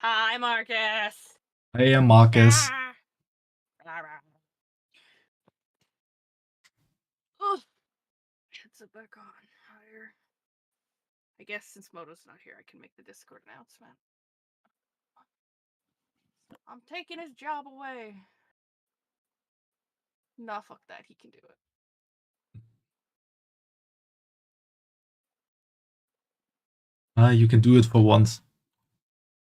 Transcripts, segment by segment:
Hi, Marcus. Hey, Marcus. Ah. Oh, headset back on. Higher. I guess since Moto's not here, I can make the Discord announcement. I'm taking his job away. Nah, fuck that. He can do it. You can do it for once.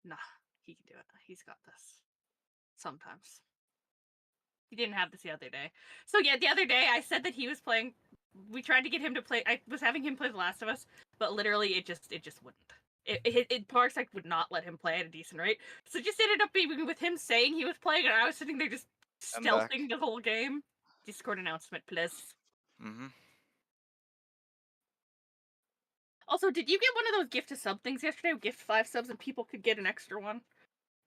Nah, he can do it. He's got this. Sometimes. He didn't have this the other day. So yeah, the other day I said that he was playing. We tried to get him to play. I was having him play The Last of Us, but literally it just wouldn't. Parsec would not let him play at a decent rate. So it just ended up being with him saying he was playing, and I was sitting there just stealthing the whole game. Discord announcement, please. Also, did you get one of those gift to sub things yesterday? Gift 5 subs and people could get an extra one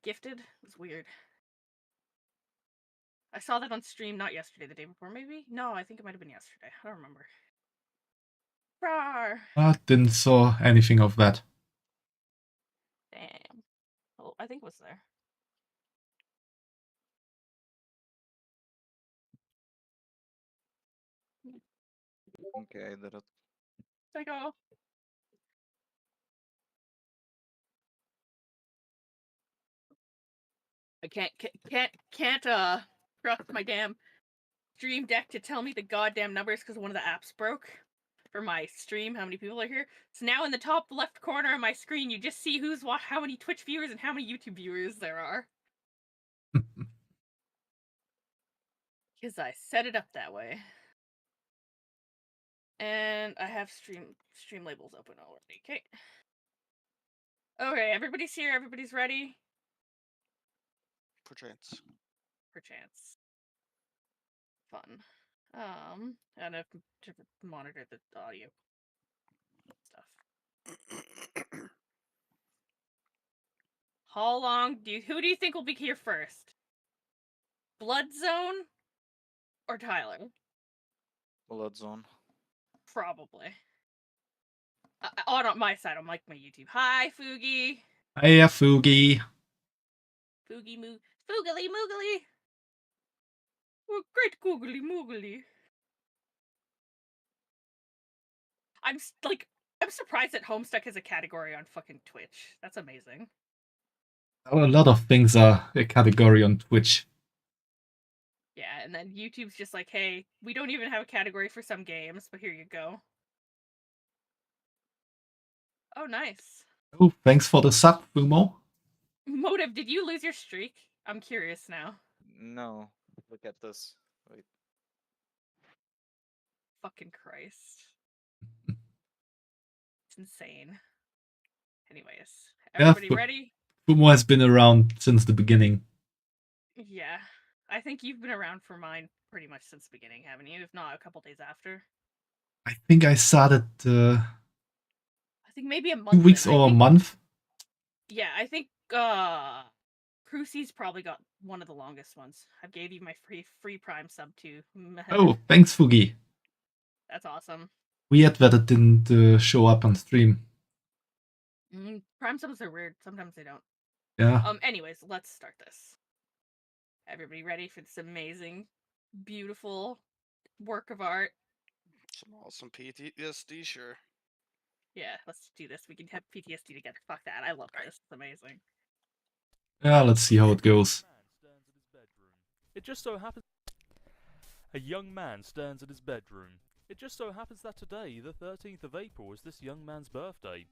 gifted? It was weird. I saw that on stream, not yesterday, the day before, maybe? No, I think it might have been yesterday. I don't remember. Rawr. I didn't saw anything of that. Damn. Oh, I think it was there. Okay, I did it. I go. I can't trust my damn stream deck to tell me the goddamn numbers because one of the apps broke for my stream, how many people are here. So now in the top left corner of my screen, you just see how many Twitch viewers and how many YouTube viewers there are. Because I set it up that way. And I have stream labels open already. Okay. Okay, everybody's here. Everybody's ready. Perchance. Fun. And I have to monitor the audio stuff. How long who do you think will be here first? Bloodzone or Tyler? Bloodzone. Probably. On my side, on my YouTube. Hi, Foogie. Hey, Foogie. Foogly moogly. Oh, great googly moogly. I'm surprised that Homestuck has a category on fucking Twitch. That's amazing. A lot of things are a category on Twitch. Yeah, and then YouTube's just like, hey, we don't even have a category for some games, but here you go. Oh, nice. Oh, thanks for the sub, Fumo. Motive, did you lose your streak? I'm curious now. No. Look at this. Wait. Fucking Christ. It's insane. Anyways, everybody ready? Fumo has been around since the beginning. Yeah. I think you've been around for mine pretty much since the beginning, haven't you? If not, a couple days after. I think I started I think maybe a month. 2 weeks or a month. Yeah, I think Crucy's probably got one of the longest ones. I gave you my free Prime sub too. Oh, thanks, Foogie. That's awesome. Weird that it didn't show up on stream. Prime subs are weird. Sometimes they don't. Yeah. Anyways, let's start this. Everybody ready for this amazing, beautiful work of art? Some awesome PTSD, sure. Yeah, let's do this. We can have PTSD together. Fuck that. I love this. It's amazing. Yeah, let's see how it goes. It just so happens a young man stands at his bedroom. It just so happens that today, the 13th of April, is this young man's birthday.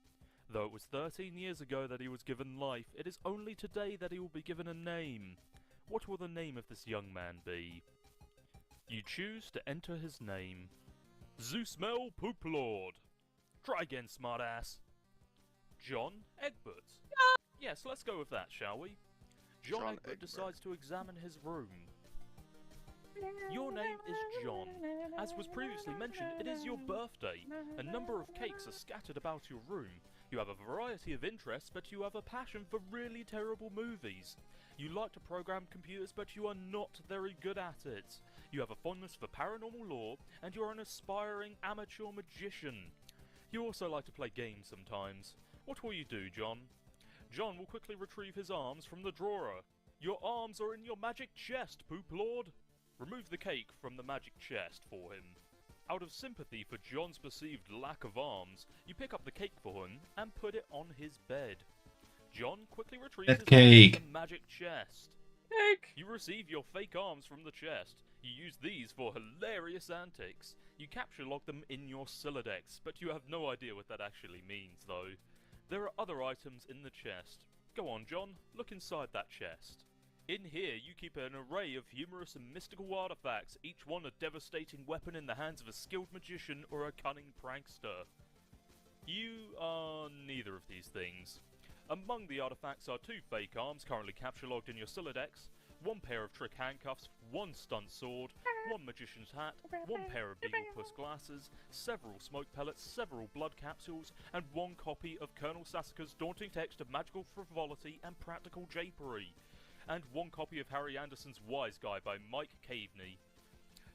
Though it was 13 years ago that he was given life, it is only today that he will be given a name. What will the name of this young man be? You choose to enter his name. Zeusmel Pooplord. Try again, smartass. John Egbert. Yes, let's go with that, shall we? John Egbert decides to examine his room. Your name is John. As was previously mentioned, it is your birthday. A number of cakes are scattered about your room. You have a variety of interests, but you have a passion for really terrible movies. You like to program computers, but you are not very good at it. You have a fondness for paranormal lore, and you are an aspiring amateur magician. You also like to play games sometimes. What will you do, John? John will quickly retrieve his arms from the drawer. Your arms are in your magic chest, Poop Lord. Remove the cake from the magic chest for him. Out of sympathy for John's perceived lack of arms, you pick up the cake for him and put it on his bed. John quickly retrieves That his cake. arms from the magic chest. Cake. You receive your fake arms from the chest. You use these for hilarious antics. You capture log them in your Silodex, but you have no idea what that actually means, though. There are other items in the chest. Go on, John, look inside that chest. In here, you keep an array of humorous and mystical artifacts, each one a devastating weapon in the hands of a skilled magician or a cunning prankster. You are neither of these things. Among the artifacts are 2 fake arms currently capture-logged in your Silodex, 1 pair of trick handcuffs, 1 stunt sword, 1 magician's hat, 1 pair of Beagle Puss glasses, several smoke pellets, several blood capsules, and 1 copy of Colonel Sassacre's daunting text of magical frivolity and practical japery, and 1 copy of Harry Anderson's Wise Guy by Mike Caveney.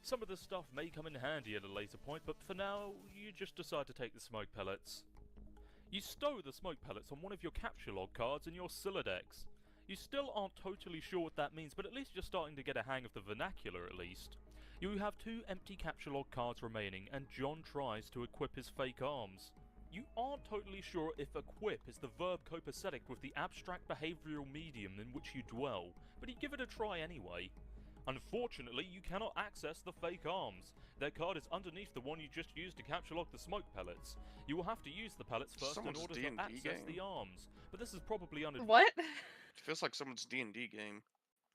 Some of this stuff may come in handy at a later point, but for now, you just decide to take the smoke pellets. You stow the smoke pellets on one of your capture log cards in your Silodex. You still aren't totally sure what that means, but at least you're starting to get a hang of the vernacular at least. You have 2 empty capture log cards remaining, and John tries to equip his fake arms. You aren't totally sure if equip is the verb copacetic with the abstract behavioural medium in which you dwell, but you give it a try anyway. Unfortunately, you cannot access the fake arms. Their card is underneath the one you just used to capture log the smoke pellets. You will have to use the pellets first Someone's in order D&D to access game. the arms, but this is probably What? It feels like someone's D&D game.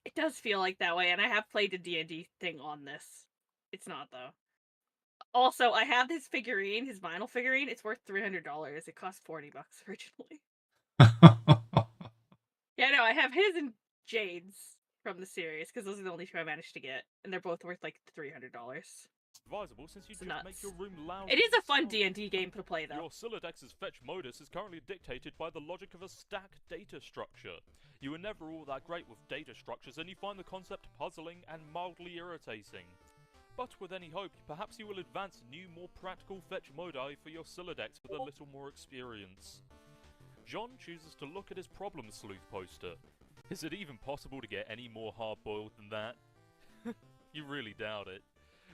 It does feel like that way, and I have played a D&D thing on this. It's not, though. Also, I have this figurine, his vinyl figurine. It's worth $300. It cost $40 originally. Yeah, no, I have his and Jade's from the series, because those are the only 2 I managed to get, and they're both worth like $300. advisable since you It's just nuts. make your room loud. It is a fun sound. D&D game to play, though. Your Silodex's fetch modus is currently dictated by the logic of a stack data structure. You were never all that great with data structures, and you find the concept puzzling and mildly irritating. But with any hope, perhaps you will advance new, more practical fetch modi for your Silodex with a little more experience. John chooses to look at his problem sleuth poster. Is it even possible to get any more hard-boiled than that? You really doubt it.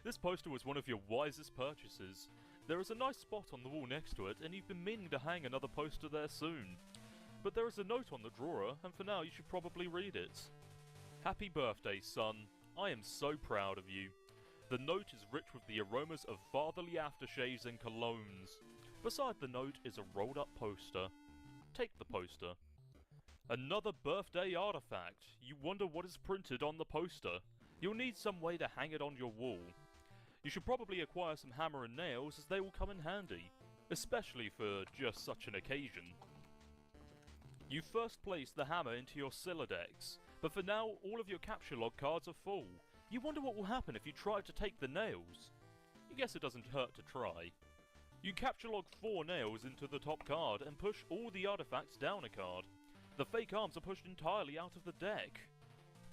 This poster was one of your wisest purchases. There is a nice spot on the wall next to it, and you've been meaning to hang another poster there soon. But there is a note on the drawer, and for now you should probably read it. Happy birthday, son. I am so proud of you. The note is rich with the aromas of fatherly aftershaves and colognes. Beside the note is a rolled up poster. Take the poster. Another birthday artifact. You wonder what is printed on the poster. You'll need some way to hang it on your wall. You should probably acquire some hammer and nails, as they will come in handy, especially for just such an occasion. You first place the hammer into your Silodex, but for now all of your capture log cards are full. You wonder what will happen if you try to take the nails. You guess it doesn't hurt to try. You capture log 4 nails into the top card and push all the artifacts down a card. The fake arms are pushed entirely out of the deck.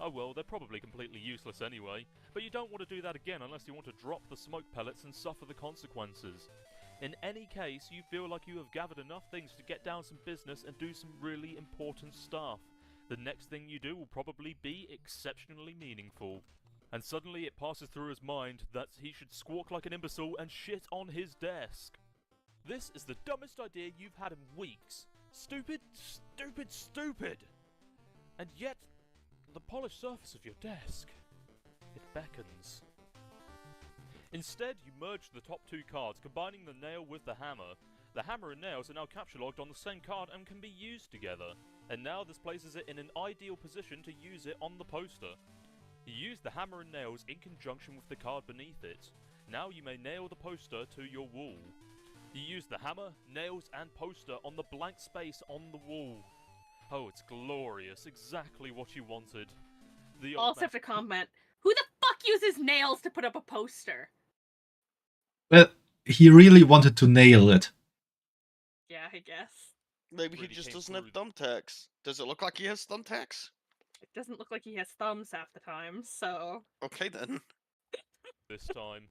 Oh well, they're probably completely useless anyway, but you don't want to do that again unless you want to drop the smoke pellets and suffer the consequences. In any case, you feel like you have gathered enough things to get down some business and do some really important stuff. The next thing you do will probably be exceptionally meaningful. And suddenly it passes through his mind that he should squawk like an imbecile and shit on his desk. This is the dumbest idea you've had in weeks. Stupid, stupid, stupid! And yet, the polished surface of your desk, it beckons. Instead, you merge the top 2 cards, combining the nail with the hammer. The hammer and nails are now capture logged on the same card and can be used together. And now this places it in an ideal position to use it on the poster. You use the hammer and nails in conjunction with the card beneath it. Now you may nail the poster to your wall. You use the hammer, nails, and poster on the blank space on the wall. Oh, it's glorious. Exactly what you wanted. The I also have to comment, who the fuck uses nails to put up a poster? Well, he really wanted to nail it. Yeah, I guess. Maybe he Really just came doesn't have through. thumbtacks. Does it look like he has thumbtacks? It doesn't look like he has thumbs half the time, so... Okay then. this time.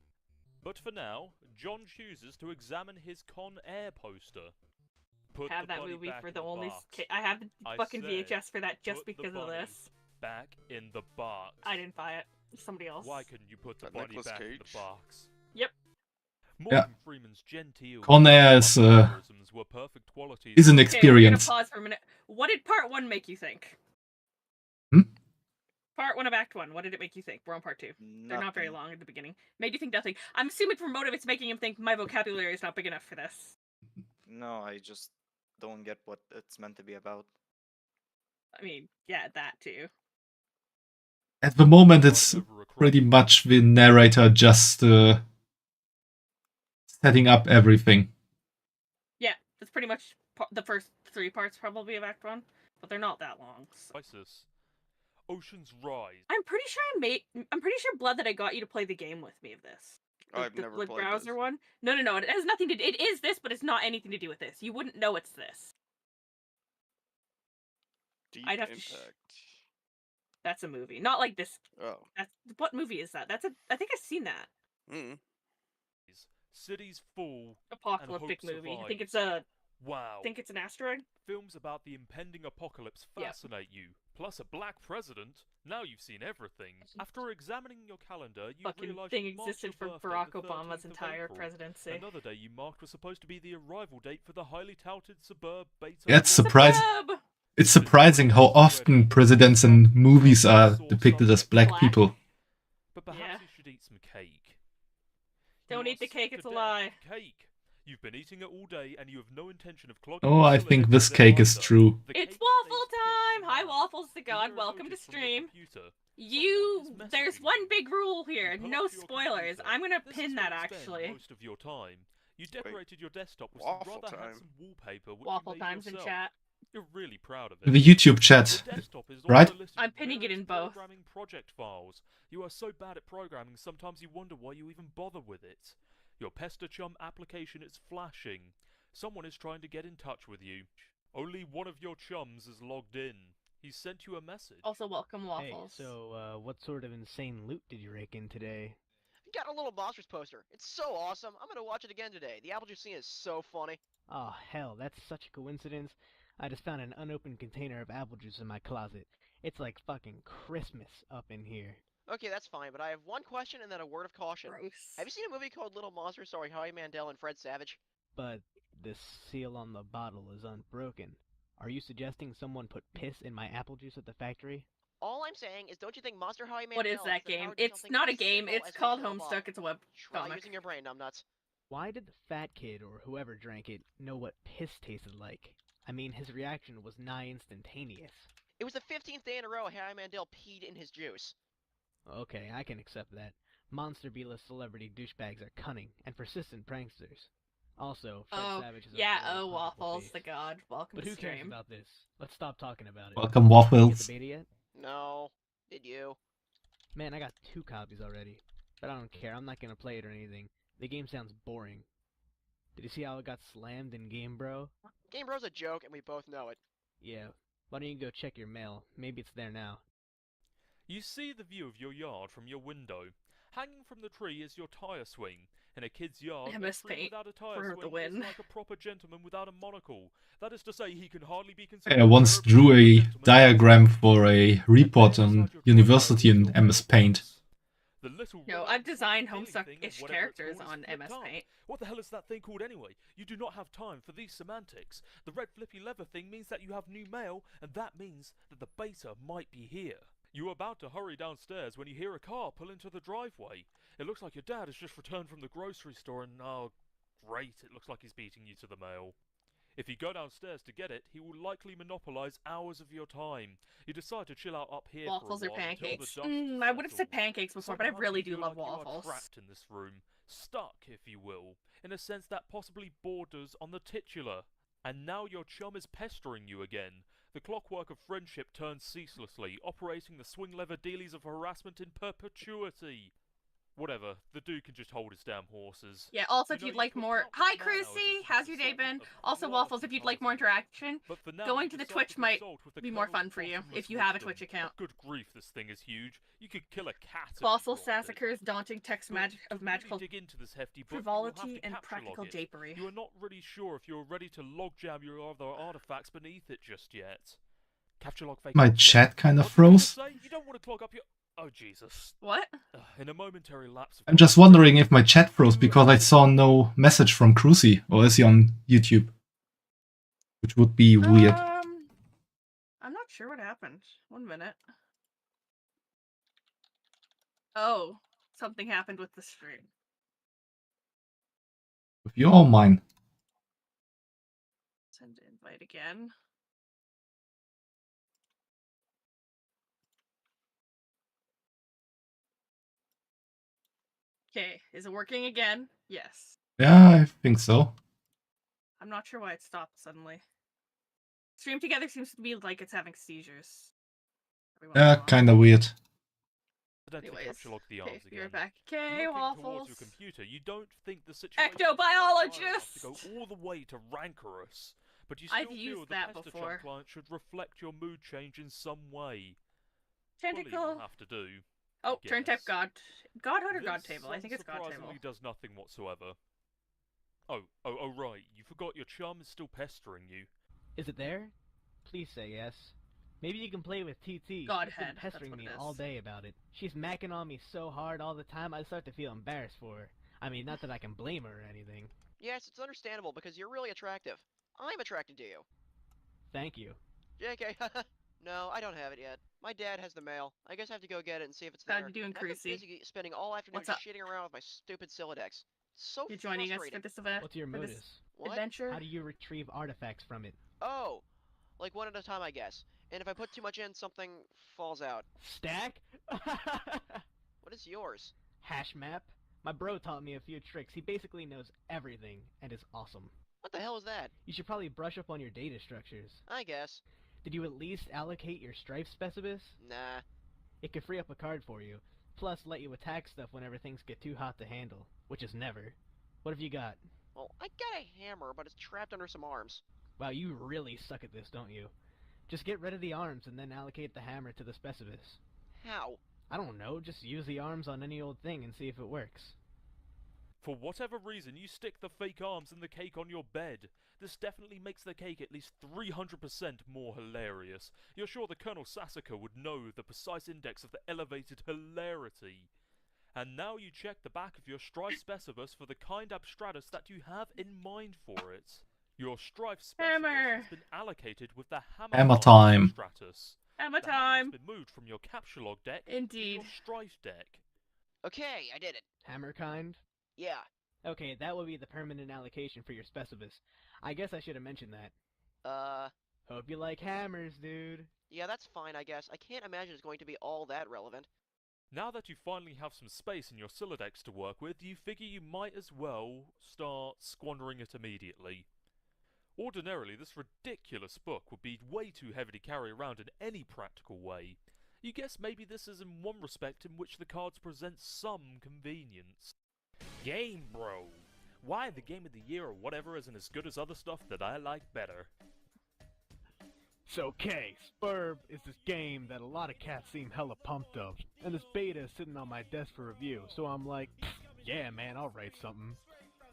But for now, John chooses to examine his Con Air poster. Put have the that bunny movie back for in the only. box. I have the I fucking said, VHS for that just put the because of bunny this. Back in the box. I didn't buy it. Somebody else. Why couldn't you put the That bunny Nicolas back in the Cage? box? Yep. Morgan Freeman's genteel Con Air is, mannerisms were perfect qualities. is an Okay, we're gonna experience. pause for a minute. What did part 1 make you think? Hmm? Part 1 of Act 1. What did it make you think? We're on part 2. They're not very Nothing. long at the beginning. Made you think nothing. I'm assuming for motive, it's making him think my vocabulary is not big enough for this. No, I just don't get what it's meant to be about. I mean, yeah, that too. At the moment, Riding it's over a crop. pretty much the narrator just setting up everything. Yeah, that's pretty much the first 3 parts probably of Act 1, but they're not that long. So. Crisis. Oceans rise. I'm pretty sure Blood that I got you to play the game with me of this. I've The never like, played browser this. one. No. It has nothing to. It is this, but it's not anything to do with this. You wouldn't know it's this. Deep I'd have to Impact. That's a movie, not like this. Oh. That's what movie is that? That's a. I think I've seen that Mm. Cities fall. apocalyptic hope movie. I survives. think it's a. Wow. I think it's an asteroid. Films about the impending apocalypse Yep. fascinate you. Plus a black president. Now you've seen everything. After examining your calendar, you Fucking realize thing you marked existed for your birthday Barack the Obama's 13th of entire April. presidency. Another day you marked was supposed to be the arrival date for the highly touted suburb beta. Yeah, it's launch. surprising. Suburb! It's surprising how often presidents in movies are depicted as black people. But perhaps Yeah. you should eat some cake. Don't You eat the are cake, sick it's to a death lie. of Cake. You've been eating it all day and you have no intention of clogging Oh, your I cylinder think with this it cake is either. true. The It's cake waffle stays put time! in Hi, mouth. Waffles the You God. hear a Welcome to notice from your stream. computer. There's messaging one you. big rule here. You pull No up your spoilers. computer. I'm gonna This pin is that where you spend actually. most of your time. You decorated your desktop with Waffle some rather time. handsome wallpaper which Waffle you made times in yourself. chat. You're really proud of it. The YouTube chat, Your desktop is right? also listed I'm with pinning it various in both. Programming project files. You are so bad at programming, sometimes you wonder why you even bother with it. Your Pester Chum application is flashing. Someone is trying to get in touch with you. Only one of your chums is logged in. He sent you a message. Also, welcome Hey, Waffles. so, what sort of insane loot did you rake in today? Got a little Monsters poster. It's so awesome. I'm gonna watch it again today. The apple juice scene is so funny. Oh, hell, that's such a coincidence. I just found an unopened container of apple juice in my closet. It's like fucking Christmas up in here. Okay, that's fine, but I have one question and then a word of caution. Gross. Have you seen a movie called Little Monsters starring Howie Mandel and Fred Savage? But the seal on the bottle is unbroken. Are you suggesting someone put piss in my apple juice at the factory? All I'm saying is, don't you think Monster Howie Mandel What is has that the game? power to do It's something not a as game. simple It's as called making a Homestuck. bottle? It's a web Try comic. using your brain, numbnuts. Why did the fat kid or whoever drank it know what piss tasted like? I mean, his reaction was nigh instantaneous. It was the 15th day in a row Howie Mandel peed in his juice. Okay, I can accept that. Monster B-list celebrity douchebags are cunning and persistent pranksters. Also, Fred Oh, Savage is a yeah. very Oh, punchable Waffles face. the God. Welcome But to who cares stream. about this? Let's stop talking about it. Welcome, Did you get Waffles. the beta yet? No. Did you? Man, I got 2 copies already. But I don't care, I'm not gonna play it or anything. The game sounds boring. Did you see how it got slammed in Game Bro? Game Bro's a joke and we both know it. Yeah. Why don't you go check your mail? Maybe it's there now. You see the view of your yard from your window. Hanging from the tree is your tyre swing. In a kid's yard, MS a tree Paint without a tyre for the swing win. is like a proper gentleman without a monocle. That is to say, he can hardly be I considered once a drew a gentleman. diagram for a The report day on beside your university driveway is in your MS Paint. mailbox. The little No, round I've designed spinning thing Homestuck-ish or whatever it's characters called is on flipped MS up. Paint. What the hell is that thing called anyway? You do not have time for these semantics. The red flippy leather thing means that you have new mail, and that means that the beta might be here. You are about to hurry downstairs when you hear a car pull into the driveway. It looks like your dad has just returned from the grocery store and, oh, great, it looks like he's beating you to the mail. If you go downstairs to get it, he will likely monopolize hours of your time. You decide to chill out up here Waffles for a or while until the pancakes? dust I would have said settles. pancakes before, but I Sometimes really you do feel love like you are waffles. trapped in this room, stuck, if you will, in a sense that possibly borders on the titular. And now your chum is pestering you again. The clockwork of friendship turns ceaselessly, operating the swing lever dealies of harassment in perpetuity. Whatever, the dude can just hold his damn horses. Yeah, also, You if know, you'd you like put more... countless Hi, man-hours Chrissy! into How's the your day been? development of Also, quality Waffles, if you'd like more content. interaction, But for now, going you to the decide Twitch to might consult with the be more colonel's fun for you, bottomless if you have a wisdom. Twitch account. Good grief, this thing is huge. You could kill a cat if you Colossal dropped it. Sassacre's daunting text But magic to of magical really dig into this hefty book, you will have frivolity to and capture practical log it. japery. You are not really sure if you're ready to logjam your other artifacts beneath it just yet. Capture log fake. My object. chat kind of What did you froze. say? You don't want to clog up your... Oh, Jesus. What? In a momentary lapse of I'm just wondering if my chat froze because I saw no message from Crucy, or is he on YouTube? Which would be weird. I'm not sure what happened. 1 minute. Oh, something happened with the stream. With your or mine? Send invite again. Okay, is it working again? Yes. Yeah, I think so. I'm not sure why it stopped suddenly. Stream together seems to be like it's having seizures. every once in a Yeah, while. kind of weird. Accidentally Anyways, capture log the okay, arms you're again. back. Okay, Looking Waffles. towards your computer, you don't think the situation Ectobiologist! is high enough to go all the way to rancorous, but you I've still used feel the that PestaChunk before. client should reflect your mood change in some way. Bully will Tentacle. have to do. Oh, turn type guess. God. Godhood or God This table? I think it's God table. unsurprisingly does nothing whatsoever. Oh, right. You forgot your chum is still pestering you. Is it there? Please say yes. Maybe you can play with TT. Godhead, She's been that's pestering what me it is. all day about it. She's macking on me so hard all the time, I start to feel embarrassed for her. I mean, not that I can blame her or anything. Yes, it's understandable because you're really attractive. I'm attracted to you. Thank you. JK, no, I don't have it yet. My dad has the mail. I guess I have to go get it and see if it's How there. you doing, And I've been Crucy? busy spending all afternoon What's up? shitting around with my stupid Silodex. So You're joining us frustrating. for this event? What's your for this modus? What? adventure? How do you retrieve artifacts from it? Oh, like one at a time, I guess. And if I put too much in, something falls out. Stack? What is yours? Hash map? My bro taught me a few tricks. He basically knows everything, and is awesome. What the hell is that? You should probably brush up on your data structures. I guess. Did you at least allocate your strife specibus? Nah. It could free up a card for you, plus let you attack stuff whenever things get too hot to handle, which is never. What have you got? Well, I got a hammer, but it's trapped under some arms. Wow, you really suck at this, don't you? Just get rid of the arms and then allocate the hammer to the specibus. How? I don't know, just use the arms on any old thing and see if it works. For whatever reason, you stick the fake arms in the cake on your bed. This definitely makes the cake at least 300% more hilarious. You're sure the Colonel Sassacre would know the precise index of the elevated hilarity. And now you check the back of your Strife Specibus for the kind abstratus that you have in mind for it. Your Strife Specibus Hammer. has been allocated with the Hammer card time. Stratus. Hammer The hammer time! has been moved from your capture log deck to Indeed. your Strife deck. Okay, I did it. Hammer kind? Yeah. Okay, that will be the permanent allocation for your specibus. I guess I should have mentioned that. Hope you like hammers, dude. Yeah, that's fine, I guess. I can't imagine it's going to be all that relevant. Now that you finally have some space in your Silodex to work with, you figure you might as well start squandering it immediately. Ordinarily, this ridiculous book would be way too heavy to carry around in any practical way. You guess maybe this is in one respect in which the cards present some convenience. Game, bro! Why the game of the year or whatever isn't as good as other stuff that I like better? So, K, Spurb is this game that a lot of cats seem hella pumped of, and this beta is sitting on my desk for review, so I'm like, yeah man, I'll write something.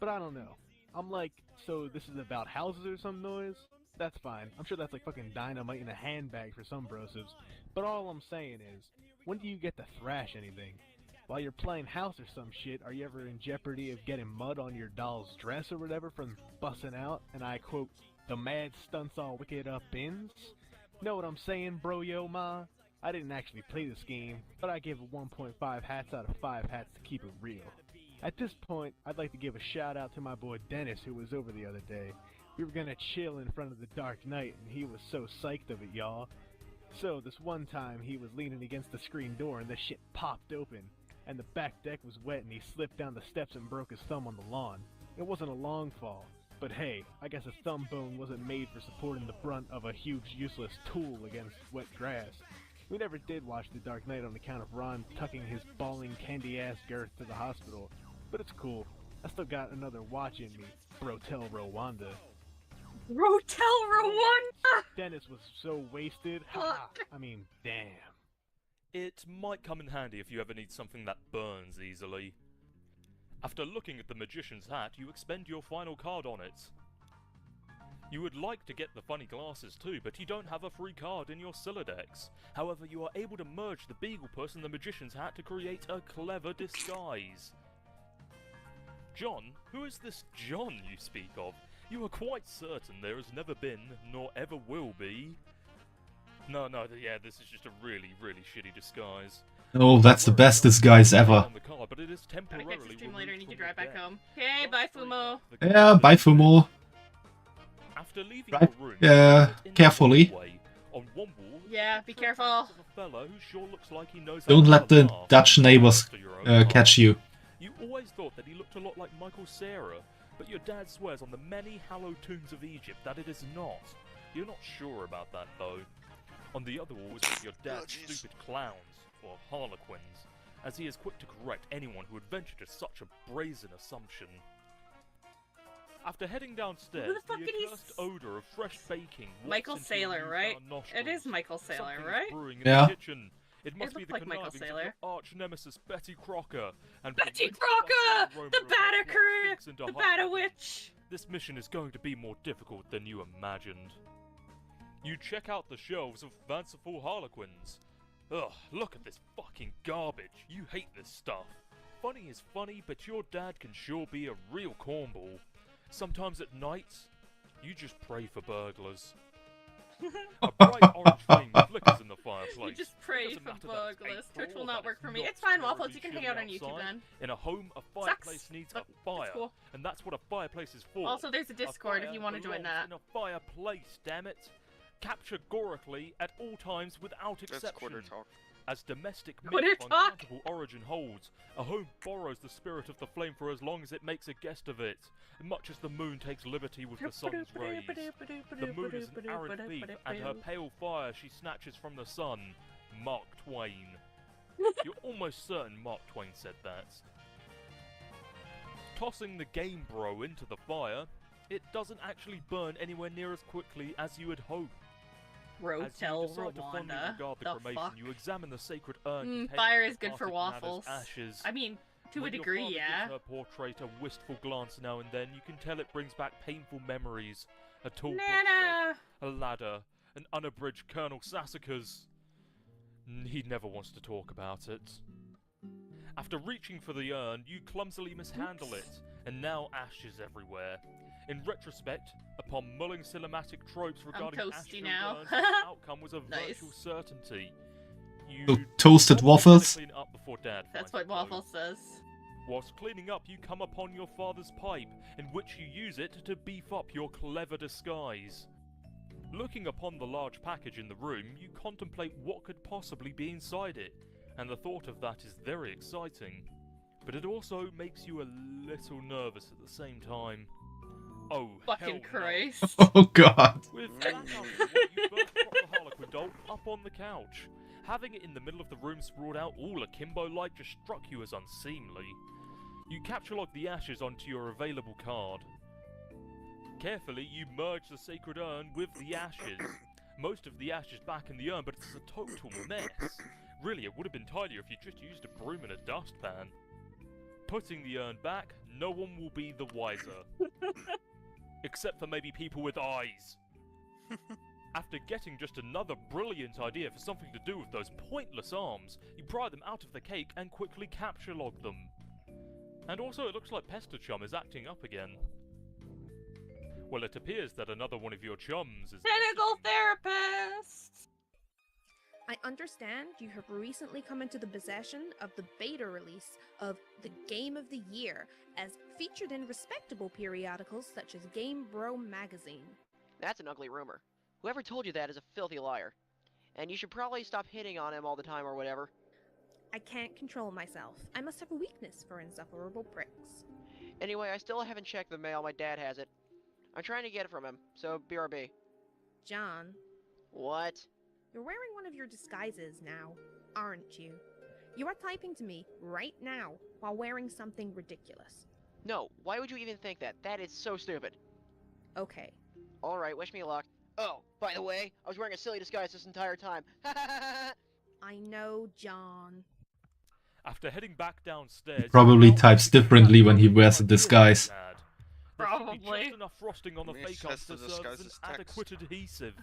But I don't know. I'm like, so this is about houses or some noise? That's fine. I'm sure that's like fucking dynamite in a handbag for some brosives. But all I'm saying is, when do you get to thrash anything? While you're playing house or some shit, are you ever in jeopardy of getting mud on your doll's dress or whatever from busting out, and I quote, the mad stunts all wicked up ins? Know what I'm saying, bro yo ma? I didn't actually play this game, but I give it 1.5 hats out of 5 hats to keep it real. At this point, I'd like to give a shout out to my boy Dennis who was over the other day. We were gonna chill in front of the Dark Knight and he was so psyched of it, y'all. So this one time he was leaning against the screen door and the shit popped open, and the back deck was wet and he slipped down the steps and broke his thumb on the lawn. It wasn't a long fall, but hey, I guess a thumb bone wasn't made for supporting the brunt of a huge useless tool against wet grass. We never did watch The Dark Knight on account of Ron tucking his bawling candy-ass Garth to the hospital, but it's cool. I still got another watch in me, Brotel Rwanda. Rotel Rwanda! Dennis was so wasted. Ha! I mean, damn. It might come in handy if you ever need something that burns easily. After looking at the Magician's hat, you expend your final card on it. You would like to get the funny glasses too, but you don't have a free card in your Silladex. However, you are able to merge the Beaglepuss and the Magician's hat to create a clever disguise. John? Who is this John you speak of? You are quite certain there has never been, nor ever will be... No, yeah, this is just a really, really shitty disguise. Oh, that's the best disguise ever. On the card, but it is Gotta catch temporarily the stream later and you removed can from drive the back deck. home. Okay, bye Fumo. Yeah, bye Fumo. After leaving Right, the room, yeah, you sit in the carefully. doorway. On one wall, Yeah, be you careful. of a fellow who sure looks like he knows Don't how let to the laugh Dutch neighbors after your own catch you. You always thought that he looked a lot like Michael Cera, but your dad swears on the many hallowed tombs of Egypt that it is not. You're not sure about that though. On the other wall is one of your dad's jeez. stupid clowns, or harlequins, as he is quick to correct anyone who would venture to such a brazen assumption. After heading downstairs, Who the fuck the did he accursed odor of fresh baking Michael wafts into your Saylor, right? newfound It is nostrils. Michael Saylor, Something is right? brewing in Yeah. the kitchen. It must be looked the like Michael connivings of Saylor. your arch nemesis Betty Crocker and Betty the Crocker! aroma The of hot what Batter stinks into The hot Batter weather. Witch! This mission is going to be more difficult than you imagined. You check out the shelves of fanciful harlequins. Ugh, look at this fucking garbage. You hate this stuff. Funny is funny, but your dad can sure be a real cornball. Sometimes at nights, you just pray for burglars. A bright orange flame flickers in the fireplace. You just It pray doesn't for matter that it's burglars. April Twitch or will that not work it's for me. not It's fine, squarely Waffles. You can hang chilly out on YouTube outside. then. In a home, a fireplace needs a but it's fire, cool. and that's what a fireplace is for. Also, there's a Discord if fire you want to join belongs that. in a fireplace, damn it. Categorically at all times without That's exception. quarter talk. As domestic myth Quarter of talk. uncountable origin holds, a home borrows the spirit of the flame for as long as it makes a guest of it, much as the moon takes liberty with the sun's rays. The moon is an arid thief, and her pale fire she snatches from the sun. Mark Twain. You're almost certain Mark Twain said that. Tossing the Game Bro into the fire, it doesn't actually burn anywhere near as quickly as you would hope. As you Rotel decide to fondly Rwanda. regard the The cremation, fuck? you examine the sacred urn containing Fire the is good for departed Nana's waffles. ashes. I mean, to a When your degree, father yeah. gives her portrait a wistful glance now and then, you can tell it brings back painful memories. A tall Nana! bookshelf, a ladder, an unabridged Colonel Sassacre's. He never wants to talk about it. After reaching for the urn, you clumsily mishandle it, and now ashes everywhere. In retrospect, upon mulling cinematic tropes regarding toasty ash-filled now. urns, the outcome was a Nice. virtual certainty. You So toasted wanted to waffles? clean up before Dad That's finds what it, though. Waffles says. Whilst cleaning up, you come upon your father's pipe, in which you use it to beef up your clever disguise. Looking upon the large package in the room, you contemplate what could possibly be inside it, and the thought of that is very exciting. But it also makes you a little nervous at the same time. Oh, Fucking hell no. Christ. Oh god. With that out of the way, you first prop the Harlequin doll up on the couch. Having it in the middle of the room sprawled out all akimbo-like just struck you as unseemly. You capture lock the ashes onto your available card. Carefully, you merge the sacred urn with the ashes. Most of the ashes back in the urn, but it's a total mess. Really, it would have been tidier if you just used a broom and a dustpan. Putting the urn back, no one will be the wiser. Except for maybe people with eyes. After getting just another brilliant idea for something to do with those pointless arms, you pry them out of the cake and quickly capture log them. And also it looks like Pestachum is acting up again. Well, it appears that another one of your chums is... Technical therapist! I understand you have recently come into the possession of the beta release of the Game of the Year, as featured in respectable periodicals such as Game Bro magazine. That's an ugly rumor. Whoever told you that is a filthy liar. And you should probably stop hitting on him all the time or whatever. I can't control myself. I must have a weakness for insufferable pricks. Anyway, I still haven't checked the mail. My dad has it. I'm trying to get it from him, so BRB. John, What? You're wearing one of your disguises now, aren't you? You are typing to me right now while wearing something ridiculous. No, why would you even think that? That is so stupid. Okay. Alright, wish me luck. Oh, by the way, I was wearing a silly disguise this entire time. I know, John. After heading back downstairs, Probably you now types see the differently when he dad wears a idea disguise. dad. There should be Probably. just enough frosting on the Maybe he fake has arms to to serve disguise as an his text. adequate adhesive.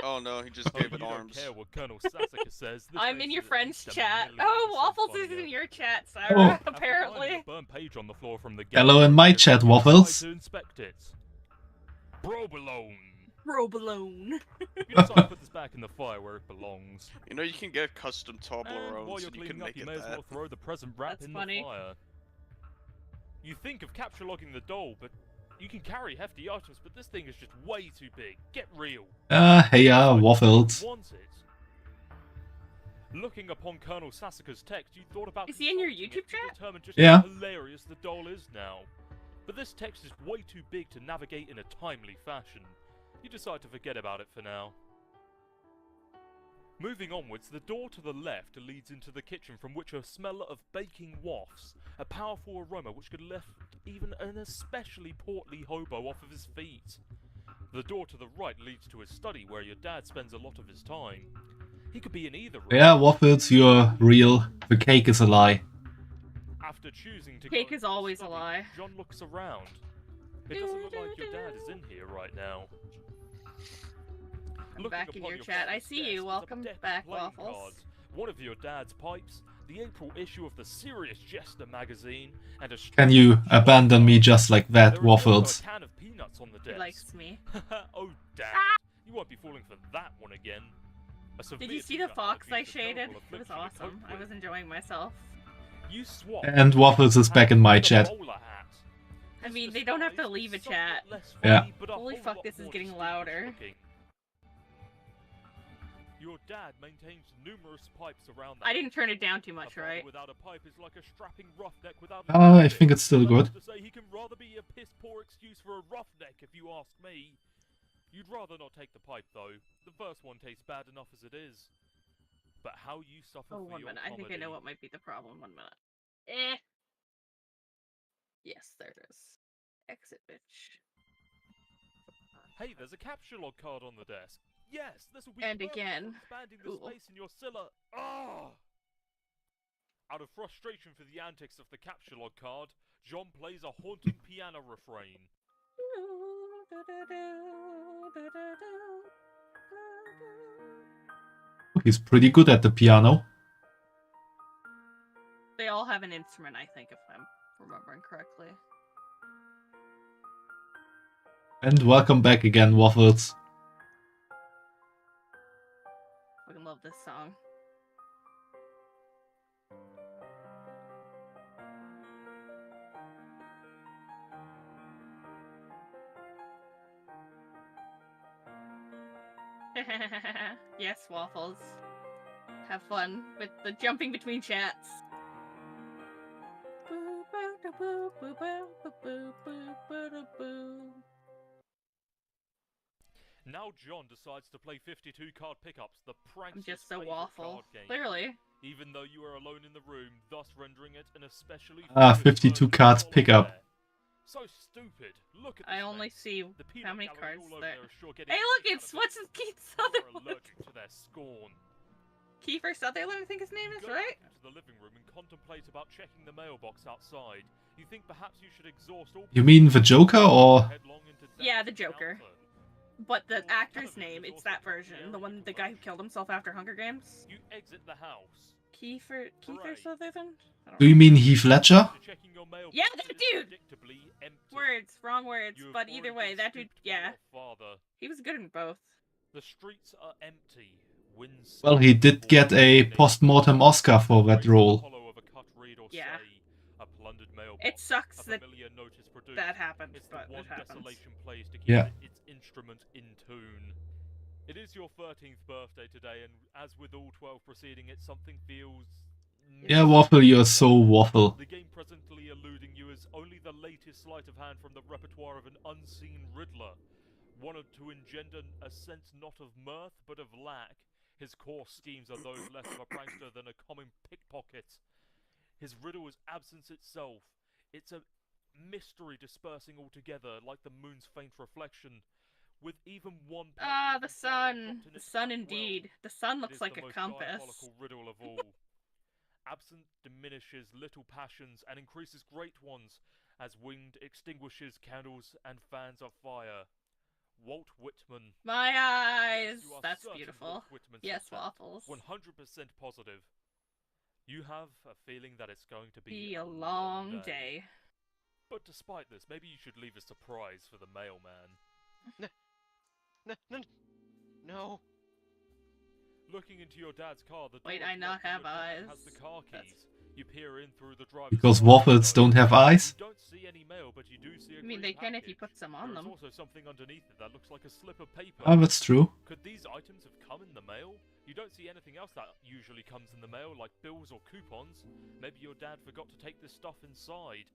Oh no, he just Oh, gave you it don't arms. care what Colonel Sassacre says. This I'm makes in it your at friend's least a chat. million Oh, percent Waffles is funnier. in your chat, Oh. Sarah. After finding Apparently. the burnt page on the floor from the Hello game, in my you chat, decide Waffles. to inspect it. Provolone. Provolone. You decide to put this back in the fire where it belongs. You know you can get custom And while Toblerones you're and you cleaning can up, make you it may as that. well throw the present wrap That's in funny. the fire. You think of capture logging the doll, but you can carry hefty items, but this thing is just way too big. Get real. Hey, Decide you Waffles. don't want it. Looking upon Colonel Sassacre's text, you thought about Is he in your consulting it YouTube to chat? determine just Yeah. how hilarious the doll is now. But this text is way too big to navigate in a timely fashion. You decide to forget about it for now. Moving onwards, the door to the left leads into the kitchen, from which a smell of baking wafts, a powerful aroma which could lift even an especially portly hobo off of his feet. The door to the right leads to his study, where your dad spends a lot of his time. He could be in either room. Yeah, Waffles, you're real. The cake is a lie. After choosing to Cake go is into the always a study, lie. John looks around. It doesn't look like your dad is in here right now. I'm Looking back in upon your chat. I father's see desk you. is a Welcome deck of back, playing Waffles. cards, one of your dad's pipes, the April issue of the Serious Jester magazine, and a Can you abandon me just like There that, is also Waffles? a can of peanuts on the He desk. likes me. Oh, Dad. You won't be falling for that one again. A Did severe you see the peanut fox I allergy is a shaded? terrible It was affliction to awesome. cope I with. was enjoying myself. You swap And Waffles is back in my with a chat. bowler hat. I This mean, they don't have to disguise leave a is somewhat chat. less Yeah. funny, but a Holy whole fuck, lot this is more getting distinguished louder. looking. Your dad maintains numerous pipes around the I didn't house. turn it down too A much, father right? without a pipe is like a strapping roughneck without a I think it's still I'd good. have to say he can rather be a piss-poor excuse for a roughneck, if you ask me. You'd rather not take the pipe, though. The first one tastes bad enough as it is. But how you suffer Oh, for 1 your minute. I think I know comedy. what might be the problem. 1 minute. Yes, there it is. Exit, bitch. Hey, there's a capture log card on the desk. Yes, this will be And perfect again. for expanding the Cool. space in your cellar. Ah! Out of frustration for the antics of the capture log card, John plays a haunting piano refrain. He's pretty good at the piano. They all have an instrument, I think, if I'm remembering correctly. And welcome back again, Waffles. Fucking love this song. Yes, Waffles. Have fun with the jumping between chats. Now John decides to play 52 card pickups, the prankster's I'm just so favorite waffle. card game. Clearly. Even though you are alone in the room, thus rendering it an especially 52 cards pickup. So stupid. Look at I this only mess. see The peanut how many gallery cards all over there. there is sure getting Hey, a look, kick out it's of what's it. his Keith You are Sutherland. allergic to their scorn. Kiefer Sutherland, I think his name You is, go right? out into the living room and contemplate about checking the mailbox outside. You think perhaps you should exhaust all You mean the Joker or? headlong into Yeah, death the Joker. without But the Well, actor's television name, is it's also that popular version. in The one, the America. guy who killed himself after Hunger Games. You exit the house. Kiefer Hooray. Sutherland? I don't Do you know. mean Heath Ledger? After checking your mailbox, Yeah, that it is dude! predictably empty. Words, wrong words, You have but either already way, been that dude, scooped by yeah. your father. He was good in both. The streets are empty. Winds Well, he did get a post-mortem Oscar for that role. Yeah. A plundered mailbox, It sucks a that familiar notice produced. that happened, It's the but one it happens. desolation plays to keep Yeah. its instrument in tune. It is your 13th birthday today, and as with all 12 preceding it, something feels... Yeah, Waffle, you're so Waffle. The game presently eluding you is only the latest sleight of hand from the repertoire of an unseen Riddler. Wanted to engender a sense not of mirth, but of lack. His core schemes are those less of a prankster than a common pickpocket. His riddle is absence itself. It's a mystery dispersing altogether, like the moon's faint reflection. With even one Ah, the sun. The sun indeed. The sun looks like a compass. Diabolical riddle of all. Absent diminishes little passions and increases great ones, as wind extinguishes candles and fans of fire. Walt Whitman. My eyes. You are That's certain beautiful. Walt Whitman said Yes, that. waffles. 100% positive. You have a feeling that it's going to Be a long day. But despite this, maybe you should leave a surprise for the mailman. No. Looking into your dad's car, the Wait, door I is not locked and have your dad eyes. has the car That's- keys. You peer in through the driver's Because side waffles window. don't have eyes? You don't see any mail, but you do see a I mean, green they can if you package. put some on There is them. also something underneath it that looks like a slip of paper. Oh, that's true. Could these items have come in the mail? You don't see anything else that usually comes in the mail, like bills or coupons. Maybe your dad forgot to take this stuff inside.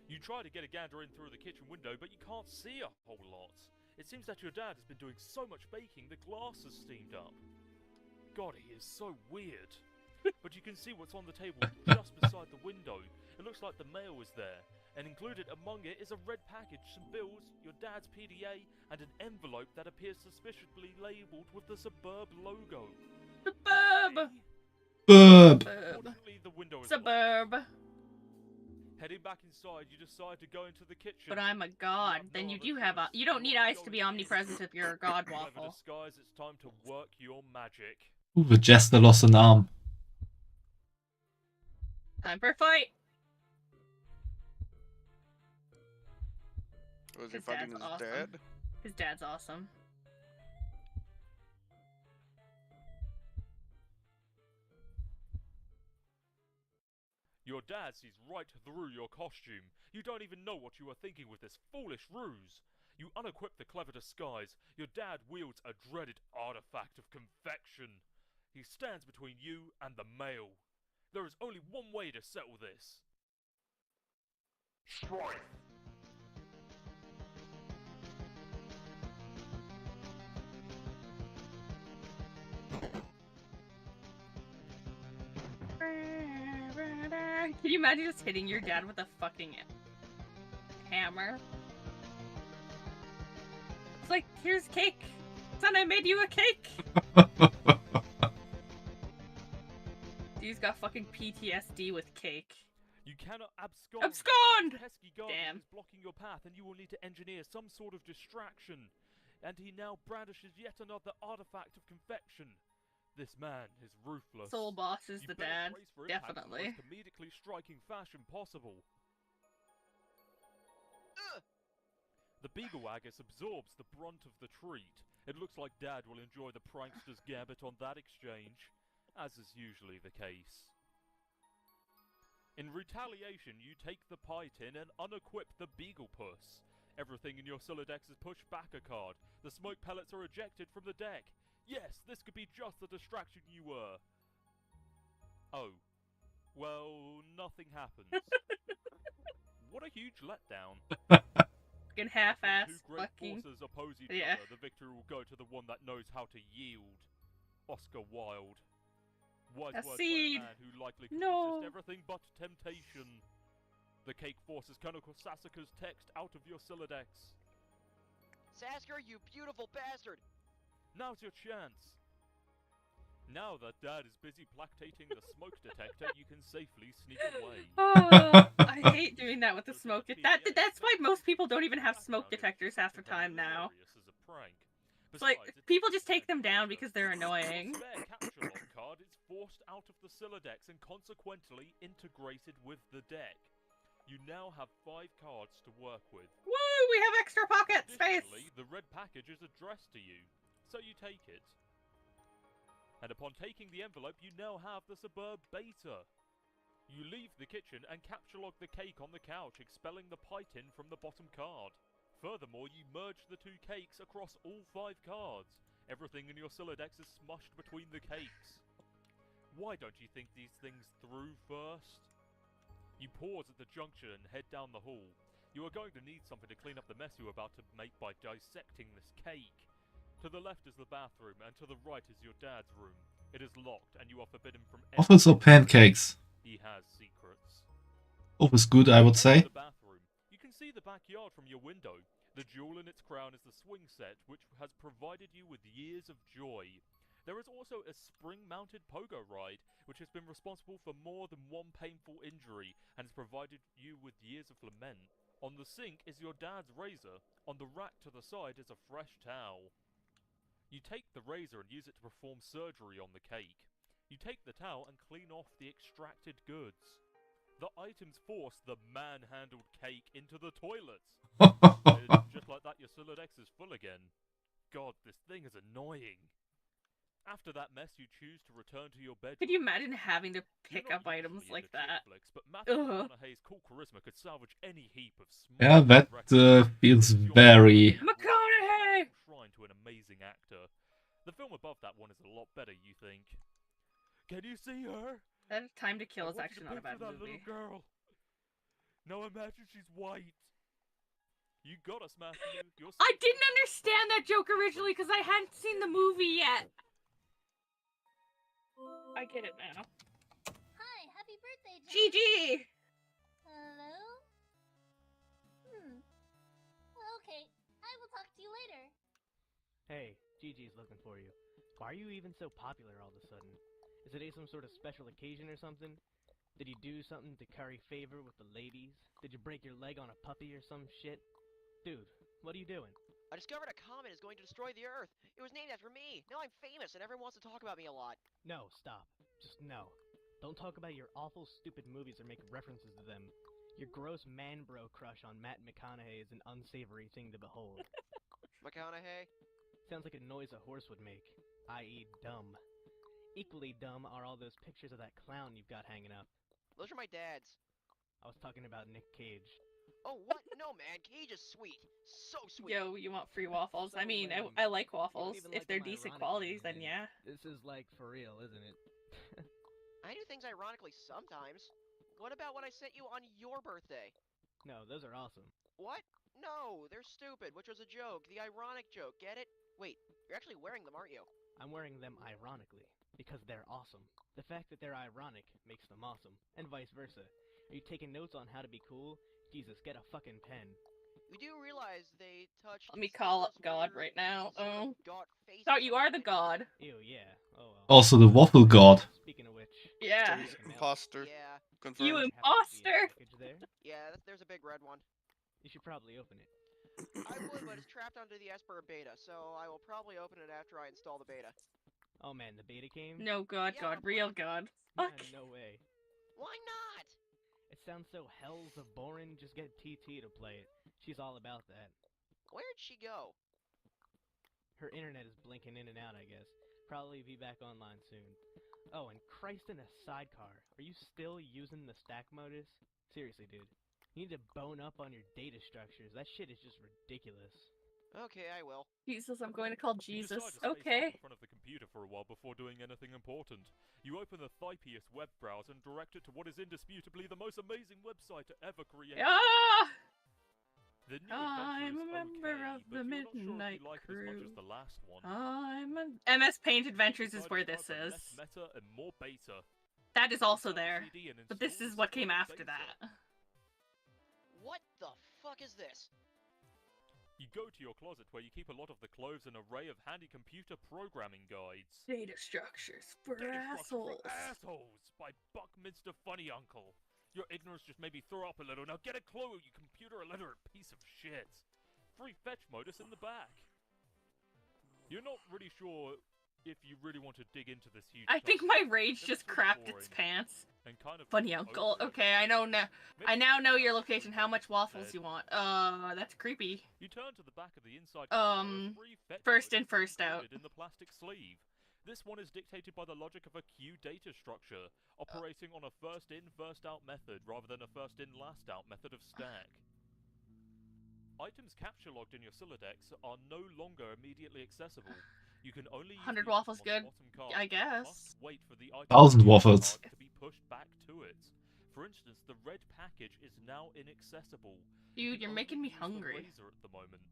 You try to get a gander in through the kitchen window, but you can't see a whole lot. It seems that your dad has been doing so much baking, the glass has steamed up. God, he is so weird. But you can see what's on the table just beside the window. It looks like the mail is there, and included among it is a red package, some bills, your dad's PDA, and an envelope that appears suspiciously labelled with the Suburb logo. Suburb! Burp. Suburb. Fortunately, the window is Suburb. blocked. Heading back inside, you decide to go into the kitchen. But I'm a god. Then you do have a. You don't need eyes to be omnipresent if you're a god, Clever waffle. disguise, it's time to work your magic. Ooh, the jester lost an arm. Time for a fight. Was he His fighting dad's his awesome. dad? His dad's awesome. Your dad sees right through your costume. You don't even know what you are thinking with this foolish ruse. You unequip the clever disguise. Your dad wields a dreaded artifact of confection. He stands between you and the mail. There is only one way to settle this. Strike! Can you imagine just hitting your dad with a fucking hammer? It's like, here's cake. Son, I made you a cake. Dude's got fucking PTSD with cake. You cannot abscond. Abscond! This pesky guardian Damn. is blocking your path, and you will need to engineer some sort of distraction. And he now brandishes yet another artifact of confection. This man is ruthless. Soul Boss is You the better dad. brace for impact in the Definitely. most comedically striking fashion possible. The Beagle Agus absorbs the brunt of the treat. It looks like Dad will enjoy the prankster's gambit on that exchange, as is usually the case. In retaliation, you take the pie tin and unequip the Beagle Puss. Everything in your Silodex is pushed back a card. The smoke pellets are ejected from the deck. Yes, this could be just the distraction you were. Oh. Well, nothing happens. What a huge letdown. Fucking half-ass When two great fucking. forces oppose each Yeah. other, the victory will go to the one that knows how to yield. Oscar Wilde. Wise A words seed. by a man who likely could No. resist everything but temptation. The cake forces Colonel Sasuke's text out of your Silodex. Sasker, you beautiful bastard! Now's your chance. Now that Dad is busy plactating the smoke detector, you can safely sneak away. Oh, I hate doing that with the smoke. That's why most people don't even have smoke detectors half the time now. As a prank. It's like, Besides, people just take them down because they're annoying. Your spare capture log card is forced out of the Silodex and consequently integrated with the deck. You now have 5 cards to work with. Woo! We have extra pocket space! Additionally, the red package is addressed to you, so you take it. And upon taking the envelope, you now have the Suburb Beta. You leave the kitchen and capture log the cake on the couch, expelling the pie tin from the bottom card. Furthermore, you merge the 2 cakes across all 5 cards. Everything in your Silodex is smushed between the cakes. Why don't you think these things through first? You pause at the junction and head down the hall. You are going to need something to clean up the mess you are about to make by dissecting this cake. To the left is the bathroom, and to the right is your dad's room. It is locked, and you are forbidden from Waffles or entering. pancakes? He has secrets. Always good, I would say. The bathroom. You can see the backyard from your window. The jewel in its crown is the swing set, which has provided you with years of joy. There is also a spring-mounted pogo ride, which has been responsible for more than one painful injury, and has provided you with years of lament. On the sink is your dad's razor. On the rack to the side is a fresh towel. You take the razor and use it to perform surgery on the cake. You take the towel and clean off the extracted goods. The items force the man-handled cake into the toilet. And just like that, your Solidex is full again. God, this thing is annoying. After that mess, you choose to return to your bedroom. Could you imagine having to pick You're up not items usually like into that? chick flicks, but Matthew Ugh. McConaughey's cool charisma could salvage any heap of small Yeah, that records. feels It's your very... McConaughey! Shrine to an amazing actor. The film above that one is a lot better, you think? Can you see her? That Time to Kill I is want you actually not a to picture bad that movie. little girl. Now imagine she's white. You got us, Matthew. You're I didn't understand that joke originally because I hadn't seen the movie yet. I get it now. Hi, happy birthday, John. GG! Hello? Okay, I will talk to you later. Hey, Gigi's looking for you. Why are you even so popular all of a sudden? Is today some sort of special occasion or something? Did you do something to curry favor with the ladies? Did you break your leg on a puppy or some shit? Dude, what are you doing? I discovered a comet is going to destroy the Earth. It was named after me. Now I'm famous and everyone wants to talk about me a lot. No, stop. Just no. Don't talk about your awful stupid movies or make references to them. Your gross man-bro crush on Matt McConaughey is an unsavory thing to behold. McConaughey? Sounds like a noise a horse would make, i.e. dumb. Equally dumb are all those pictures of that clown you've got hanging up. Those are my dad's. I was talking about Nick Cage. Oh, what? No, man. Cage is sweet. So sweet. Yo, you want free waffles? I So mean, lame. I like You don't waffles. even If like they're them decent ironically, qualities, then man. yeah. This is like for real, isn't it? I do things ironically sometimes. What about what I sent you on your birthday? No, those are awesome. What? No, they're stupid, which was a joke. The ironic joke, get it? Wait, you're actually wearing them, aren't you? I'm wearing them ironically, because they're awesome. The fact that they're ironic makes them awesome, and vice versa. Are you taking notes on how to be cool? Jesus, get a fucking pen. We do realize they touched. Let me call up this God weird right now. sort of Oh. God face Thought or you are the something. god. Ew, yeah. Oh well. Also the waffle god. Speaking of which, Yeah. He's an imposter. Yeah, Confirmed. You have to see a imposter! package there. yeah, there's a big red one. You should probably open it. I would, but it's trapped under the Esper beta, so I will probably open it after I install the beta. Oh man, the beta came? No god, Yeah, god, I'm real playing. god. Fuck. Man, no way. Why not? It sounds so hells of boring, just get TT to play it. She's all about that. Where'd she go? Her internet is blinking in and out, I guess. Probably be back online soon. Oh, and Christ in a sidecar. Are you still using the stack modus? Seriously, dude. You need to bone up on your data structures. That shit is just ridiculous. Okay, I will. Jesus, I'm going to call You Jesus. decide to stay Okay. stuck in front of the computer for a while before doing anything important. You open the Thypius web browser and direct it to what is indisputably the most amazing website to ever create. Ah! The new I'm adventure a is member okay, of but the you're not sure if you Midnight like it as much Crew. as the last one. I'm a... MS Paint Adventures is Decided where to this go for is. less meta and more beta. That is also Install the there. CD and But this install is the what came story after beta. that. What the fuck is this? You go to your closet where you keep a lot of the clothes and array of handy computer programming guides. Data structures for Data Structure assholes. for Assholes by Buckminster Funny Uncle. Your ignorance just made me throw up a little. Now get a clue, you computer illiterate piece of shit. Free fetch modus in the back. You're not really sure if you really want to dig into this huge I think topic. my rage It just looks really crapped its boring pants. and kind of Funny uncle. over it. Okay, I know now. I Maybe now you know should your have location. something How much waffles instead. you want? That's creepy. You turn to the back of the inside free fetch First in, modus first out. included in the plastic sleeve. This one is dictated by the logic of a queue data structure, operating on a first in, first out method rather than a first in, last out method of stack. Items capture logged in your Solidex are no longer immediately accessible. You can only use 100 the waffles item on the good? bottom card I and guess. must wait for the item 1000 on the waffles. card to be pushed back to it. For instance, the red package is now inaccessible. Dude, you're Only making me use the hungry. Razor at the moment.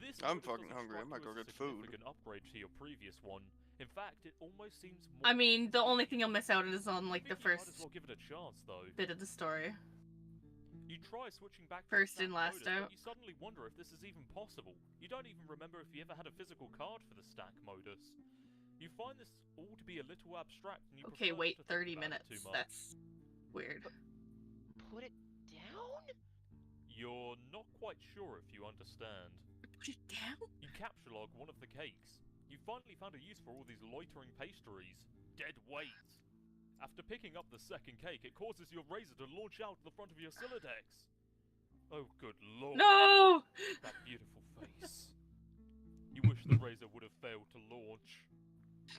This I'm modus fucking doesn't hungry. I strike might you go as a get food. significant upgrade to your previous one. In fact, it almost seems more. I mean, the only thing you'll miss out is on like the You might first as well give it a chance, though. bit of the story. You try switching back to First the in, stack last modus, out. but you suddenly wonder if this is even possible. You don't even remember if you ever had a physical card for the stack modus. You find this all to be a little abstract, and you Okay, prefer wait not to think 30 about it minutes. too much. That's weird. Put it down? You're not quite sure if you understand. Put it down? You capture log one of the cakes. You finally found a use for all these loitering pastries. Dead weight. After picking up the second cake, it causes your razor to launch out the front of your Silodex. Oh, good lord. No! That beautiful face. You wish the razor would have failed to launch.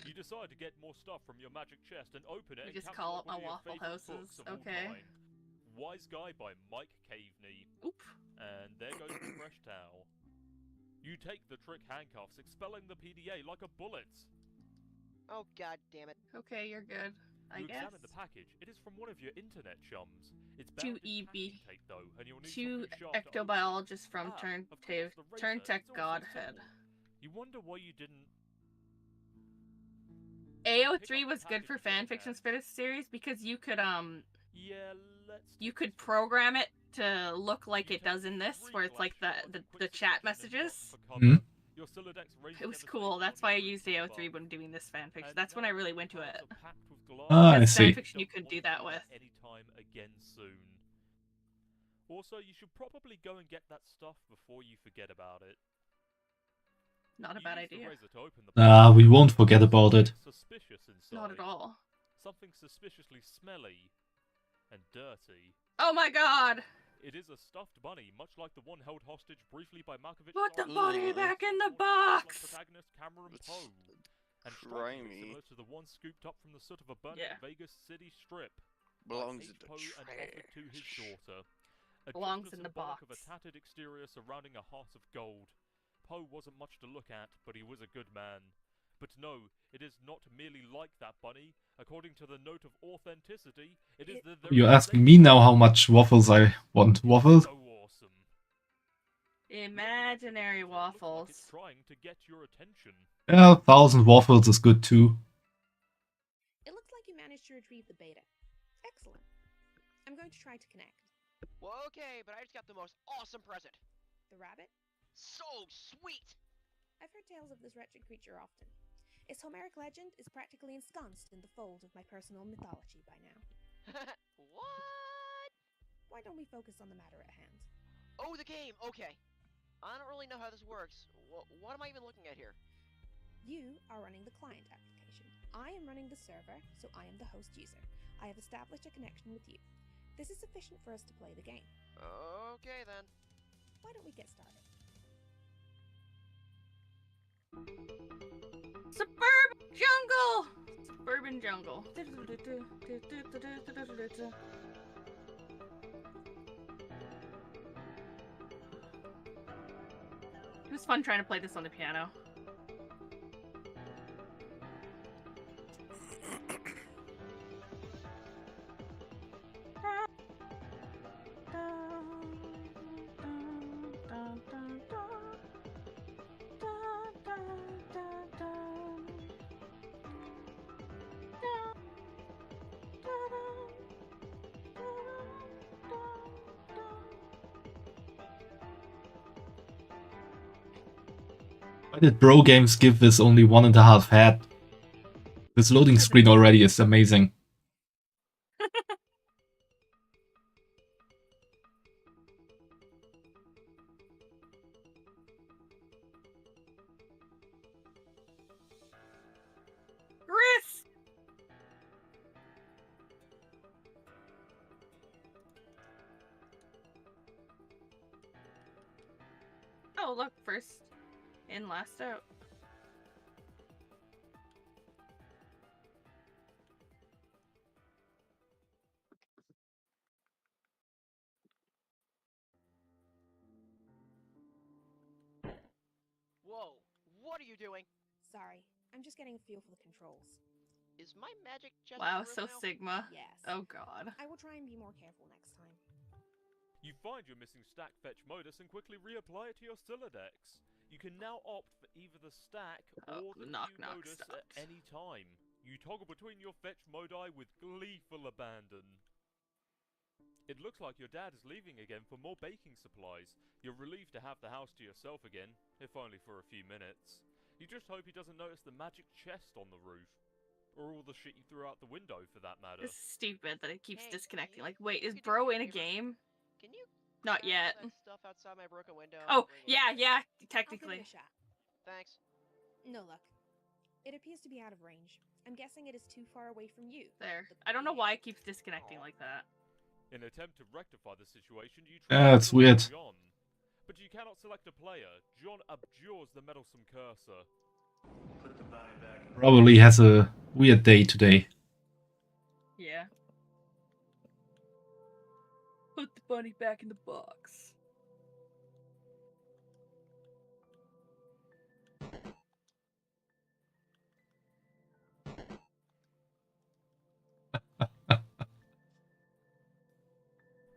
You decide to get more stuff from your magic chest and open it We and just capture call one it of your Waffle favorite Houses. books of all Okay. time. Wise Guy by Mike Caveney. Oop. And there goes the fresh towel. You take the trick handcuffs, expelling the PDA like a bullet. Oh god damn it. Okay, you're good. I You guess. examine the package. It is from one of your internet chums. It's Two bound in packing EB. tape though, and you'll need Two something sharp to open it. ectobiologists from Ah, Turn of course, the razor. Tech It's all so Godhead. simple. You wonder why you didn't. AO3 was good for fan fictions for this series because you could Yeah, let's. you take could this for program it to look like You it take does in this, 3 where it's like glass shards the and quick chat succession and messages. drop for cover. Hmm? Your Silodex razor It was devastation cool. on That's your why I boots used from AO3 above. when doing this fan fiction. And That's when I now really the went to cards it. are packed with glass. Ah, I Best see. fanfiction you could do that with. Anytime again soon. Also, you should probably go and get that stuff before you forget about it. Not a You bad use the idea. razor to open the Ah, package. we won't forget about it. Suspicious inside. Not at all. Something suspiciously smelly and dirty. Oh my god! It is a stuffed bunny, much like the one held hostage briefly by Malkovich. Put the Sarge bunny and back in the Just like box! protagonist Cameron It's Poe. And strikingly grimy. similar to the one scooped up from the soot of a burning Yeah. Vegas city strip. Belongs H. in the Poe and offered to his trash. daughter. A Belongs gesture in the symbolic of a box. tattered exterior surrounding a heart of gold. Poe wasn't much to look at, but he was a good man. But no, it is not merely like that bunny. According to the note of authenticity, it is the very You're asking same me now how much waffles I want. Waffles? so awesome. Imaginary Looks like it's waffles. trying to get your attention. Yeah, 1,000 waffles is good too. It looks like you managed to retrieve the beta. Excellent. I'm going to try to connect. Well, okay, but I just got the most awesome present. The rabbit? So sweet! I've heard tales of this wretched creature often. Its Homeric legend is practically ensconced in the folds of my personal mythology by now. What? Why don't we focus on the matter at hand? Oh, the game! Okay. I don't really know how this works. What am I even looking at here? You are running the client application. I am running the server, so I am the host user. I have established a connection with you. This is sufficient for us to play the game. Okay, then. Why don't we get started? Suburban jungle! Suburban jungle. It was fun trying to play this on the piano. Why did Bro Games give this only 1.5 head? This loading screen already is amazing. Chris! Oh, look, first in, last out. Whoa, what are you doing? Sorry, I'm just getting a feel for the controls. Is my magic chest Wow, on the roof so now? Sigma. Yes. Oh god. I will try and be more careful next time. You find your missing stack fetch modus and quickly reapply it to your Siladex. You can now opt for either the stack Oh, or the knock, new knock, modus stopped. at any time. You toggle between your fetch modi with gleeful abandon. It looks like your dad is leaving again for more baking supplies. You're relieved to have the house to yourself again, if only for a few minutes. You just hope he doesn't notice the magic chest on the roof. Or all the shit you threw out the window, for that matter. It's stupid that it keeps Hey, disconnecting. you- Like, wait, is you could do me bro a in a favor? game? Can you Not grab yet. that stuff outside my broken window? Oh, and bring it yeah, in? yeah, I'll give technically. it a shot. Thanks. No luck. It appears to be out of range. I'm guessing it is too far away from you. There. the I don't know player. why it keeps disconnecting like that. In an attempt to rectify the situation, you Yeah, try it's to weird. John. But you cannot select a player. John abjures the meddlesome cursor. Probably has a weird day today. Yeah. Put the bunny back in the box.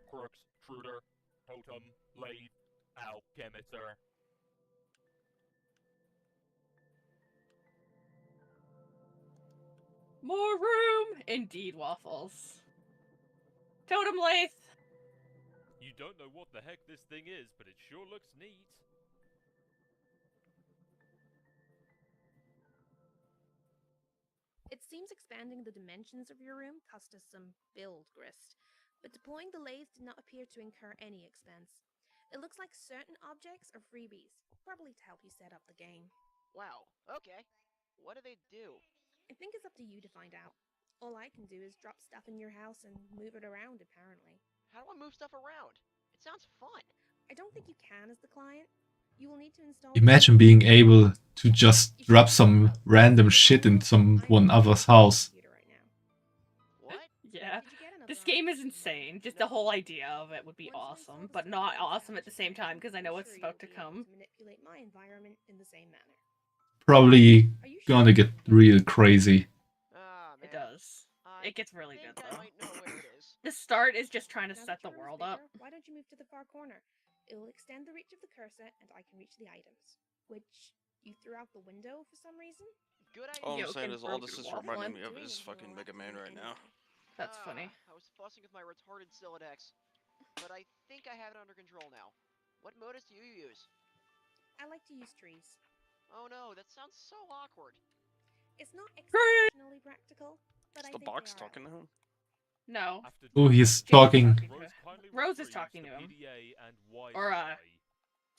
Crooks, Truder, Totem, Lathe, Alchemister. More room! Indeed, Waffles. Totem Lathe! You don't know what the heck this thing is, but it sure looks neat. It seems expanding the dimensions of your room cost us some build grist, but deploying the lathe did not appear to incur any expense. It looks like certain objects are freebies, probably to help you set up the game. Wow. Okay. What do they do? I think it's up to you to find out. All I can do is drop stuff in your house and move it around, apparently. How do I move stuff around? It sounds fun. I don't think you can as the client. You will need to install... Imagine being able to just drop some random shit in someone other's house. What? Yeah. Did you get another This game is option? insane. Just the whole idea of it would be Once you awesome, install the but server not on awesome at the establishing same time because I know I'm it's sure about you'll to be able come. to manipulate my environment in the same manner. Probably Are you gonna sure? get real crazy. Ah, man. It does. I It gets really think good I though. might know where it is. The start is just trying to Now set that the your room is world up. bigger, why don't you move to the far corner? It will extend the reach of the cursor, and I can reach the items. Which you threw out the window for some reason? Good idea. All I'm Yo, saying can is all broke this is waffle reminding in? me of Doing is until fucking I'll Mega have to Man do right now. anyway. That's funny. I was fussing with my retarded Siladex, but I think I have it under control now. What modus do you use? I like to use trees. Oh no, that sounds so awkward. It's not exceptionally practical, but Is I the think box they are talking to him? No. After Oh, he's James talking. to her. kindly Rose is retrieves talking the to him. PDA and Or, Wi-Fi.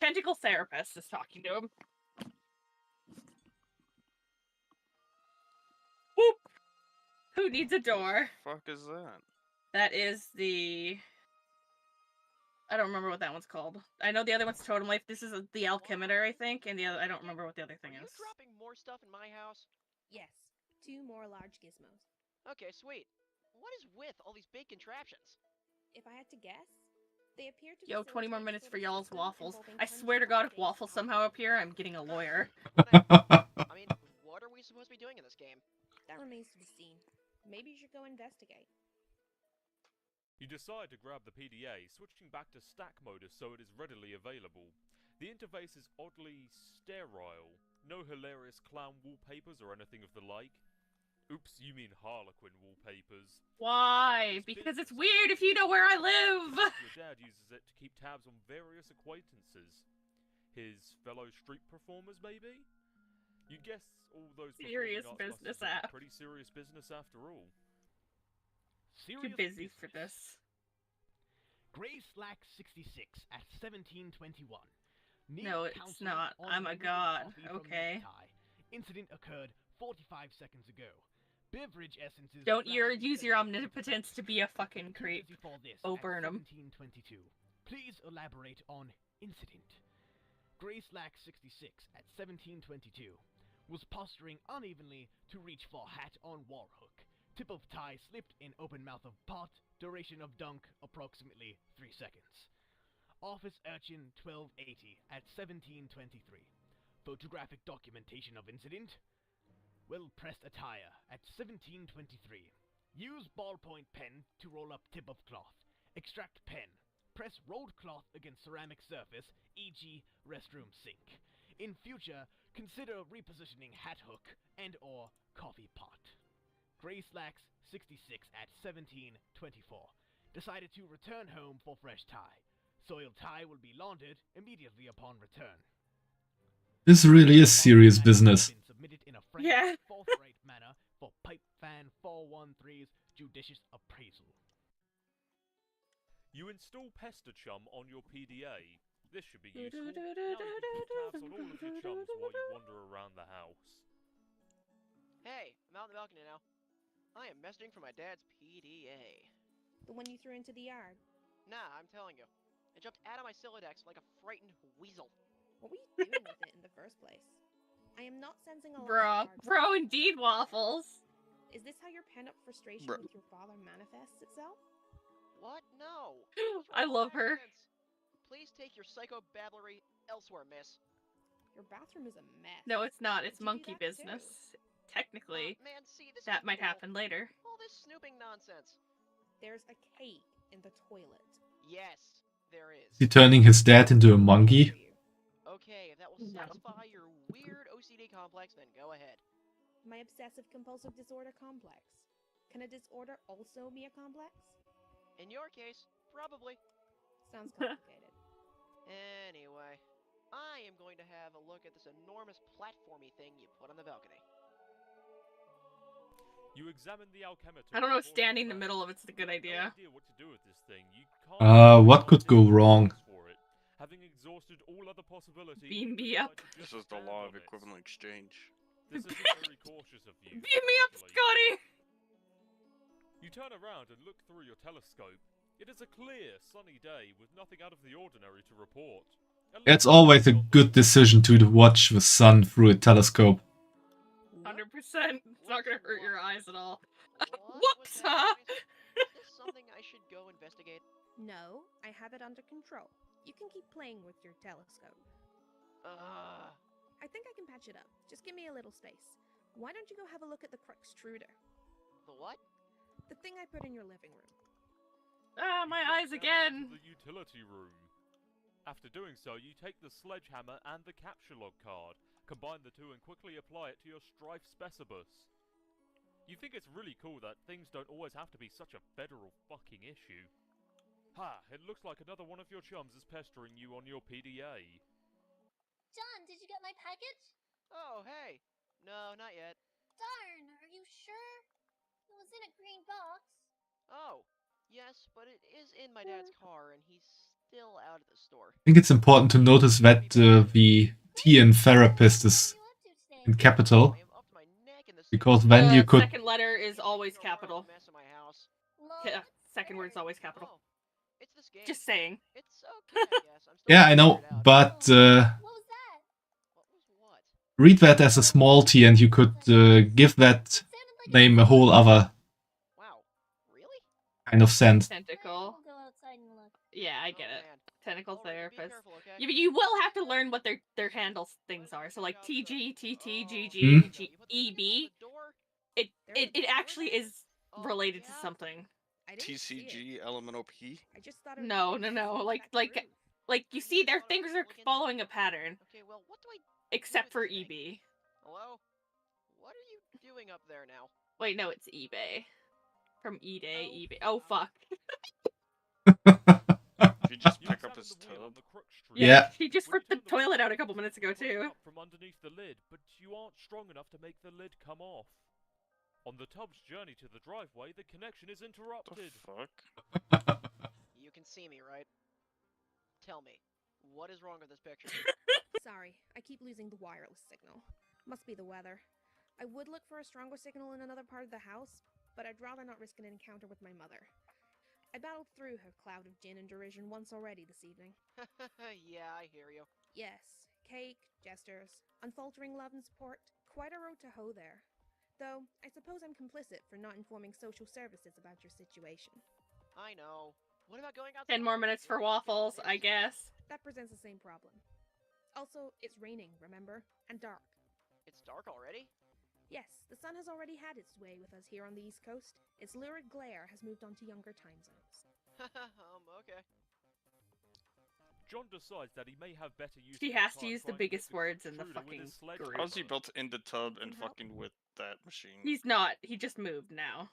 Tentacle therapist is talking to him. Whoop! Who needs a door? Fuck is that? That is the... I don't remember what that one's called. I know the other one's Totem Life. This is the Alchemister, I think, and the other I don't remember what the other thing Are you is. dropping more stuff in my house? Yes, 2 more large gizmos. Okay, sweet. What is with all these big contraptions? If I had to guess, they appear to Yo, 20 more facilitate minutes sort for of y'all's system waffles. involving I swear to hundreds God, of if waffles data somehow appear, I'm getting a lawyer. I mean, what are we supposed to be doing in this game? That remains to be seen. Maybe you should go investigate. You decide to grab the PDA, switching back to stack modus so it is readily available. The interface is oddly sterile. No hilarious clown wallpapers or anything of the like. Oops, you mean Harlequin wallpapers. Why? Because it's weird if you know where I live! Your dad uses it to keep tabs on various acquaintances. His fellow street performers, maybe? You guess all those Serious performing arts must business have been app. pretty serious business after all. Too busy for this. Gray Slack 66 at 1721. Need No, it's counseling not. on I'm a limited god, coffee from okay? necktie. Incident occurred 45 seconds ago. Beverage essences. Don't rapidly use your setting into omnipotence to production. be a fucking creep. Courtesy for this Oh, at burn 'em. 1722. Please elaborate on incident. Gray Slack 66 at 1722 was posturing unevenly to reach for hat on wall hook. Tip of tie slipped in open mouth of pot. Duration of dunk approximately 3 seconds. Office Urchin 1280 at 1723. Photographic documentation of incident. Will press attire at 1723. Use ballpoint pen to roll up tip of cloth. Extract pen. Press rolled cloth against ceramic surface, e.g. restroom sink. In future, consider repositioning hat hook and or coffee pot. Gray slacks 66 at 1724. Decided to return home for fresh tie. Soiled tie will be laundered immediately upon return. This really is serious business. Been submitted in a frank, Yeah. forthright manner for Pipe Fan 413's judicious appraisal. You install Pester Chum on your PDA. This should be useful. Now you can keep tabs on all of your chums while you wander around the house. Hey, I'm out in the balcony now. I am messaging from my dad's PDA. The one you threw into the yard. Nah, I'm telling you. It jumped out of my Silodex like a frightened weasel. What were you doing with it in the first place? I am not sensing a lot Bro, of bro, indeed, Waffles. Is this how your pent-up frustration Bruh. with your father manifests itself? What? No. I love her. Please take your psychobabblery elsewhere, miss. Your bathroom is a mess. No, it's not. It's Did you do monkey that too? business. Technically, Man, see, this that is might cool. happen later. All this snooping nonsense. There's a cake in the toilet. Yes, there is. Is he turning his dad into a monkey? Okay, if that will No. satisfy your weird OCD complex, then go ahead. My obsessive-compulsive disorder complex. Can a disorder also be a complex? In your case, probably. Sounds complicated. Anyway, I am going to have a look at this enormous platformy thing you put on the balcony. You examine the alchemical. I don't know if standing in the middle of it's a good idea. No idea what to do with this thing. You can't What could go wrong? For it. Having exhausted all other possibilities, Beam me you up. decide to This just is the stand law on of it. equivalent exchange. This isn't very cautious of you. Beam me up, actually. Scotty! You turn around and look through your telescope. It is a clear, sunny day with nothing out of the ordinary to report. It's always a good decision to watch the sun through a telescope. 100%. It's not gonna hurt your eyes at all. What Whoops, was that huh? noise? Is this something I should go investigate? No, I have it under control. You can keep playing with your telescope. I think I can patch it up. Just give me a little space. Why don't you go have a look at the Cruxtruder? The what? The thing I put in your living room. Ah, You my drop eyes down again. into the utility room. After doing so, you take the sledgehammer and the capture log card, combine the two and quickly apply it to your Strife Specibus. You think it's really cool that things don't always have to be such a federal fucking issue. Ha, it looks like another one of your chums is pestering you on your PDA. John, did you get my package? Oh, hey. No, not yet. Darn, are you sure? It was in a green box. Oh, yes, but it is in my dad's car and he's still out at the store. I think it's important to notice that the TN therapist is in capital, I am up to my neck in the because then The you could... second letter is always capital. Mess in my house. Yeah, second word's always capital. Oh, it's this game. Just saying. It's okay, I guess. I'm still Yeah, I trying to know, figure it out. but What was that? What was what? read that as a small t and you could give that Sounded like name a whole other Wow, really? kind of sense. Tentacle. We'll go outside and look. Yeah, I get Oh, it. man. Tentacle All right, be therapist. careful, okay? Yeah, but you will have to learn what their handle things are. So like TG, TT, Hmm? GG, EB. It actually is related to something. I didn't see it. TCG elemental P. I just thought it was No, weird no, to no. see Like that like groove. like you see, their fingers are following a pattern, Okay, well, what do I except for with this thing? EB. Hello? What are you doing up there now? Wait, no, it's eBay. From eBay, eBay. Oh fuck. If you just You pick up examine his the wheel on tub. the crook street. Yeah. She just When you ripped the turn the wheel toilet out a around, couple minutes ago you pull it too. up from underneath the lid, but you aren't strong enough to make the lid come off. On the tub's journey to the driveway, the connection is The interrupted. fuck? You can see me, right? Tell me, what is wrong with this picture? Sorry, I keep losing the wireless signal. Must be the weather. I would look for a stronger signal in another part of the house, but I'd rather not risk an encounter with my mother. I battled through her cloud of gin and derision once already this evening. Yeah, I hear you. Yes, cake, gestures, unfaltering love and support. Quite a road to hoe there. Though, I suppose I'm complicit for not informing social services about your situation. I know. What about going out? 10 more minutes for waffles, I guess. That presents the same problem. Also, it's raining, remember? And dark. It's dark already? Yes, the sun has already had its way with us here on the East Coast. Its lurid glare has moved on to younger time zones. Okay. John decides that he may have better use. He of his has to time use the trying to biggest hit words in the intruder with fucking his group. sledgehammer. How's he built in the tub and Can help. fucking with that machine? He's not. He just moved now.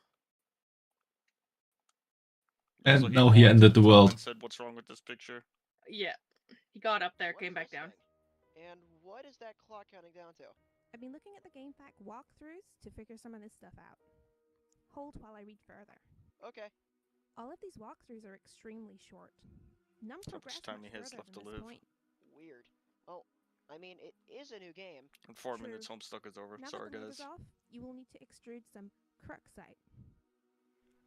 And So now he walked ended to the tub world. And said, "What's wrong with this picture?" Yeah. He got up there, What came is back this down. thing? And what is that clock counting down to? I've been looking at the GameFAQ walkthroughs to figure some of this stuff out. Hold while I read further. Okay. All of these walkthroughs are extremely short. None How much progress time much he has further left than to this live? point. Weird. Oh, I mean, it is a new game. In 4 True. minutes, Homestuck is over. Now Sorry, that the motor's guys. off, you will need to extrude some cruxite.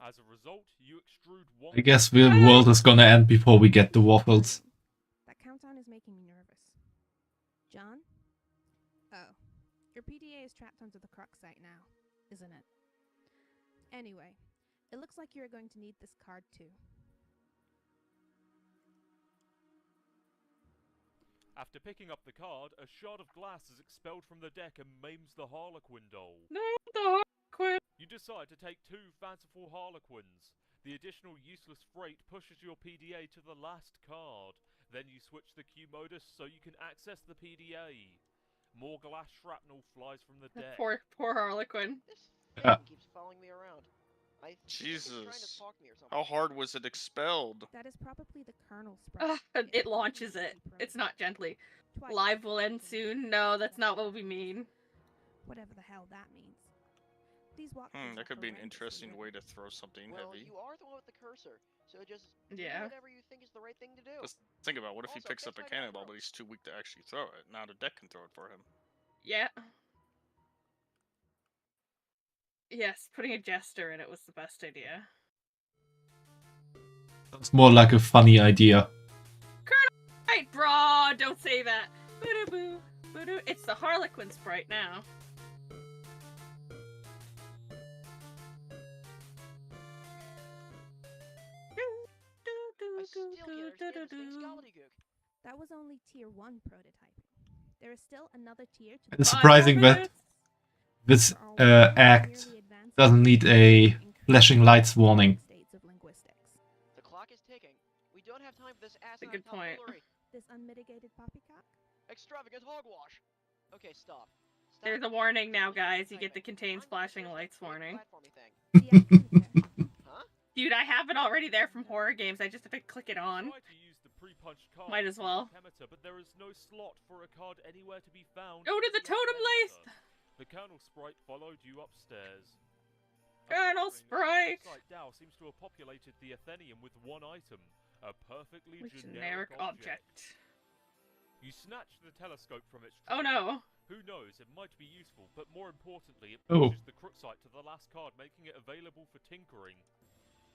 As a result, you extrude one. I guess the world is gonna end before we get the waffles. That countdown is making me nervous. John? Oh. Your PDA is trapped under the cruxite now, isn't it? Anyway, it looks like you're going to need this card too. After picking up the card, a shard of glass is expelled from the deck and maims the Harlequin doll. No, the Harlequin. You decide to take 2 fanciful Harlequins. The additional useless freight pushes your PDA to the last card. Then you switch the Q modus so you can access the PDA. More glass shrapnel flies from the deck. Poor This Harlequin. thing Yeah. keeps following me around. I think it's trying to Jesus. talk to me or something. How hard was it expelled? That is probably the kernel sprite. It launches it. It's not gently. Twice. Live will end soon. No, that's not what we mean. Whatever the hell that means. These walkthroughs That are could be an horrendously interesting written. way to throw something Well, heavy. you are the one with the cursor, so just Yeah. do whatever you think is the right thing to do. Just think about what if he Also, picks fix up a my cannonball, background. but he's too weak to actually throw it. Now the deck can throw it for him. Yeah. Yes, putting a jester in it was the best idea. It's more like a funny idea. Right, bro, don't say that. Boo-doo-boo, boo-doo. It's the Harlequin sprite now. I still can't understand this thing's gobbledygook. That was only tier 1 prototyping. There is still another tier to It's the surprising that this act doesn't need a flashing lights warning. states of linguistics. The clock is ticking. We don't have time for this a asinine good point. tomfoolery. This unmitigated poppycock? Extravagant hogwash. Okay, stop. There's a warning now, guys. You get the contains flashing lights warning. The Alchemist. Huh? Dude, I have it already there from horror games. I just have to click it on. Try to use the pre-punched card Might as for the well. Alchemister, but there is no slot for a card anywhere to be found. Go to the in totem list! Alchemister. The Colonel Sprite followed you upstairs. Colonel Appearing, Sprite! the Cruxite Dow seems to have populated the Athenium with one item, a perfectly Generic object. You snatch the telescope from its Oh no. Who knows, it might be useful, but more importantly, it Oh. pushes the Cruxite to the last card, making it available for tinkering.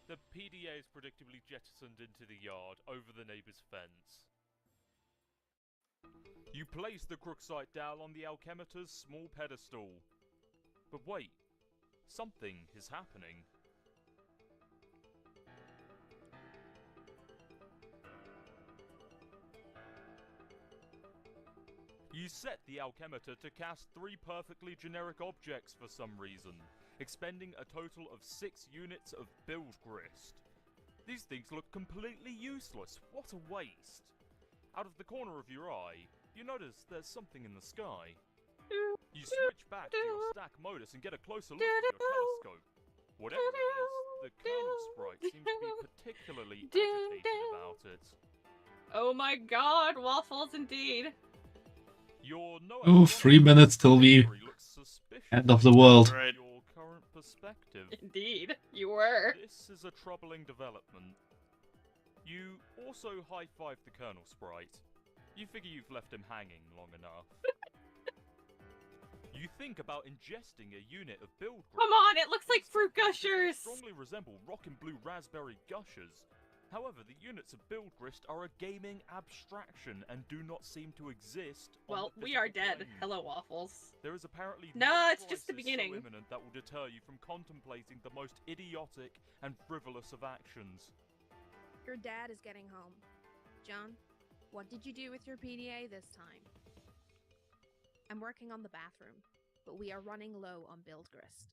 The PDA is predictably jettisoned into the yard, over the neighbour's fence. You place the Cruxite dowel on the Alchemister's small pedestal. But wait, something is happening. You set the Alchemister to cast 3 perfectly generic objects for some reason, expending a total of 6 units of build grist. These things look completely useless. What a waste. Out of the corner of your eye, you notice there's something in the sky. You switch back to your stack modus and get a closer look at your telescope. Whatever it is, the Colonel Sprite seems to be particularly agitated about it. Oh my god, waffles indeed. Your no Ooh, 3 minutes till the looks suspicious end of the world. Right. from your current perspective. Indeed, you were. This is a troubling development. You also high-five the Colonel Sprite. You figure you've left him hanging long enough. You think about ingesting a unit of build grist. Come on, it looks like These fruit samples gushers. strongly resemble Rockin' Blue Raspberry Gushers. However, the units of build grist are a gaming abstraction and do not seem to exist. on Well, the we are physical dead. plane. Hello, waffles. There is apparently No, it's just the crisis beginning. so imminent that will deter you from contemplating the most idiotic and frivolous of actions. Your dad is getting home. John, what did you do with your PDA this time? I'm working on the bathroom. but we are running low on build grist.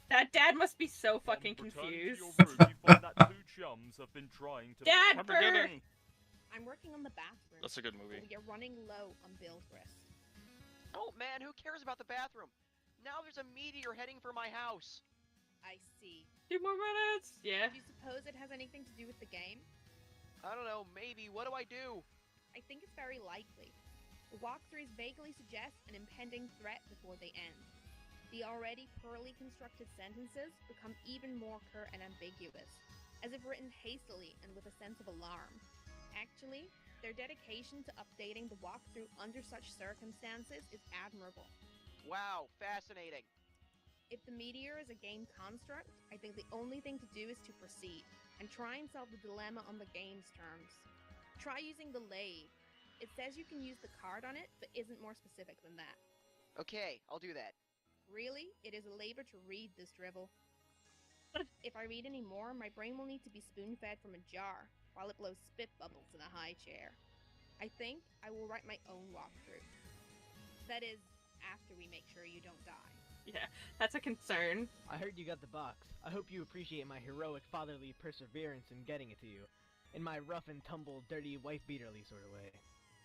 That dad must be so Upon fucking returning to confused. your room, you find that two chums have been trying to. Dad, I'm Burr! forgetting. I'm working on the bathroom. That's a good but movie. we are running low on build grist. Oh man, who cares about the bathroom? Now there's a meteor heading for my house. I see. 2 more minutes. Yeah. Do you suppose it has anything to do with the game? I don't know, maybe. What do I do? I think it's very likely. The walkthroughs vaguely suggest an impending threat before they end. The already poorly constructed sentences become even more curt and ambiguous, as if written hastily and with a sense of alarm. Actually, their dedication to updating the walkthrough under such circumstances is admirable. Wow, fascinating. If the meteor is a game construct, I think the only thing to do is to proceed, and try and solve the dilemma on the game's terms. Try using the lathe. It says you can use the card on it, but isn't more specific than that. Okay, I'll do that. Really, it is a labor to read this drivel. If I read any more, my brain will need to be spoon-fed from a jar, while it blows spit bubbles in a high chair. I think I will write my own walkthrough. That is, after we make sure you don't die. Yeah, that's a concern. I heard you got the box. I hope you appreciate my heroic fatherly perseverance in getting it to you. In my rough and tumble, dirty, wife-beaterly sort of way.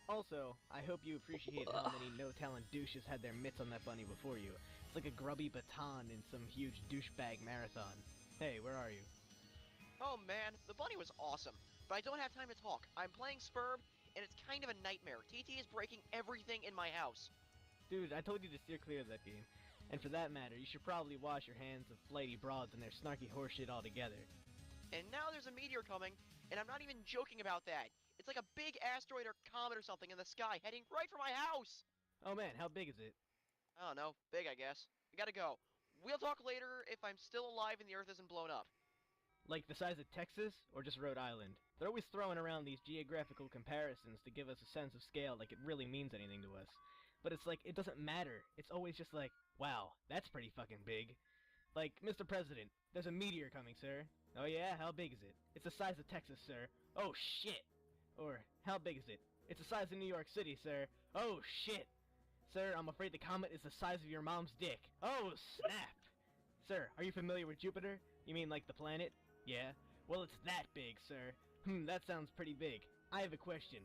Also, I hope you appreciate how many no-talent douches had their mitts on that bunny before you. It's like a grubby baton in some huge douchebag marathon. Hey, where are you? Oh man, the bunny was awesome, but I don't have time to talk. I'm playing Spurb, and it's kind of a nightmare. TT is breaking everything in my house. Dude, I told you to steer clear of that game. And for that matter, you should probably wash your hands of flighty broads and their snarky horseshit altogether. And now there's a meteor coming, and I'm not even joking about that. It's like a big asteroid or comet or something in the sky heading right for my house! Oh man, how big is it? I don't know, big I guess. I gotta go. We'll talk later if I'm still alive and the Earth isn't blown up. Like the size of Texas, or just Rhode Island? They're always throwing around these geographical comparisons to give us a sense of scale like it really means anything to us. But it's like, it doesn't matter. It's always just like, wow, that's pretty fucking big. Like, Mr. President, there's a meteor coming, sir. Oh yeah, how big is it? It's the size of Texas, sir. Oh shit! Or, how big is it? It's the size of New York City, sir. Oh shit! Sir, I'm afraid the comet is the size of your mom's dick. Oh, snap! Sir, are you familiar with Jupiter? You mean like the planet? Yeah? Well, it's that big, sir. That sounds pretty big. I have a question.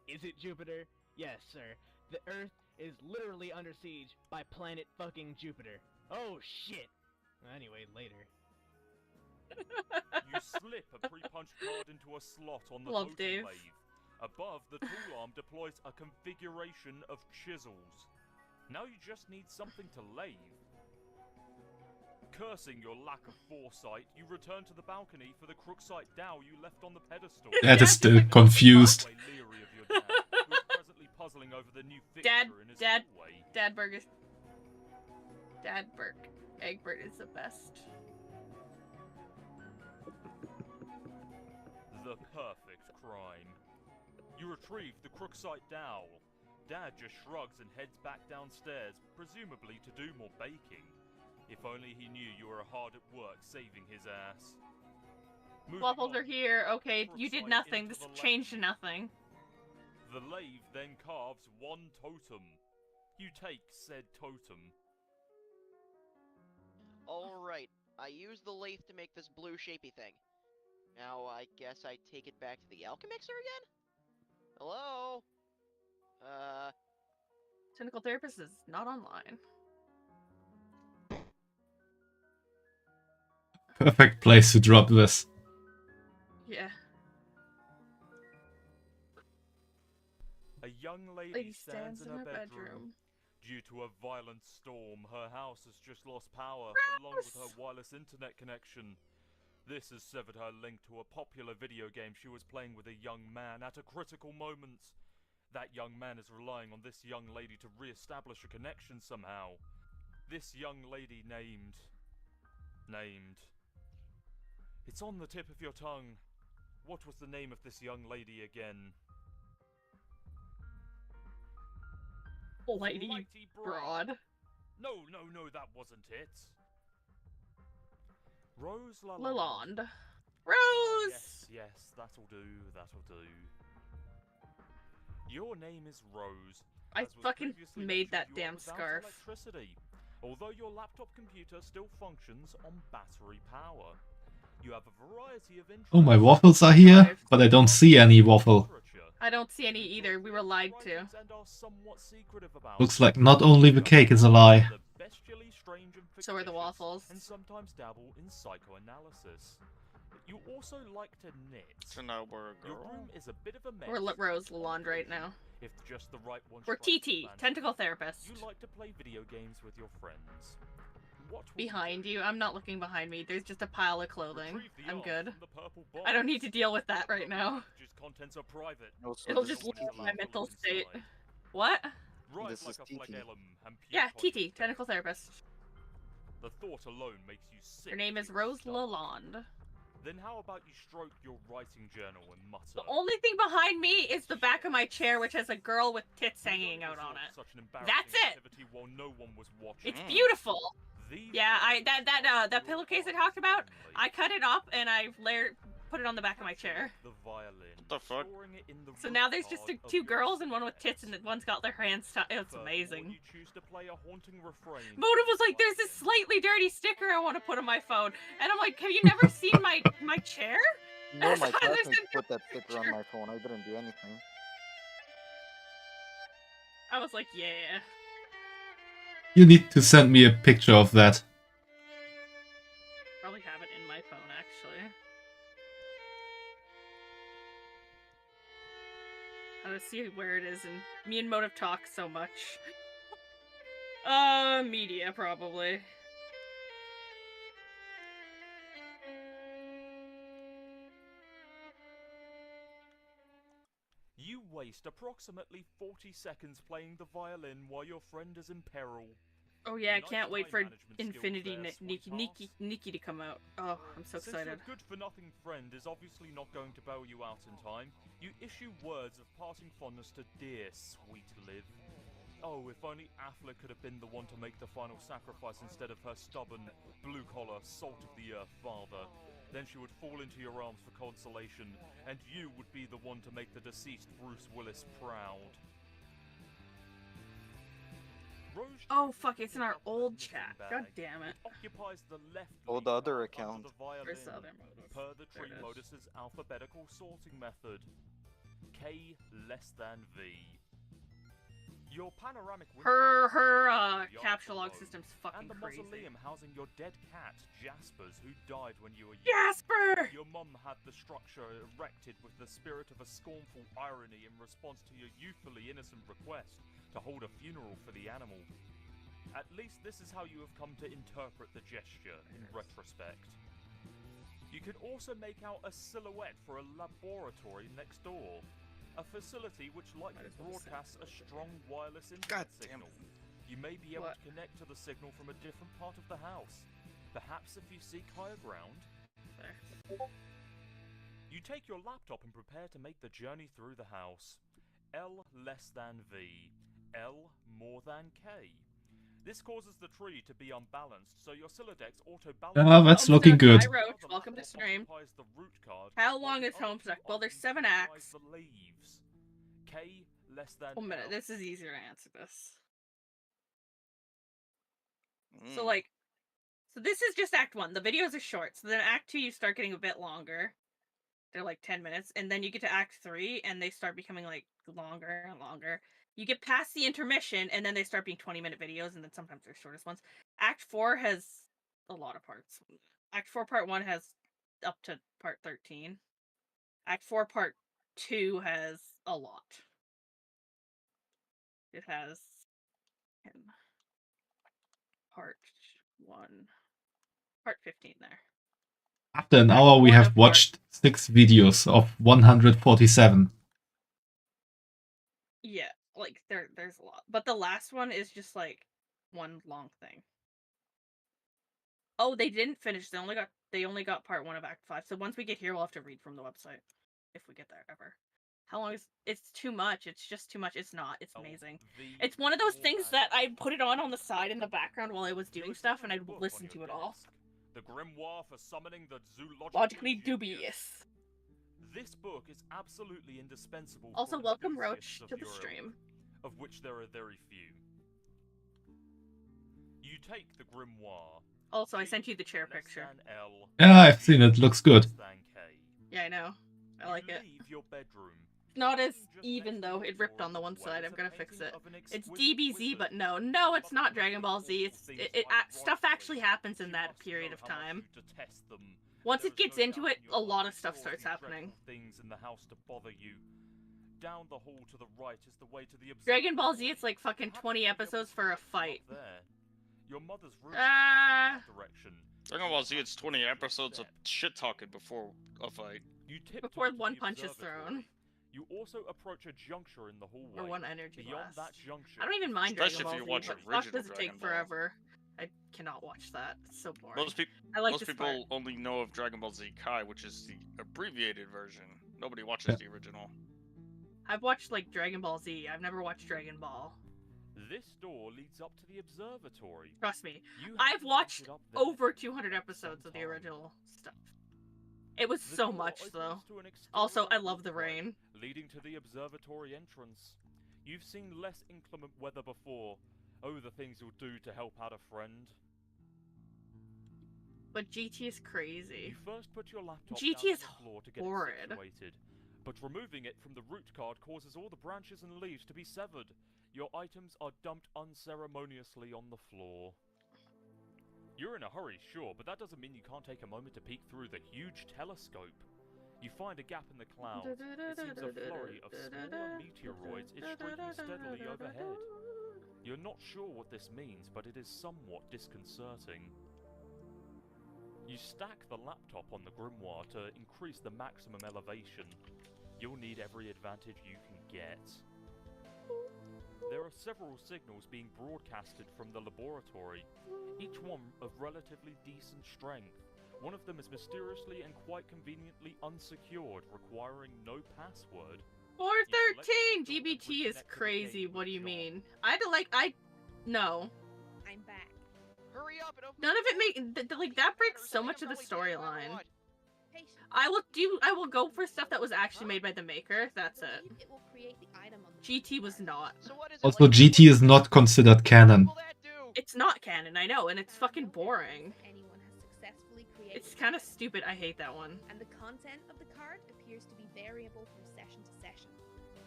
Is it Jupiter? Yes, sir. The Earth is literally under siege by planet fucking Jupiter. Oh, shit! Anyway, later. You slip a pre-punched card into a slot on the Love voting Dave. lathe. Above, the tool arm deploys a configuration of chisels. Now you just need something to lathe. Cursing your lack of foresight, you return to the balcony for the Crooksite dowel you left on the pedestal. Dad is still confused. Way leery of your dad, who is presently puzzling over the new fixture in his hallway. Dadberg is... Dadberg. Egbert is the best. The perfect crime. You retrieve the Crooksite dowel. Dad just shrugs and heads back downstairs, presumably to do more baking. If only he knew you were hard at work saving his ass. Moving Waffles are on, here. Okay, you did Crooksite nothing. into This the changed lathe. nothing. The lathe then carves one totem. You take said totem. Alright, I used the lathe to make this blue shapy thing. Now I guess I take it back to the Alchemixer again? Hello? Cynical Therapist is not online. Perfect place to drop this. Yeah. A young lady stands in her bedroom. Due to a violent storm, her house has just lost power, along with her wireless internet connection. This has severed her link to a popular video game she was playing with a young man at a critical moment. That young man is relying on this young lady to re-establish a connection somehow. This young lady named... It's on the tip of your tongue. What was the name of this young lady again? Lady Flighty Broad. No, that wasn't it. Rose Lalonde. Ah, Rose! yes, that'll do, that'll do. Your name is Rose. I as was fucking previously made that mentioned, you are damn without scarf. electricity, although your laptop computer still functions on battery power. You have a variety of interests. Oh, my waffles are here, but I don't see any waffle. I don't see any either. We were lied to. And are somewhat secretive about Looks it. like not only the cake is a lie. The bestially strange and So are the fictitious, waffles. and sometimes dabble in psychoanalysis. You also like to knit. So now we're a Your girl. room is a bit of a mess. We're Rose Lalonde right now. If just the right one We're strikes the TT, fancy. tentacle therapist. You like to play video games with your friends. What will Behind do? you. I'm not looking behind me. There's just a pile of clothing. Retrieve the I'm art good. from the purple box. I don't need to deal with that right now. Just contents are private. Also, It'll this just is leave TT. my mental state. Inside. What? Rise This like is a TT. flagellum and Yeah, puke on TT, you. tentacle therapist. The thought alone makes you sick. Her name to is your Rose stomach. Lalonde. Then how about you stroke your writing journal and mutter? The only thing behind me is the back of my chair, which has a girl with tits You hanging don't out on resort it. to such an embarrassing That's it. activity while no one was watching. It's beautiful. These Yeah, are that pillowcase I talked about, only. I cut it up and I put it on the back of my chair. The violin. The fuck? storing it in the So root now there's just part of two your girls and one with tits, chest. and one's got their hands tied. It's Furthermore, amazing. You choose to play a haunting refrain. Motive was like, "There's this slightly dirty sticker I want to put on my phone," and I'm like, "Have you never seen my chair?" No, my There's classmates a put that sticker on my phone. I didn't do anything. I was like, "Yeah." You need to send me a picture of that. Probably have it in my phone actually. I would see where it is, and me and Motive talk so much. Media probably. You waste approximately 40 seconds playing the violin while your friend is in peril. Oh yeah, I Nice can't wait time for management skills Infinity there, Nikki to come out. Oh, I'm so Since excited. your good-for-nothing friend is obviously not going to bail you out in time, you issue words of parting fondness to dear, sweet Liv. Oh, if only Affleck could have been the one to make the final sacrifice instead of her stubborn, blue-collar, salt-of-the-earth father. Then she would fall into your arms for consolation, and you would be the one to make the deceased Bruce Willis proud. Rose Oh fuck, it's in our up the old knitting chat. bag. God damn it. Occupies the left Oh, leaf the other part account. under the violin, Where's the other Motive? per the There tree it is. modus's alphabetical sorting method. K less than V. Your panoramic window Her the capture log below, system's and fucking the crazy. mausoleum housing your dead cat, Jasper's, who died when you were young. Jasper! Your mum had the structure erected with the spirit of a scornful irony in response to your youthfully innocent request to hold a funeral for the animal. At least this is how you have come to interpret the gesture in retrospect. You can also make out a silhouette for a laboratory next door. A facility which likely Might as well broadcasts a strong wireless God internet damn signal. You may be able What? to connect to the signal from a different part of the house. Perhaps if you seek higher ground. You take your laptop and prepare to make the journey through the house. L less than V. L more than K. This causes the tree to be unbalanced, so your Silodex auto-balances. Ah, that's looking good. Hi, Roach. Welcome to stream. The root card, How while long the is other Homestuck? two Well, there's items 7 comprise acts. the leaves. K less than 1 minute, L. this is easier to answer this. Mm. So like, so this is just Act 1. The videos are short. So then Act 2 you start getting a bit longer. They're like 10 minutes. And then you get to Act 3 and they start becoming like longer and longer. You get past the intermission and then they start being 20-minute videos and then sometimes they're shortest ones. Act 4 has a lot of parts. Act 4 Part 1 has up to Part 13. Act 4 Part 2 has a lot. It has Part 1, Part 15 there. After an hour, we have watched 6 videos of 147. Yeah, like there's a lot. But the last one is just like one long thing. Oh, they didn't finish. They only got Part 1 of Act 5. So once we get here, we'll have to read from the website. If we get there ever. How long is it's too much. It's just too much. It's not. It's amazing. It's one of those things that I put it on the side in the background while I was doing stuff and I'd listen to it all. The Grimoire for Summoning the Zoologically Logically dubious. This book is absolutely indispensable Also, for welcome enthusiasts Roach of to the your ilk, stream. of which there are very few. You take the Grimoire. Also, I sent you the chair picture. Yeah, I've seen it. Looks good. Yeah, I know. I like it. Leave your bedroom. Not as even though it ripped on the one side. I'm gonna fix it. It's DBZ, but no, it's not Dragon Ball Z. Stuff actually happens in that period of time. Once it gets into it, a lot of stuff starts happening. Things in the house to bother you. Down the hall to the right is the way to the Dragon Ball Z, it's like fucking 20 episodes for a fight. Your mother's room direction. Dragon Ball Z, it's 20 episodes of shit talking before a fight. Before one punch is thrown. You also approach a juncture in the hallway. Or one energy Beyond blast. that juncture, I don't even mind Especially Dragon if you Ball watch Z, but fuck original does it Dragon take Ball. forever. I cannot watch that. It's so boring. Most I like most this people part. only know of Dragon Ball Z Kai, which is the abbreviated version. Nobody watches the original. I've watched like Dragon Ball Z. I've never watched Dragon Ball. This door leads up to the observatory. Trust me, You I've haven't watched ended up there over 200 episodes of the original stuff. It was The so door much opens though. to an exterior Also, I love the hallway rain. leading to the observatory entrance. You've seen less inclement weather before. Oh, the things you'll do to help out a friend. But GT is crazy. You first put your laptop GT down is on the floor to get horrid. it situated, but removing it from the root card causes all the branches and leaves to be severed. Your items are dumped unceremoniously on the floor. You're in a hurry, sure, but that doesn't mean you can't take a moment to peek through the huge telescope. You find a gap in the clouds. It seems a flurry of smaller meteoroids is streaking steadily overhead. You're not sure what this means, but it is somewhat disconcerting. You stack the laptop on the grimoire to increase the maximum elevation. You'll need every advantage you can get. There are several signals being broadcasted from the laboratory, each one of relatively decent strength. One of them is mysteriously and quite conveniently unsecured, requiring no password. 413 GBT is crazy. What do you mean? No. I'm back. Hurry up and open None of the it door. make that breaks so much of the storyline. I will go for stuff that was actually made by the maker. That's it. It will create the item on the GT was not. So what is it, Also, like GT is not considered canon. what will that do? It's not canon, I know, and it's fucking boring. anyone has successfully created. It's kind of stupid. I hate that one. And the content of the card appears to be variable from session to session.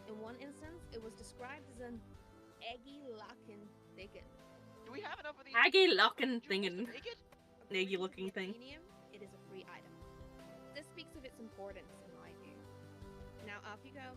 In one instance, it was described as an eggy locking thicket. Do we have enough of these? Aggie locking Do you want us thingin'. to make it? Naggy looking thing. It is a free item. This speaks of its importance, in my view. Now off you go.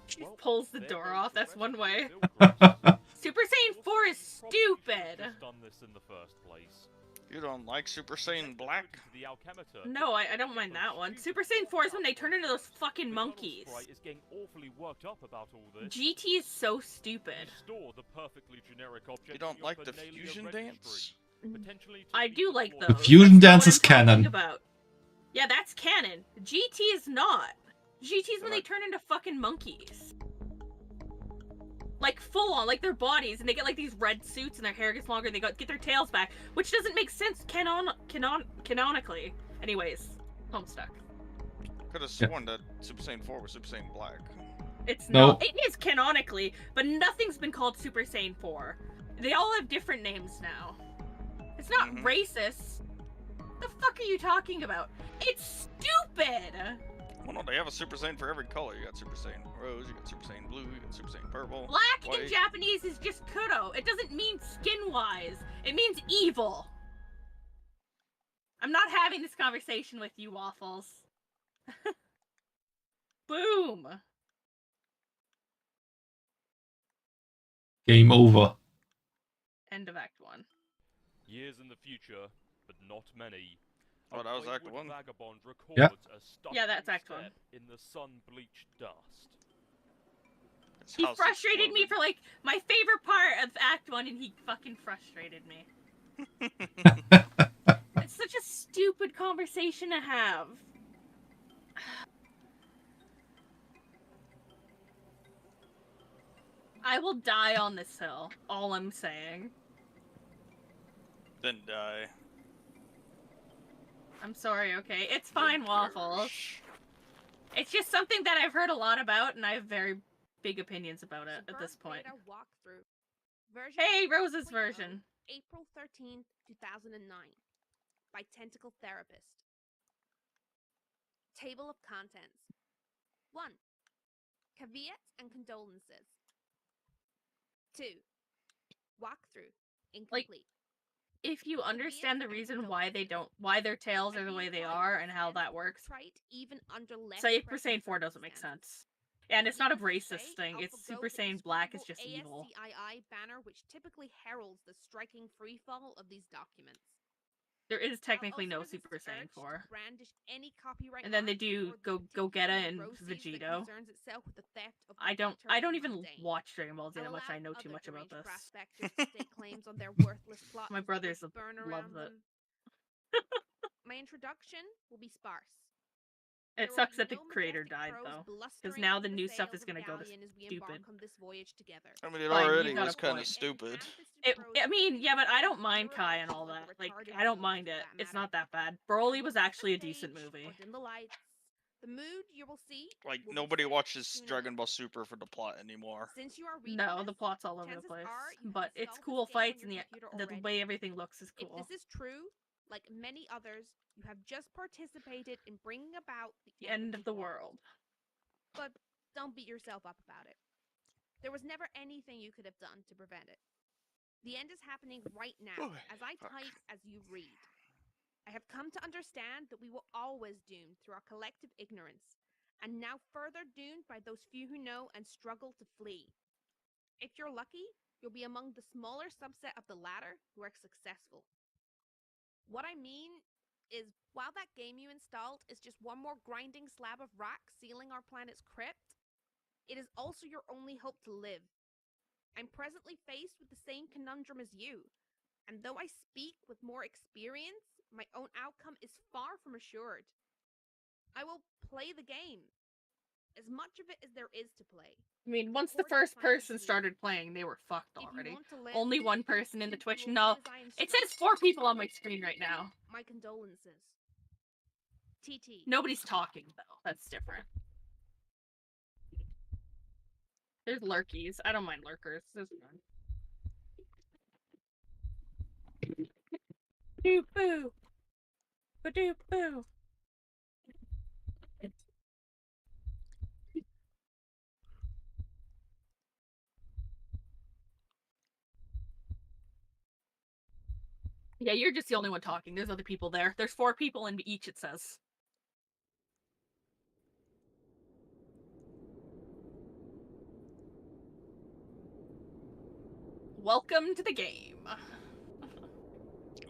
She Well, pulls the there door goes off. the That's rest one of way. the pilgrims. Super Saiyan 4 is Probably should've stupid. just done this in the first place. You don't like Super Saiyan Black? The alchemitor. No, I don't mind that one. Super Saiyan 4 is when they turn into those fucking The monkeys. Sprite is getting awfully worked up about all this. GT is so You stupid. store the perfectly generic object. You in don't your like the Vernalia fusion registry, dance? potentially to I be do like deployed those. The fusion That's not dance what is I'm talking canon. about. Yeah, that's canon. GT is not. GT is when they Right. turn into fucking monkeys. Like full on, like their bodies, and they get like these red suits, and their hair gets longer, and they get their tails back, which doesn't make sense canonically. Anyways, Homestuck. Could have sworn that Super Saiyan 4 was Super Saiyan Black. It's No. not. It is canonically, but nothing's been called Super Saiyan 4. They all have different names now. It's not Mhm. racist. The fuck are you talking about? It's stupid. Well, no, they have a Super Saiyan for every color. You got Super Saiyan Rose, you got Super Saiyan Blue, you got Super Saiyan Purple. Black in white. Japanese is just kuro. It doesn't mean skin-wise. It means evil. I'm not having this conversation with you, Waffles. Boom. Game over. End of Act 1. Years in the future, but not many. Oh, a that was Act wayward 1? Vagabond records Yeah. a stumbling Yeah, that's Act 1. step in the sun-bleached dust. His He house frustrated me exploded. for like my favorite part of Act 1, and he fucking frustrated me. It's such a stupid conversation to have. I will die on this hill. All I'm saying. Then die. I'm sorry, okay? It's fine, Waffles. It's just something that I've heard a lot about, and I have very big opinions about it at this point. Beta walkthrough. Version Hey, Rose's 2.0, version. April 13th, 2009. By Tentacle Therapist. Table of contents. 1. Caveats and condolences. 2. Walkthrough. Incomplete. If you understand the reason why their tails are the way they are and how that works, Super Saiyan 4 doesn't make sense. And it's not a racist thing. It's Super Saiyan Black is just evil. ASCII banner which typically heralds the striking freefall of these documents. There is technically no Super Saiyan 4. And then they do Gogeta and Vegito. I don't even watch Dragon Ball Z that much. I know too much about this. My brothers love it. My introduction will be sparse. It sucks that the creator died though, because now the new stuff is gonna go to stupid. I mean, it Fine, already you got was a kind of point. stupid. I mean, yeah, but I don't mind Kai and all that. Like, I don't mind it. It's not that bad. Broly was actually a decent movie. The mood you will see. Like, nobody watches Dragon Ball Super for the plot anymore. No, the plot's all over the place. But it's cool fights, and the way everything looks is cool. If this is true, like many others, you have just participated in bringing about the end of the world. But don't beat yourself up about it. There was never anything you could have done to prevent it. The end is happening right now, as I type, as you read. I have come to understand that we were always doomed through our collective ignorance, and now further doomed by those few who know and struggle to flee. If you're lucky, you'll be among the smaller subset of the latter who are successful. What I mean is, while that game you installed is just one more grinding slab of rock sealing our planet's crypt, it is also your only hope to live. I'm presently faced with the same conundrum as you, and though I speak with more experience, my own outcome is far from assured. I will play the game, as much of it as there is to play. I mean, once the first person started playing, they were fucked already. Only one person in the Twitch. No, it says 4 people on my screen right now. My condolences. TT. Nobody's talking, though. That's different. There's lurkies. I don't mind lurkers. This is fun. Doop boo. Ba-doop boo. Yeah, you're just the only one talking. There's other people there. There's 4 people in each, it says. Welcome to the game.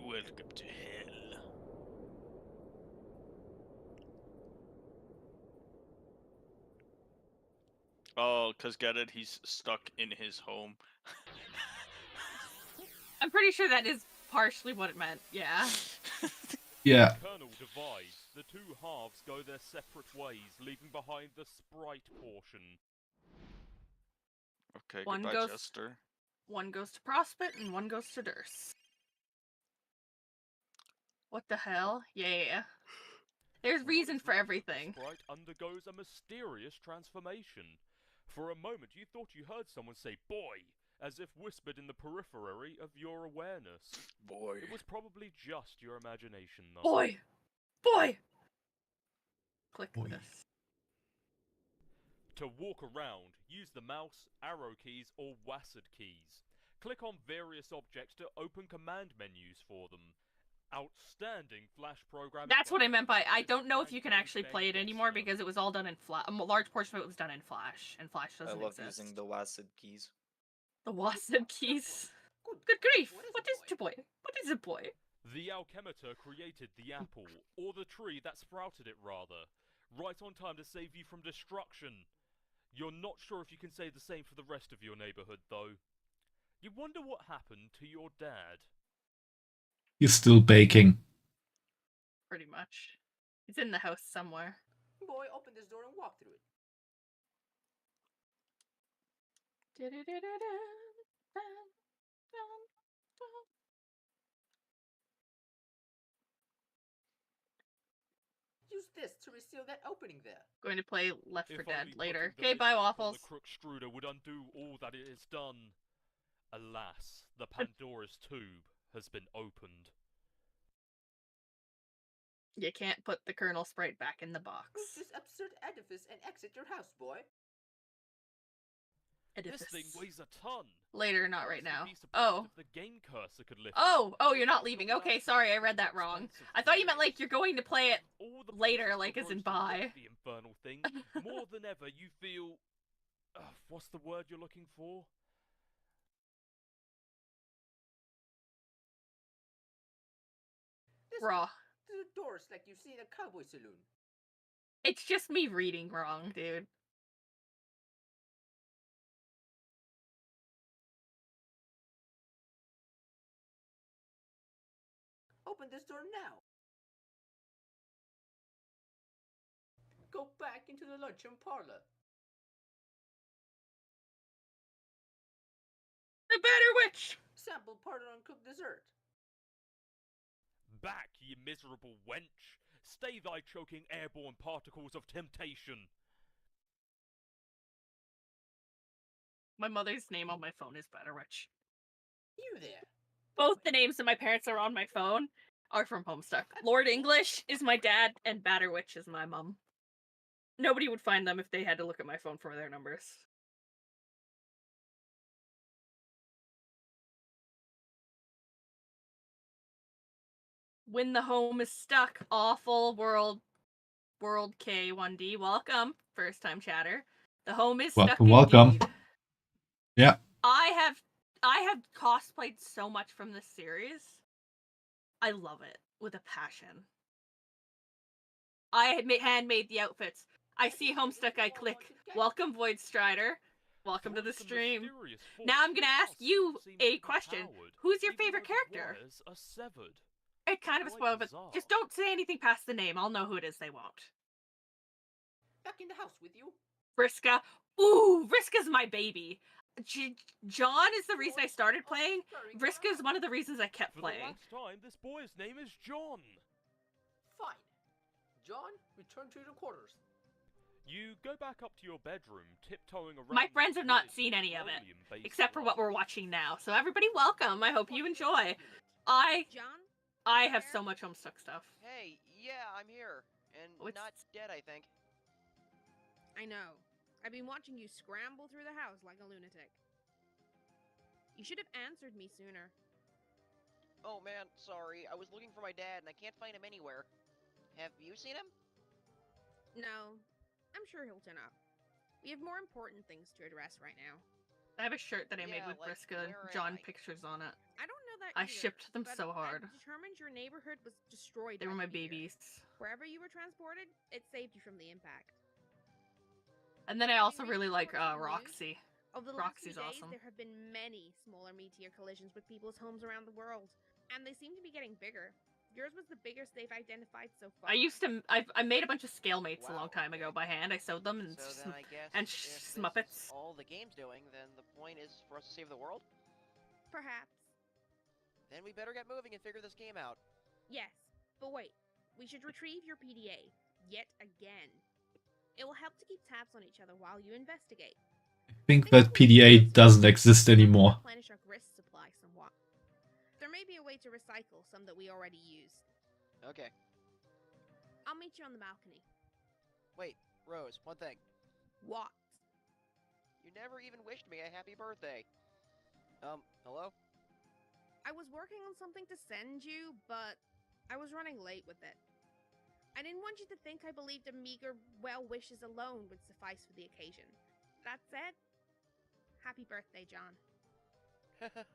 Welcome to hell. Oh, cause get it, he's stuck in his home. I'm pretty sure that is partially what it meant, yeah. Yeah. The kernel divides. The two halves go their separate ways, leaving behind the sprite portion. Okay, One goodbye, goes- Jester. One goes to Prospect and one goes to Durst. What the hell? Yeah. There's reason for everything. Sprite undergoes a mysterious transformation. For a moment you thought you heard someone say boy, as if whispered in the periphery of your awareness. Boy. It was probably just your imagination, though. Boy! Boy! Click Boy. this. To walk around, use the mouse, arrow keys, or WASD keys. Click on various objects to open command menus for them. Outstanding Flash programming. That's what I meant by I don't know if you can actually play it anymore because it was all done in Flash. A large portion of it was done in Flash, and Flash I doesn't love exist. using the WASD keys. The WASD keys. Good grief! What is it, boy? What is it, boy? The alchemitor created the apple, or the tree that sprouted it, rather. Right on time to save you from destruction. You're not sure if you can say the same for the rest of your neighborhood, though. You wonder what happened to your dad. He's still baking. Pretty much. It's in the house somewhere. Boy, open this door and walk through it. this to reseal that opening there. Going to play Left 4 If Dead only later. putting the Okay, lid bye, back on Waffles. The Crookstruder would undo all that it has done. Alas, the Pandora's tube has been opened. You can't put the Colonel Sprite back in the box. Move this absurd edifice and exit your house, boy. Edifice. This thing weighs a ton. Later, not I right was now. be surprised Oh. if the game cursor could lift Oh, it. you're not leaving. Okay, sorry, I read that wrong. I thought you meant like you're going to play it All the later, places like were as in roasted up bye. The infernal thing. More than ever, you feel. What's the word you're looking for? Raw. The doors like you see in a cowboy saloon. It's just me reading wrong, dude. Open this door now. Go back into the luncheon parlor. The Batter Witch! Sample part of uncooked dessert. Back, ye miserable wench! Stay thy choking airborne particles of temptation! My mother's name on my phone is Batter Witch. You there. Both the names that my parents are on my phone are from Homestuck. Lord English is my dad, and Batter Witch is my mom. Nobody would find them if they had to look at my phone for their numbers. When the home is stuck, awful world K1D. Welcome, first time chatter. The home is stuck. Welcome. Indeed. Yeah. I have cosplayed so much from this series. I love it with a passion. I handmade the outfits. I see Homestuck, I click. Welcome, Void Strider. Welcome to the stream. Now I'm gonna ask you a question. Who's your favorite character? It kind of a spoil, but just don't say anything past the name. I'll know who it is. They won't. Back in the house with you. Vriska. Ooh, Vriska's my baby. John is the reason I started playing. Vriska is one of the reasons I kept playing. For the last time, this boy's name is John. Fine. John, return to your quarters. You go back up to your bedroom, tiptoeing around. My friends have not seen any of it, except for what we're watching now. So everybody, welcome. I hope you enjoy. I have so much Homestuck stuff. Hey, yeah, I'm here. And not dead, I think. I know. I've been watching you scramble through the house like a lunatic. You should have answered me sooner. Oh man, sorry. I was looking for my dad and I can't find him anywhere. Have you seen him? No. I'm sure he'll turn up. We have more important things to address right now. I have a shirt that I made with like, Vriska and John pictures on it. I don't know that I either, shipped them but so hard. I determined your neighborhood was destroyed. They were by my the meteor. babies. Wherever you were transported, it saved you from the impact. And then I also really like Roxy. Over the last few Roxy's days, awesome. there have been many smaller meteor collisions with people's homes around the world, and they seem to be getting bigger. Yours was the biggest they've identified so far. I made a bunch of scale mates a long time ago by hand. I sewed them and So then I guess and if this Smuppets. is all the game's doing, then the point is for us to save the world? Perhaps. Then we better get moving and figure this game out. Yes, but wait. We should retrieve your PDA. Yet again. It will help to keep tabs on each other while you investigate. I think that PDA doesn't exist anymore. Replenish our grist supply somewhat. There may be a way to recycle some that we already used. Okay. I'll meet you on the balcony. Wait, Rose, one thing. What? You never even wished me a happy birthday. Hello? I was working on something to send you, but I was running late with it. I didn't want you to think I believed a meager well wishes alone would suffice for the occasion. That said, happy birthday, John.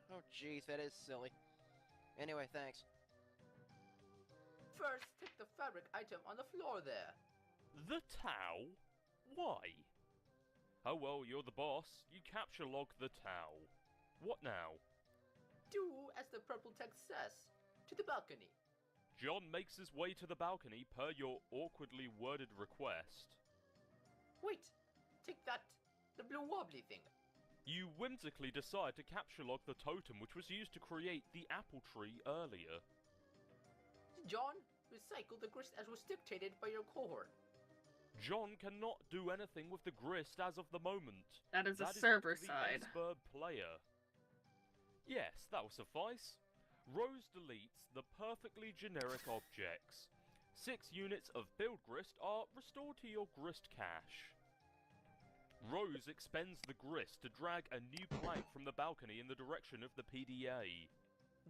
Oh jeez, that is silly. Anyway, thanks. First, take the fabric item on the floor there. The towel? Why? Oh well, you're the boss. You capture log the towel. What now? Do as the purple text says. To the balcony. John makes his way to the balcony per your awkwardly worded request. Wait, take that. The blue wobbly thing. You whimsically decide to capture log the totem which was used to create the apple tree earlier. John, Recycle the grist as was dictated by your cohort. John cannot do anything with the grist as of the moment. That is a up server to the side. expert player. Yes, that will suffice. Rose deletes the perfectly generic objects. 6 units of build grist are restored to your grist cache. Rose expends the grist to drag a new plank from the balcony in the direction of the PDA.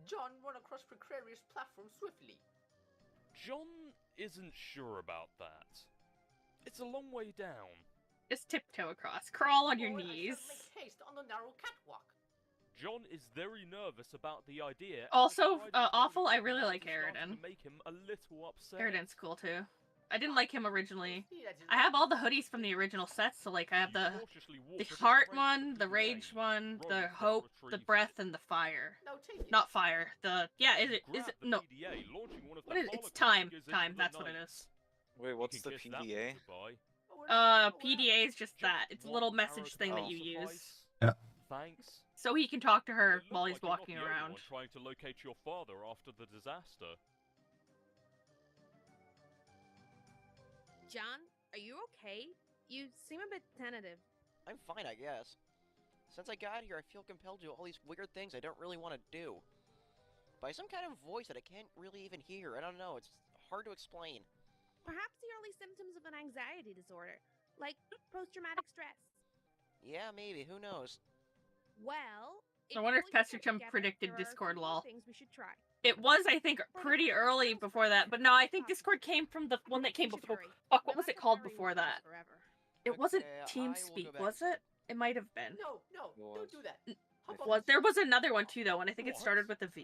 John run across precarious platform swiftly. John isn't sure about that. It's a long way down. Just tiptoe across. Crawl on your Or knees. I shall make haste on the narrow catwalk. John is very nervous about the idea. and Also, has tried to Awful, tell I his really like advisors starting Aridin. to make him a little upset. Aridin's cool too. I didn't like him originally. See that I have all the hoodies from the original sets, so like I have You the cautiously walk to heart rage one, of the PDA. rage one, Rose the then hope, the retrieves breath, it. and the fire. Now take it. Not fire. The is it Grab the no? PDA, launching one of What the is it's Harlequin time? figures Time. into the That's what it night. is. Wait, You what's can the kiss that one PDA? goodbye. PDA is just that. It's a little One message arrow thing that will you use, suffice. Yeah. Thanks. so he can talk to her It looks while he's like you're not walking the only around. one trying to locate your father after the disaster. John, are you okay? You seem a bit tentative. I'm fine, I guess. Since I got here, I feel compelled to do all these weird things I don't really want to do. By some kind of voice that I can't really even hear. I don't know, it's hard to explain. Perhaps the early symptoms of an anxiety disorder, like post-traumatic stress. Yeah, maybe, who knows? Well, I wonder if we Pastor get Chum together, predicted there are a Discord few more lol. things we should try. It was, I think, pretty early before that, but no, I think Discord came from the one that came We should before. hurry. Fuck, We what was left it the called fiery before wonders that? forever. It wasn't Okay, I will TeamSpeak, go back was inside. it? It might have been. No, don't do that. Hop on Was this. there was another one too though, and I think it What? started with a V.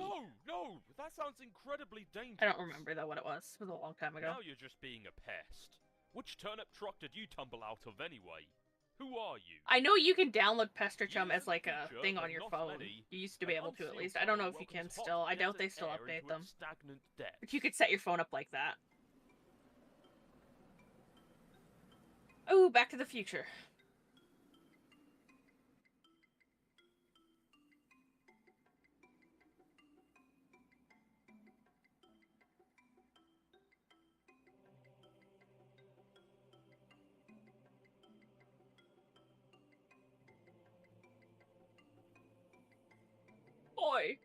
No, that sounds incredibly dangerous. I don't remember though what it was. It was a long time ago. Now you're just being a pest. Which turnip truck did you tumble out of anyway? Who are you? I know you can download Pester Chum Use as like a feature, thing but on your not phone. many. You used to be An able to at unsealed least. I don't know tunnel if you can welcomes hot, still. I doubt they desert still air update into them. its stagnant depths. But you could set your phone up like that. Oh, Back to the Future. Boy.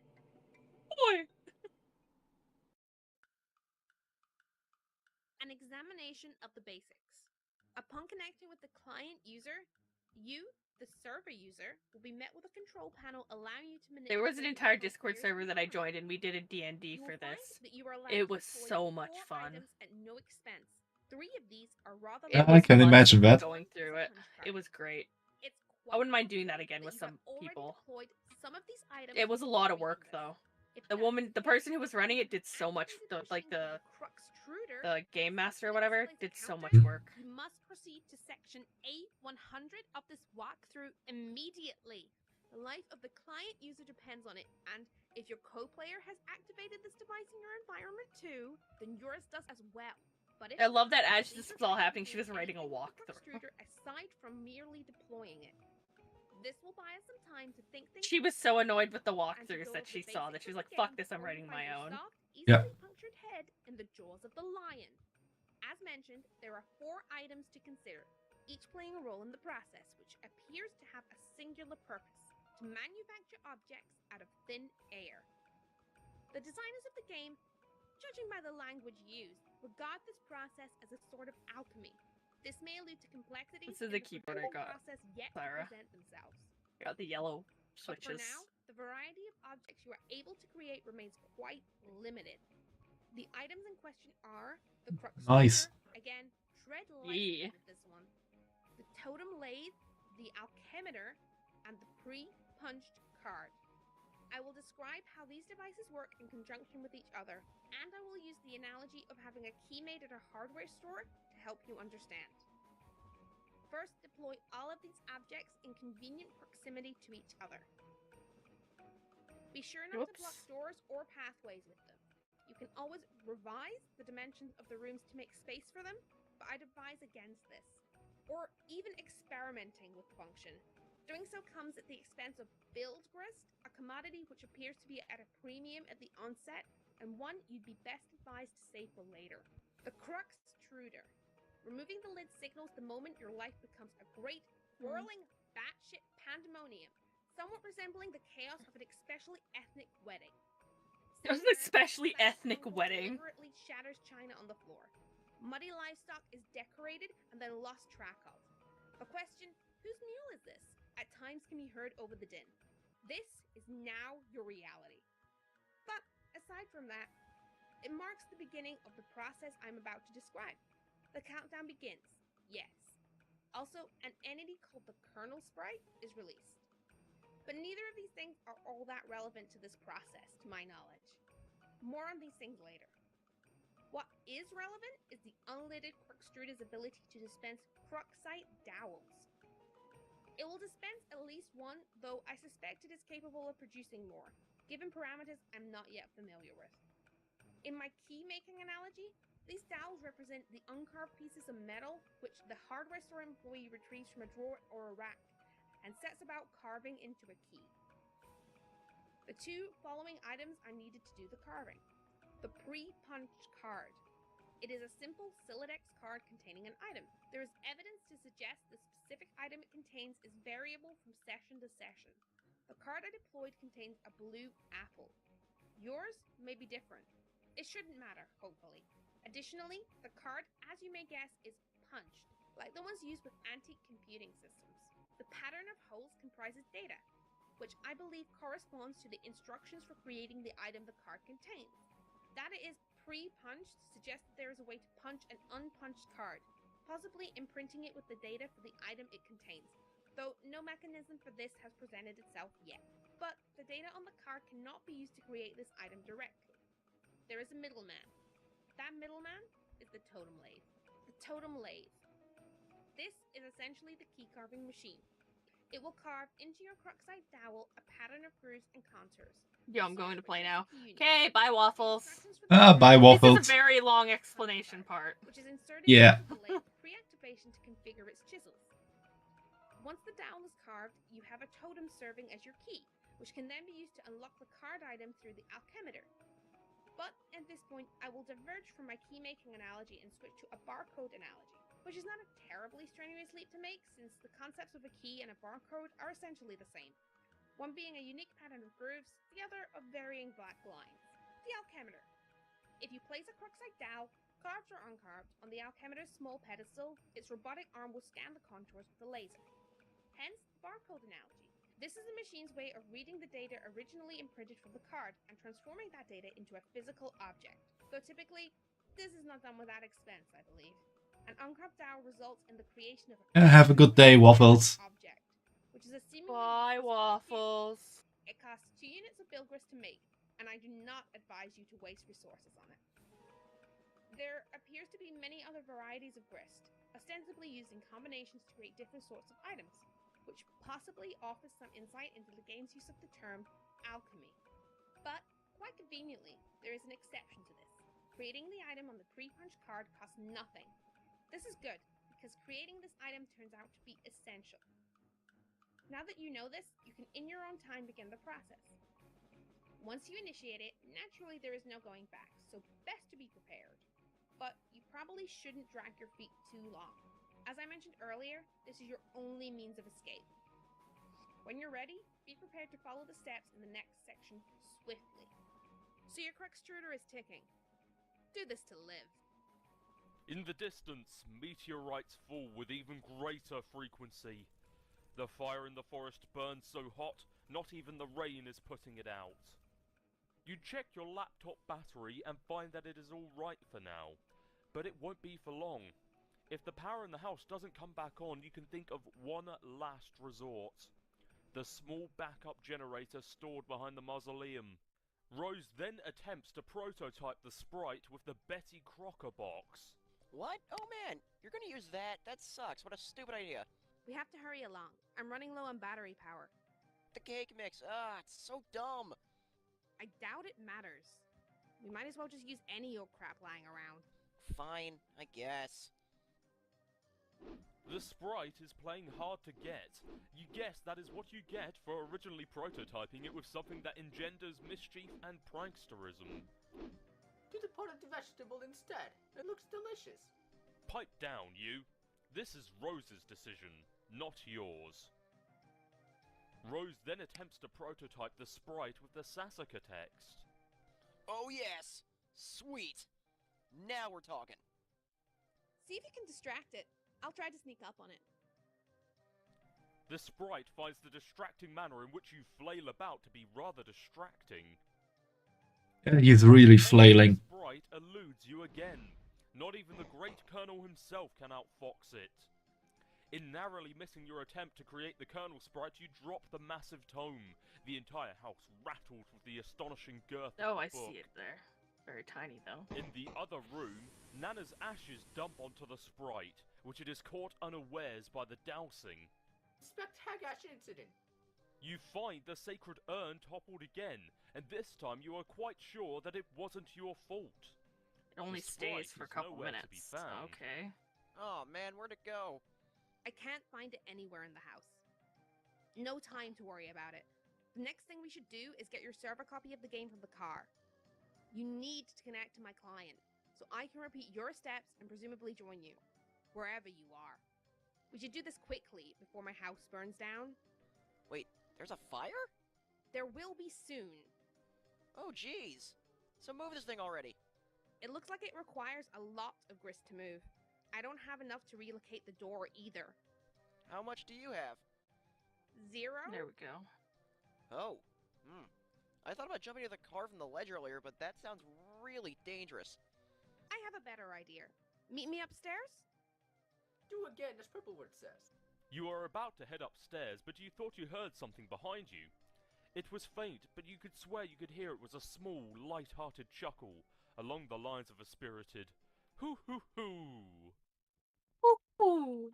Boy. An examination of the basics. Upon connecting with the client user, you, the server user, will be met with a control panel allowing you to manipulate. There was an the entire control Discord gears server that I and joined, and we did a D&D You for will find this. that you are allowed It to was deploy so much 4 fun. items at no expense. 3 of these are rather It I was can fun imagine that. going through it. It was great. It's I wouldn't mind quite doing that again that with you have some already people. deployed some of these items It was a lot of before work reading this. though. If The that's woman, the case, person who was running it did so much. activated Like machine the Cruxtruder game master or successfully whatever displays did a so counter, much work. You must proceed to section A100 of this walkthrough immediately. The life of the client user depends on it, and if your co-player has activated this device in your environment too, then yours does as well. But if I love that not, as please this was refrain all from happening, she doing was writing a anything with the walkthrough. Cruxtruder aside from merely deploying it. This will buy us some time to think things She was through so annoyed with the and to walkthroughs go that over she the saw that basics she was of like, the "Fuck game this, I'm before writing you find my your own." soft, Yeah. easily punctured head in the jaws of the lion. As mentioned, there are 4 items to consider, each playing a role in the process, which appears to have a singular purpose: to manufacture objects out of thin air. The designers of the game, judging by the language used, regard this process as a sort of alchemy. This may allude to complexities This is in the keyboard I production got, process yet Clara. to present themselves. Got the yellow But for switches. now, the variety of objects you are able to create remains quite limited. The items in question are the Cruxtruder, Nice. again, tread lightly Yeah. with this one, the totem lathe, the alchemimeter, and the pre-punched card. I will describe how these devices work in conjunction with each other, and I will use the analogy of having a key made at a hardware store to help you understand. First, deploy all of these objects in convenient proximity to each other. Be sure not to block Whoops. doors or pathways with them. You can always revise the dimensions of the rooms to make space for them, but I'd advise against this. Or even experimenting with the function. Doing so comes at the expense of build grist, a commodity which appears to be at a premium at the onset, and one you'd be best advised to save for later. The Crux-truder. Removing the lid signals the moment your life becomes a great, whirling, batshit pandemonium, somewhat resembling the chaos of an especially ethnic wedding. It was an especially ethnic wedding. Deliberately shatters china on the floor. Muddy livestock is decorated and then lost track of. A question, whose mule is this? At times can be heard over the din. This is now your reality. But aside from that, it marks the beginning of the process I'm about to describe. The countdown begins, yes. Also, an entity called the kernel sprite is released. But neither of these things are all that relevant to this process, to my knowledge. More on these things later. What is relevant is the unlidded Crux-truder's ability to dispense Cruxite dowels. It will dispense at least one, though I suspect it is capable of producing more, given parameters I'm not yet familiar with. In my key-making analogy, these dowels represent the uncarved pieces of metal which the hardware store employee retrieves from a drawer or a rack and sets about carving into a key. The two following items are needed to do the carving. The pre-punched card. It is a simple Siladex card containing an item. There is evidence to suggest the specific item it contains is variable from session to session. The card I deployed contains a blue apple. Yours may be different. It shouldn't matter, hopefully. Additionally, the card, as you may guess, is punched, like the ones used with antique computing systems. The pattern of holes comprises data, which I believe corresponds to the instructions for creating the item the card contains. Data is pre-punched suggests that there is a way to punch an unpunched card, possibly imprinting it with the data for the item it contains, though no mechanism for this has presented itself yet. But the data on the card cannot be used to create this item directly. There is a middleman. That middleman is the totem lathe. The totem lathe. This is essentially the key carving machine. It will carve into your Cruxite dowel a pattern of grooves and contours. Yo, I'm going to play now. Okay, bye waffles. Bye waffles. This is a very long explanation part. Which is inserted Yeah. into the lathe pre-activation to configure its chisels. Once the dowel is carved, you have a totem serving as your key, which can then be used to unlock the card item through the alchemimeter. But at this point, I will diverge from my key-making analogy and switch to a barcode analogy, which is not a terribly strenuous leap to make, since the concepts of a key and a barcode are essentially the same. One being a unique pattern of grooves, the other of varying black lines. The alchemimeter. If you place a Cruxite dowel, carved or uncarved, on the alchemimeter's small pedestal, its robotic arm will scan the contours with a laser. Hence, the barcode analogy. This is the machine's way of reading the data originally imprinted from the card and transforming that data into a physical object. Though typically, this is not done without expense, I believe. An uncarved dowel results in the creation of a Have a good day, waffles. object, which is a seemingly Bye waffles. It costs 2 units of bilgrist to make, and I do not advise you to waste resources on it. There appears to be many other varieties of grist, ostensibly used in combinations to create different sorts of items, which possibly offers some insight into the game's use of the term alchemy. But, quite conveniently, there is an exception to this. Creating the item on the pre-punched card costs nothing. This is good, because creating this item turns out to be essential. Now that you know this, you can in your own time begin the process. Once you initiate it, naturally there is no going back, so best to be prepared. But you probably shouldn't drag your feet too long. As I mentioned earlier, this is your only means of escape. When you're ready, be prepared to follow the steps in the next section swiftly. So your Crux-truder is ticking. Do this to live. In the distance, meteorites fall with even greater frequency. The fire in the forest burns so hot, not even the rain is putting it out. You check your laptop battery and find that it is all right for now, but it won't be for long. If the power in the house doesn't come back on, you can think of one last resort. The small backup generator stored behind the mausoleum. Rose then attempts to prototype the sprite with the Betty Crocker box. What? Oh man, you're gonna use that? That sucks. What a stupid idea. We have to hurry along. I'm running low on battery power. The cake mix. It's so dumb. I doubt it matters. We might as well just use any old crap lying around. Fine, I guess. The sprite is playing hard to get. You guess that is what you get for originally prototyping it with something that engenders mischief and pranksterism. Do the pot of the vegetable instead. It looks delicious. Pipe down, you. This is Rose's decision, not yours. Rose then attempts to prototype the sprite with the Sasuke text. Oh yes! Sweet! Now we're talking. See if you can distract it. I'll try to sneak up on it. The sprite finds the distracting manner in which you flail about to be rather distracting. Yeah, he's really flailing. The sprite eludes you again. Not even the great Colonel himself can outfox it. In narrowly missing your attempt to create the Colonel sprite, you drop the massive tome. The entire house rattles with the astonishing girth of Oh, the I book. see it there. Very tiny, though. In the other room, Nana's ashes dump onto the sprite, which it is caught unawares by the dousing. Spectacular incident. You find the sacred urn toppled again, and this time you are quite sure that it wasn't your fault. It only The sprite stays for a is couple nowhere to be minutes. found. Okay. Oh man, where'd it go? I can't find it anywhere in the house. No time to worry about it. The next thing we should do is get your server copy of the game from the car. You need to connect to my client, so I can repeat your steps and presumably join you, wherever you are. We should do this quickly before my house burns down. Wait, there's a fire? There will be soon. Oh jeez. So move this thing already. It looks like it requires a lot of grist to move. I don't have enough to relocate the door either. How much do you have? 0? There we go. Oh. I thought about jumping to the car from the ledge earlier, but that sounds really dangerous. I have a better idea. Meet me upstairs? Do again as Purple Word says. You are about to head upstairs, but you thought you heard something behind you. It was faint, but you could swear you could hear it was a small, light-hearted chuckle, along the lines of a spirited hoo hoo hoo. Ooh.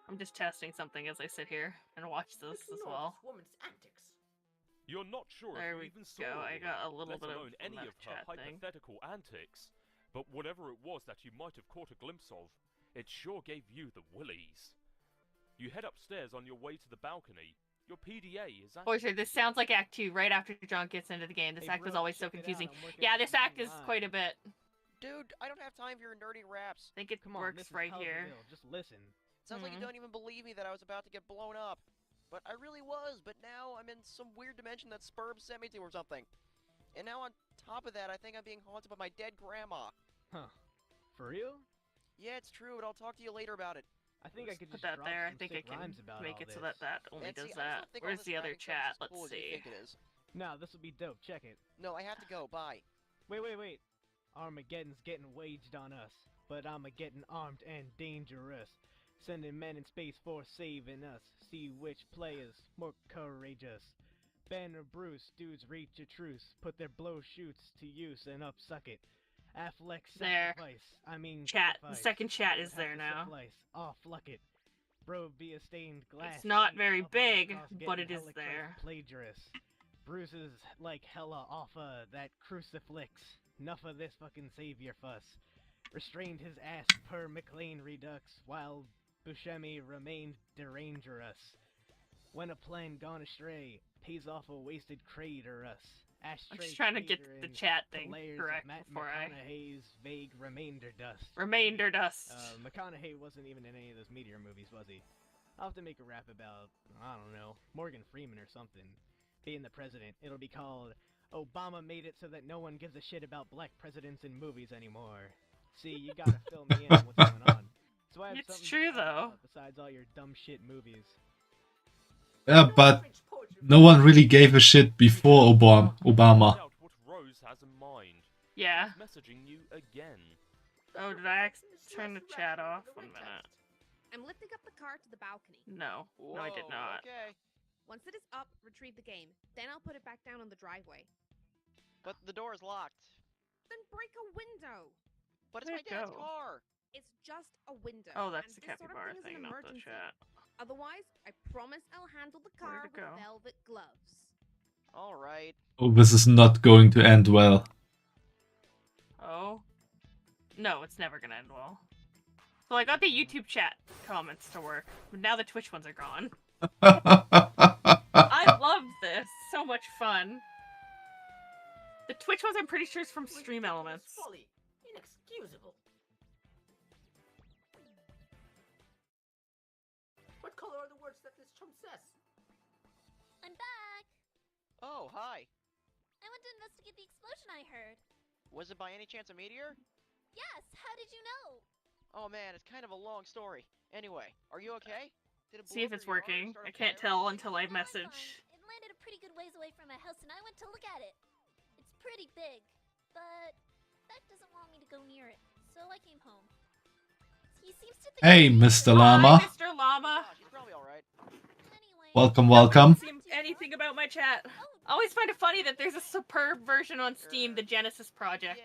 I'm just testing something as I sit here and watch this Look as at well. this woman's antics. You're not sure There if we you even saw go. all I of got it, a little let bit of alone any that of her chat thing. hypothetical antics. But whatever it was that you might have caught a glimpse of, it sure gave you the willies. You head upstairs on your way to the balcony. Your PDA is Oh, sure, this sounds like Act 2, right after John gets into the game. This Hey, act is bro, always so check it out, confusing. I'm working Yeah, on this something act is live. quite a bit. Dude, I don't have time for your nerdy raps. I think it Come on, works this is right here. Hellsville, just listen. Sounds like you Mhm. don't even believe me that I was about to get blown up. But I really was, but now I'm in some weird dimension that Spurb sent me to or something. And now on top of that, I think I'm being haunted by my dead grandma. Huh. For real? Yeah, it's true, but I'll talk to you later about it. I think I Let's could put just that drop there. I some think I sick can rhymes about make all it so this. that only And see, does I just that. don't think all Where's this the other rapping stuff is chat? as Let's cool as you see. think it is. No, this would be dope. Check it. No, I have to go. Bye. Wait. Armageddon's getting waged on us, but Armageddon armed and dangerous. Sending men in Space Force saving us. See which players more courageous. Banner Bruce, dudes reach a truce. Put their blow shoots to use and upsuck it. Affleck There. sacrifice. I mean Chat. The sacrifice. second chat Would is have there to now. suffice. Oh, fluck it. Bro, be a stained glass. It's not sheet very up on the big, cross, but getting it is hella there. Plagiarist. Bruises like hella off that crucifix. Enough of this fucking savior fuss. Restrained his ass per McLean Redux, while Buscemi remained derangerous. When a plan gone astray, pays off a wasted craterus. Ashtray I'm just trying to get the catering chat to thing layers correct of Matt before I... McConaughey's vague remainder dust. Remainder dust. McConaughey wasn't even in any of those Meteor movies, was he? I'll have to make a rap about, I don't know, Morgan Freeman or something. Being the president, it'll be called Obama Made It So That No One Gives a Shit About Black Presidents in Movies Anymore. See, you gotta fill me in on what's going on. So I have It's something to true, talk though. about besides all your dumb shit movies. Yeah, but no one really gave a shit before Obama. Find out what Rose has in mind. Yeah. She's messaging you again. Oh, did I turn the chat off? 1 minute. I'm lifting up the car to the balcony. No. No, I did Whoa, not. Okay. Once it is up, retrieve the game. Then I'll put it back down on the driveway. But the door is locked. Then break a window. But it's Where'd my it dad's go? car. It's just a window. Oh, that's and the this sort of capybara thing is thing, an not the emergency. chat. Otherwise, I promise I'll handle the car Where'd it with go? velvet gloves. All right. Oh, this is not going to end well. Oh. No, it's never gonna end well. So I got the YouTube chat comments to work, but now the Twitch ones are gone. I love this. So much fun. The Twitch ones I'm pretty sure is from Stream Elements. Folly. Inexcusable. What color are the words that this chump says? I'm back. Oh, hi. I went to investigate the explosion I heard. Was it by any chance a meteor? Yes, how did you know? Oh man, it's kind of a long story. Anyway, are you okay? Did it See if blow up it's your yard or working. start I a can't fire? tell until I No, I'm message. fine. It landed a pretty good ways away from my house and I went to look at it. It's pretty big, but Beck doesn't want me to go near it, so I came home. He seems to think Hey, I'm Mr. weird. Llama. Hi, Mr. Llama. Gosh, he's probably alright. Anyway, Welcome, welcome. See anything about my chat? I always find it funny that there's a superb version on Steam, the Genesis project.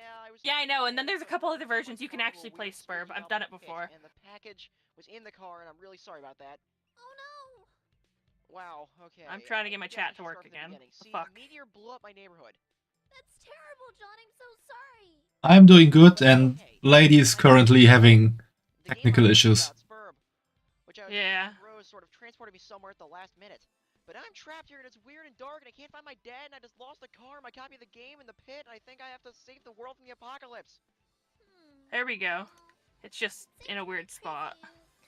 Yeah, I know, and then there's a couple other versions you can actually play Spurb. I've done it before. And the package was in the car, and I'm really sorry about that. Oh no! Wow, okay. I'm trying to get my I guess chat I to should work start from the again. beginning. The See, fuck? the meteor blew up my neighborhood. That's terrible, John. I'm so sorry. I'm doing good, and Lady is currently having The technical game I was issues. about, Spurb, which I was Yeah. Rose sort of transported me somewhere at the last minute. But I'm trapped here and it's weird and dark and I can't find my dad and I just lost the car, my copy of the game in the pit, and I think I have to save the world from the apocalypse. There we go. It's just in a weird spot.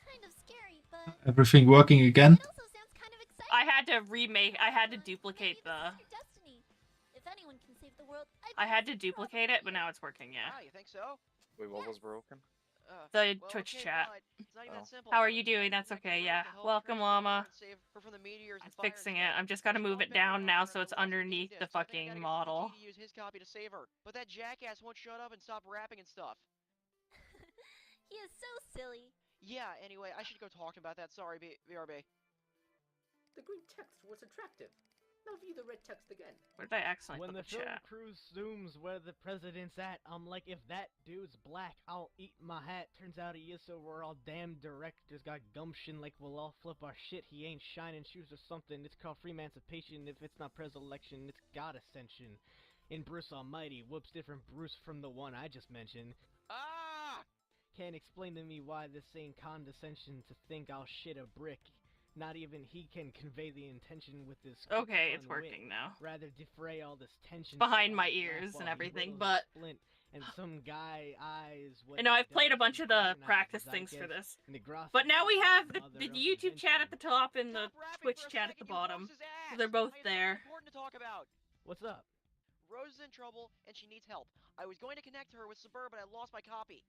Kind of scary, but Everything working again? it also sounds kind of exciting. I had to remake. I had to duplicate the. Your destiny. If anyone can save the world, I had to duplicate it, but now it's working. Yeah. Ah, you think so? Wait, what was broken? The Well, Twitch okay, chat. but it's not even that simple. How are you doing? That's I can okay. use Yeah. the help Welcome, transport her Llama. and save her from the meteors I'm and fire and fixing it. stuff. I'm just gotta She move won't it back down her now power so and it's I'll lost the game underneath the disc, so I think I fucking gotta get model. CG to use his copy to save her. But that jackass won't shut up and stop rapping and stuff. He is so silly. Yeah, anyway, I should go talk about that. Sorry, BRB. The green text was attractive. Now view the red text again. Where did I accidentally When the put the film chat? crew zooms where the president's at, I'm like, if that dude's black, I'll eat my hat. Turns out he is, so we're all damn directors got gumption like we'll all flip our shit. He ain't shining shoes or something. It's called free emancipation. If it's not pres-election, it's God ascension. In Bruce Almighty, whoops, different Bruce from the one I just mentioned. Ah! Can't explain to me why this ain't condescension to think I'll shit a brick. Not even he can convey the intention with this. Okay, it's fun wit. working now. Rather defray all this tension Behind so my I laugh ears while and he everything, whittles a but splint, and some guy eyes what I know he I've played a does bunch and of the organizes, practice I things for guess, this. and the grass But now we is have the the mother of YouTube chat at the top and the Stop rapping Twitch for a chat at second, the you bottom. Rose's ass! They're both I have something there. important to talk about. What's up? Rose is in trouble and she needs help. I was going to connect her with Suburb, but I lost my copy.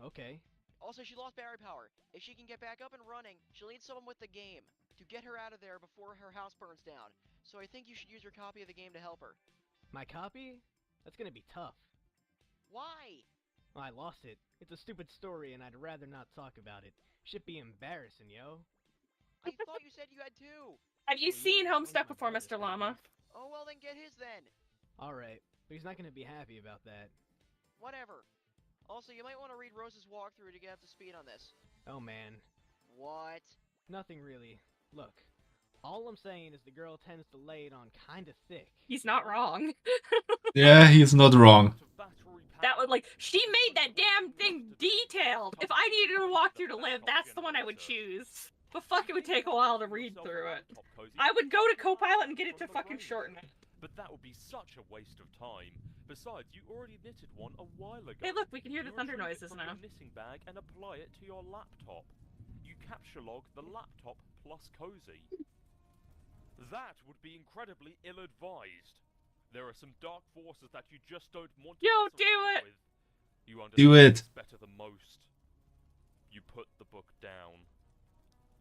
Okay. Also, she lost battery power. If she can get back up and running, she'll need someone with the game to get her out of there before her house burns down. So I think you should use your copy of the game to help her. My copy? That's gonna be tough. Why? I lost it. It's a stupid story and I'd rather not talk about it. Should be embarrassing, yo. I thought you said you had two. Have you seen Homestuck before, Mr. Llama? Oh, well then get his then. Alright, but he's not gonna be happy about that. Whatever. Also, you might want to read Rose's walkthrough to get up to speed on this. Oh man. What? Nothing really. Look, all I'm saying is the girl tends to lay it on kinda thick. He's not wrong. Yeah, he's not wrong. That was like, she made that damn thing detailed. If I needed a walkthrough to live, that's the one I would choose. But fuck, it would take a while to read through it. I would go to Copilot and get it to fucking shorten it. But that would be such a waste of time. Besides, you already knitted one a while ago. Hey look, we can hear the You thunder retrieve it noises from now. your knitting bag and apply it to your laptop. You capture log the laptop plus cozy. That would be incredibly ill-advised. There are some dark forces that you just don't want to Yo, mess do around it! with. You understand Do it. this better than most. You put the book down.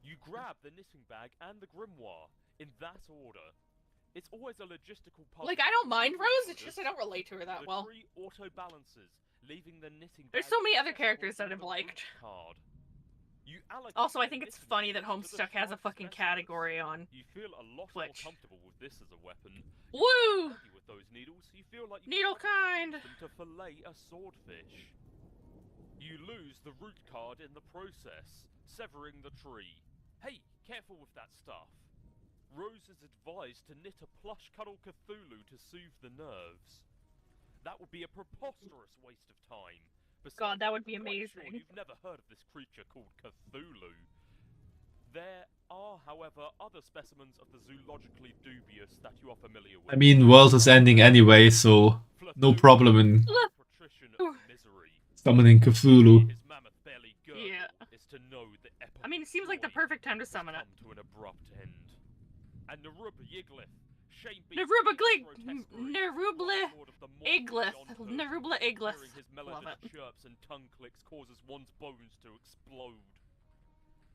You grab the knitting bag and the grimoire in that order. It's always a logistical puzzle. Like, I don't mind to Rose, it's orders. just I don't relate to her that The well. tree auto-balances, leaving the knitting There's bag so many other accessible characters that through I've the liked. root card. You allocate Also, I the think it's knitting funny that needles to the Homestuck has a five fucking specimens. category on You feel a lot Twitch. more comfortable with this as a weapon. Woo! Happy with those needles, you feel like you Needle can kind. use them to fillet a swordfish. You lose the root card in the process, severing the tree. Hey, careful with that stuff. Rose is advised to knit a plush cuddle Cthulhu to soothe the nerves. That would be a preposterous waste of time. God, that would be I'm quite sure amazing. you've never heard of this creature called Cthulhu. There are, however, other specimens of the zoologically dubious that you are familiar with. I mean, world is ending anyway, so no problem in summoning Cthulhu. His mammoth belly gurgle Yeah. is to know the I mean, it seems like the perfect time to summon it. come to an abrupt end. And Naruba Yiglith, Nerubla Iglith. Nerubla Iglith. hearing his Love melodic it. chirps and tongue clicks causes one's bones to explode.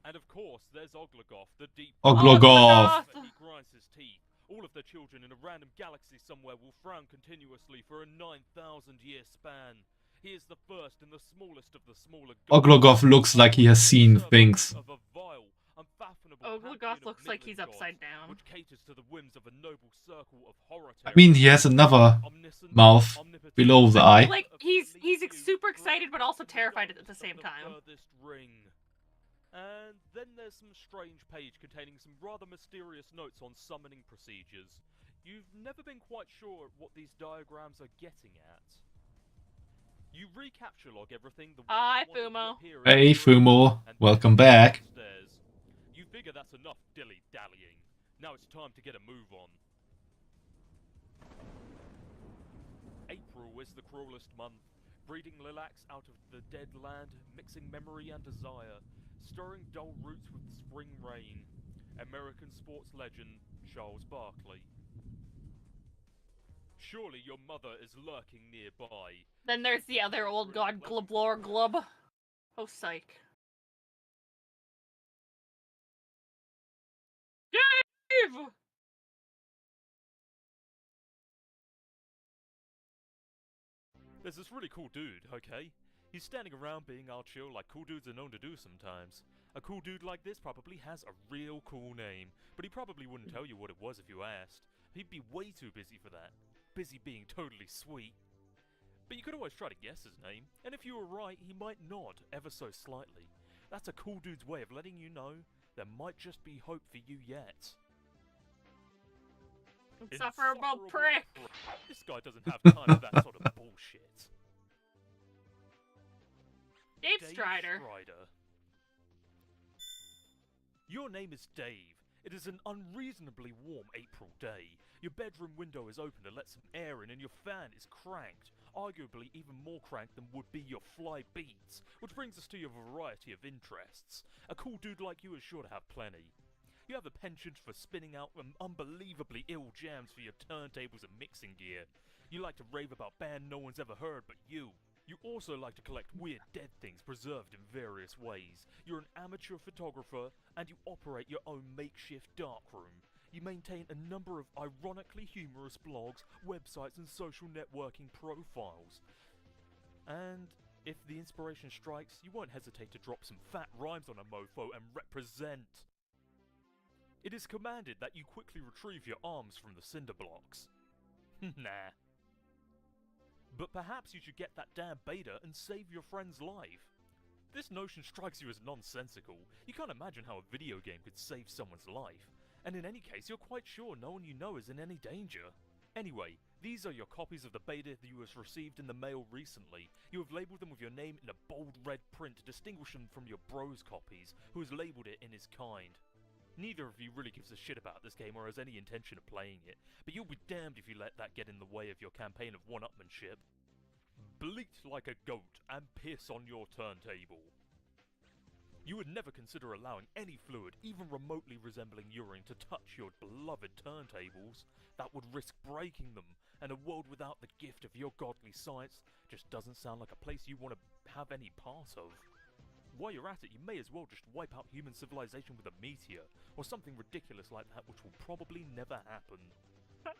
And of course, there's Oglogoth, the deep. Oglogoth. He grinds his teeth. All of the children in a random galaxy somewhere will frown continuously for a 9,000-year span. He is the first and the smallest of the smaller. Oglogoth looks like he has seen things. Of a vile, unfathomable Oglogoth pantheon of looks like he's Midland upside gods, down. which caters to the whims of a noble circle of horror. I mean, he has another mouth below the eye. Like, he's super excited but also terrified at the same time. And then there's some strange page containing some rather mysterious notes on summoning procedures. You've never been quite sure what these diagrams are getting at. You recapture log everything the way Hi, you want Fumo. it to appear in Hey, the room, Fumo. and Welcome then back. upstairs. You figure that's enough dilly-dallying. Now it's time to get a move on. April is the cruelest month, breeding lilacs out of the dead land, mixing memory and desire, stirring dull roots with spring rain. American sports legend Charles Barkley. Surely your mother is lurking nearby. Then there's the other old god, Globlor Glub. Oh, psych. Dave! There's this really cool dude, okay? He's standing around being all chill like cool dudes are known to do sometimes. A cool dude like this probably has a real cool name, but he probably wouldn't tell you what it was if you asked. He'd be way too busy for that. Busy being totally sweet. But you could always try to guess his name, and if you were right, he might nod ever so slightly. That's a cool dude's way of letting you know there might just be hope for you yet. Insufferable prick! This guy doesn't have time for that sort of bullshit. Dave Strider. Your name is Dave. It is an unreasonably warm April day. Your bedroom window is open to let some air in and your fan is cranked. Arguably even more cranked than would be your fly beats. Which brings us to your variety of interests. A cool dude like you is sure to have plenty. You have a penchant for spinning out unbelievably ill jams for your turntables and mixing gear. You like to rave about band no one's ever heard but you. You also like to collect weird dead things preserved in various ways. You're an amateur photographer, and you operate your own makeshift darkroom. You maintain a number of ironically humorous blogs, websites, and social networking profiles. And if the inspiration strikes, you won't hesitate to drop some fat rhymes on a mofo and represent. It is commanded that you quickly retrieve your arms from the cinder blocks. Nah. But perhaps you should get that damn beta and save your friend's life. This notion strikes you as nonsensical. You can't imagine how a video game could save someone's life. And in any case, you're quite sure no one you know is in any danger. Anyway, these are your copies of the beta that you have received in the mail recently. You have labelled them with your name in a bold red print to distinguish them from your bro's copies, who has labelled it in his kind. Neither of you really gives a shit about this game or has any intention of playing it, but you'll be damned if you let that get in the way of your campaign of one-upmanship. Bleat like a goat and piss on your turntable. You would never consider allowing any fluid, even remotely resembling urine, to touch your beloved turntables. That would risk breaking them, and a world without the gift of your godly science just doesn't sound like a place you want to have any part of. While you're at it, you may as well just wipe out human civilization with a meteor, or something ridiculous like that which will probably never happen.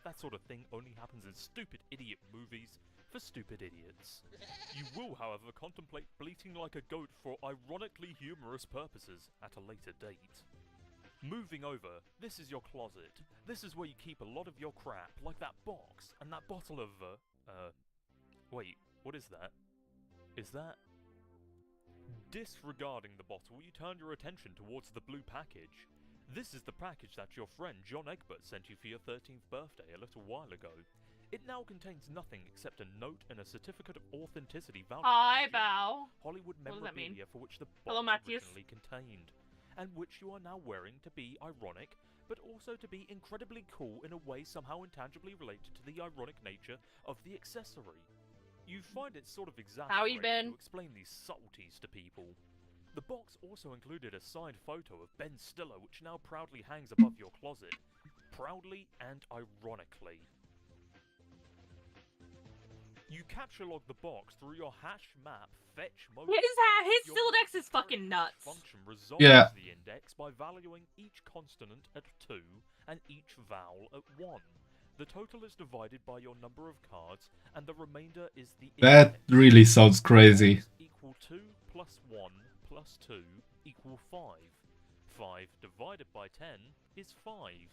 That sort of thing only happens in stupid idiot movies, for stupid idiots. You will, however, contemplate bleating like a goat for ironically humorous purposes at a later date. Moving over, this is your closet. This is where you keep a lot of your crap, like that box, and that bottle of, wait, what is that? Is that... Disregarding the bottle, you turn your attention towards the blue package. This is the package that your friend John Egbert sent you for your 13th birthday a little while ago. It now contains nothing except a note and a certificate of authenticity vouching Hi, for the Bow. Hollywood What does that mean? memorabilia for which the Hello, box Matthews. originally contained, and which you are now wearing to be ironic, but also to be incredibly cool in a way somehow intangibly related to the ironic nature of the accessory. You find it sort of How you exasperating been? to explain these subtleties to people. The box also included a signed photo of Ben Stiller, which now proudly hangs above your closet. Proudly and ironically. You capture log the box through your hash map fetch mode. His Your Sildex is fucking nuts. function resolves Yeah. the index by valuing each consonant at 2 and each vowel at 1. The total is divided by your number of cards, and the remainder is the That index. really sounds crazy. X equal 2 plus 1 plus 2 equal 5. 5 divided by 10 is 5.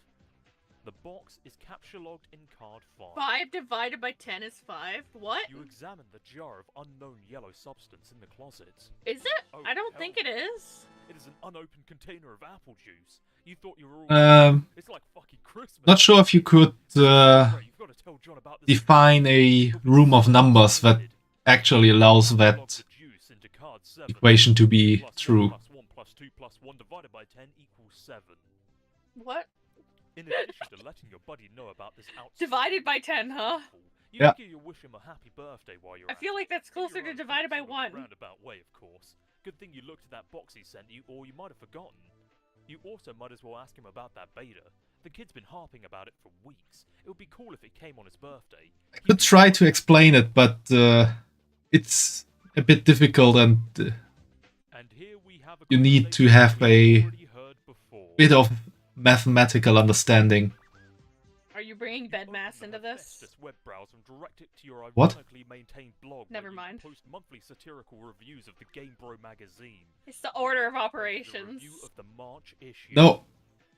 The box is capture logged in card 5. 5 divided by 10 is 5. What? You examine the jar of unknown yellow substance in the closet. Is it? Oh, I don't think it hell. is. It is an unopened container of apple juice. You thought you were all it's like fucking Christmas. Not sure if you could Right, you've got to tell John about this. define a room of numbers that actually allows Log that the juice into card 7. equation to be Plus 1 true. plus 1 plus 2 plus 1 divided by 10 equals 7. What? In addition to letting your buddy know about this outstanding Divided by 10, huh? you Yeah. figure you'll wish him a happy birthday while you're I at feel it. like that's In closer your to own divided by sort of 1. roundabout way, of course. Good thing you looked at that box he sent you, or you might have forgotten. You also might as well ask him about that beta. The kid's been harping about it for weeks. It would be cool if it came on his birthday. I could try to explain it, but it's a bit difficult, and And here we have a you need to conversation have we've a already heard before. bit of mathematical understanding. Are you bringing bedmass into this? This web browser and direct it to your What? ironically maintained blog. Never where mind. You post monthly satirical reviews of the Game Bro magazine. It's the order of The operations. review of the March issue. No,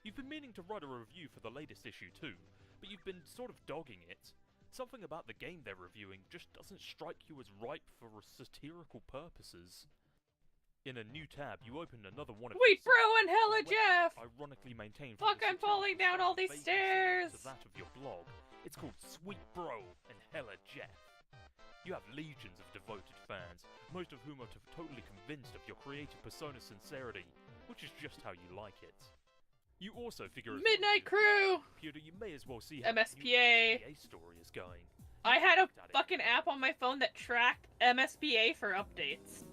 You've been meaning to write a review for the latest issue too, but you've been sort of dogging it. Something about the game they're reviewing just doesn't strike you as ripe for satirical purposes. In a new tab, you open another one of Wait, these bro, and hella websites Jeff! Ironically maintained Fuck, from the I'm falling satirical down all style these vaguely similar stairs! to that of your blog. It's called Sweet Bro and Hella Jeff. You have legions of devoted fans, most of whom are totally convinced of your creative persona's sincerity, which is just how you like it. You also figure as Midnight much as you're on Crew! the computer, you may as well see how the new MSPA. MSPA story is going. I had a Looked at it. fucking app on my phone that tracked MSPA for updates.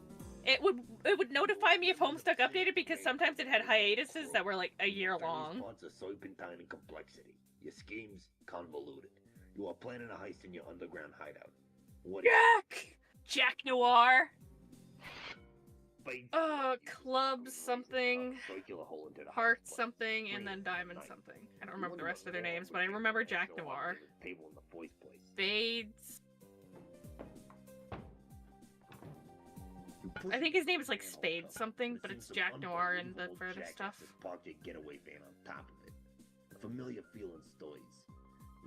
It would notify me if Homestuck updated because sometimes it had hiatuses that were like a year long. Response is serpentine in complexity. Your schemes convoluted. You are planning a heist in your underground hideout. What is Jack Noir! Bait. Club something, Circular hole into the Heart hiding place. something, and then Diamond something. I don't remember the rest of their names, but I remember Jack Noir. Table in the first place. Spades. I think his name is like Spade something, but it's Jack Noir in the further stuff. Parked your getaway van on top of it. A familiar feeling stirs.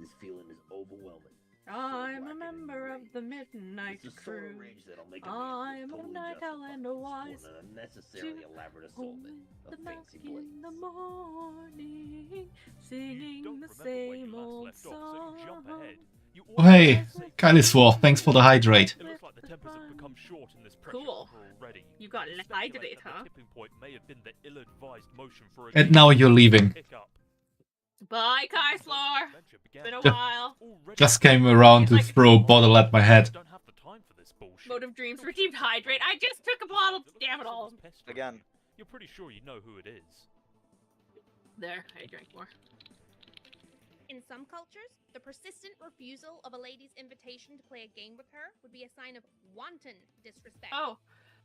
This feeling is overwhelming. I'm a member of the Midnight It's a Crew. solar range that'll make a I'm man feel a totally night owl justified and a for wise exploring an unnecessarily elaborate assortment the of mask fancy in blades. the morning, You singing don't the remember where same you old last left off, so you jump song. ahead. You Oh, hey, also save Kylie Swarf, thanks for the hydrate. It looks like the tempers have become short in this pressure Cool. cooker already. You got You hydrate, speculate that huh? The tipping point may have been the ill-advised motion for a And game now you're to leaving. pick up. Bye, The Kaislor. adventure began Been a Ju- while. already. Just came around to throw a bottle at my head. Don't have the time for this bullshit. Mode of Dreams redeemed hydrate. I just took a bottle. Damn it all. Again. You're pretty sure you know who it is. There, I drank more. In some cultures, the persistent refusal of a lady's invitation to play a game with her would be a sign of wanton disrespect. Oh,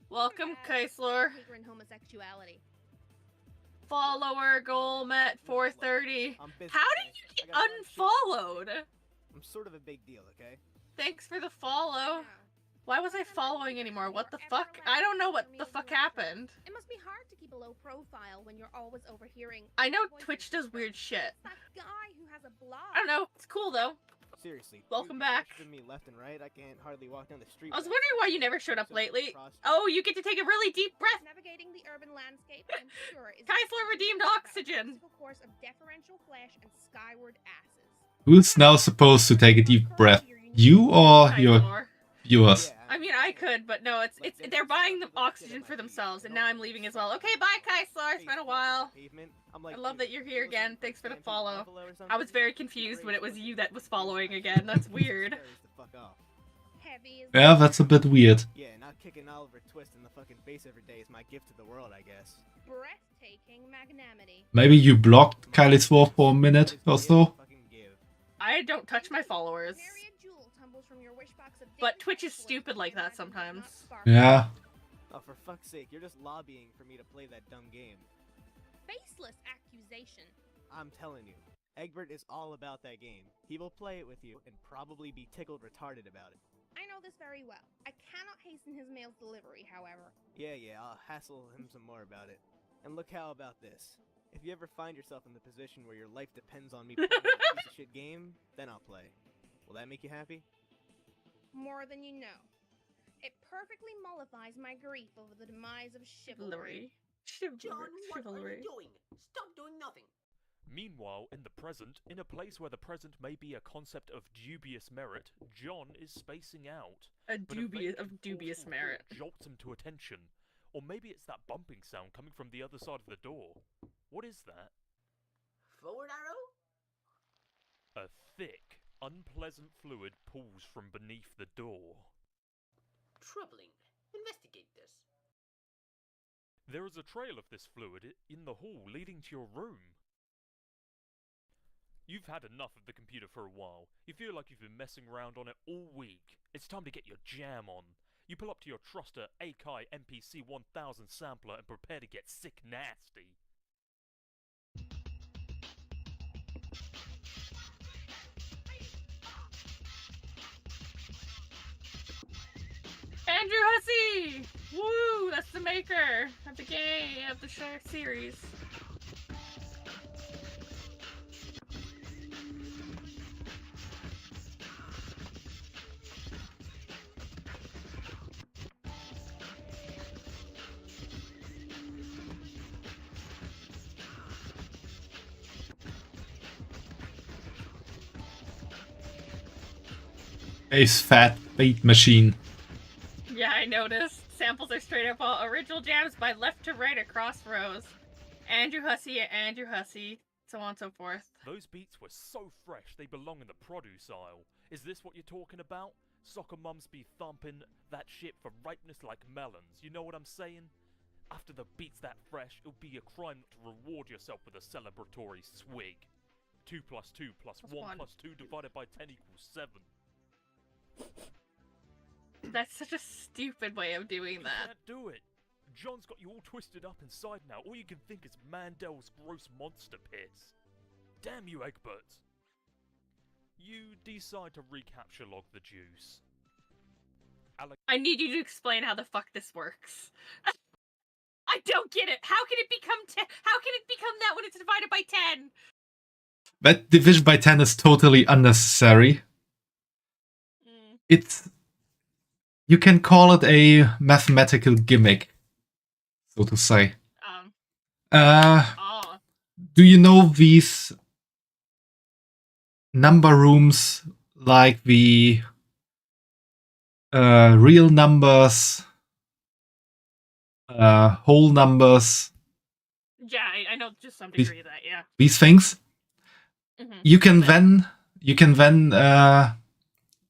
welcome, Whereas Kaislor. flagrant homosexuality. Follower goal met 430. I'm busy, How okay? did you get I got a lot of shit. unfollowed? I'm sort of a big deal, okay? Thanks for the follow. Yeah. Why was I following anymore? What the fuck? I don't know what the fuck happened. It must be hard to keep a low profile when you're always overhearing. I know voices Twitch does weird shit. It's that guy who has a blog. I don't know. It's cool though. Seriously. Welcome dude, back. you're pushing me left and right. I can't hardly walk down the street. I was without wondering why you never showed up somebody lately. across- Oh, you get to take a really deep breath. Navigating the urban landscape, I'm sure, is Kaislor redeemed about a oxygen. mystical course of deferential flesh and skyward asses. Who's now supposed to take a deep breath? You or your Typhor. viewers? I mean, I could, but no, it's they're buying the oxygen for themselves, and now I'm leaving as well. Okay, bye, Kaislar. It's been a while. I love that you're here again. Thanks for the follow. I was very confused when it was you that was following again. That's weird. Yeah, that's a bit weird. Yeah, not kicking Oliver Twist in the fucking face every day is my gift to the world, I guess. Breathtaking magnanimity. Maybe you blocked Kylie for a minute or so? I don't touch my followers. But Twitch is stupid like that sometimes. Yeah. Oh, for fuck's sake, you're just lobbying for me to play that dumb game. Baseless accusation. I'm telling you, Egbert is all about that game. He will play it with you and probably be tickled retarded about it. I know this very well. I cannot hasten his mail's delivery, however. Yeah, I'll hassle him some more about it. And look how about this. If you ever find yourself in the position where your life depends on me playing a piece of shit game, then I'll play. Will that make you happy? More than you know. It perfectly mollifies my grief over the demise of chivalry. John, what are you doing? Stop doing nothing. Meanwhile, in the present, in a place where the present may be a concept of dubious merit, John is spacing out. Dubious merit. Jolts him to attention. Or maybe it's that bumping sound coming from the other side of the door. What is that? Forward arrow? A thick, unpleasant fluid pulls from beneath the door. Troubling. Investigate this. There is a trail of this fluid in the hall leading to your room. You've had enough of the computer for a while. You feel like you've been messing around on it all week. It's time to get your jam on. You pull up to your Truster Akai MPC 1000 sampler and prepare to get sick nasty. Andrew Hussey! Woo! That's the maker of the game, of the series. Ace fat bait machine. Yeah, I noticed. Samples are straight up all original jams by left to right across rows. Andrew Hussey, so on and so forth. Those beats were so fresh they belong in the produce aisle. Is this what you're talking about? Soccer mums be thumping that shit for ripeness like melons, you know what I'm saying? After the beat's that fresh, it would be a crime not to reward yourself with a celebratory swig. 2 plus 2 plus 1 plus 2 divided by 10 equals 7. That's such a stupid way of doing that. You can't do it. John's got you all twisted up inside now. All you can think is Mandel's gross monster pits. Damn you, Egbert. You decide to recapture log the juice. I need you to explain how the fuck this works. I don't get it. How can it become 10? How can it become that when it's divided by 10? That division by 10 is totally unnecessary. It's... You can call it a mathematical gimmick, so to say. Do you know these number rooms, like the real numbers, whole numbers? Yeah, I know just some degree of that, yeah. These things? Mm-hmm. You can then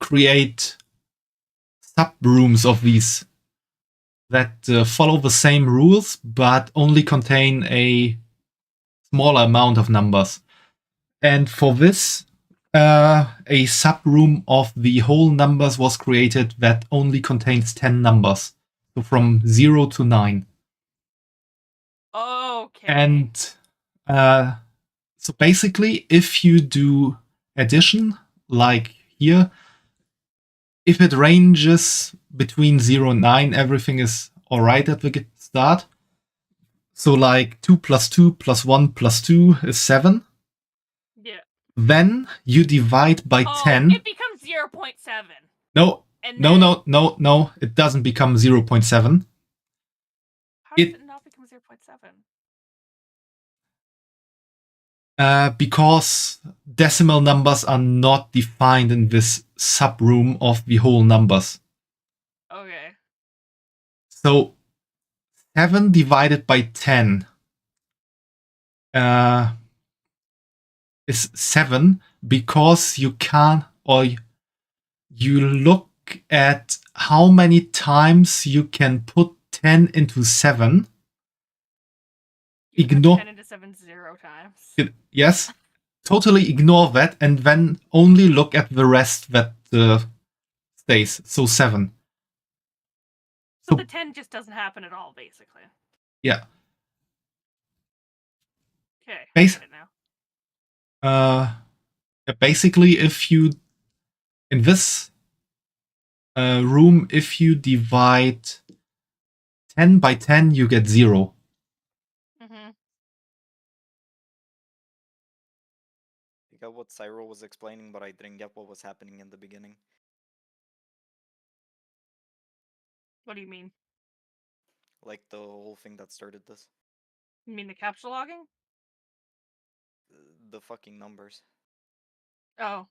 create sub-rooms of these that follow the same rules, but only contain a smaller amount of numbers. And for this, a sub-room of the whole numbers was created that only contains 10 numbers. So from 0 to 9. Okay. And so basically, if you do addition, like here, if it ranges between 0 and 9, everything is alright at the start. So like 2 plus 2 plus 1 plus 2 is 7. Yeah. Then you divide by 10. It becomes 0.7. No, no, it doesn't become 0.7. How does it not become 0.7? Because decimal numbers are not defined in this subroom of the whole numbers. Okay. So 7 divided by 10 is 7 because you can't, or you look at how many times you can put 10 into 7. You can Ignore put 10 into 7 0 times. Yes, totally ignore that and then only look at the rest that stays. So 7. So the 10 just doesn't happen at all, basically. Yeah. Okay, I get it now. Basically, if you in this room, if you divide 10 by 10, you get 0. Mm-hmm. I got what Cyril was explaining, but I didn't get what was happening in the beginning. What do you mean? Like the whole thing that started this. You mean the capsule logging? The fucking numbers. Oh,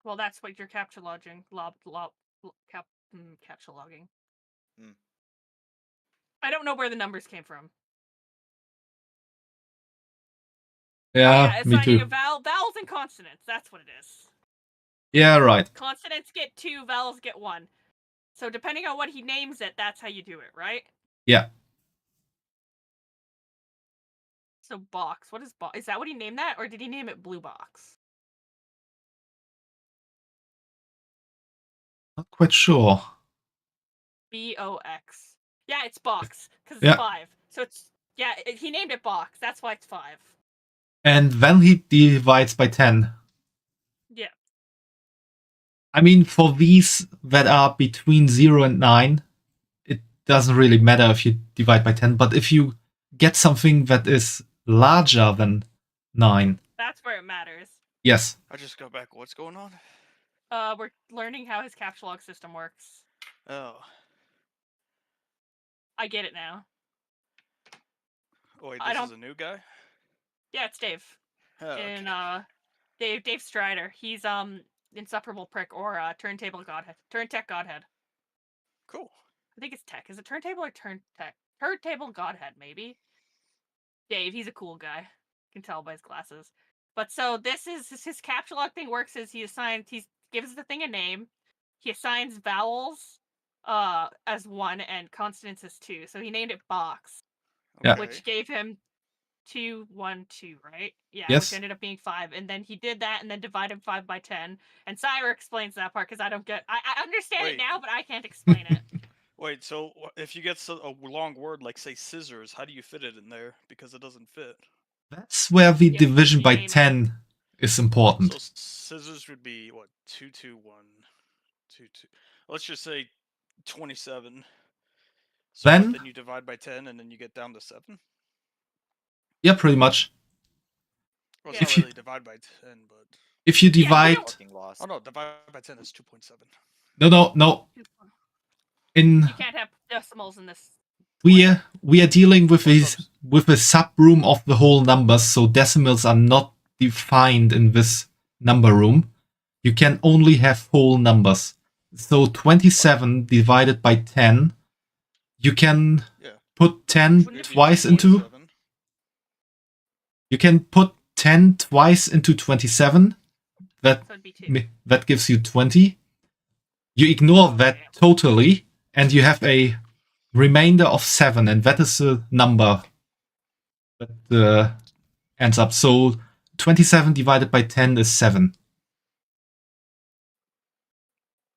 well, that's what you're capture logging. Capture logging. Hmm. I don't know where the numbers came from. Yeah, me assigning too. a vowels and consonants. That's what it is. Yeah, right. Consonants get 2, vowels get 1. So depending on what he names it, that's how you do it, right? Yeah. So box. What is box? Is that what he named that, or did he name it blue box? Not quite sure. BOX. Yeah, it's box because it's Yeah. 5. So it's he named it box. That's why it's 5. And then he divides by 10. Yeah. I mean, for these that are between 0 and 9, it doesn't really matter if you divide by 10. But if you get something that is larger than 9. That's where it matters. Yes. I just got back. What's going on? We're learning how his capture log system works. Oh. I get it now. Oh, wait, this is a new guy? Yeah, it's Dave. Oh, okay. And Dave Strider. He's insufferable prick or turntable godhead. Turntech godhead. Cool. I think it's tech. Is it turntable or turntech? Turntable godhead, maybe. Dave, he's a cool guy. You can tell by his glasses. But so this is his capture log thing works is he gives the thing a name. He assigns vowels as 1 and consonants as 2. So he named it box. Yeah. Which gave him 2, 1, 2, right? Yeah, Yes. which ended up being 5. And then he did that and then divided 5 by 10. And Syra explains that part because I don't get... I understand it now, but I can't explain it. Wait, so if you get a long word like, say, scissors, how do you fit it in there? Because it doesn't fit. That's where the division by 10 is important. So scissors would be, what, 2, 2, 1, 2, 2. Let's just say 27. So then you divide by 10 and then you get down to 7? Yeah, pretty much. Well, it's not really divide by 10, but... If you divide... Oh no, divide by 10 is 2.7. No. You can't have decimals in this. We are dealing with a subroom of the whole numbers, so decimals are not defined in this number room. You can only have whole numbers. So 27 divided by 10, you can put 10 twice into... You can put 10 twice into 27. That gives you 20. You ignore that totally, and you have a remainder of 7, and that is a number that ends up. So 27 divided by 10 is 7.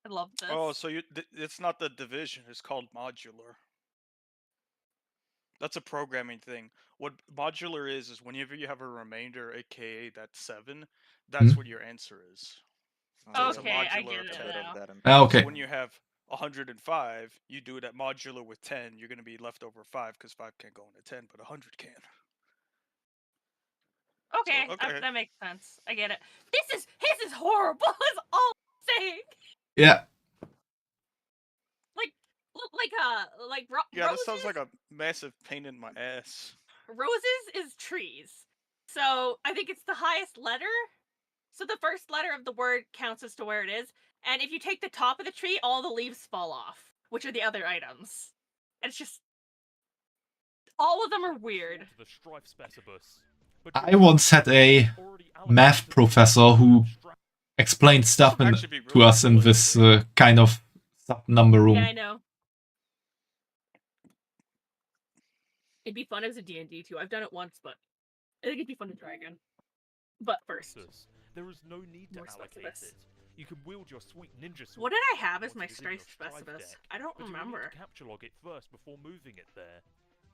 I love this. Oh, so it's not the division, it's called modular. That's a programming thing. What modular is whenever you have a remainder, aka that's 7, that's what your answer is. So it's a modular I get it of now. Okay. So when you have 105, you do it at modular with 10, you're going to be left over 5 because 5 can't go into 10, but 100 can. Okay, So, that makes sense. I get it. His is horrible. Is all I'm saying. Yeah. Yeah, roses, that sounds like a massive pain in my ass. Roses is trees. So I think it's the highest letter. So the first letter of the word counts as to where it is, and if you take the top of the tree, all the leaves fall off, which are the other items. And it's just... all of them are weird. To the Strife Specibus. But I once had a math professor who explained stuff to us in this kind of sub-number room. Yeah, I know. It'd be fun as a D&D too. I've done it once, but I think it'd be fun to try again. But first, there is no need to more allocate Specibus. it. You can wield your sweet ninja sword. What did I have as my once it is in your Strife Specibus? deck, I don't but you will remember. need to capture log it first before moving it there.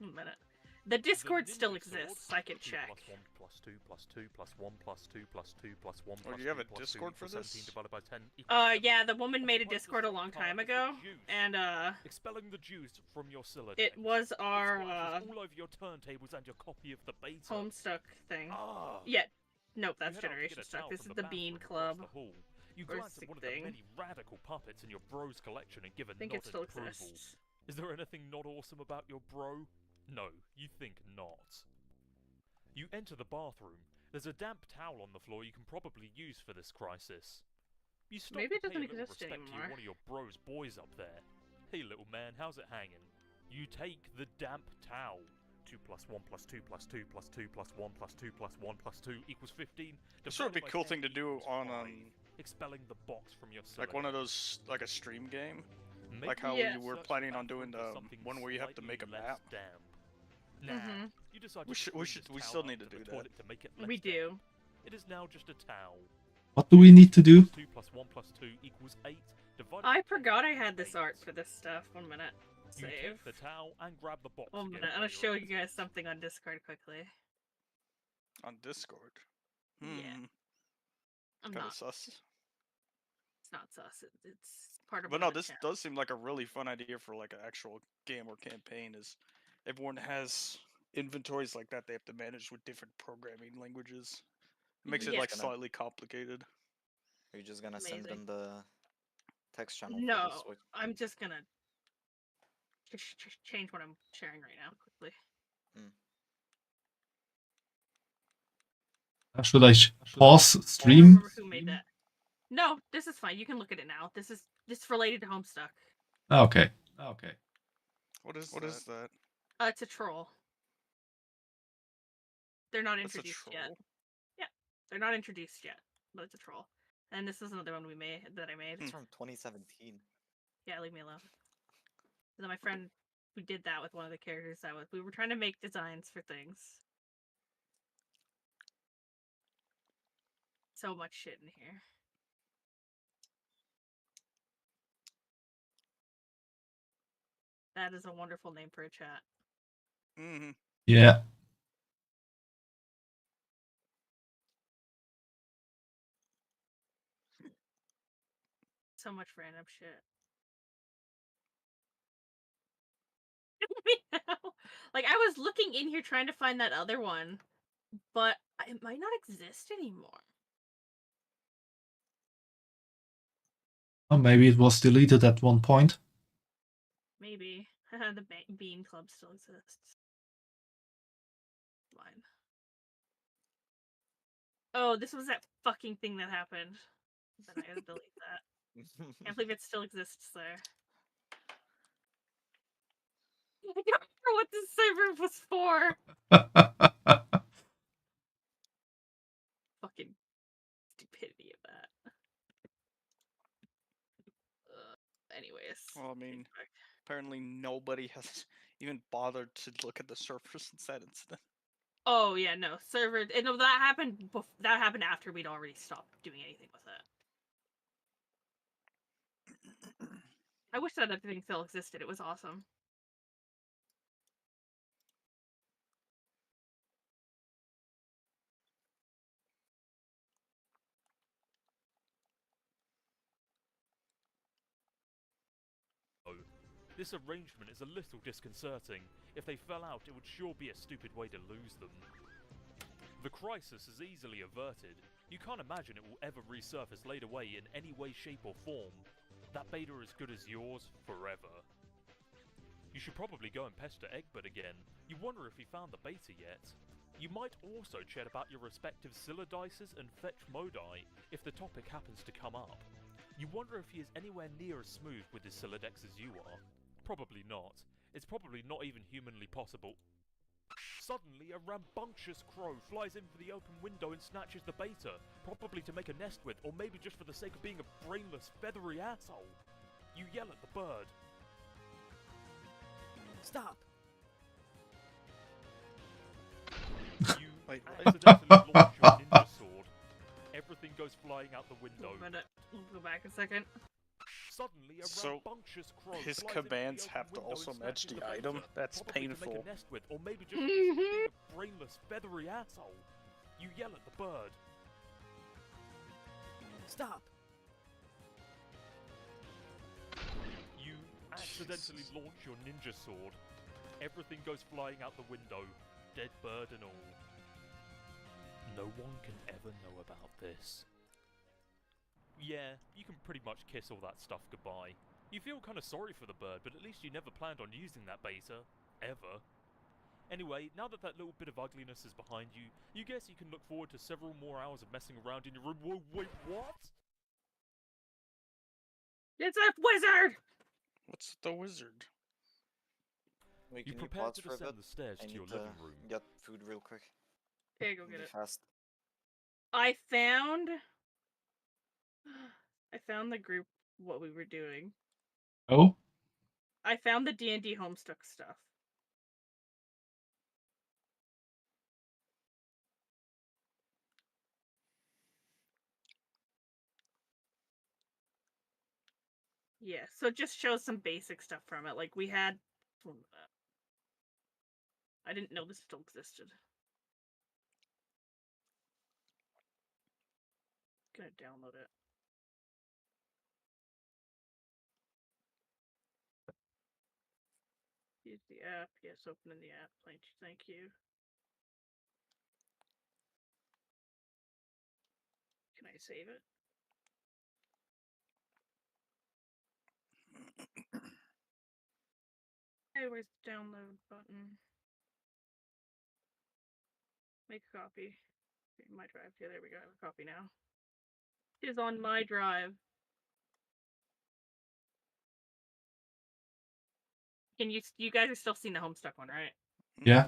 A minute. The Discord still ninja exists. sword, I can 2 check. + 1 + 2 + 2 + 1 + 2 + 2 + 1 Oh, + do you have 2 a + 2 Discord for equals this? 17 divided by 10 equals 7. Yeah, the woman made a Occupies the Discord a same long part time as the ago, juice. and Expelling the juice from your cylinder. it was our all over your turntables and your copy of the beta. Homestuck thing. Ah. Yeah, nope, You that's head out to Generation get a Stuck. towel This from is the Bean bathroom across Club. the hall. You or glance at one of the thing. many radical puppets in your bro's collection and give a I think nod it still of approval. exists. Is there anything not awesome about your bro? No, you think not. You enter the bathroom. There's a damp towel on the floor you can probably use for this crisis. You stop Maybe it to pay a doesn't little exist respect to anymore. one of your bro's boys up there. Hey little man, how's it hanging? You take the damp towel. 2 + 1 + 2 + 2 + 2 + 1 + 2 + 1 + 2 equals 15. This would be a cool thing to do on expelling the box from your like one of those, like a stream game, Maybe like how Yeah. you were search planning the on doing bathroom the for something one where you have to make a slightly map. less damp. Nah, you decide We to should- screw we this should- we towel still out need to to the do that. toilet to make it less We damp. do. It is now just a towel. What do we need to do? 2 + 1 + 2 equals 8. Divided I by 10 forgot I had this equals art 8. for this stuff. 1 minute. You Save. take the towel and grab the box 1 again. minute. I'm while gonna you're show at you it. guys something on Discord quickly. On Discord. Yeah. I'm Kind not. of sus. It's not sus. It's part of. But one no, of the this channels. does seem like a really fun idea for like an actual game or campaign. Is everyone has inventories like that they have to manage with different programming languages. It makes it Yeah. like slightly complicated. Are you just gonna send Amazing. them the text channel for No, the Switch? I'm just gonna change what I'm sharing right now quickly. Should I pause I don't stream? remember who made that. No, this is fine. You can look at it now. This is related to Homestuck. Okay. Okay. What is that? It's a troll. They're not That's a introduced yet. troll? Yeah, they're not introduced yet, but it's a troll. And this is another one I made. It's from 2017. Yeah, leave me alone. Then my friend who did that with one of the characters we were trying to make designs for things. So much shit in here. That is a wonderful name for a chat. Mm-hmm. Yeah. So much random shit. Like, I was looking in here trying to find that other one, but it might not exist anymore. Oh, maybe it was deleted at one point. Maybe. The Bean Club still exists. Fine. Oh, this was that fucking thing that happened. Then I gotta delete that. Can't believe it still exists there. I don't remember what this server was for. Fucking stupidity of that. Anyways. Well, I mean, apparently nobody has even bothered to look at the server since that incident. Oh yeah, no server. No, that happened. That happened after we'd already stopped doing anything with it. I wish that other thing still existed. It was awesome. This arrangement is a little disconcerting. If they fell out, it would sure be a stupid way to lose them. The crisis is easily averted. You can't imagine it will ever resurface laid away in any way, shape or form. That beta is good as yours forever. You should probably go and pester Egbert again. You wonder if he found the beta yet. You might also chat about your respective Sylodices and fetch modi if the topic happens to come up. You wonder if he is anywhere near as smooth with his Sylodex as you are. Probably not. It's probably not even humanly possible. Suddenly, a rambunctious crow flies in for the open window and snatches the beta, probably to make a nest with, or maybe just for the sake of being a brainless, feathery asshole. You yell at the bird. Stop! You accidentally launch your ninja sword. Everything goes flying out the window. We'll go back a second. Suddenly, a So, rambunctious crow his flies in for the commands open have to window also and match snatches the beta, item? That's probably to painful. make a nest with, or maybe just for the sake of being a brainless, feathery asshole. You yell at the bird. Stop! You accidentally launch your ninja sword. Everything goes flying out the window, dead bird and all. No one can ever know about this. Yeah, you can pretty much kiss all that stuff goodbye. You feel kind of sorry for the bird, but at least you never planned on using that beta. Ever. Anyway, now that that little bit of ugliness is behind you, you guess you can look forward to several more hours of messing around in your room. Wait, what? It's a wizard! What's the wizard? Wait, You can you prepare pause to for a bit? descend the stairs I to need your to living room. get food real quick. Okay, go Be get it. fast. I found the group what we were doing. Oh? I found the D&D Homestuck stuff. Yeah, so it just shows some basic stuff from it. Like we had I didn't know this still existed. Gonna download it. Use the app. Yes, opening the app. Thank you. Can I save it? Hey, where's the download button? Make a copy. Okay, my drive. Yeah, there we go. I have a copy now. It is on my drive. Can you guys are still seeing the Homestuck one, right? Yeah.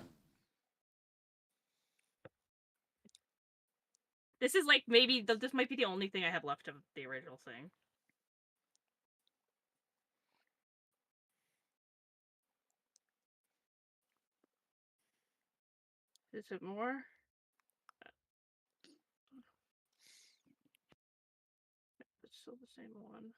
This is like maybe this might be the only thing I have left of the original thing. Is it more? It's still the same one.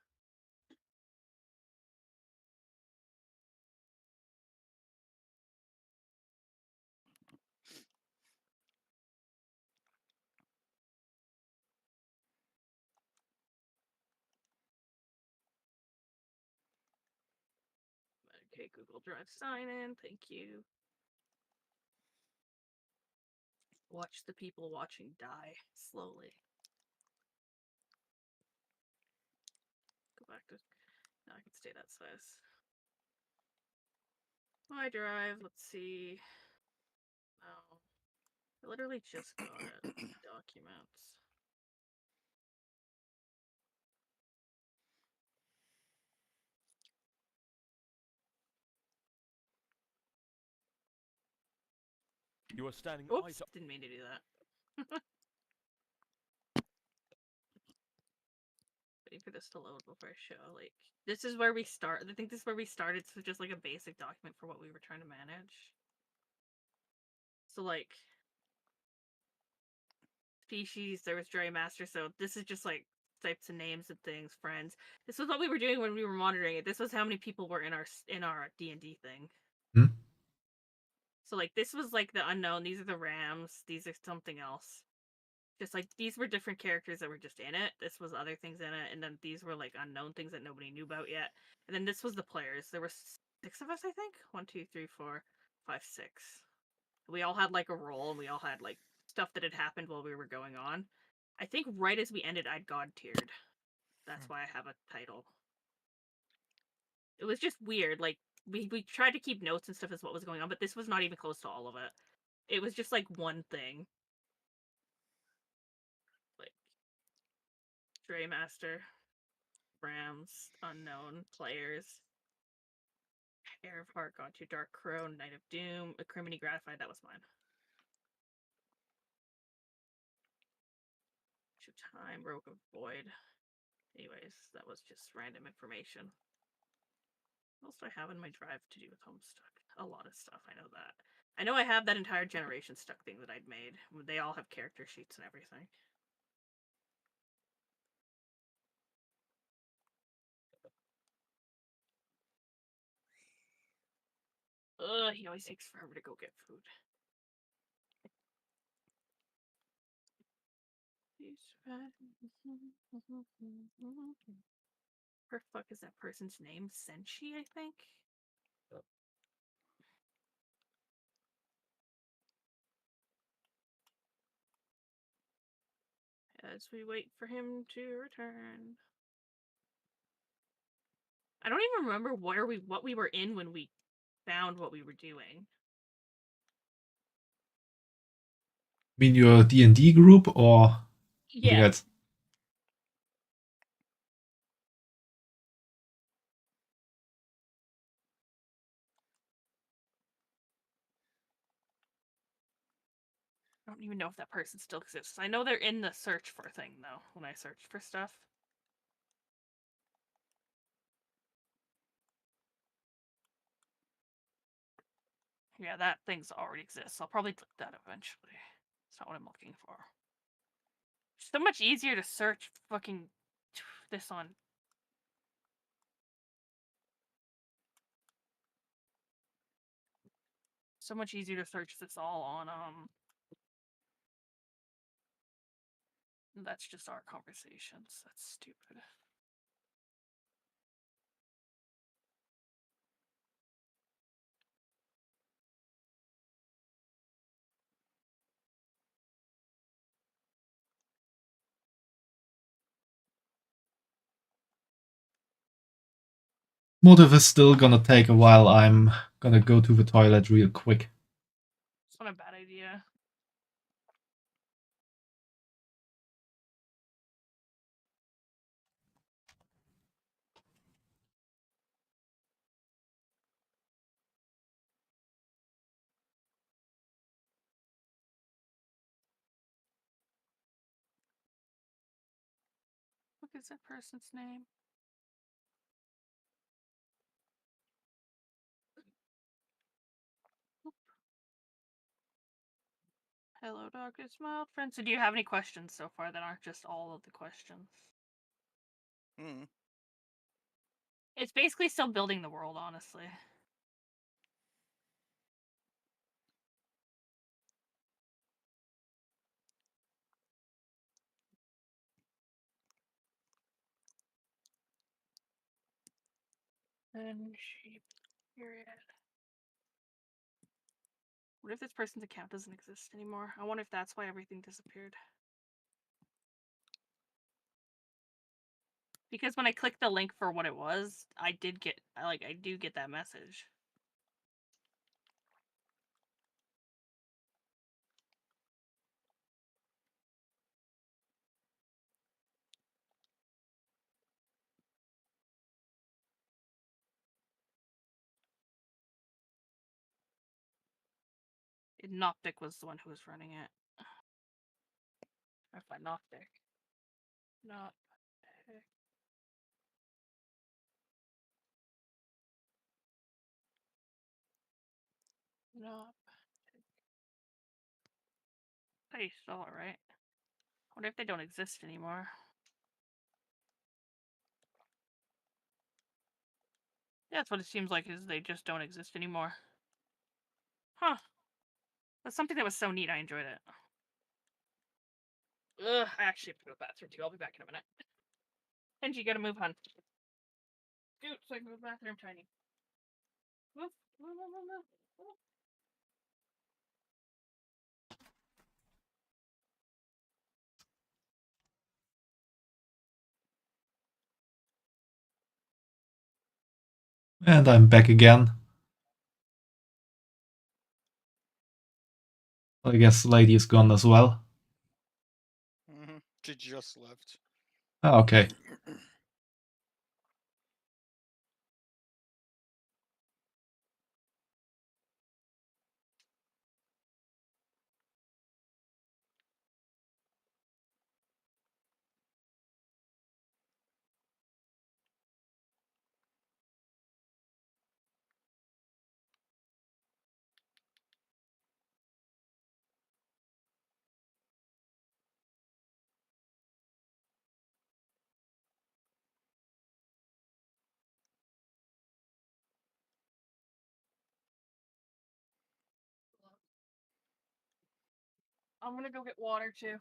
Okay, Google Drive sign in. Thank you. Watch the people watching die slowly. Go back to. No, I can stay that size. My drive. Let's see. Oh, I literally just got it. Documents. You are standing Oops, didn't mean to do that. Waiting for this to load before I show. Like, this is where we start. I think this is where we started. So just like a basic document for what we were trying to manage. So like, species. There was Dray Master. So this is just like types of names and things. Friends. This was what we were doing when we were monitoring it. This was how many people were in our D&D thing. Hmm? So like, this was like the unknown. These are the Rams. These are something else. Just like these were different characters that were just in it. This was other things in it, and then these were like unknown things that nobody knew about yet. And then this was the players. There were 6 of us, I think. 1, 2, 3, 4, 5, 6. We all had like a role, and we all had like stuff that had happened while we were going on. I think right as we ended, I'd God tiered. That's why I have a title. It was just weird. Like we tried to keep notes and stuff as what was going on, but this was not even close to all of it. It was just like one thing. Like Dre Master, Rams, unknown players. Air of Heart, Gone to Dark Crow, Night of Doom, A Criminy Gratified, that was mine. Show Time, Rogue of Void. Anyways, that was just random information. What else do I have in my drive to do with Homestuck? A lot of stuff, I know that. I know I have that entire Generation Stuck thing that I'd made. They all have character sheets and everything. Ugh, he always takes forever to go get food. Where the fuck is that person's name? Senshi, I think? As we wait for him to return. I don't even remember what we were in when we found what we were doing. I mean your D&D group or something else? I don't even know if that person still exists. I know they're in the search for thing, though, when I searched for stuff. Yeah, that thing's already exists. I'll probably click that eventually. It's not what I'm looking for. It's so much easier to search fucking this on. So much easier to search this all on, That's just our conversations. That's stupid. Motive is still gonna take a while. I'm gonna go to the toilet real quick. It's not a bad idea. What is that person's name? Hello, darkest mild friend. So do you have any questions so far that aren't just all of the questions? It's basically still building the world, honestly. And sheep. Period. What if this person's account doesn't exist anymore? I wonder if that's why everything disappeared. Because when I clicked the link for what it was, I do get that message. Noptic was the one who was running it. If I Noptic. Noptic. Noptic. Hey, still alright. Wonder if they don't exist anymore. Yeah, that's what it seems like, is they just don't exist anymore. Huh. That's something that was so neat, I enjoyed it. Ugh, I actually have to go to the bathroom too. I'll be back in a minute. Kenji, you gotta move, hun. Scoot so I can go to the bathroom, Tiny. Move, move, move, move, move. And I'm back again. I guess Lady is gone as well. She just left. Oh, okay. I'm gonna go get water too.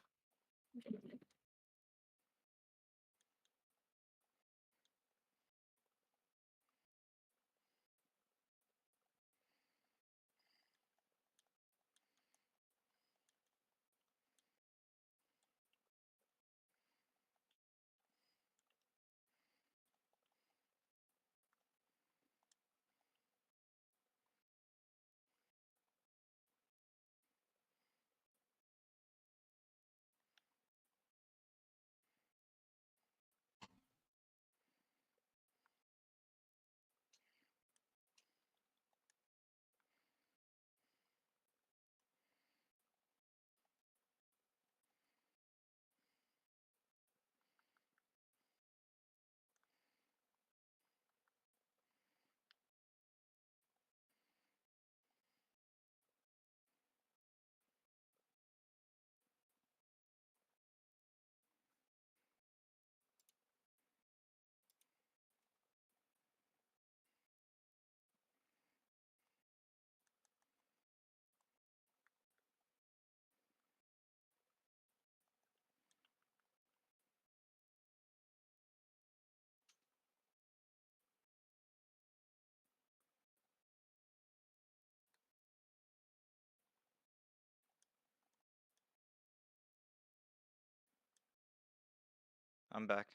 I'm back.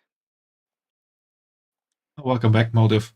Welcome back, Motive.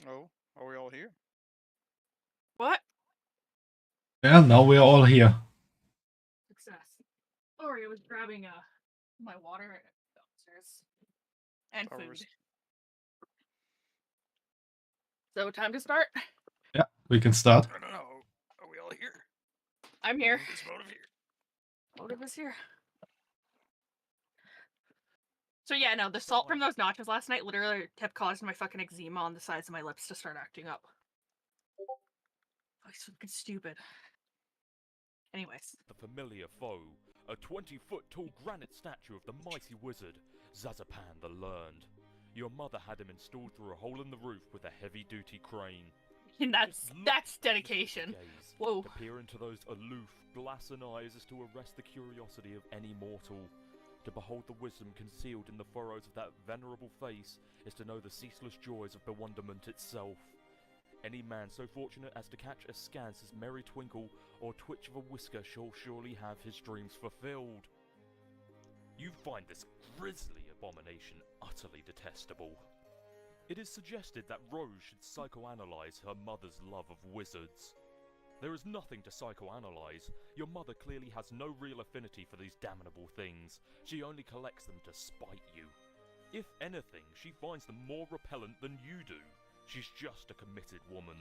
Oh, are we all here? What? Yeah, now we are all here. Success. Sorry, I was grabbing my water downstairs. And Oh, food. So, time to start? Yeah, we can start. I don't know. Are we all here? I'm here. Is Motive here? Motive is here. So yeah, no, the salt from those nachos last night literally kept causing my fucking eczema on the sides of my lips to start acting up. Oh, it's fucking stupid. Anyways. The familiar foe, a 20-foot tall granite statue of the mighty wizard, Zazapan the Learned. Your mother had him installed through a hole in the roof with a heavy-duty crane. And that's dedication. Gaze, Whoa. to peer into those aloof, glassing eyes is to arrest the curiosity of any mortal. To behold the wisdom concealed in the furrows of that venerable face is to know the ceaseless joys of bewilderment itself. Any man so fortunate as to catch askance his merry twinkle or twitch of a whisker shall surely have his dreams fulfilled. You find this grisly abomination utterly detestable. It is suggested that Rose should psychoanalyze her mother's love of wizards. There is nothing to psychoanalyze. Your mother clearly has no real affinity for these damnable things. She only collects them to spite you. If anything, she finds them more repellent than you do. She's just a committed woman.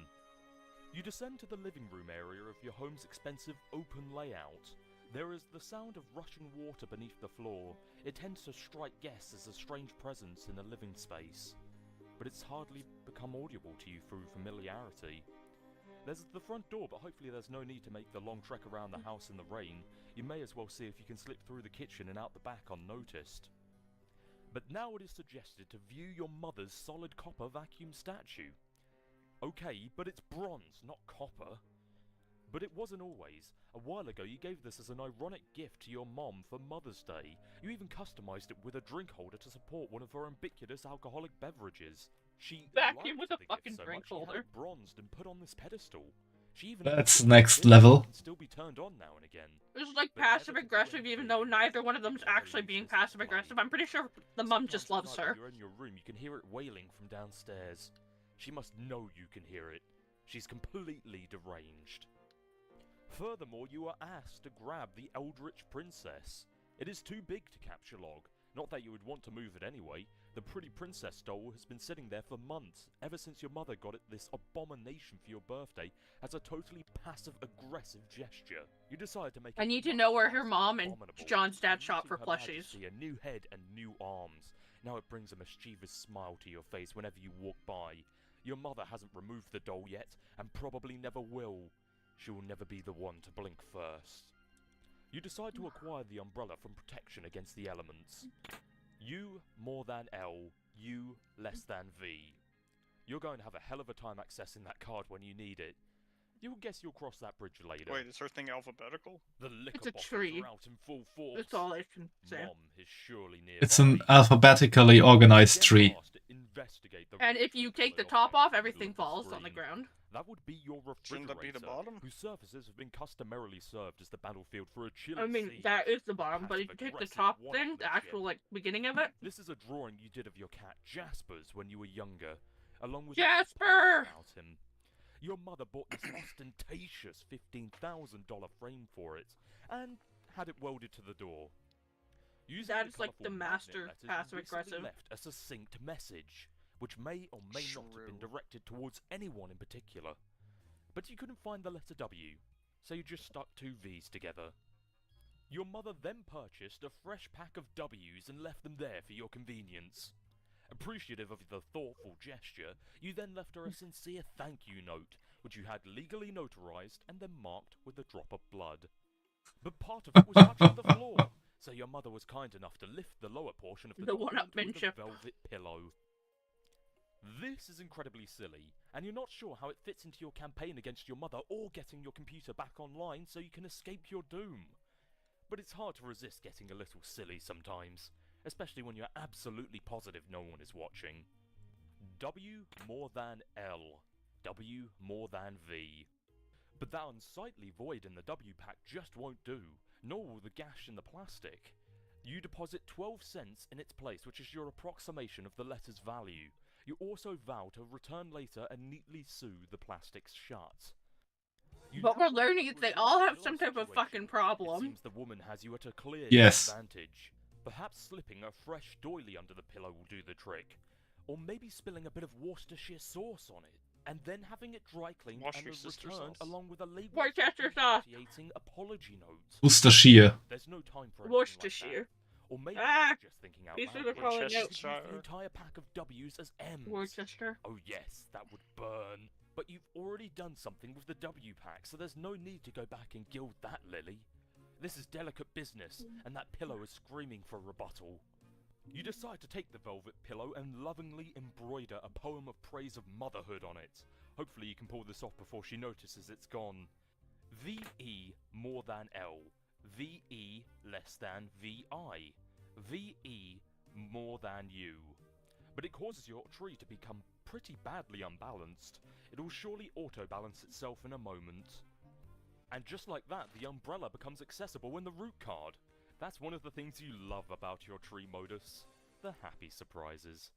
You descend to the living room area of your home's expensive open layout. There is the sound of rushing water beneath the floor. It tends to strike guests as a strange presence in a living space, but it's hardly become audible to you through familiarity. There's the front door, but hopefully there's no need to make the long trek around the house in the rain. You may as well see if you can slip through the kitchen and out the back unnoticed. But now it is suggested to view your mother's solid copper vacuum statue. Okay, but it's bronze, not copper. But it wasn't always. A while ago you gave this as an ironic gift to your mom for Mother's Day. You even customized it with a drink holder to support one of her ubiquitous alcoholic beverages. She Vacuum with a liked the fucking gift so drink much, she had holder. it bronzed and put on this pedestal. She even That's insisted next that level. can still be turned on now and again. It's like But passive never to aggressive, do even though anything neither one of them's never actually leaves being this passive play. aggressive. I'm pretty sure the mum just Sometimes loves tonight her. when you're in your room, you can hear it wailing from downstairs. She must know you can hear it. She's completely deranged. Furthermore, you are asked to grab the Eldritch Princess. It is too big to capture log. Not that you would want to move it anyway. The pretty princess doll has been sitting there for months, ever since your mother got it this abomination for your birthday as a totally passive-aggressive gesture. You decide to make I it need to much know where less her mom and abominable John's dad by shop for knitting Her plushies. Majesty a new head and new arms. Now it brings a mischievous smile to your face whenever you walk by. Your mother hasn't removed the doll yet, and probably never will. She will never be the one to blink first. You decide to acquire the umbrella from protection against the elements. U more than L, U less than V. You're going to have a hell of a time accessing that card when you need it. You'll guess you'll cross that bridge later. Wait, is her thing alphabetical? The liquor It's a bottles tree. are out in full force. That's all I can say. Mom is surely nearby. It's an alphabetically organized Get tree. asked to investigate the And if you take the color top off, of everything the falls on the screen. ground. That would be your Shouldn't that be the refrigerator, bottom? whose surfaces have been customarily served as the battlefield for a chilly I mean, sea. that is the bottom, but if you take the Passive-aggressive top thing, the one-upmanship. actual, like, beginning of it. This is a drawing you did of your cat Jasper's when you were younger, along with Jasper! about him. Your mother bought this ostentatious $15,000 frame for it, and had it welded to the door. Using That is like colourful the magnet master letters, you passive-aggressive. recently left a succinct message, which may or may not have been True. directed towards anyone in particular. But you couldn't find the letter W, so you just stuck two V's together. Your mother then purchased a fresh pack of W's and left them there for your convenience. Appreciative of the thoughtful gesture, you then left her a sincere thank you note, which you had legally notarized and then marked with a drop of blood. But part of it was touching the floor, so your mother was kind enough to lift the lower portion of the The document with a one-upmanship. velvet pillow. This is incredibly silly, and you're not sure how it fits into your campaign against your mother or getting your computer back online so you can escape your doom. But it's hard to resist getting a little silly sometimes, especially when you're absolutely positive no one is watching. W more than L. W more than V. But that unsightly void in the W pack just won't do, nor will the gash in the plastic. You deposit 12 cents in its place, which is your approximation of the letter's value. You also vow to return later and neatly sew the plastics shut. What we're learning is they all have some type of fucking problem. It seems the woman has you at a clear Yes. disadvantage. Perhaps slipping a fresh doily under the pillow will do the trick. Or maybe spilling a bit of Worcestershire sauce on it, and then having it dry cleaned and Worcestershire returned sauce. along with a label Worcestershire sauce. apology note. Worcestershire. There's no time for anything like Worcestershire. that. Or maybe just thinking out these loud. are the probably notes. Use the entire pack of W's as M's. Worcester. Oh yes, that would burn. But you've already done something with the W pack, so there's no need to go back and gild that lily. This is delicate business, and that pillow is screaming for rebuttal. You decide to take the velvet pillow and lovingly embroider a poem of praise of motherhood on it. Hopefully you can pull this off before she notices it's gone. VE more than L. VE less than VI. VE more than U. But it causes your tree to become pretty badly unbalanced. It'll surely auto-balance itself in a moment. And just like that, the umbrella becomes accessible in the root card. That's one of the things you love about your tree modus. The happy surprises.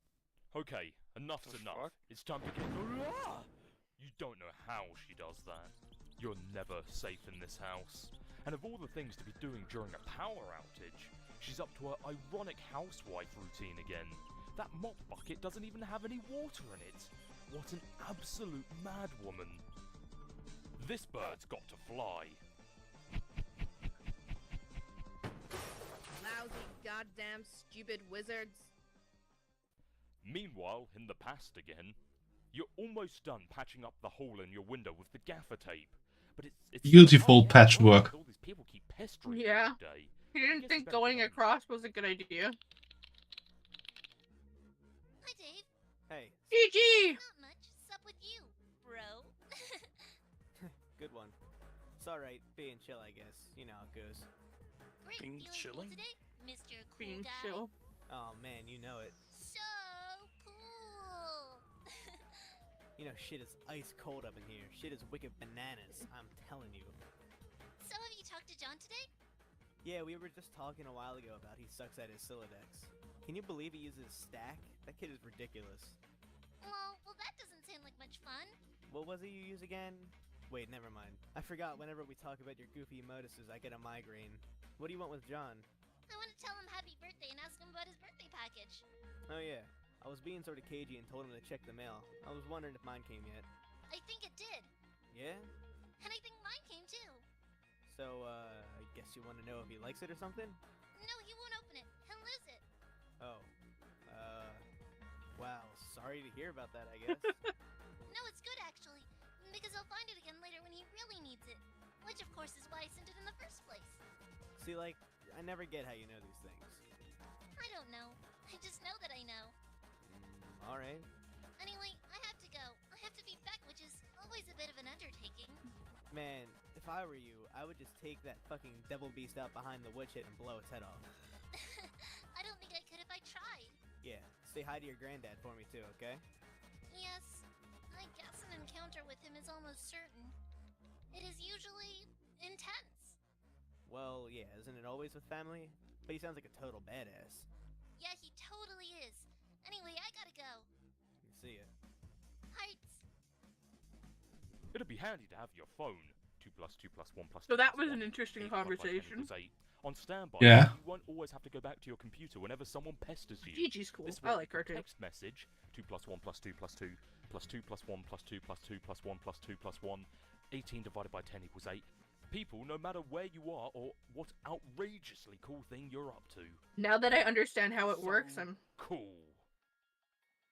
Okay, enough's enough. It's time to get... You don't know how she does that. You're never safe in this house. And of all the things to be doing during a power outage, she's up to her ironic housewife routine again. That mop bucket doesn't even have any water in it. What an absolute madwoman. This bird's got to fly. Lousy, goddamn, stupid wizards. Meanwhile, in the past again, you're almost done patching up the hole in your window with the gaffer tape. But it's Beautiful patchwork. all these people keep pestering you Yeah. all day. He didn't think going across was a good idea. Hi, Dave. Hey, GG! Not much. Sup with you, bro? good one. It's alright, being chill, I guess. You know how it goes. Great. Being Feeling chilling? cool today, Mr. Cool Being Guy? chill. Oh man, you know it. So cool. You know, shit is ice cold up in here. Shit is wicked bananas, I'm telling you. So have you talked to John today? Yeah, we were just talking a while ago about he sucks at his Sylladex. Can you believe he uses stack? That kid is ridiculous. Well, that doesn't sound like much fun. What was it you use again? Wait, never mind. I forgot whenever we talk about your goofy moduses, I get a migraine. What do you want with John? I want to tell him happy birthday and ask him about his birthday package. Oh yeah, I was being sort of cagey and told him to check the mail. I was wondering if mine came yet. I think it did. Yeah? And I think mine came too. So, I guess you want to know if he likes it or something? No, he won't open it. He'll lose it. Oh. Wow, sorry to hear about that, I guess. No, it's good actually. Because I'll find it again later when he really needs it. Which of course is why I sent it in the first place. See, like, I never get how you know these things. I don't know. I just know that I know. Alright. Anyway, I have to go. I have to be back, which is always a bit of an undertaking. Man, if I were you, I would just take that fucking devil beast out behind the woodshed and blow its head off. I don't think I could if I tried. Yeah, say hi to your granddad for me too, okay? Yes, I guess an encounter with him is almost certain. It is usually intense. Well, yeah, isn't it always with family? But he sounds like a total badass. Yeah, he totally is. Anyway, I gotta go. See ya. Hearts. It'd be handy to have your phone. 2 plus 2 plus 1 plus So 2 that plus was 1. an interesting 8 divided by 10 conversation. equals 8. On standby, Yeah. you won't always have to go back to your computer whenever someone pesters you. Gigi's cool. This I way, like her a too. text message, 2 plus 1 plus 2 plus 2, plus 2 plus 1 plus 2 plus 2 plus 1 plus 2 plus 1, 18 divided by 10 equals 8. People, no matter where you are or what outrageously cool thing you're up to. Now that I understand how it works, So cool.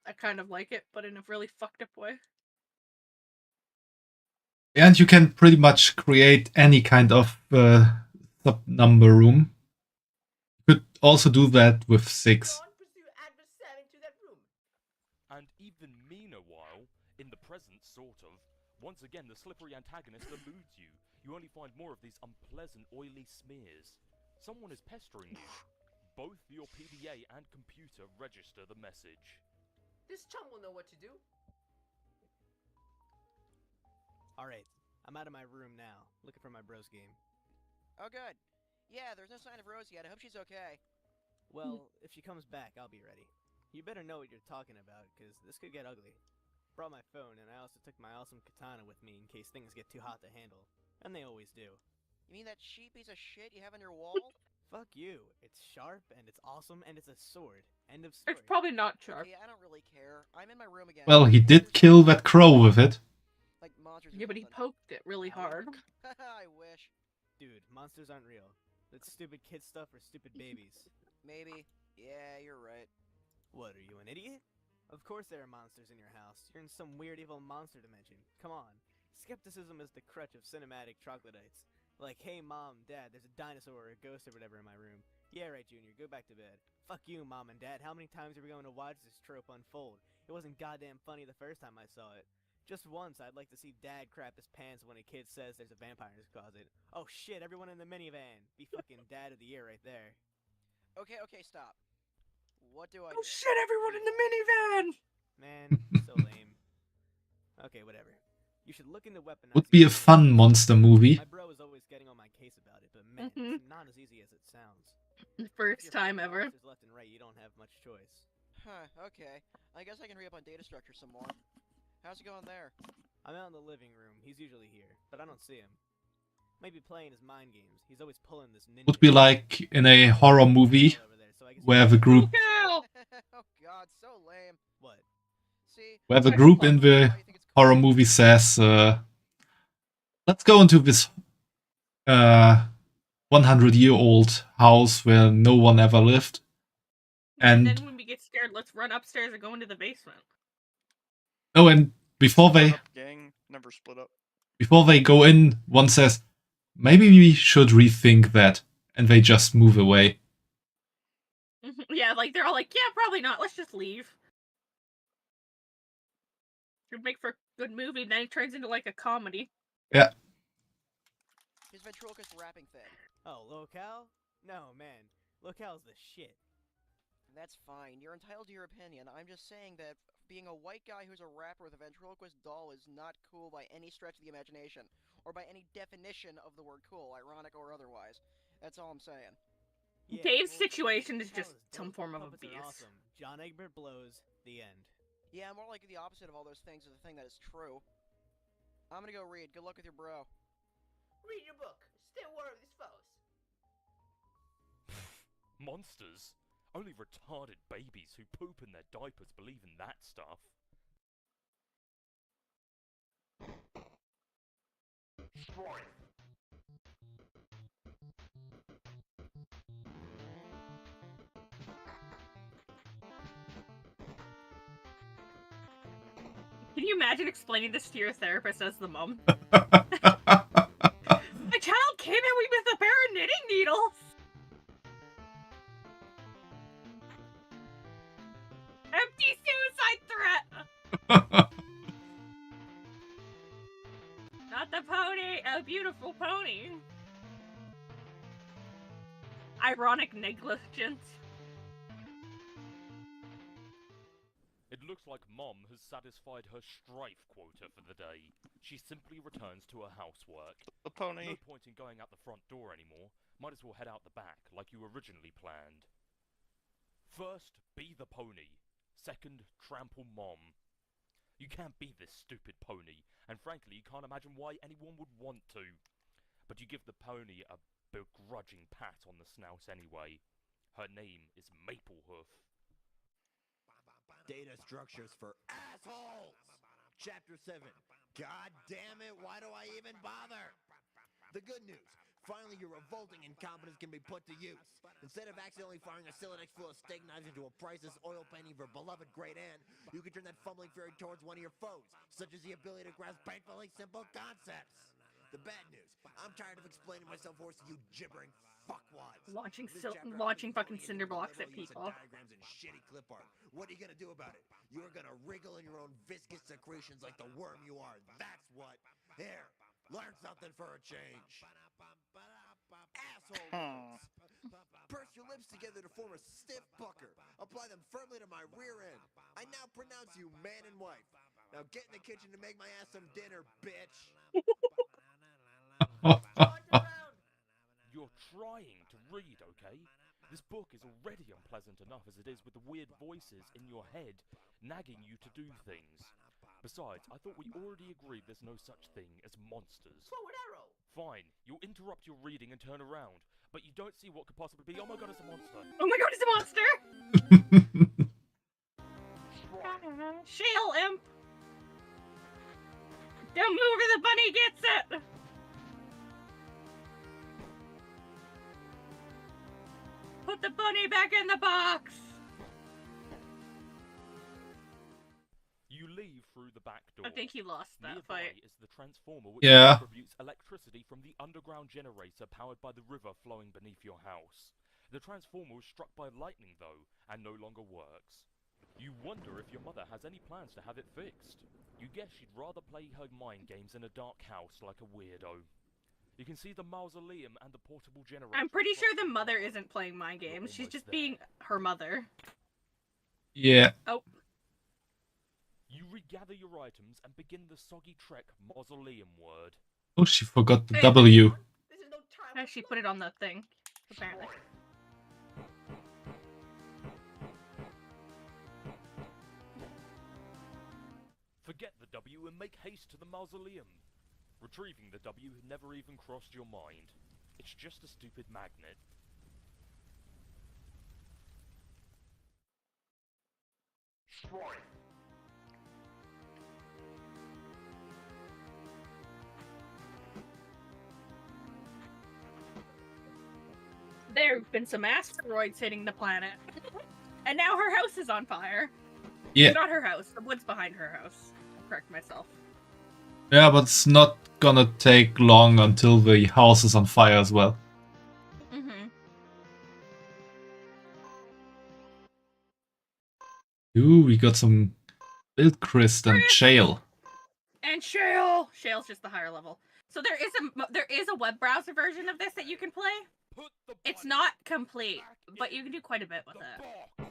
I kind of like it, but in a really fucked up way. And you can pretty much create any kind of sub-number room. You could also do that with 6. And even meanwhile, in the present, sort of, once again the slippery antagonist eludes you. You only find more of these unpleasant, oily smears. Someone is pestering you. Both your PDA and computer register the message. This chum will know what to do. Alright, I'm out of my room now, looking for my bros game. Oh, good. Yeah, there's no sign of Rose yet. I hope she's okay. Well, if she comes back, I'll be ready. You better know what you're talking about, because this could get ugly. Brought my phone, and I also took my awesome katana with me in case things get too hot to handle. And they always do. You mean that cheap piece of shit you have on your wall? Fuck you. It's sharp, and it's awesome, and it's a sword. End of story. It's probably not sharp. Okay, I don't really care. I'm in my room again. Well, he did kill that crow with it. Like monsters. Yeah, but he poked it really hard. I wish. Dude, monsters aren't real. That's stupid kid stuff for stupid babies. Maybe. Yeah, you're right. What, are you an idiot? Of course there are monsters in your house. You're in some weird evil monster dimension. Come on. Skepticism is the crutch of cinematic troglodytes. Like, hey mom, dad, there's a dinosaur or a ghost or whatever in my room. Yeah, right, Junior, go back to bed. Fuck you, mom and dad. How many times are we going to watch this trope unfold? It wasn't goddamn funny the first time I saw it. Just once, I'd like to see dad crap his pants when a kid says there's a vampire in his closet. Oh shit, everyone in the minivan. Be fucking dad of the year right there. Okay, stop. What do I Oh do? shit, everyone in the minivan! Man, so lame. Okay, whatever. You should look into weaponizing. Would be a fun monster movie. My bro is always getting on my case about it, but man, it's not as easy as it sounds. The first time ever. Left and right, you don't have much choice. Huh, okay. I guess I can read up on data structure some more. How's it going there? I'm out in the living room. He's usually here, but I don't see him. Maybe playing his mind games. He's always pulling this ninja. Would be like in a horror movie where the group Oh god, so lame. What? See? where the group in the horror movie says, let's go into this 100-year-old house where no one ever lived. And And then when we get scared, let's run upstairs and go into the basement. oh, and before Gang never split up. they go in, one says, maybe we should rethink that, and they just move away. Yeah, like they're all like, yeah, probably not. Let's just leave. It'd make for a good movie, and then it turns into like a comedy. Yeah. His ventriloquist rapping thing. Oh, locale? No, man. Locale's the shit. That's fine. You're entitled to your opinion. I'm just saying that being a white guy who's a rapper with a ventriloquist doll is not cool by any stretch of the imagination, or by any definition of the word cool, ironic or otherwise. That's all I'm saying. Yeah, Dave's well, situation is locale just dope, some form of puppets are abuse. Awesome. John Egbert blows. The end. Yeah, more like the opposite of all those things is the thing that is true. I'm gonna go read. Good luck with your bro. Read your book. Stay aware of these foes. Monsters? Only retarded babies who poop in their diapers believe in that stuff. Can you imagine explaining this to your therapist as the mom? My child came at me with a pair of knitting needles! Empty suicide threat! Not the pony, a beautiful pony. Ironic negligence. It looks like Mom has satisfied her strife quota for the day. She simply returns to her housework. The pony. No point in going out the front door anymore. Might as well head out the back, like you originally planned. First, be the pony. Second, trample Mom. You can't be this stupid pony, and frankly, you can't imagine why anyone would want to. But you give the pony a begrudging pat on the snout anyway. Her name is Maplehoof. Data structures for assholes! Chapter 7. God damn it, why do I even bother? The good news. Finally, your revolting incompetence can be put to use. Instead of accidentally firing a Silenex full of steak knives into a priceless oil painting of your beloved great aunt, you can turn that fumbling fairy towards one of your foes, such as the ability to grasp painfully simple concepts. The bad news. I'm tired of explaining myself hoarse to you gibbering fuckwads. Launching fucking cinder blocks at people. Diagrams and shitty clip art. What are you gonna do about it? You're gonna wriggle in your own viscous secretions like the worm you are. That's what. Here, learn something for a change. Asshole. Purse your lips together to form a stiff pucker. Apply them firmly to my rear end. I now pronounce you man and wife. Now get in the kitchen to make my ass some dinner, bitch. You're trying to read, okay? This book is already unpleasant enough as it is with the weird voices in your head nagging you to do things. Besides, I thought we already agreed there's no such thing as monsters. Forward arrow! Fine, you'll interrupt your reading and turn around, but you don't see what could possibly be. Oh my god, it's a monster! Oh my god, it's a monster! Shale imp! Don't move or the bunny gets it! Put the bunny back in the box! You leave through the back door. I think he lost that Nearby fight. is the transformer which Yeah. distributes electricity from the underground generator powered by the river flowing beneath your house. The transformer was struck by lightning though, and no longer works. You wonder if your mother has any plans to have it fixed. You guess she'd rather play her mind games in a dark house like a weirdo. You can see the mausoleum and the portable generator. I'm pretty sure across the mother yard. isn't playing mind You're games. She's almost just there. being her mother. Yeah. Oh. You regather your items and begin the soggy trek mausoleum word. Oh, she forgot the Hey, W. This is no time Yeah, for she put it on the thing, apparently. Forget the W and make haste to the mausoleum. Retrieving the W had never even crossed your mind. It's just a stupid magnet. There have been some asteroids hitting the planet. And now her house is on fire. Yeah. Not her house, the woods behind her house. I'll correct myself. Yeah, but it's not gonna take long until the house is on fire as well. Mm-hmm. Ooh, we got some Bildchrist and Shale. And Shale! Shale's just the higher level. So there is a web browser version of this that you can play. It's not complete, but you can do quite a bit with it.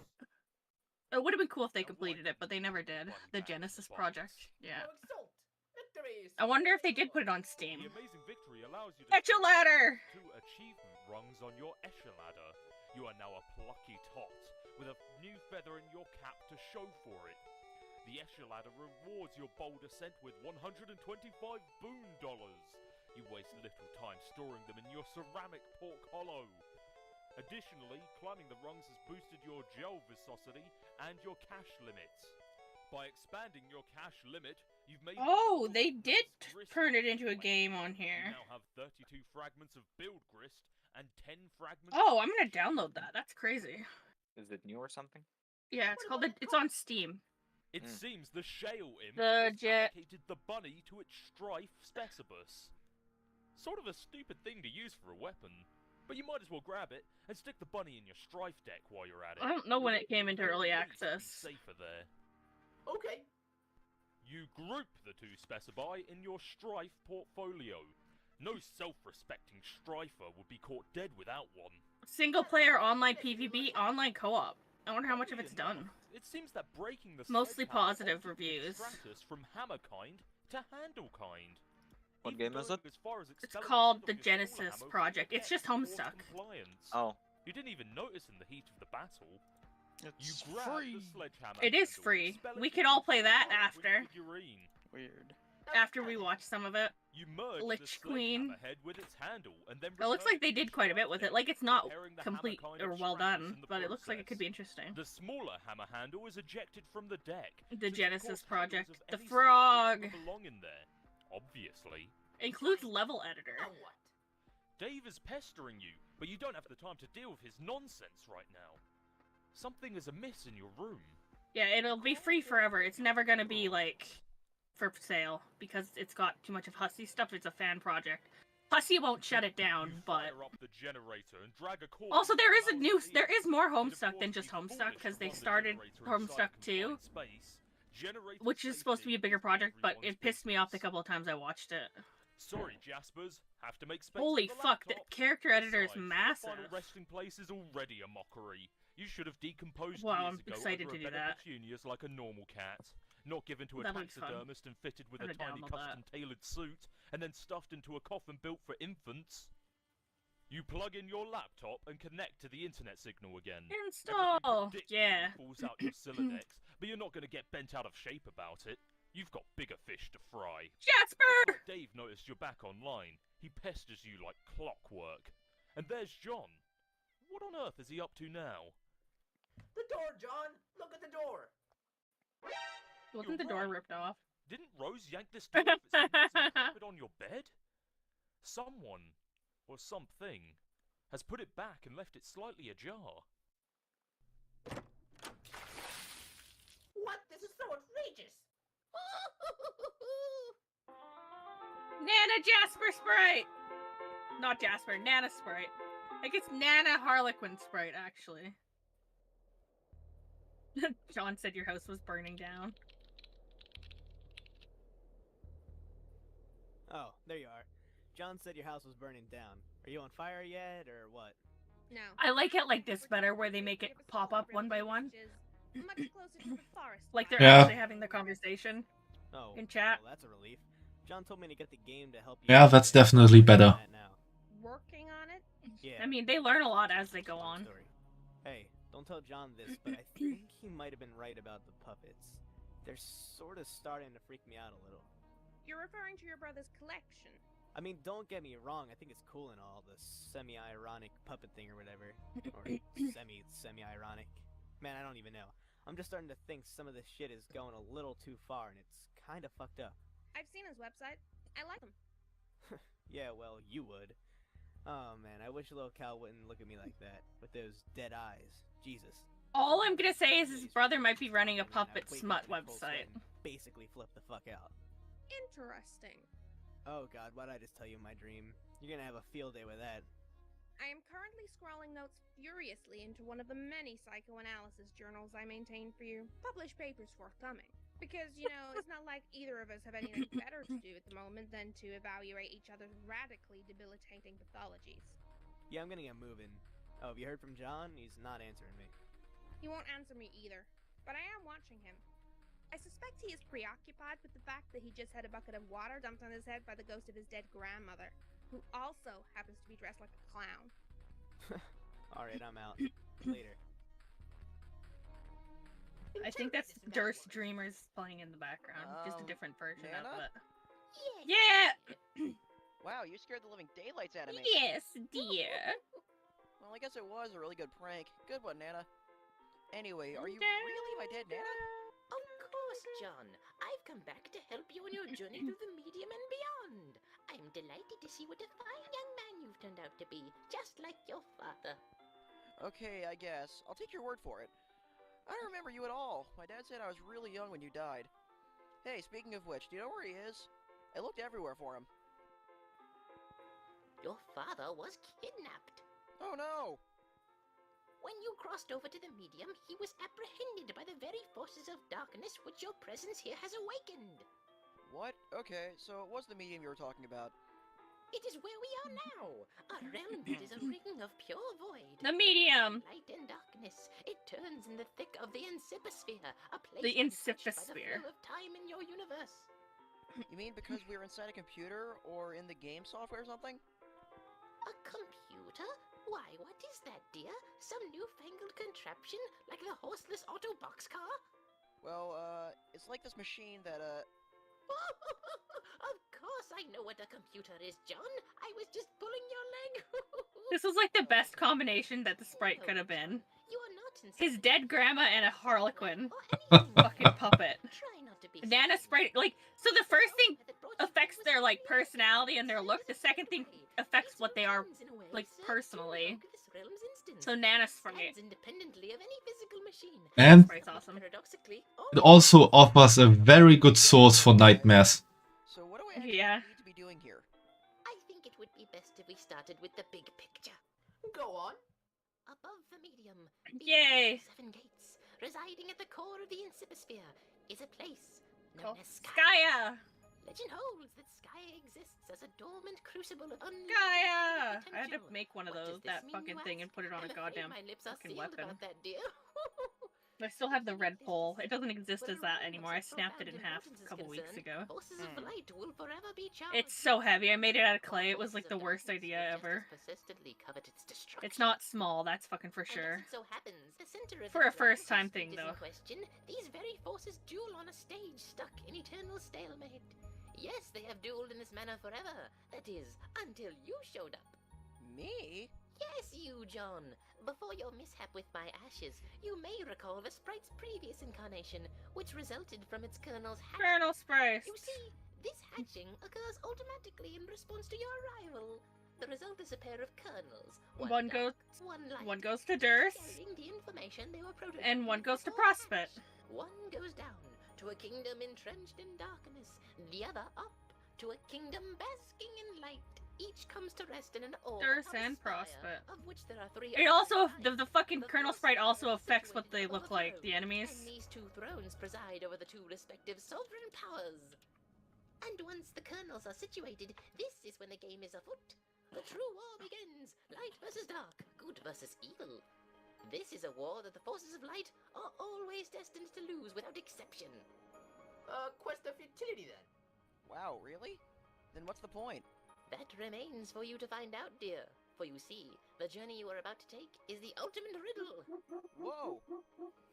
It would have been cool if they completed it, but they never did. The Genesis project. Yeah. exalt. Victory is I wonder if they did put it on Steam. The amazing victory allows you to Catch a ladder! 2 achievement rungs on your ladder. You are now a plucky tot with a new feather in your cap to show for it. The ladder rewards your bold ascent with 125 boon dollars. You waste little time storing them in your ceramic pork hollow. Additionally, climbing the rungs has boosted your gel viscosity and your cash limits. By expanding your cash limit, you've made... Oh, they did turn it into a game on You here. now have 32 fragments of build grist and 10 fragments... Oh, I'm gonna download that. That's crazy. Is it new or something? Yeah, it's called it's on Steam. It seems the Shale Imp The has allocated the bunny to its strife Specibus. Sort of a stupid thing to use for a weapon, but you might as well grab it and stick the bunny in your strife deck while you're at it. I don't know when it came into early Really to be access. Safer there. okay. You group the 2 specify in your strife portfolio. No self-respecting strifer would be caught dead without one. Single player online PvP online co-op. I wonder how much of it's done. It seems that breaking the Mostly sledgehammer positive altered the reviews. Stratus from hammer kind to handle kind. What Even game is going it? as far as It's expelling called one the of your smaller Genesis hammer Project. with It's just force Homestuck. compliance. Oh. You didn't even notice in the heat of the battle. It's You grabbed free. the sledgehammer. It is handle, free. spelling We it could all with play that a after. figurine. Weird. After we watch some of it. You merged Lich the Queen. sledgehammer head with its handle, and then It looks like they did quite a bit with it. Like, it's not comparing the complete hammer kind or of well Stratus done, in the but it looks like it process. could be interesting. The smaller hammer handle is ejected from the deck. The since, of Genesis course, Project. handles of The any sort would frog. never belong in there. Obviously. Includes level editor. Now what? Dave is pestering you, but you don't have the time to deal with his nonsense right now. Something is amiss in your room. Yeah, it'll be free forever. It's never gonna be, like, for sale, because it's got too much of Hussy stuff. It's a fan project. Hussy won't shut it down, You but... fire up the generator and drag a cord Also, into there the is a new... mausoleum. There is more It'd, of Homestuck course, than just be Homestuck, foolish because to they run the started generator inside Homestuck 2, confined space. Generator which is supposed to be a bigger safety project, but everyone's it pissed me off the business. couple of times I watched it. Sorry, Jaspers. Have to make space Holy for the fuck, the laptop. character editor is Besides, massive. The final resting place is already a mockery. You should have decomposed Wow, years I'm ago excited under to a do bed of that. petunias like a normal cat. Not given to a That looks fun. taxidermist and fitted with I'm a gonna tiny download that. custom-tailored suit, and then stuffed into a coffin built for infants. You plug in your laptop and connect to the internet signal again. Install! Everything Yeah. falls out your Silodex, but you're not going to get bent out of shape about it. You've got bigger fish to fry. Jasper! Dave noticed you're back online. He pesters you like clockwork. And there's John. What on earth is he up to now? The door, John! Look at the door! Wasn't the door ripped off? Didn't Rose yank this door off its hinges and pop it on your bed? Someone, or something, has put it back and left it slightly ajar. What? This is so outrageous! Nana Jasper Sprite! Not Jasper, Nana Sprite. I think it's Nana Harlequin Sprite, actually. John said your house was burning down. Oh, there you are. John said your house was burning down. Are you on fire yet, or what? No. I like it like this better, where they make it pop up one by one. Much closer to the forest. Like they're Yeah. actually having the conversation Oh, in chat. well, that's a relief. John told me to get the game to help you. Yeah, that's definitely better. Working on it? Yeah. I mean, they learn a lot as they go Long on. story. Hey, don't tell John this, but I think he might have been right about the puppets. They're sort of starting to freak me out a little. You're referring to your brother's collection. I mean, don't get me wrong, I think it's cool and all, the semi-ironic puppet thing or whatever. Or semi-ironic. Man, I don't even know. I'm just starting to think some of this shit is going a little too far, and it's kind of fucked up. I've seen his website. I like them. Yeah, well, you would. Oh man, I wish little Cal wouldn't look at me like that, with those dead eyes. Jesus. All I'm gonna say is his brother might be running a I mean, puppet I'd wait smut until he pulls website. it and basically flip the fuck out. Interesting. Oh god, why'd I just tell you my dream? You're gonna have a field day with that. I am currently scrawling notes furiously into one of the many psychoanalysis journals I maintain for you. Published papers forthcoming. Because, you know, it's not like either of us have anything better to do at the moment than to evaluate each other's radically debilitating pathologies. Yeah, I'm gonna get moving. Oh, have you heard from John? He's not answering me. He won't answer me either, but I am watching him. I suspect he is preoccupied with the fact that he just had a bucket of water dumped on his head by the ghost of his dead grandmother, who also happens to be dressed like a clown. Alright, I'm out. Later. I think that's Durst Dreamers playing in the background, just a different version Nana? of it. Yes. Yeah! Wow, you scared the living daylights out of me. Yes, dear. Well, I guess it was a really good prank. Good one, Nana. Anyway, are you really my dead Nana? Of course, John. I've come back to help you on your journey through the medium and beyond. I'm delighted to see what a fine young man you've turned out to be, just like your father. Okay, I guess. I'll take your word for it. I don't remember you at all. My dad said I was really young when you died. Hey, speaking of which, do you know where he is? I looked everywhere for him. Your father was kidnapped. Oh no! When you crossed over to the medium, he was apprehended by the very forces of darkness which your presence here has awakened. What? Okay, so it was the medium you were talking about. It is where we are now, a realm that is a ring of pure void. The medium! Light and darkness. It turns in the thick of the Inciposphere, a place The untouched by the Inciposphere. flow of time in your universe. You mean because we were inside a computer or in the game software or something? A computer? Why, what is that, dear? Some newfangled contraption like the horseless auto boxcar? Well, it's like this machine that, Of course I know what a computer is, John. I was just pulling your leg. This was like the best combination that the sprite could have been. You are not His dead grandma and a harlequin. or anything. Fucking puppet. Try not to be Nana sprite, like, so the first thing affects their, like, personality and their look. The second thing affects what they are, like, personally. So Nana sprite. Independently of any physical machine. And Sprite's awesome. Paradoxically, it also offers a very good source for nightmares. So what do I actually Yeah. need to be doing here? I think it would be best if we started with the big picture. Go on. Above the medium, Yay! 7 gates, residing at the core of the Inciposphere, is a place known Called as Sky. Skya! Legend holds that Sky exists as a dormant crucible of unlimited Skya! potential. I had to make one of What does those, this that mean, fucking you thing, ask? and put it on I'm a afraid goddamn my lips are fucking sealed weapon. about that, dear. I still have the red pole. It doesn't exist as that anymore. I snapped it in half a couple weeks ago. It's so heavy. I made it out of clay. It was like the worst idea ever. It's not small, that's fucking for sure. For a first time thing, though. These very forces duel on a stage stuck in eternal stalemate. Yes, they have dueled in this manner forever. That is, until you showed up. Me? Yes, you, John. Before your mishap with my ashes, you may recall the sprite's previous incarnation, which resulted from its kernel's hatching. Colonel Sprice. You see, this hatching occurs automatically in response to your arrival. The result is a pair of kernels. One goes to Durst, carrying the information they were prototyping and one goes to before Prospect. One goes down to a kingdom entrenched in darkness, the other up to a kingdom basking in light. Each comes to rest in an orb Durst of and spire, Prospect. of which there are 3. It also, the fucking Colonel Sprite also affects what they look like, the enemies. And these 2 thrones preside over the 2 respective sovereign powers. And once the kernels are situated, this is when the game is afoot. The true war begins. Light versus dark, good versus evil. This is a war that the forces of light are always destined to lose without exception. Quest of futility then. Wow, really? Then what's the point? That remains for you to find out, dear. For you see, the journey you are about to take is the ultimate riddle. Whoa!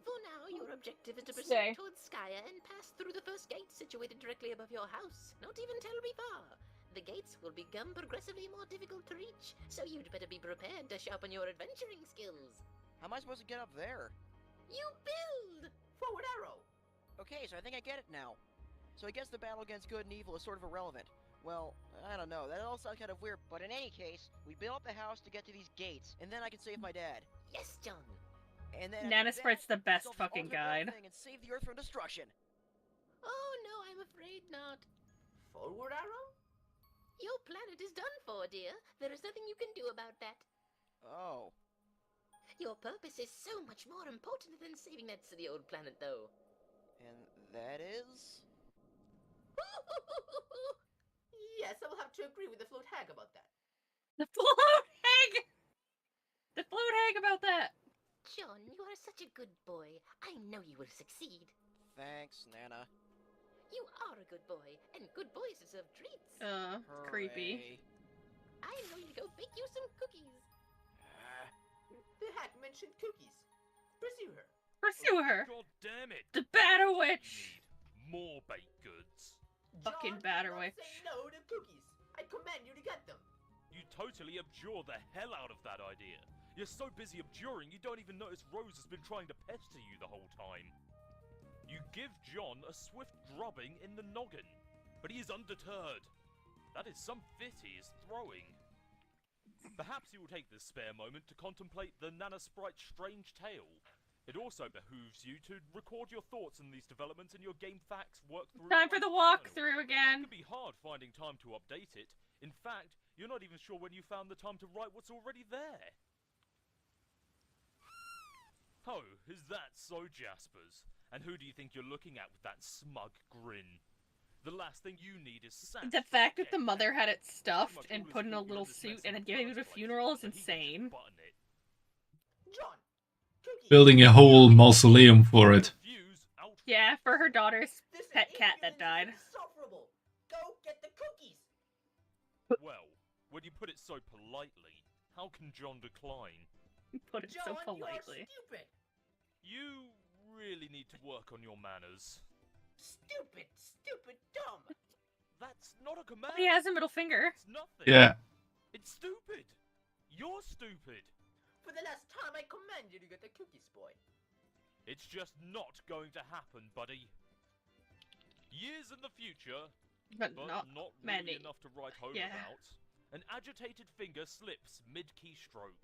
For now, your objective is to Stay. proceed towards Skya and pass through the first gate situated directly above your house. Not even terribly far. The gates will become progressively more difficult to reach, so you'd better be prepared to sharpen your adventuring skills. How am I supposed to get up there? You build! Forward arrow. Okay, so I think I get it now. So I guess the battle against good and evil is sort of irrelevant. Well, I don't know, that all sounds kind of weird, but in any case, we build up the house to get to these gates, and then I can save my dad. Yes, John. And then Nana after Sprite's the that, best solve this fucking ultimate guide. thing and save the Earth from destruction. Oh no, I'm afraid not. Forward arrow? Your planet is done for, dear. There is nothing you can do about that. Oh. Your purpose is so much more important than saving that silly old planet, though. And that is? Yes, I will have to agree with the float hag about that. The float hag! The float hag about that! John, you are such a good boy. I know you will succeed. Thanks, Nana. You are a good boy, and good boys deserve treats. Creepy. I'm going to go bake you some cookies. The hag mentioned cookies. Pursue her. Pursue her! God damn it! The Batter Witch! More baked goods. Fucking John, Batter do not Witch. say no to cookies. I command you to get them. You totally abjure the hell out of that idea. You're so busy abjuring, you don't even notice Rose has been trying to pester you the whole time. You give John a swift drubbing in the noggin, but he is undeterred. That is some fit he is throwing. Perhaps you will take this spare moment to contemplate the Nana Sprite's strange tale. It also behooves you to record your thoughts on these developments in your game facts work through. Time for the walkthrough again. It can be hard finding time to update it. In fact, you're not even sure when you found the time to write what's already there. Oh, is that so, Jaspers? And who do you think you're looking at with that smug grin? The last thing you need is sass. The fact that the mother had it stuffed and put in a little suit and then gave it to a funeral is insane. John, cookies. Building a whole mausoleum for it. Yeah, for her daughter's This pet cat that impudence died. is insufferable. Go get the cookies. Well, when you put it so politely, how can John decline? Put it so John, politely. you are stupid. You really need to work on your manners. Stupid, stupid, dumb. That's not a command. He has a middle finger. It's nothing. Yeah. It's stupid. You're stupid. For the last time, I command you to get the cookies, boy. It's just not going to happen, buddy. Years in the future, But but not not many. really enough to write home Yeah. about. An agitated finger slips mid-keystroke.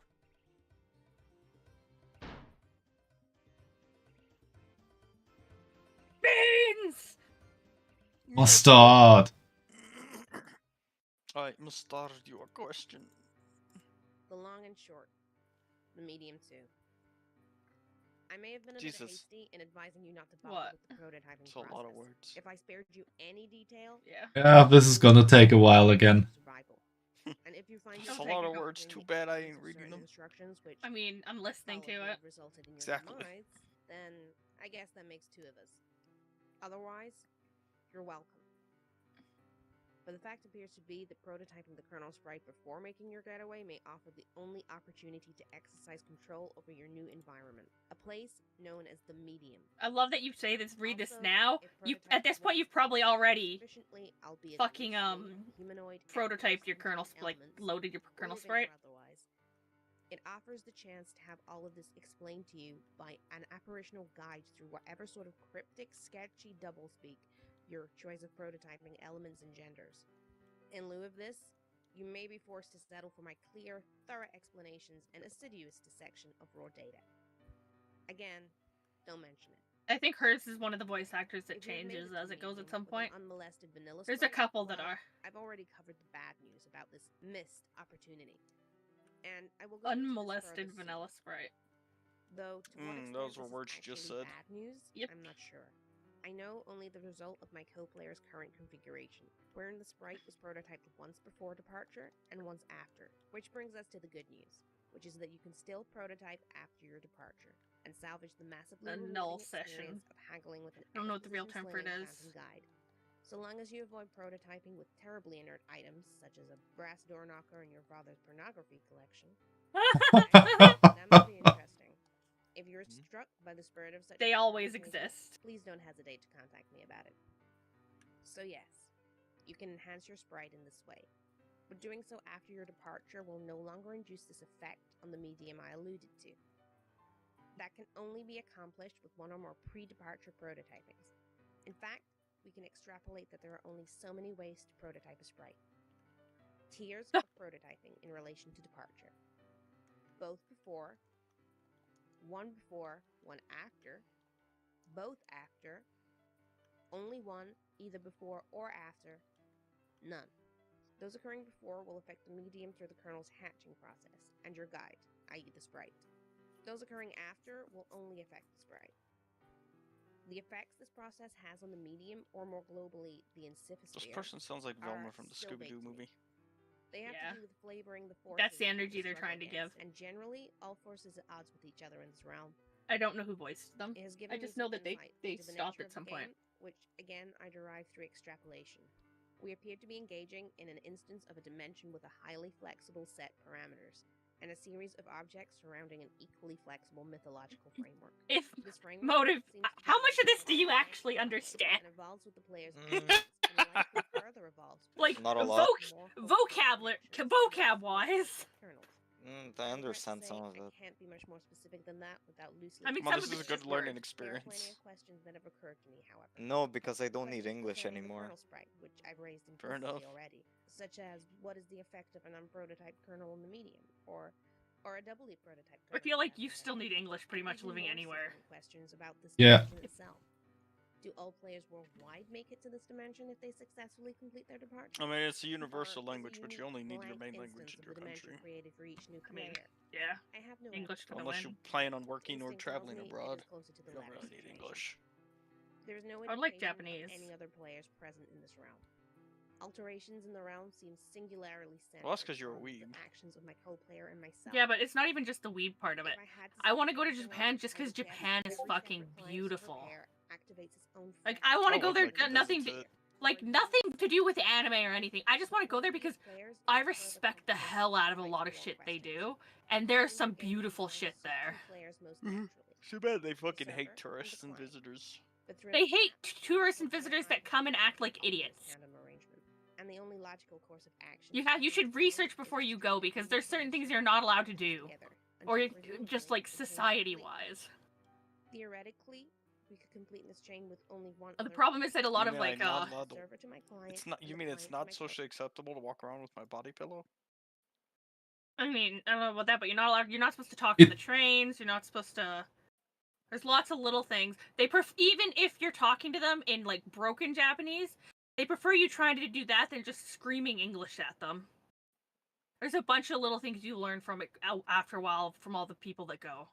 Beans! Mustard. I must ask you a question. The long and short. The medium too. I may have been a Jesus. bit hasty in advising you not to bother What? with the prototyping It's a process. lot of words. If I spared you any detail, Yeah. Yeah, this is gonna take a while again. survival. And if you find It's It's a a lot lot of of words. opportunity Too bad I to ain't follow reading them. instructions which I mean, I'm listening to probably it. resulted in your Exactly. demise, then I guess that makes 2 of us. Otherwise, you're welcome. But the fact appears to be that prototyping the kernel sprite before making your getaway may offer the only opportunity to exercise control over your new environment, a place known as the medium. I love that you say this. Read this Also, now. if You prototyping at this was point you've probably already sufficiently, albeit fucking loosely, humanoid, prototyped your kernel ecosystem like elements, loaded your kernel living sprite. or otherwise, it offers the chance to have all of this explained to you by an apparitional guide through whatever sort of cryptic, sketchy doublespeak your choice of prototyping elements engenders. In lieu of this, you may be forced to settle for my clear, thorough explanations and assiduous dissection of raw data. Again, don't mention it. I think hers is one of the voice actors that If you've made changes to as it goes medium at some with point. an unmolested vanilla There's a sprite, couple that well, are. I've already covered the bad news about this missed opportunity. And I will go into this Unmolested further vanilla soon. sprite. Though to what extent those this were is words you just actually said. bad news, Yep. I'm not sure. I know only the result of my co-player's current configuration, wherein the sprite was prototyped once before departure and once after, which brings us to the good news, which is that you can still prototype after your departure and salvage the massively A rewarding null experience session. of haggling with an I don't know what the real term for it exposition-slinging is. phantom guide. So long as you avoid prototyping with terribly inert items, such as a brass door knocker in your father's pornography collection, that might be interesting. If you're struck by the spirit of such They always experimentation, exist. please don't hesitate to contact me about it. So yes, you can enhance your sprite in this way, but doing so after your departure will no longer induce this effect on the medium I alluded to. That can only be accomplished with one or more pre-departure prototypings. In fact, we can extrapolate that there are only so many ways to prototype a sprite. Tiers of prototyping in relation to departure. Both before, one after, both after, only one, either before or after, none. Those occurring before will affect the medium through the kernel's hatching process, and your guide, i.e. the sprite. Those occurring after will only affect the sprite. The effects this process has on the medium, or more globally, the insifosphere, This person sounds like Velma from the still Scooby-Doo baked movie. They have Yeah. to do with flavoring the forces. That's the you energy they're struggle trying to against, give. And generally, all forces at odds with each other in this realm. I don't know who voiced them. It has given I me just some know that they insight into the stopped nature at of some the point. game, which again I derive through extrapolation. We appear to be engaging in an instance of a dimension with a highly flexible set parameters, and a series of objects surrounding an equally flexible mythological framework. If This framework motive, seems to how be much of this do you dynamic actually and understand? evolves with the player's and likely further evolves Like Not a lot. vocab wise. I understand some of I it. can't be much more specific than that without loosely. I mean, Well, some this of is a it's good just learning words. There are plenty experience. of questions that have occurred to me, however. No, because I don't need Questions English pertaining to anymore. kernel sprite, which I've raised Fair implicitly enough. already, such as what is the effect of an unprototyped kernel in the medium, or a doubly prototyped I kernel. feel for like that you matter. still need English pretty much Even living more anywhere. salient questions about this Yeah. dimension itself. Do all players worldwide make it to this dimension if they successfully complete their departure? I mean, it's a universal Or is language, a but you unique only need your blank main instance language in of your the dimension country. created for each new I mean, player? yeah. I have no English for the Unless win. you plan on working or Instinct tells traveling me it is abroad, closer to the you don't latter really need situation. English. There is no I like indication of Japanese. any other players present in this realm. Alterations in the realm seem singularly centered Well, that's 'cause you're a on the weeb. actions of my co-player and myself. Yeah, but it's not even just the weeb part of it. If I had I want to say go to anything Japan else, just I because would guess Japan is every fucking separate client server beautiful. pair activates its own Like, fresh I want to I go would there, like to nothing, visit it. like, nothing to do with anime or anything. I just want to go there because players I prefer the respect the competition hell out of a fight lot of for shit they questions. do, and there's Choosing some the game beautiful design shit suits there. two players most Mhm. naturally. Too bad they fucking server hate and the tourists and client. visitors. But throughout They the hate map, tourists and co-player visitors that finds come and act itself like in this idiots. tandem arrangement, and the only logical course of action You should research before you go because there's certain things you're not allowed to do, or just like society-wise. Theoretically, we could complete this chain with only one. The problem is that a lot You of mean like I'm not allowed to- server to my client. It's not. and You the mean it's client to my not socially acceptable to walk around with my body pillow? I mean, I don't know about that, but you're not allowed. You're not supposed to talk It- on the trains. You're not supposed to. There's lots of little things. They even if you're talking to them in like broken Japanese, they prefer you trying to do that than just screaming English at them. There's a bunch of little things you learn from it after a while from all the people that go.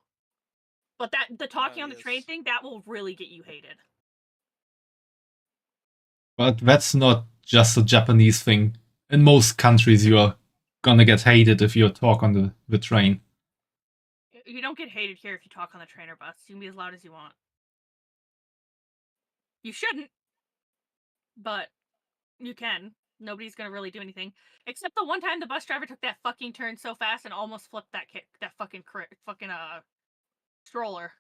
But the talking on the train yes. thing, that will really get you hated. But that's not just a Japanese thing. In most countries, you're gonna get hated if you talk on the train. You don't get hated here if you talk on the train or bus. You can be as loud as you want. You shouldn't, but you can. Nobody's gonna really do anything. Except the one time the bus driver took that fucking turn so fast and almost flipped that fucking stroller.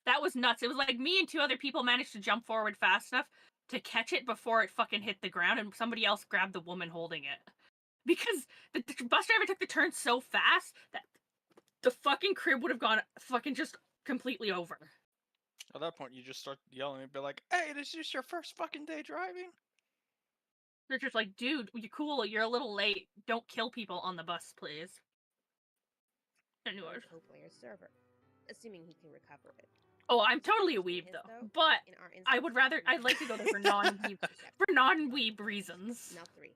That was nuts. It was like me and 2 other people managed to jump forward fast enough to catch it before it fucking hit the ground, and somebody else grabbed the woman holding it. Because the bus driver took the turn so fast that the fucking crib would have gone fucking just completely over. At that point, you just start yelling and be like, "Hey, this is your first fucking day driving?" They're just like, dude, you're cool, you're a little late. Don't kill people on the bus, please. Anyways. Co-player's server, assuming he can recover it. Oh, I'm totally a weeb though, but I'd like to go there for non-weeb reasons. Now 3.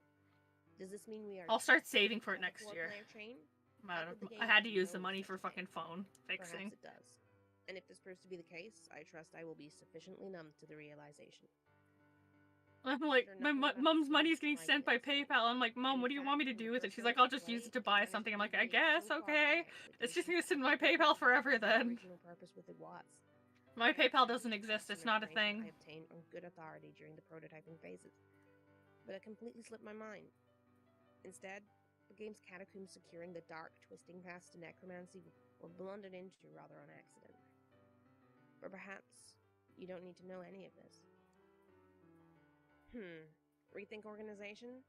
Does this mean we are? I'll start saving for it next year. Train? I had to use the money for fucking phone fixing. Perhaps it does. And if this proves to be the case, I trust I will be sufficiently numb to the realization. I'm like, my mom's money is getting sent by PayPal. I'm like, Mom, what do you want me to do with it? She's like, I'll just use it to buy something. I'm like, I guess, okay. It's just gonna sit in my PayPal forever then. My PayPal doesn't exist. It's not a thing. I obtained on good authority during the prototyping phases, but it completely slipped my mind. Instead, the game's catacombs securing the dark, twisting paths to necromancy were blundered into rather on accident. But perhaps you don't need to know any of this. Rethink organization?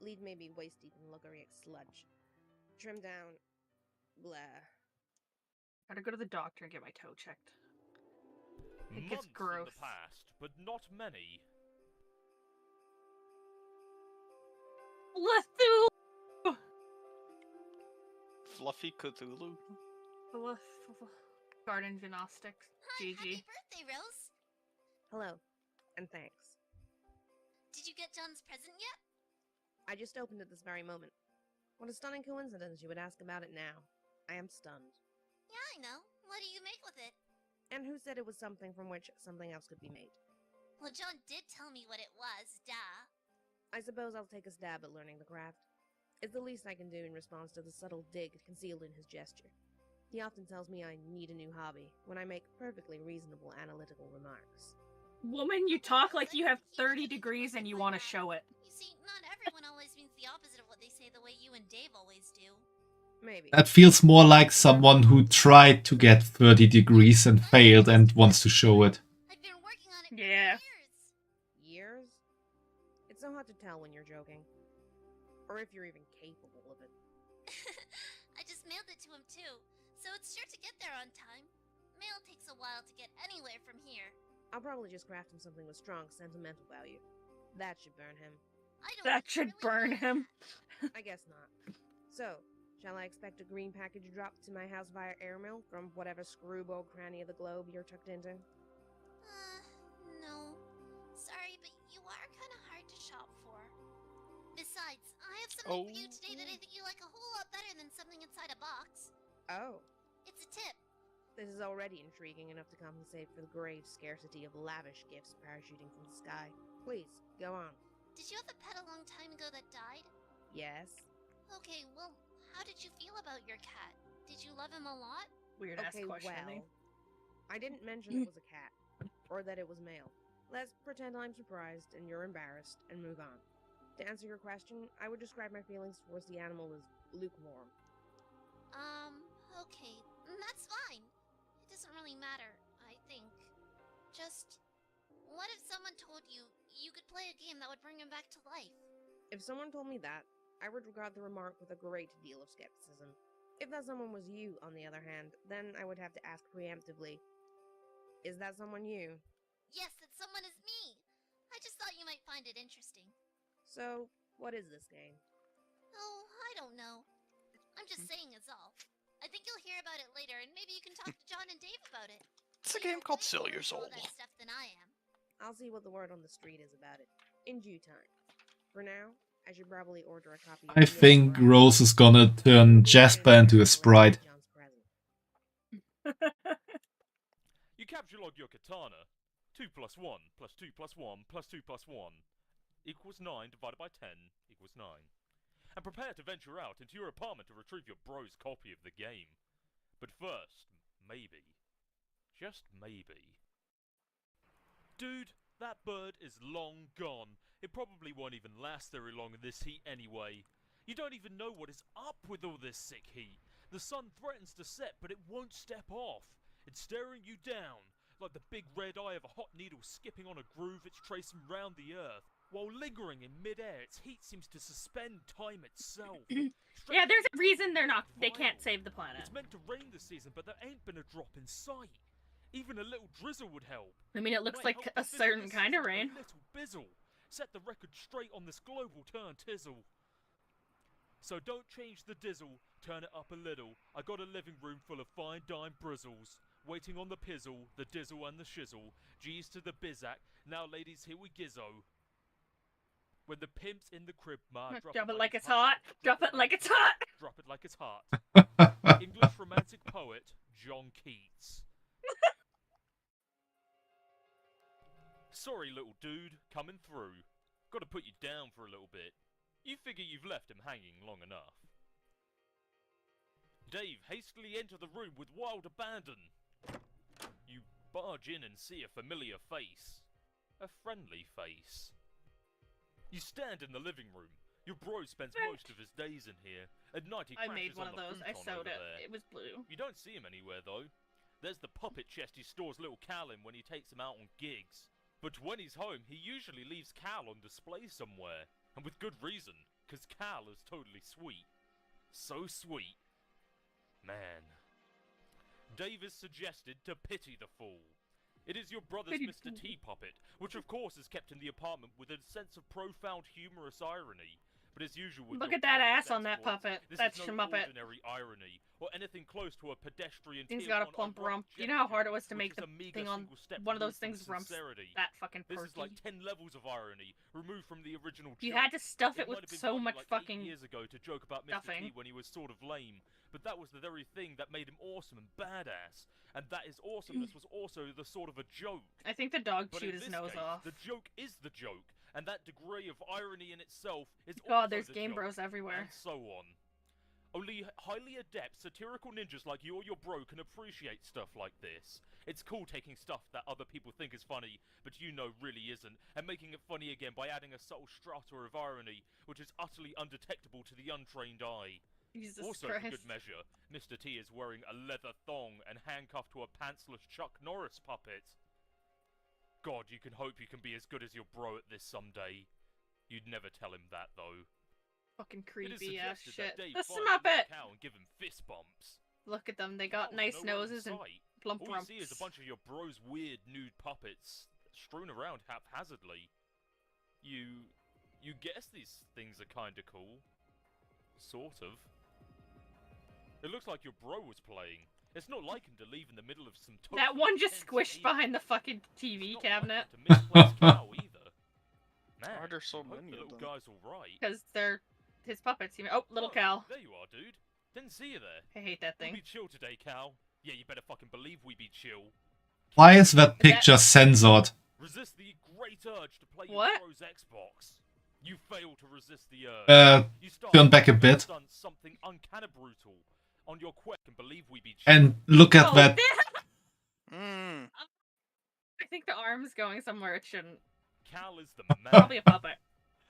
Lead may be waist-deep in logoriac sludge. Trim down. Blah. Gotta go to the doctor and get my toe checked. It gets Months gross. in the past, but not many. Cthulhu! Fluffy Cthulhu. Garden gymnastics. GG. Happy birthday, Rose! Hello, and thanks. Did you get John's present yet? I just opened it this very moment. What a stunning coincidence you would ask about it now. I am stunned. Yeah, I know. What do you make with it? And who said it was something from which something else could be made? Well, John did tell me what it was, duh. I suppose I'll take a stab at learning the craft. It's the least I can do in response to the subtle dig concealed in his gesture. He often tells me I need a new hobby when I make perfectly reasonable analytical remarks. Woman, you talk like you have 30 degrees and you want to show it. You see, not everyone always means the opposite of what they say the way you and Dave always do. Maybe. That feels more like someone who tried to get 30 degrees and failed and wants to show it. I've been working on it for Yeah. Years? It's so hard to tell when you're joking. Or if you're even capable of it. I just mailed it to him too, so it's sure to get there on time. Mail takes a while to get anywhere from here. I'll probably just craft him something with strong sentimental value. That should burn him. That should burn him. I guess not. So, shall I expect a green package dropped to my house via airmail from whatever screwball cranny of the globe you're tucked into? No. Sorry, but you are kind of hard to shop for. Besides, I have something for you today that I think you like a whole lot better than something inside a box. Oh. It's a tip. This is already intriguing enough to compensate for the grave scarcity of lavish gifts parachuting from the sky. Please, go on. Did you have a pet a long time ago that died? Yes. Okay, well, how did you feel about your cat? Did you love him a lot? Weird ass question. Well, I didn't mention it was a cat, or that it was male. Let's pretend I'm surprised and you're embarrassed, and move on. To answer your question, I would describe my feelings towards the animal as lukewarm. Okay, that's fine. It doesn't really matter, I think. Just, what if someone told you you could play a game that would bring him back to life? If someone told me that, I would regard the remark with a great deal of skepticism. If that someone was you, on the other hand, then I would have to ask preemptively, is that someone you? Yes, that someone is me! I just thought you might find it interesting. So, what is this game? Oh, I don't know. I'm just saying it's all. I think you'll hear about it later, and maybe you can talk to John and Dave about it. It's a game called Sell Your Soul. More that stuff than I am. I'll see what the word on the street is about it, in due time. For now, I should probably order a copy. I think Rose is gonna turn Jasper into a sprite. You capture log your katana. 2 plus 1 plus 2 plus 1 plus 2 plus 1 equals 9 divided by 10 equals 9. and prepare to venture out into your apartment to retrieve your bro's copy of the game. But first, maybe, just maybe. Dude, that bird is long gone. It probably won't even last very long in this heat anyway. You don't even know what is up with all this sick heat. The sun threatens to set, but it won't step off. It's staring you down, like the big red eye of a hot needle skipping on a groove it's tracing round the earth. While lingering in mid-air, its heat seems to suspend time itself. Yeah, there's a reason they can't save the planet. It's meant to rain this season, but there ain't been a drop in sight. Even a little drizzle would help. I mean, it looks like a certain kind of rain. A little bizzle. Set the record straight on this global turn tizzle. So don't change the dizzle, turn it up a little. I got a living room full of fine dime brizzles. Waiting on the pizzle, the dizzle and the shizzle. G's to the bizac, now ladies here we gizzo. When the pimp's in the crib, ma, drop it like it's hot. Drop it like it's hot. Drop it like it's hot. English romantic poet, John Keats. Sorry, little dude, coming through. Gotta put you down for a little bit. You figure you've left him hanging long enough. Dave hastily entered the room with wild abandon. You barge in and see a familiar face. A friendly face. You stand in the living room. Your bro spends most of his days in here. At night he I crashes made one on of the those. I futon sewed over it. there. It was blue. You don't see him anywhere though. There's the puppet chest he stores little Cal in when he takes him out on gigs. But when he's home, he usually leaves Cal on display somewhere. And with good reason, cause Cal is totally sweet. So sweet. Man. Dave is suggested to pity the fool. It is your brother's Mr. T puppet, which of course is kept in the apartment with a sense of profound humorous irony. But as usual with Look your at that brother, ass on that puppet. That's this is no Schmuppet. ordinary irony, or anything close to a pedestrian He's tier got a one plump ironic rump. You know how hard it was to which make is the a meager thing on single step one of those removed things from rumps sincerity. that fucking This perky. is like 10 levels of irony, removed from the original You joke. had to stuff it might with have been so funny much like fucking 8 years ago to joke about Mr. stuffing. T when he was sort of lame, but that was the very thing that made him awesome and badass. And that is awesomeness was also the sort of a joke. I think the dog But chewed in his this nose case, off. the joke is the joke, and that degree of irony in itself is God, also there's the Game joke, Bros everywhere. and so on. Only highly adept satirical ninjas like you or your bro can appreciate stuff like this. It's cool taking stuff that other people think is funny, but you know really isn't, and making it funny again by adding a subtle strata of irony, which is utterly undetectable to the untrained eye. Jesus Also, Christ. for good measure, Mr. T is wearing a leather thong and handcuffed to a pantsless Chuck Norris puppet. God, you can hope you can be as good as your bro at this someday. You'd never tell him that, though. Fucking It is creepy ass suggested shit. that Dave The finds Smuppet! Cow and give him fist bumps. Look at them. They got Cow's nice nowhere in noses and sight. plump All you rumps. see is a bunch of your bro's weird nude puppets strewn around haphazardly. You guess these things are kinda cool. Sort of. It looks like your bro was playing. It's not like him to leave in the middle of some That totally one just intense squished game. behind the fucking TV Not cabinet. like him to misplace Cow either. Man, Why are there so hope many the of little them? guy's alright. Because they're his puppets. Oh, little Cal. There you are, dude. Didn't see you there. I hate that We thing. be chill today, Cal. Yeah, you better fucking believe we be chill. Why is that picture censored? Resist the great urge to play What? your bro's Xbox. You fail to resist the urge. You start Turn back a to bit. stunt something uncanny brutal on your quest and believe we be chill. And look at Oh, that. I think the arm's going somewhere it shouldn't. Cal is the man. Probably a puppet.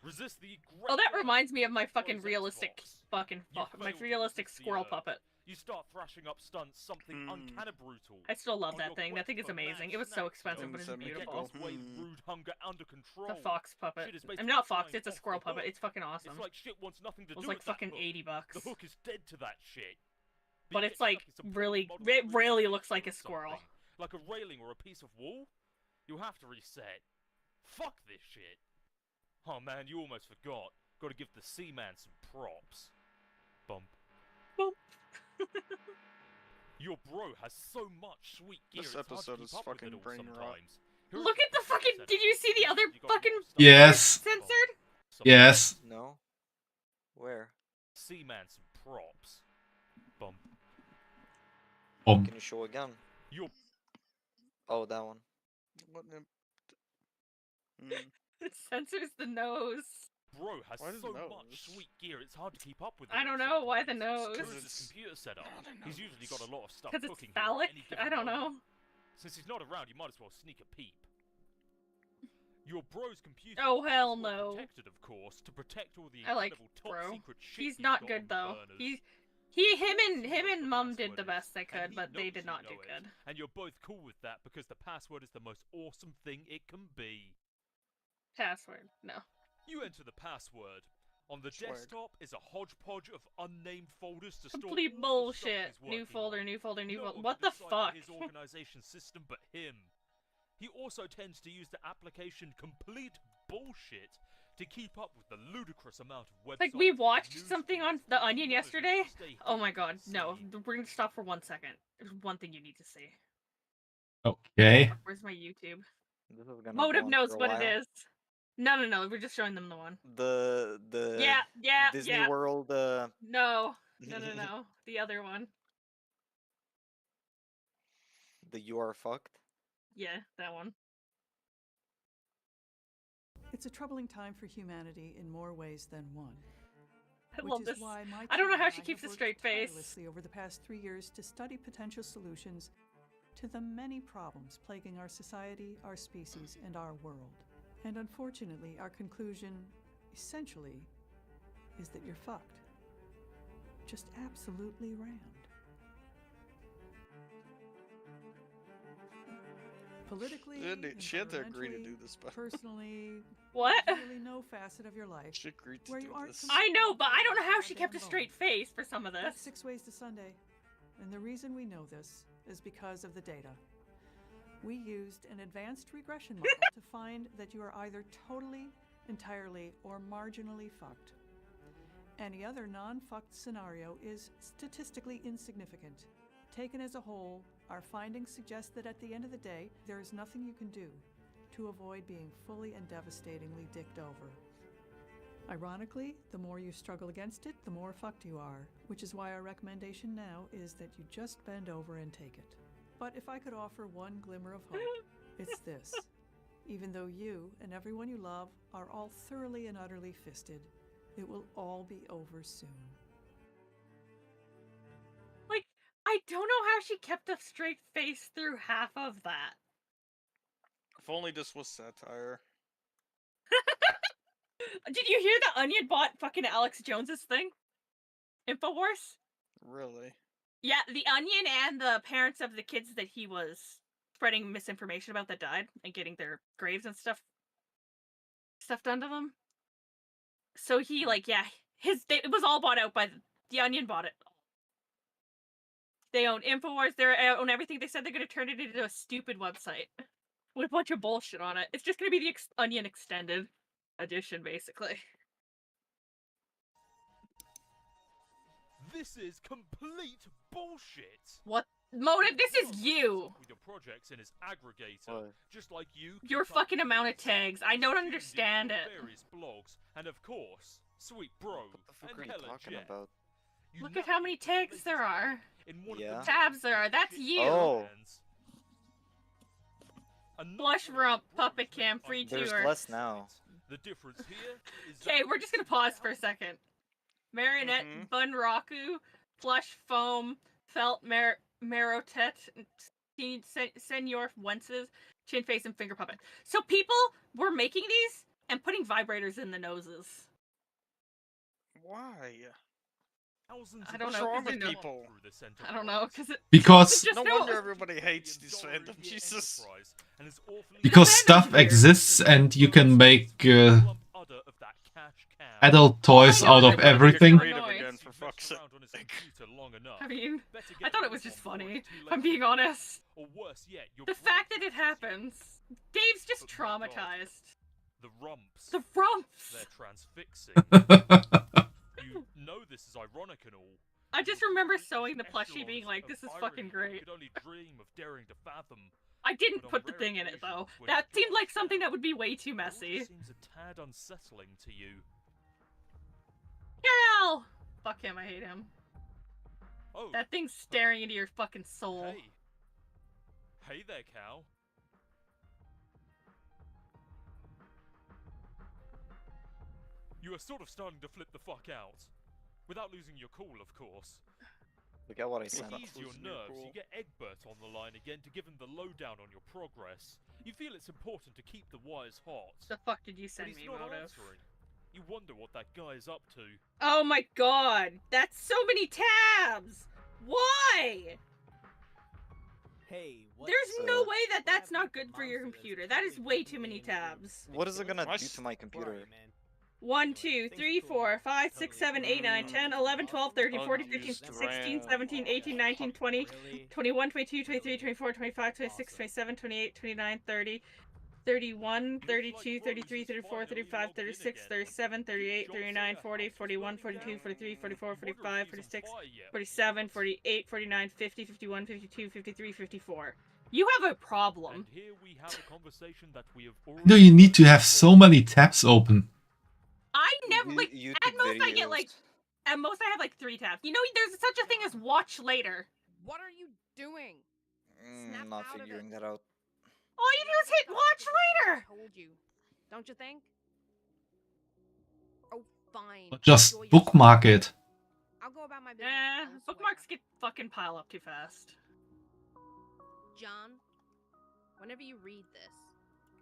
Resist the great Oh, that urge reminds me of my to play fucking Xbox. realistic fucking You my fail to realistic resist the squirrel urge. puppet. You start thrashing up stunts something uncanny brutal. I still love on that your thing. That quest thing is for amazing. mad It was so snacks expensive, and but it's get beautiful. this wave rude hunger under control. The fox puppet. Shit is I'm basically not fox. flying It's a off squirrel the puppet. hook. It's fucking awesome. It's like shit wants nothing to It was do like with that fucking hook. $80. The hook is dead to that shit. But you it's get like stuck in some really, model it roof really feature looks like or a squirrel. something. Like a railing or a piece of wall. You have to reset. Fuck this shit. Oh man, you almost forgot. Gotta give the Seaman some props. Bump. Bump. Your bro has so much sweet gear. This it's hard to episode keep is up with fucking it all brain rot. sometimes. Here Look is at the fucking. setup. Did you see the other You got fucking your stuff Yes. censored? Yes. No? Where? Seaman some props. Bump. Can you show again? Your Oh, that one. What the... It censors the nose. Bro has Why does so nose? much sweet gear, it's hard to keep up with. I don't know why the nose. Because of his computer setup. He's usually got a lot of stuff Because it's cooking here at phallic? any given I don't moment. know. Since he's not around, you might as well sneak a peep. Your bro's computer Oh, hell is well no. protected, of course, to protect all the I like incredible top Bro. secret shit He's he's not got good on the though. burners. Him and Mum did the best they could, And he but they knows did you not know do it, good. And you're both cool with that because the password is the most awesome thing it can be. Password, no. You enter the password. On the Sword. desktop is a hodgepodge of unnamed folders to store Complete all the stuff bullshit. he's New working folder, on. new folder, new No folder. one What can the decipher fuck? his organization system but him. He also tends to use the application complete bullshit to keep up with the ludicrous amount of websites. Like, we and watched news something on feeds The he Onion monitors yesterday. to stay Oh hip my and god, no. sane. We're gonna stop for 1 second. There's one thing you need to see. Okay. Where's my YouTube? This is gonna Motive go on knows for a what it while. is. No, we're just showing them the one. The Yeah, Disney yeah. World. No. The other one. The You Are Fucked. Yeah, that one. It's a troubling time for humanity in more ways than one. I which love is this. why my I don't know team how and she I keeps have a worked straight face. tirelessly over the past 3 years to study potential solutions to the many problems plaguing our society, our species, and our world. And unfortunately, our conclusion, essentially, is that you're fucked. Just absolutely rammed. Politically, She had to agree to environmentally, do this, but personally, What? there's really no facet of your life she agreed to where do you aren't this. I know, but I don't know how she goddamn kept a bone. straight face for some of That's this. 6 ways to Sunday. And the reason we know this is because of the data. We used an advanced regression model to find that you are either totally, entirely, or marginally fucked. Any other non-fucked scenario is statistically insignificant. Taken as a whole, our findings suggest that at the end of the day, there is nothing you can do to avoid being fully and devastatingly dicked over. Ironically, the more you struggle against it, the more fucked you are, which is why our recommendation now is that you just bend over and take it. But if I could offer one glimmer of hope, it's this. Even though you and everyone you love are all thoroughly and utterly fisted, it will all be over soon. Like, I don't know how she kept a straight face through half of that. If only this was satire. Did you hear the Onion bought fucking Alex Jones's thing? Infowars? Really? Yeah, the Onion and the parents of the kids that he was spreading misinformation about that died and getting their graves and stuff done to them. So he, like, yeah, it was all bought out by the Onion bought it. They own Infowars, they own everything. They said they're going to turn it into a stupid website with a bunch of bullshit on it. It's just going to be the Onion Extended edition, basically. This is complete bullshit. What? Motive, this is you! With your projects in his aggregator, just like you. Your keep up fucking amount of tags. I don't understand it. Various blogs, and of course, Sweet Bro What the fuck and are you Hella talking Jet. about? You Look at how many tags there are. in one Yeah. of the Tabs there are. That's you. Oh. Blush rump, puppet cam, free There's tour. less now. The difference here is Okay, we're just gonna pause for a second. Marionette, Bun Raku, Plush Foam, Felt Marotet, Senor Wences, Chin Face, and Finger Puppet. So people were making these and putting vibrators in the noses. Why? I don't What's know. wrong 'cause with they know- people? I don't know, because Because- No wonder everybody hates this fandom. Jesus. Because stuff exists and you can make adult toys out of everything. Again, for fuck's sake. I mean, I thought it was just funny, if I'm being honest. The fact that it happens. Dave's just traumatized. The rumps. The rumps! They're transfixing. You know this is ironic and all. I just remember sewing the plushie being like, this is fucking great. Could only dream of daring to fathom. I didn't put the thing in it, though. That seemed like something that would be way too messy. Seems a tad unsettling to you. Hell! Fuck him, I hate him. Oh. That thing's staring into your fucking soul. Hey. Hey there, cow. You are sort of starting to flip the fuck out. Without losing your cool, of course. Look at what I To said. ease your nerves, you get Egbert on the line again to give him the lowdown on your progress. You feel it's important to keep the wires hot. The fuck did you But send he's me, not Motive? answering. You wonder what that guy is up to. Oh my god! That's so many tabs! Why? Hey, There's no way that that's not good for your computer. That is way too many tabs. What is it gonna do to my computer? 1, 2, 3, 4, 5, 6, 7, 8, 9, 10, 11, 12, 13, 14, 15, 16, 17, 18, 19, 20, 21, 22, 23, 24, 25, 26, 27, 28, 29, 30, 31, 32, 33, 34, 35, 36, 37, 38, 39, 40, 41, 42, 43, 44, 45, 46, 47, 48, 49, 50, 51, 52, 53, 54. You have a problem. And here we have a conversation that we have already No, you need to have so many tabs open. I never, like, YouTube at most I get, videos. like, at most I have, like, 3 tabs. You know, there's such a thing as watch later. What are you doing? Snap Not out of figuring it. that out. All you do is hit watch later! I told you. Don't you think? Oh, fine. Or just Enjoy your bookmark sleep. it. I'll go about my business. Bookmarks get fucking pile up too fast. John, whenever you read this,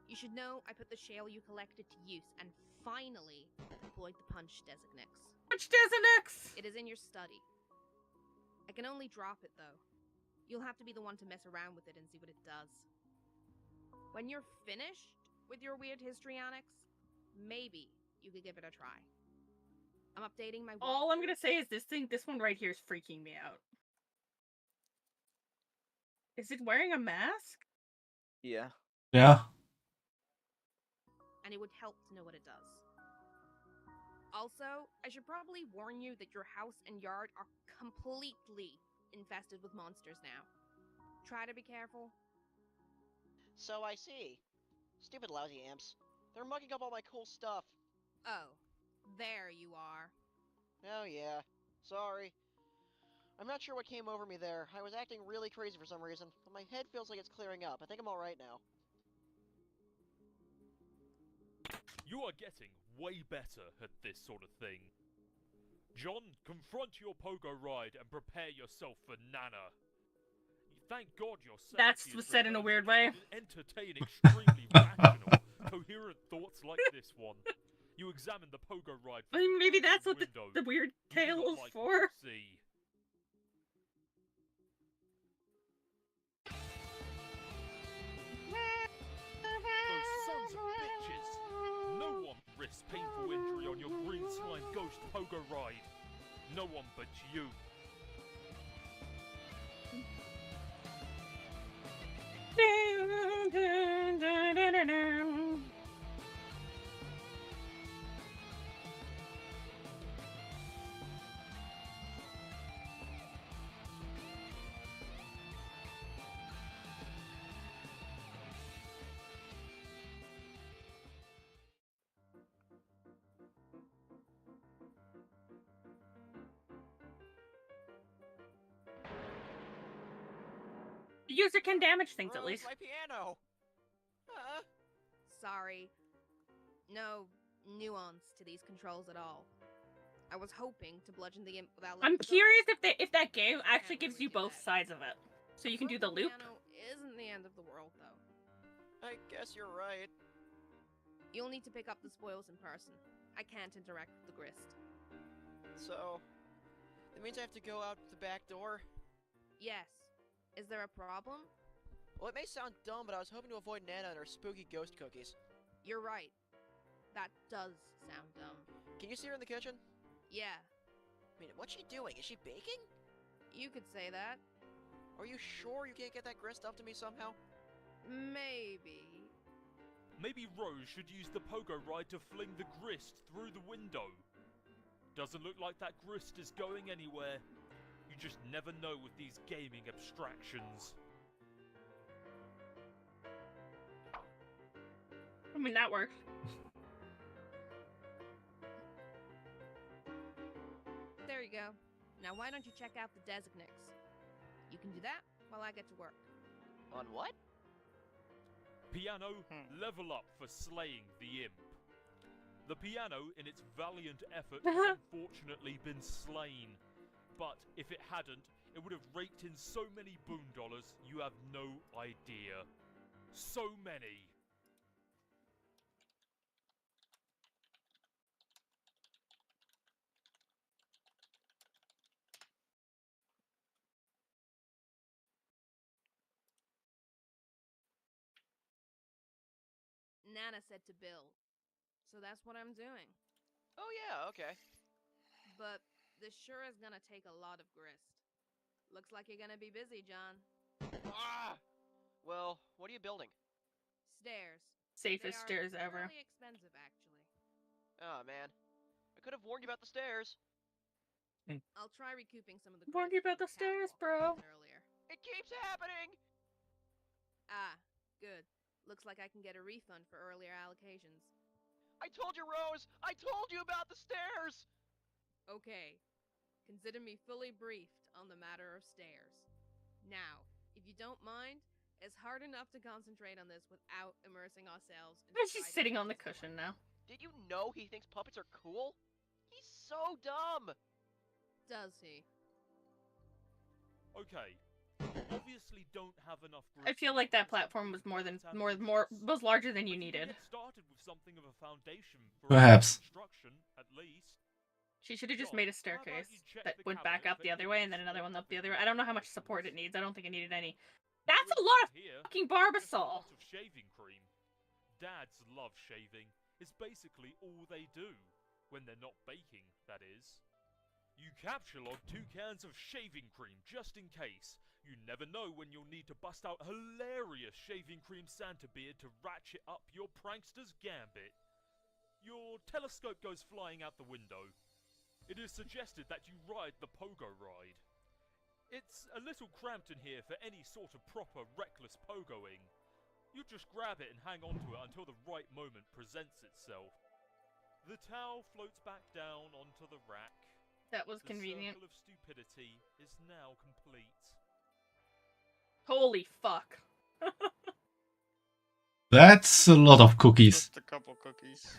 you should know I put the shale you collected to use and finally deployed the punch Designix. Punch Designix! It is in your study. I can only drop it though. You'll have to be the one to mess around with it and see what it does. When you're finished with your weird history annex, maybe you could give it a try. I'm updating my. All I'm gonna say is this one right here is freaking me out. Is it wearing a mask? Yeah. Yeah. And it would help to know what it does. Also, I should probably warn you that your house and yard are completely infested with monsters now. Try to be careful. So I see. Stupid lousy amps. They're mucking up all my cool stuff. Oh, there you are. Oh yeah. Sorry. I'm not sure what came over me there. I was acting really crazy for some reason, but my head feels like it's clearing up. I think I'm alright now. You are getting way better at this sort of thing. John, confront your pogo ride and prepare yourself for Nana. Thank God your That's was said in a weird way. Entertain extremely rational, coherent thoughts like this one. You examine the pogo ride. I mean, maybe that's what window. the weird You do tail not is like for. what you see. Those sons of bitches! No one risks painful injury on your green slime ghost pogo ride. No one but you. The user can damage things at Rose, least. my piano! Sorry. No nuance to these controls at all. I was hoping to bludgeon the imp without. I'm curious if that game actually gives you both sides of it, so you can do the loop. Piano isn't the end of the world, though. I guess you're right. You'll need to pick up the spoils in person. I can't interact with the grist. So, that means I have to go out the back door? Yes. Is there a problem? Well, it may sound dumb, but I was hoping to avoid Nana and her spooky ghost cookies. You're right. That does sound dumb. Can you see her in the kitchen? Yeah. I mean, what's she doing? Is she baking? You could say that. Are you sure you can't get that grist up to me somehow? Maybe. Maybe Rose should use the pogo ride to fling the grist through the window. Doesn't look like that grist is going anywhere. You just never know with these gaming abstractions. I mean, that works. There you go. Now why don't you check out the Designix? You can do that while I get to work. On what? Piano, level up for slaying the imp. The piano, in its valiant effort, has unfortunately been slain. But if it hadn't, it would have raked in so many boon dollars, you have no idea. So many. Nana said to build. So that's what I'm doing. Oh yeah, okay. But this sure is gonna take a lot of grist. Looks like you're gonna be busy, John. Ah! Well, what are you building? Stairs. Safest stairs They are ever. really expensive, actually. Oh man, I could have warned you about the stairs. I'll try recouping some of the Warned you about the stairs, bro. earlier. It keeps happening! Ah, good. Looks like I can get a refund for earlier allocations. I told you, Rose! I told you about the stairs! Okay. Consider me fully briefed on the matter of stairs. Now, if you don't mind, it's hard enough to concentrate on this without immersing ourselves in She's sitting on the cushion now. Did you know he thinks puppets are cool? He's so dumb! Does he? Okay. Obviously don't have enough I feel like that platform was was larger than you needed. Get started with something of a foundation for Perhaps. construction, at least. She should have just made a staircase that went back up the other way and then another one up the other way. I don't know how much support it needs. I don't think it needed any. That's a lot of fucking Barbasol. Lots of shaving cream. Dads love shaving. It's basically all they do. When they're not baking, that is. You capture log 2 cans of shaving cream just in case. You never know when you'll need to bust out hilarious shaving cream Santa beard to ratchet up your prankster's gambit. Your telescope goes flying out the window. It is suggested that you ride the pogo ride. It's a little cramped in here for any sort of proper reckless pogoing. You just grab it and hang on to it until the right moment presents itself. The towel floats back down onto the rack. That was convenient. The circle of stupidity is now complete. Holy fuck. That's a lot of cookies. Just a couple cookies.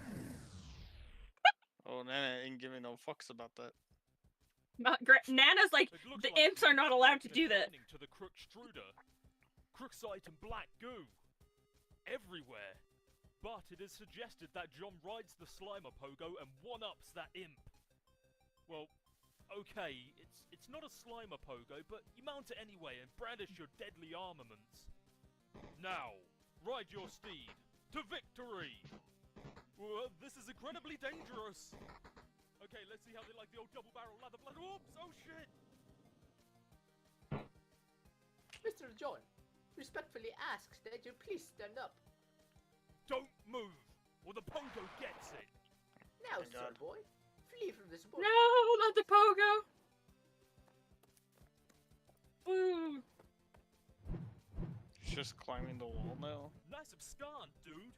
Oh, Nana ain't giving no fucks about that. Nana's like, the imps are not allowed to do that. To the crook extruder. Crooksite and black goo. Everywhere. But it is suggested that John rides the Slimer pogo and one-ups that imp. Well, okay, it's not a Slimer pogo, but you mount it anyway and brandish your deadly armaments. Now, ride your steed to victory! This is incredibly dangerous! Okay, let's see how they like the old double-barrel leather blood. Oops! Oh shit! Mr. John, respectfully asks that you please stand up. Don't move, or the pogo gets it! Now, sir boy, flee from this bush. No, not the pogo! Boo! Just climbing the wall now. Nice abscond, dude!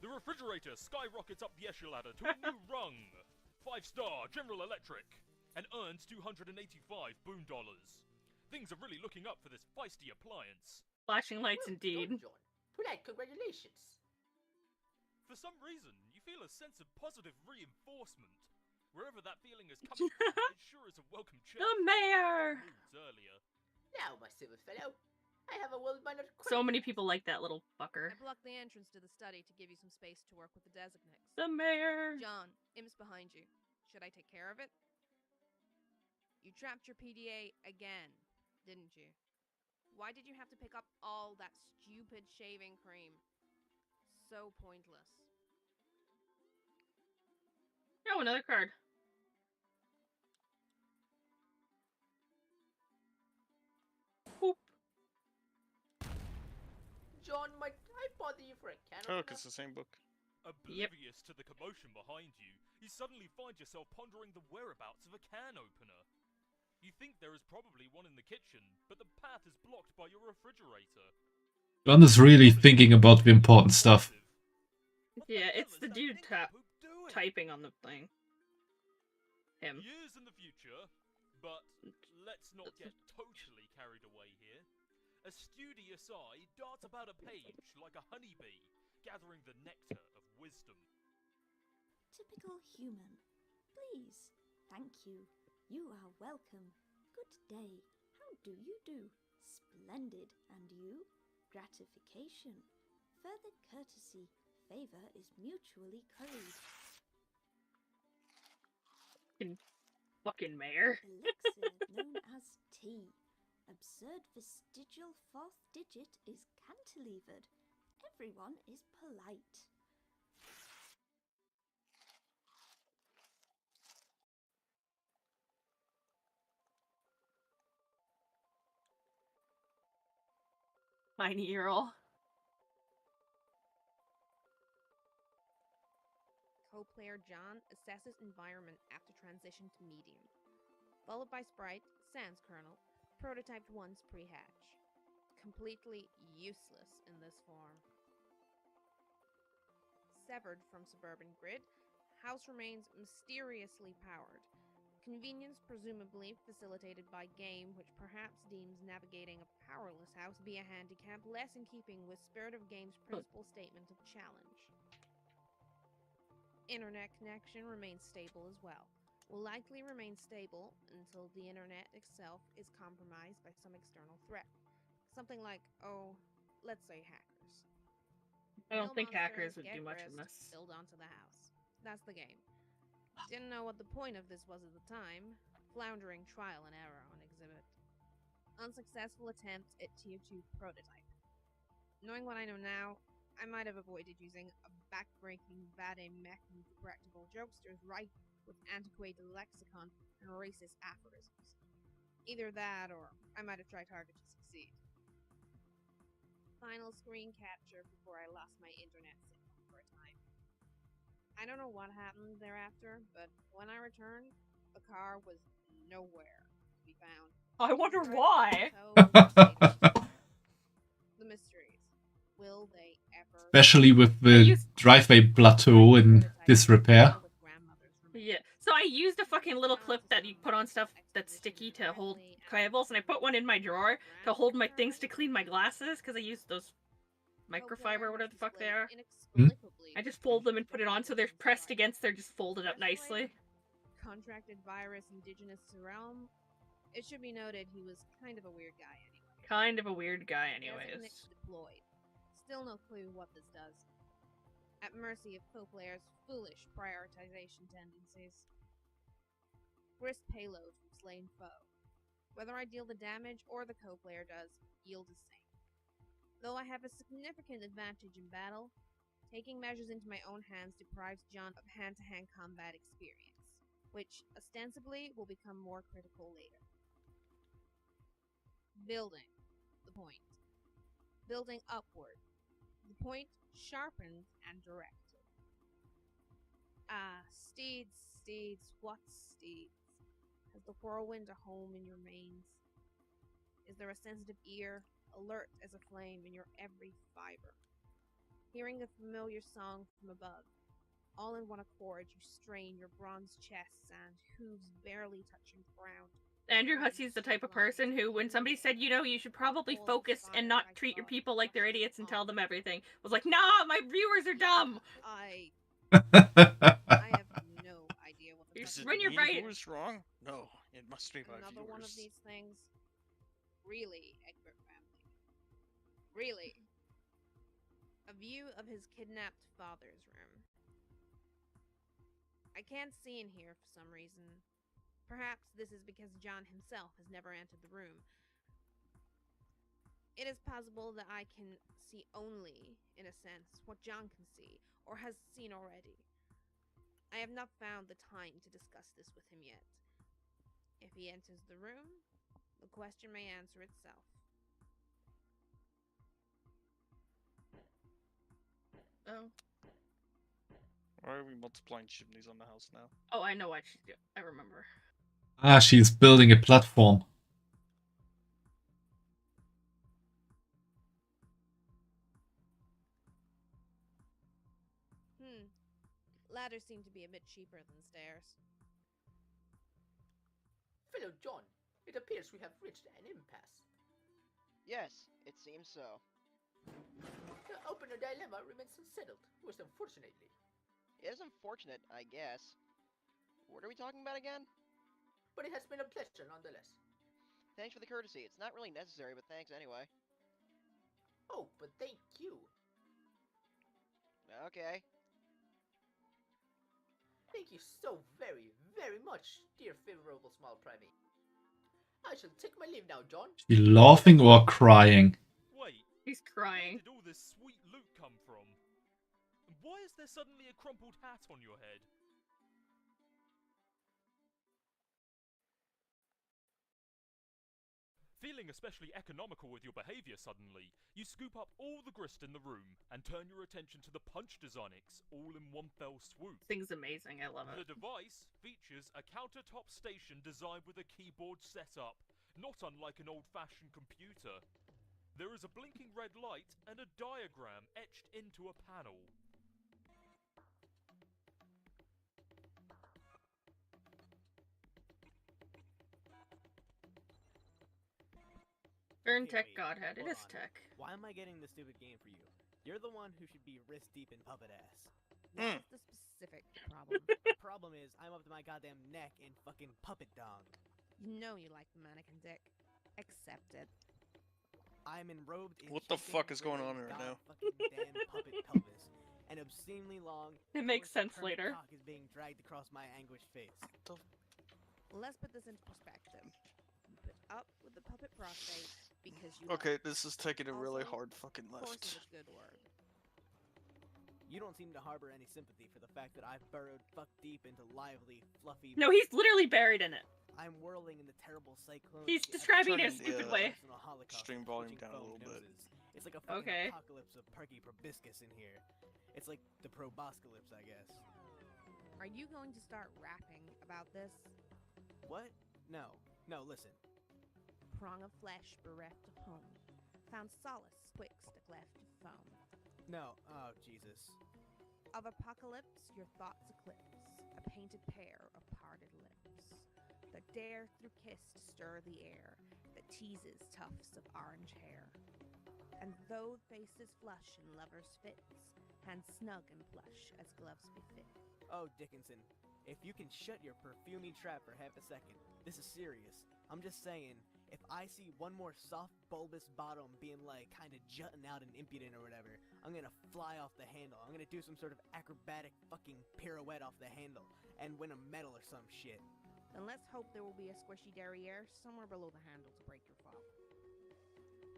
The refrigerator skyrockets up the echelon ladder to a new rung. 5-star General Electric, and earns 285 boon dollars. Things are really looking up for this feisty appliance. Flashing lights indeed. John. Polite congratulations. For some reason, you feel a sense of positive reinforcement. Wherever that feeling has come from, it sure is a welcome change. The mayor! Earlier. Now, my silver fellow, I have a well-mannered So many people like that little fucker. I blocked the entrance to the study to give you some space to work with the designates. The mayor! John, Im's behind you. Should I take care of it? You trapped your PDA again, didn't you? Why did you have to pick up all that stupid shaving cream? So pointless. Oh, another card. Boop. John, might I bother you for a can Oh, opener? it's the same book. Oblivious to the commotion behind you, you suddenly find yourself pondering the whereabouts of a can opener. You think there is probably one in the kitchen, but the path is blocked by your refrigerator. John is really thinking about the important stuff. Yeah, it's the dude typing on the thing. Him. Years in the future, But let's not get totally carried away here. A studious eye darts about a page like a honeybee, gathering the nectar of wisdom. Typical human. Please. Thank you. You are welcome. Good day. How do you do? Splendid. And you? Gratification. Further courtesy. Favor is mutually curried. Fucking mayor. Elixir known as tea. Absurd vestigial fourth digit is cantilevered. Everyone is polite. Tiny Earl. Co-player John assesses environment after transition to medium. Followed by Sprite, Sans Kernel, prototyped once pre-hatch. Completely useless in this form. Severed from suburban grid, house remains mysteriously powered. Convenience presumably facilitated by game, which perhaps deems navigating a powerless house via handicap less in keeping with spirit of game's principal statement of challenge. Internet connection remains stable as well. Will likely remain stable until the internet itself is compromised by some external threat. Something like, oh, let's say hackers. I don't think hackers monsters, would do get much in grist, this. Build onto the house. That's the game. Didn't know what the point of this was at the time. Floundering trial and error on exhibit. Unsuccessful attempt at tier 2 prototype. Knowing what I know now, I might have avoided using a backbreaking vade mecum correctable jokesters rife with antiquated lexicon and racist aphorisms. Either that, or I might have tried harder to succeed. Final screen capture before I lost my internet signal for a time. I don't know what happened thereafter, but when I returned, the car was nowhere to be found. I wonder why. The mysteries. Will they ever? Especially with the driveway plateau in disrepair. Yeah. So I used a fucking little clip that you put on stuff that's sticky to hold cables, and I put one in my drawer to hold my things to clean my glasses, because I used those microfiber or whatever the fuck they are. I just fold them and put it on so they're pressed against, they're just folded up nicely. Contracted virus indigenous to realm. It should be noted he was kind of a weird guy anyway. Kind of a weird guy anyways. Deployed. Still no clue what this does. At mercy of co-players' foolish prioritization tendencies. Grist payload from slain foe. Whether I deal the damage or the co-player does, yield the same. Though I have a significant advantage in battle, taking measures into my own hands deprives John of hand-to-hand combat experience, which ostensibly will become more critical later. Building. The point. Building upward. The point sharpened and directed. Ah, steeds, steeds, what steeds? Has the whirlwind a home in your manes? Is there a sensitive ear, alert as a flame in your every fiber? Hearing the familiar song from above, all in one accord you strain your bronze chests and hooves barely touching the ground. Andrew Hussey's the type of person who, when somebody said, you know, you should probably focus and not treat your people like they're idiots and tell them everything, was like, nah, my viewers are dumb! I have no idea what the Is it when you're me right. who was wrong? No, it must be my Another viewers. one of these things. Really, Egbert family. Really. A view of his kidnapped father's room. I can't see in here for some reason. Perhaps this is because John himself has never entered the room. It is possible that I can see only, in a sense, what John can see, or has seen already. I have not found the time to discuss this with him yet. If he enters the room, the question may answer itself. Oh. Why are we multiplying chimneys on the house now? Oh, I know what she's doing. I remember. Ah, she's building a platform. Ladders seem to be a bit cheaper than stairs. Fellow So, John, it appears we have reached an impasse. Yes, it seems so. The opener dilemma remains unsettled, most unfortunately. It is unfortunate, I guess. What are we talking about again? But it has been a pleasure nonetheless. Thanks for the courtesy. It's not really necessary, but thanks anyway. Oh, but thank you. Okay. Thank you so very, very much, dear favorable small primate. I shall take my leave now, John. She laughing or crying? Wait. He's crying. Where did all this sweet loot come from? And why is there suddenly a crumpled hat on your head? Feeling especially economical with your behaviour suddenly, you scoop up all the grist in the room and turn your attention to the punch designics all in one fell swoop. Thing's amazing, I love The it. device features a countertop station designed with a keyboard setup, not unlike an old-fashioned computer. There is a blinking red light and a diagram etched into a panel. Earn Okay, tech wait, godhead. It hold is on. tech. Why am I getting the stupid game for you? You're the one who should be wrist deep in puppet ass. What's the specific problem? The problem is, I'm up to my goddamn neck in fucking puppet dong. You know you like the mannequin dick. Accept it. I'm enrobed in What the chicken fuck is going written on right now? god-fucking damn puppet pelvis, and obscenely long. It makes coarse, sense permanent later. Cock is being dragged across my anguished face. Let's put this into perspective. You put up with the puppet prostate because you Okay, love it. this is taking a really Also, hard fucking coarse left. is a good word. You don't seem to harbor any sympathy for the fact that I've burrowed fuck deep into lively, fluffy. No, he's literally buried in it. I'm whirling in the terrible cyclone. He's shit describing it I've a turned stupid into way. personal holocaust Stream of volume twitching down a foam little bit. noses. It's like a fucking Okay. apocalypse of perky proboscis in here. It's like the proboscalypse, I guess. Are you going to start rapping about this? What? No. No, listen. Prong of flesh bereft of home. Found solace twixt a cleft of foam. No. Oh, Jesus. Of apocalypse your thoughts eclipse. A painted pair of parted lips. That dare through kiss to stir the air. That teases tufts of orange hair. And though faces flush in lovers' fits, hands snug and plush as gloves befit. Oh, Dickinson. If you can shut your perfumey trap for half a second. This is serious. I'm just saying, if I see one more soft, bulbous bottom being like kinda jutting out and impudent or whatever, I'm gonna fly off the handle. I'm gonna do some sort of acrobatic fucking pirouette off the handle and win a medal or some shit. Then let's hope there will be a squishy derriere somewhere below the handle to break your fall.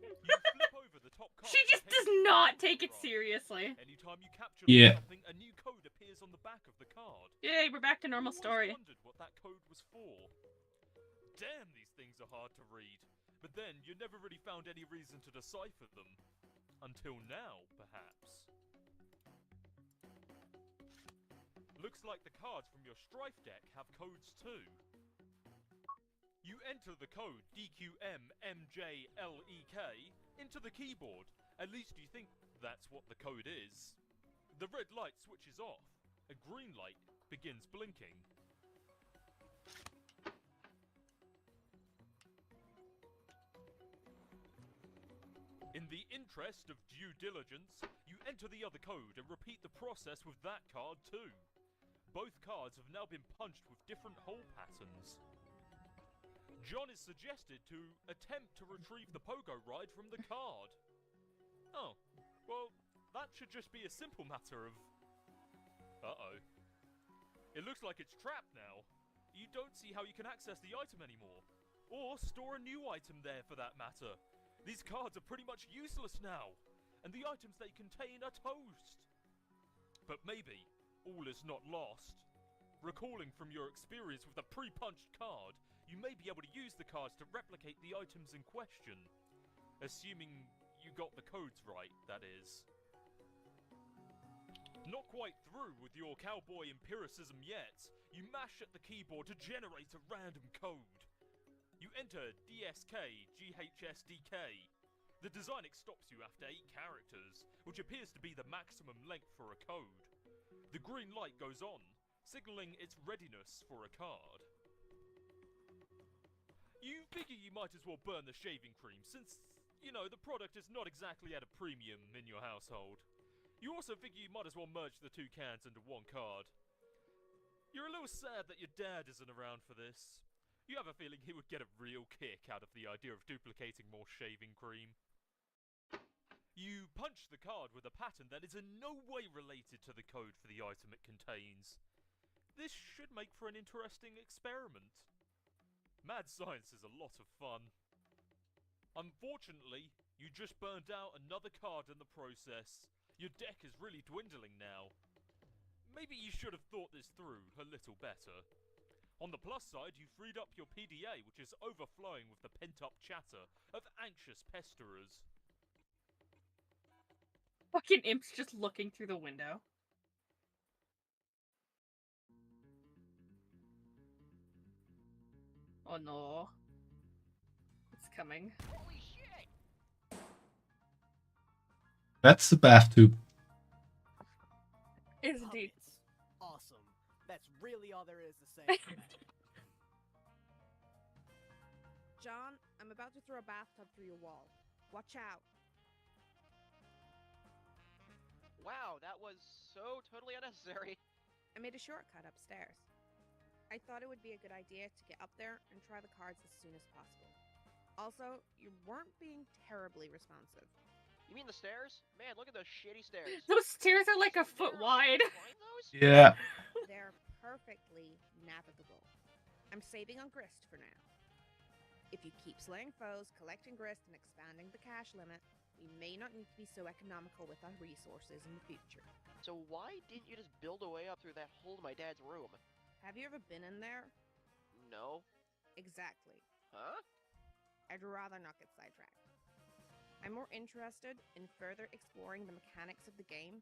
You flip over the top card She of the just does paper not card take it draft. seriously. Anytime you capture Yeah. something, a new code appears on the back of the card. Yay, we're back to normal I've story. always wondered what that code was for. Damn, these things are hard to read. But then, you never really found any reason to decipher them. Until now, perhaps. Looks like the cards from your Strife deck have codes too. You enter the code DQMMJLEK into the keyboard. At least you think that's what the code is. The red light switches off. A green light begins blinking. In the interest of due diligence, you enter the other code and repeat the process with that card too. Both cards have now been punched with different hole patterns. John is suggested to attempt to retrieve the pogo ride from the card. Oh, well, that should just be a simple matter of... Uh-oh. It looks like it's trapped now. You don't see how you can access the item anymore. Or store a new item there for that matter. These cards are pretty much useless now, and the items they contain are toast. But maybe all is not lost. Recalling from your experience with the pre-punched card, you may be able to use the cards to replicate the items in question. Assuming you got the codes right, that is. Not quite through with your cowboy empiricism yet, you mash at the keyboard to generate a random code. You enter DSK GHSDK. The designic stops you after 8 characters, which appears to be the maximum length for a code. The green light goes on, signaling its readiness for a card. might as well burn the shaving cream, since, you know, the product is not exactly at a premium in your household. You also figure you might as well merge the two cans into one card. You're a little sad that your dad isn't around for this. You have a feeling he would get a real kick out of the idea of duplicating more shaving cream. You punch the card with a pattern that is in no way related to the code for the item it contains. This should make for an interesting experiment. Mad science is a lot of fun. Unfortunately, you just burned out another card in the process. Your deck is really dwindling now. Maybe you should have thought this through a little better. On the plus side, you freed up your PDA, which is overflowing with the pent-up chatter of anxious pesterers. Fucking Imp's just looking through the window. Oh no. It's coming. Holy shit! That's the bathtub. Is indeed. Awesome. That's really all there is to say. John, I'm about to throw a bathtub through your wall. Watch out. Wow, that was so totally unnecessary. I made a shortcut upstairs. I thought it would be a good idea to get up there and try the cards as soon as possible. Also, you weren't being terribly responsive. You mean the stairs? Man, look at those shitty stairs. Those stairs are like a foot wide. Yeah. They're perfectly navigable. I'm saving on grist for now. If you keep slaying foes, collecting grist, and expanding the cash limit, we may not need to be so economical with our resources in the future. So why didn't you just build a way up through that hole in my dad's room? Have you ever been in there? No. Exactly. Huh? I'd rather not get sidetracked. I'm more interested in further exploring the mechanics of the game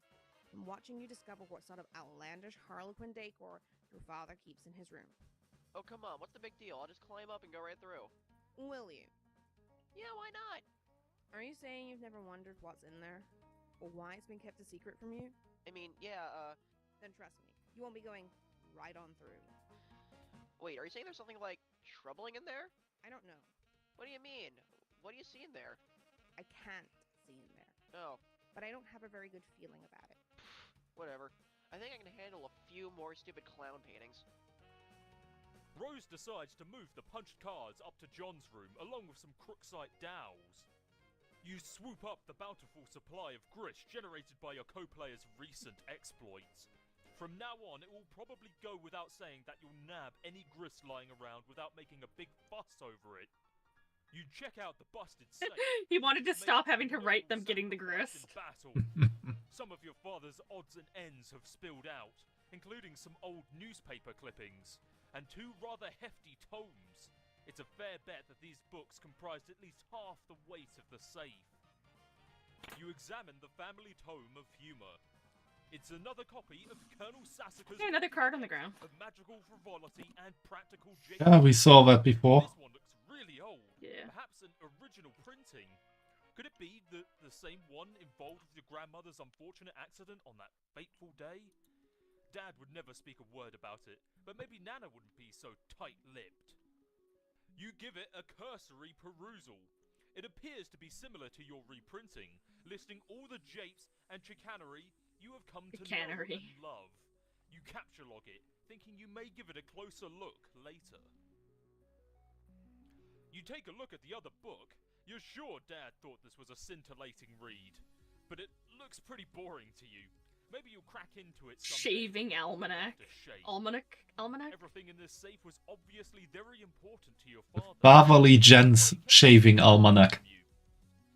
and watching you discover what sort of outlandish Harlequin decor your father keeps in his room. Oh, come on, what's the big deal? I'll just climb up and go right through. Will you? Yeah, why not? Are you saying you've never wondered what's in there? Or why it's been kept a secret from you? I mean, yeah, Then trust me, you won't be going right on through. Wait, are you saying there's something, like, troubling in there? I don't know. What do you mean? What do you see in there? I can't see in there. Oh. But I don't have a very good feeling about it. Whatever. I think I can handle a few more stupid clown paintings. Rose decides to move the punched cards up to John's room along with some Crooksite dowels. You swoop up the bountiful supply of grist generated by your co-player's recent exploits. From now on, it will probably go without saying that you'll nab any grist lying around without making a big fuss over it. You check out the busted safe. He wanted to stop having to write them getting the grist. Battle. Some of your father's odds and ends have spilled out, including some old newspaper clippings, and 2 rather hefty tomes. It's a fair bet that these books comprised at least half the weight of the safe. You examine the family tome of humor. It's another copy of Colonel Sassacre's Yeah, another card on the ground. of magical frivolity and practical Yeah, we saw that before. This one looks really old. Yeah. Perhaps an original printing. Could it be the same one involved with your grandmother's unfortunate accident on that fateful day? Dad would never speak a word about it, but maybe Nana wouldn't be so tight-lipped. You give it a cursory perusal. It appears to be similar to your reprinting, listing all the japes and chicanery you have come to know and love. You capture log it, thinking you may give it a closer look later. You take a look at the other book. You're sure Dad thought this was a scintillating read, but it looks pretty boring to you. Maybe you'll crack into it someday. Shaving almanac. Almanac? Everything in this safe was obviously very important to your father. Beverly Jen's shaving almanac.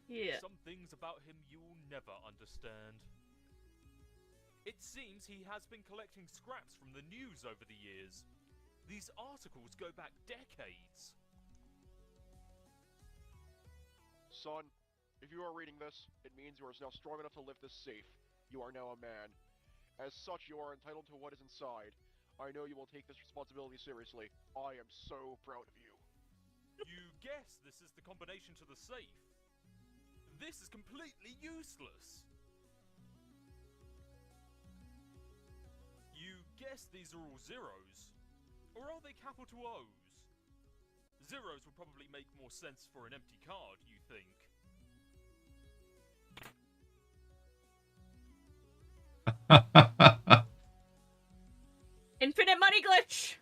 Yeah. Some things about him you'll never understand. It seems he has been collecting scraps from the news over the years. These articles go back decades. Son, if you are reading this, it means you are now strong enough to lift this safe. You are now a man. As such, you are entitled to what is inside. I know you will take this responsibility seriously. I am so proud of you. You guess this is the combination to the safe. This is completely useless. You guess these are all zeros? Or are they capital O's? Zeros would probably make more sense for an empty card, you think? Infinite money glitch!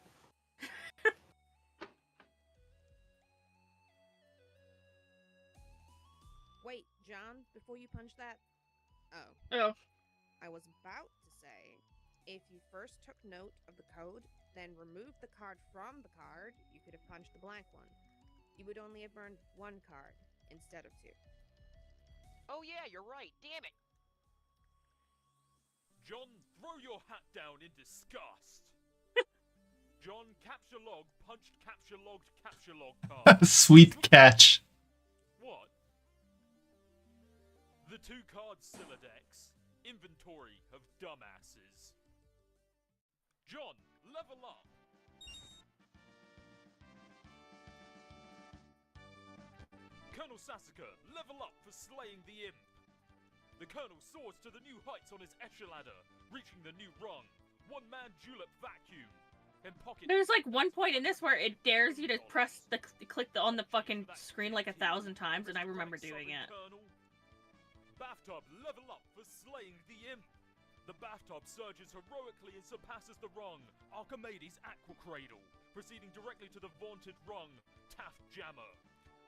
Wait, John, before you punch that. Oh. Oh. I was about to say, if you first took note of the code, then removed the card from the card, you could have punched the blank one. You would only have burned one card instead of two. Oh yeah, you're right. Damn it. John, throw your hat down in disgust. John, capture log, punched capture log card. Sweet catch. What? The 2 cards Siladex. Inventory of dumbasses. John, level up. Colonel Sasuke, level up for slaying the imp. The Colonel soars to the new heights on his ladder, reaching the new rung. One-man julep vacuum. And pocket. There's like one point in this where it dares you to press the click on the fucking screen like 1,000 times, and I remember doing it. Bathtub, level up for slaying the imp. The bathtub surges heroically and surpasses the rung, Archimedes' aqua cradle, proceeding directly to the vaunted rung, Taft Jammer.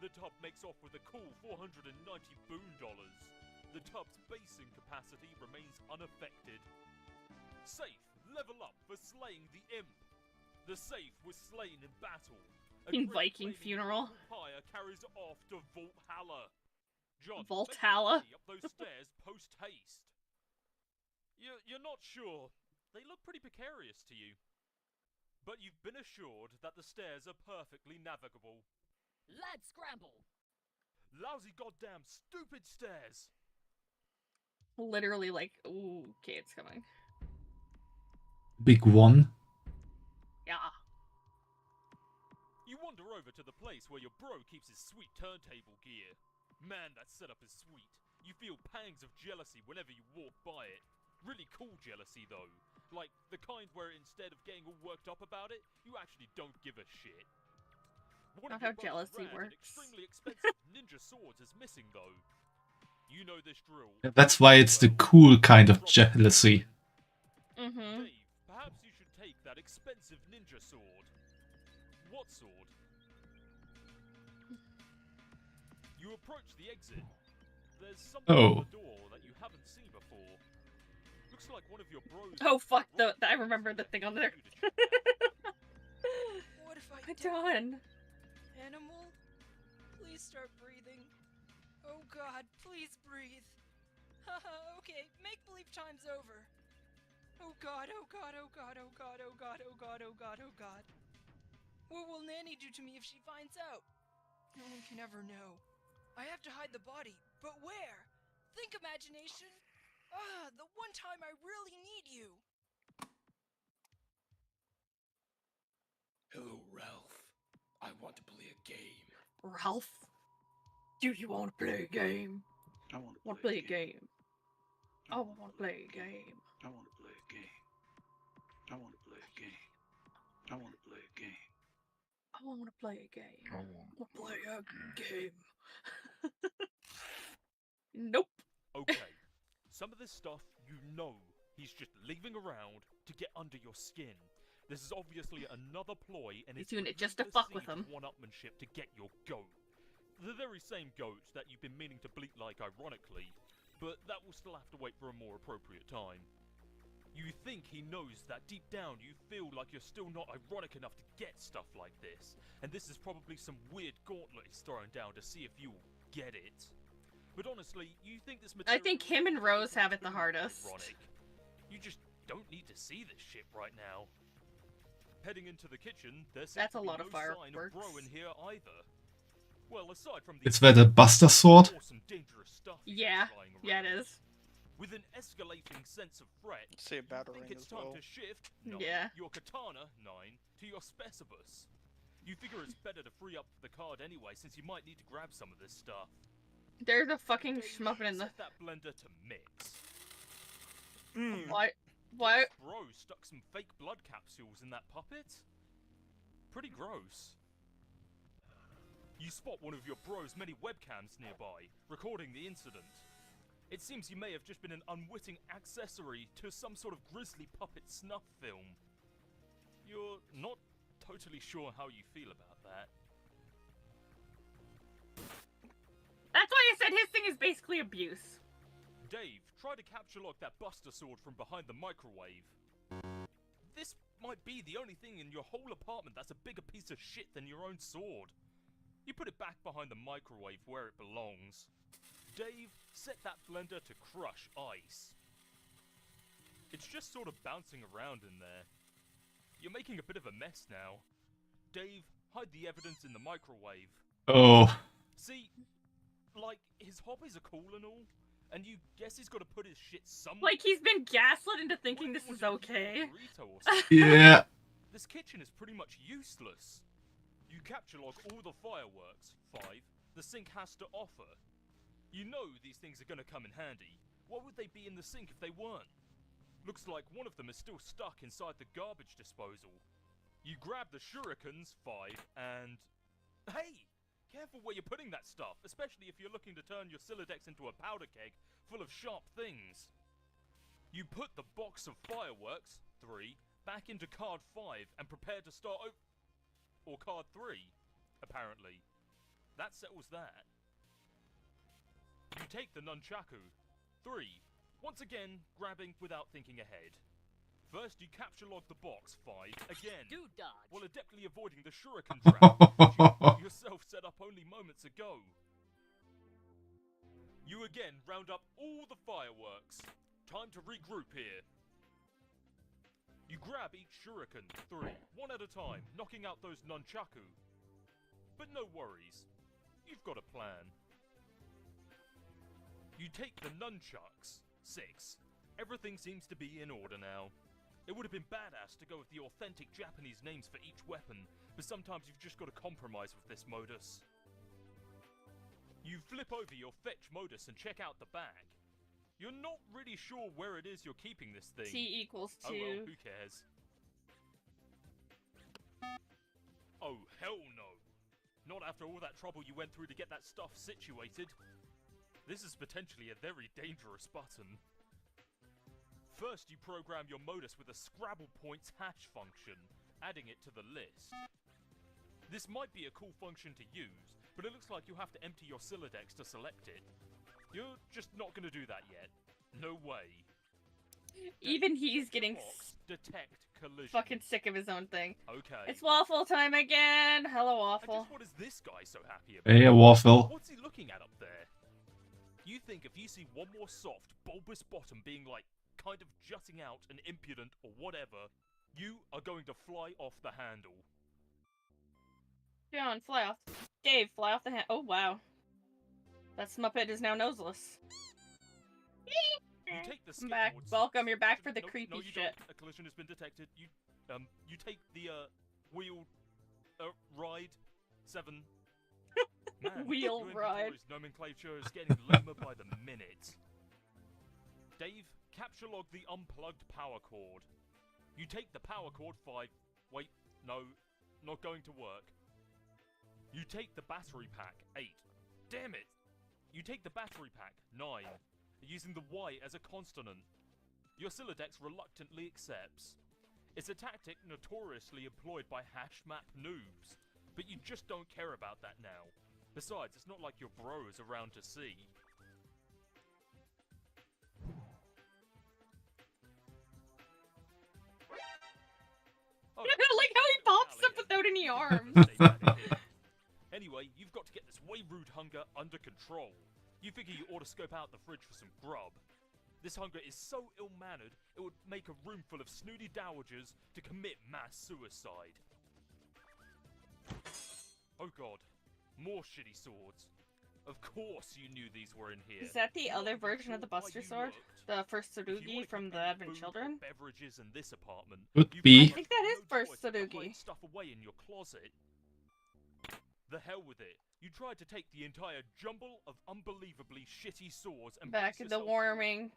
The tub makes off with a cool 490 boon dollars. The tub's basing capacity remains unaffected. Safe, level up for slaying the imp. The safe was slain in battle. In Viking funeral. Empire carries off to Valhalla. John, Valhalla. up those stairs post haste. You're not sure. They look pretty precarious to you. But you've been assured that the stairs are perfectly navigable. Lad scramble. Lousy goddamn stupid stairs. Literally like, ooh, okay, it's coming. Big one. Yeah. You wander over to the place where your bro keeps his sweet turntable gear. Man, that setup is sweet. You feel pangs of jealousy whenever you walk by it. Really cool jealousy, though. Like, the kind where instead of getting all worked up about it, you actually don't give a shit. One Not of your how jealousy brother's rad and works. extremely expensive ninja swords is missing, though. You know this drill. That's why it's the cool kind of jealousy. Mm-hmm. Dave, perhaps you should take that expensive ninja sword. What sword? You approach the exit. There's something on the door that you haven't seen before. Looks like one of your bros. Oh fuck! I remember the thing on there. What if I done? Animal, please start breathing. Oh God, please breathe. Haha. Okay, make believe time's over. Oh God! Oh God! Oh God! Oh God! Oh God! Oh God! Oh God! Oh God! What will Nanny do to me if she finds out? No one can ever know. I have to hide the body, but where? Think, imagination. Ah, the one time I really need you. Hello, Ralph. I want to play a game. Ralph, do you want to play a game? I want to play a game. I want to play a game. I want to play a game. I want to play a game. I want to play a game. I want to play a game. I want to play a game. Nope. Okay. Some of this stuff, you know, he's just leaving around to get under your skin. This is obviously another ploy, and He's it's doing it just to fuck with him. One-upmanship to get your goat. The very same goat that you've been meaning to bleat like ironically, but that will still have to wait for a more appropriate time. You think he knows that deep down you feel like you're still not ironic enough to get stuff like this, and this is probably some weird gauntlet he's throwing down to see if you'll get it. But honestly, you think this material... I think him and Rose have it the hardest. Ironic. You just don't need to see this shit right now. Heading into the kitchen, there's That's a no lot of sign of fireworks. bro in here either. Well, aside from the Is that a Buster sword? awesome, dangerous stuff Yeah, flying yeah, it around. is. With an escalating sense of threat, See a you battering think it's as time well. to shift 9, Yeah. your katana 9 to your specibus. You figure it's better to free up the card anyway, since you might need to grab some of this stuff. There's a fucking schmuffin in the. Set that blender to mix. What? What? Bro stuck some fake blood capsules in that puppet? Pretty gross. You spot one of your bro's many webcams nearby, recording the incident. It seems you may have just been an unwitting accessory to some sort of grisly puppet snuff film. You're not totally sure how you feel about that. That's why I said his thing is basically abuse. Dave, try to capture lock that Buster sword from behind the microwave. This might be the only thing in your whole apartment that's a bigger piece of shit than your own sword. You put it back behind the microwave where it belongs. Dave, set that blender to crush ice. It's just sort of bouncing around in there. You're making a bit of a mess now. Dave, hide the evidence in the microwave. Oh. See, like, his hobbies are cool and all, and you guess he's got to put his shit somewhere. Like he's been gaslit into thinking this is okay. Yeah. This kitchen is pretty much useless. You capture log all the fireworks. 5. The sink has to offer. You know these things are gonna come in handy. Why would they be in the sink if they weren't? Looks like one of them is still stuck inside the garbage disposal. You grab the shurikens, 5, and... Hey! Careful where you're putting that stuff, especially if you're looking to turn your Silodex into a powder keg full of sharp things. You put the box of fireworks, 3, back into card 5 and prepare to start or card 3, apparently. That settles that. You take the nunchaku, 3, once again grabbing without thinking ahead. First, you capture log the box, 5, again, Dude dodge. while adeptly avoiding the shuriken trap, which you yourself set up only moments ago. You again round up all the fireworks. Time to regroup here. You grab each shuriken, 3, one at a time, knocking out those nunchaku. But no worries, you've got a plan. You take the nunchucks, 6. Everything seems to be in order now. It would have been badass to go with the authentic Japanese names for each weapon, but sometimes you've just got to compromise with this modus. You flip over your fetch modus and check out the bag. You're not really sure where it is you're keeping this thing. T equals 2. Oh well, who cares? Oh, hell no. Not after all that trouble you went through to get that stuff situated. This is potentially a very dangerous button. First, you program your modus with a Scrabble points hash function, adding it to the list. This might be a cool function to use, but it looks like you have to empty your Silodex to select it. You're just not going to do that yet. No way. Even he's getting Detect collision. fucking sick of his own thing. Okay. It's waffle time again. Hello, waffle. What is this guy so happy about? Hey, waffle. What's he looking at up there? You think if you see one more soft, bulbous bottom being like kind of jutting out and impudent or whatever, you are going to fly off the handle. John, fly off. Dave, fly off the hand. Oh, wow. That Smuppet is now noseless. You take the I'm back. Welcome, you're back for the creepy no, you shit. Don't. A collision has been detected. You take the wheel ride 7. Man, Wheel your ride. inventory's nomenclature is getting lamer by the minute. Dave, capture log the unplugged power cord. You take the power cord 5. Wait, no, not going to work. You take the battery pack 8. Damn it! You take the battery pack 9, using the Y as a consonant. Your Silodex reluctantly accepts. It's a tactic notoriously employed by hash map noobs, but you just don't care about that now. Besides, it's not like your bro is around to see. I like how he pops up without any arms. Anyway, you've got to get this way rude hunger under control. You figure you ought to scope out the fridge for some grub. This hunger is so ill-mannered, it would make a room full of snooty dowagers to commit mass suicide. Oh god, more shitty swords. Of course you knew these were in here. Is that the other version of the Buster Sword? The first Tsurugi from the Advent Children? Beverages in this apartment. Could be. I think that is first Tsurugi. Stuff away in your closet. The hell with it. You tried to take the entire jumble of unbelievably shitty swords and Back in the warming.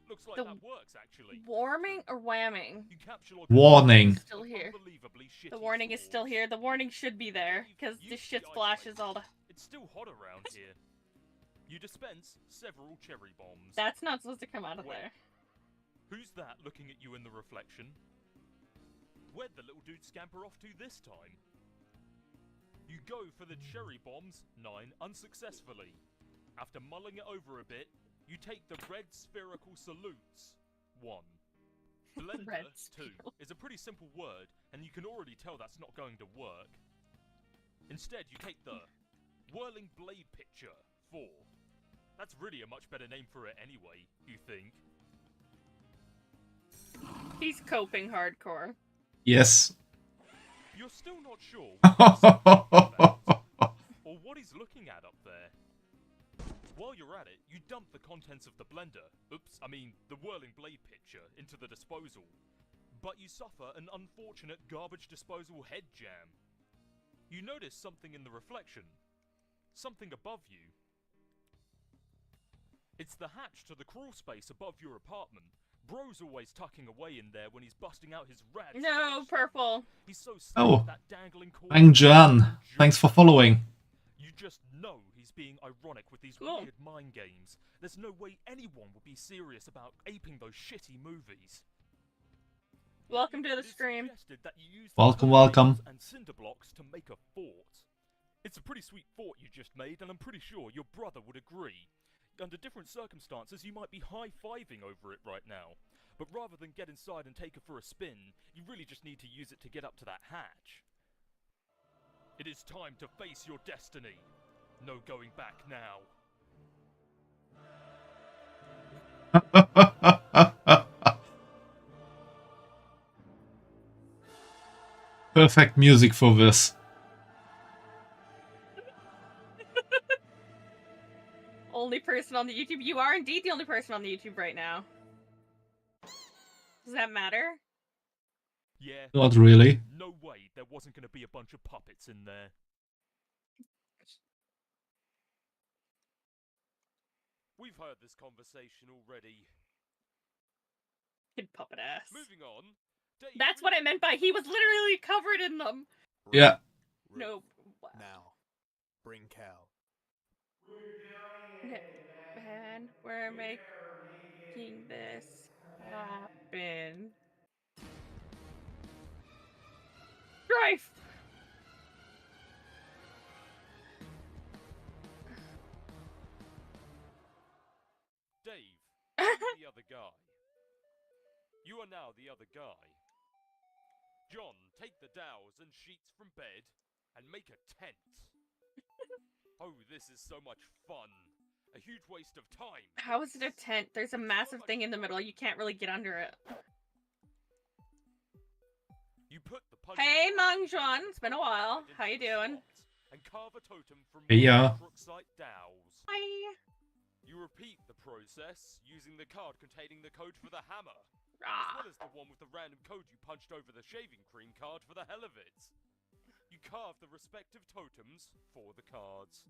Looks like The that works, actually. warming or whamming? You capture like Warning. Still here. unbelievably shitty The warning is still here. The warning should be there because this shit splashes all the. It's still hot around here. You dispense several cherry bombs. That's not supposed to come out of Wait. there. Who's that looking at you in the reflection? Where'd the little dude scamper off to this time? You go for the cherry bombs, 9, unsuccessfully. After mulling it over a bit, you take the red spherical salutes, 1. Blender, Red 2, is a pretty simple word, and you can already tell that's not going to work. Instead, you take the whirling blade picture, 4. That's really a much better name for it anyway, you think? He's coping hardcore. Yes. You're still not sure what he's about, or what he's looking at up there. While you're at it, you dump the contents of the blender, the whirling blade picture, into the disposal. But you suffer an unfortunate garbage disposal head jam. You notice something in the reflection. Something above you. It's the hatch to the crawl space above your apartment. Bro's always tucking away in there when he's busting out his rad. No, purple. He's so sick Oh, of that dangling cord. Bang Jan. Thanks for following. You just know he's being ironic with these weird mind games. There's no way anyone would be serious about aping those shitty movies. Welcome to the stream. Welcome, welcome. And cinder blocks to make a fort. It's a pretty sweet fort you just made, and I'm pretty sure your brother would agree. Under different circumstances, you might be high-fiving over it right now. But rather than get inside and take it for a spin, you really just need to use it to get up to that hatch. It is time to face your destiny. No going back now. Perfect music for this. Only person on the YouTube. You are indeed the only person on the YouTube right now. Does that matter? Yeah. Not really. No way there wasn't going to be a bunch of puppets in there. We've heard this conversation already. Kid puppet ass. Moving on. Dave, That's what I meant by he was literally covered in them. Yeah. No. Now, bring Cal. Man, we're making this happen. Strife! Dave, you're the other guy. You are now the other guy. John, take the dowels and sheets from bed and make a tent. Oh, this is so much fun. A huge waste of time. How is it a tent? There's a massive thing in the middle. You can't really get under it. You put the hey, Mangjuan. It's been a while. How you doing? And carve a totem from Yeah. Crooksite dowels. Hi. You repeat the process using the card containing the code for the hammer, Ah. as well as the one with the random code you punched over the shaving cream card for the hell of it. You carve the respective totems for the cards.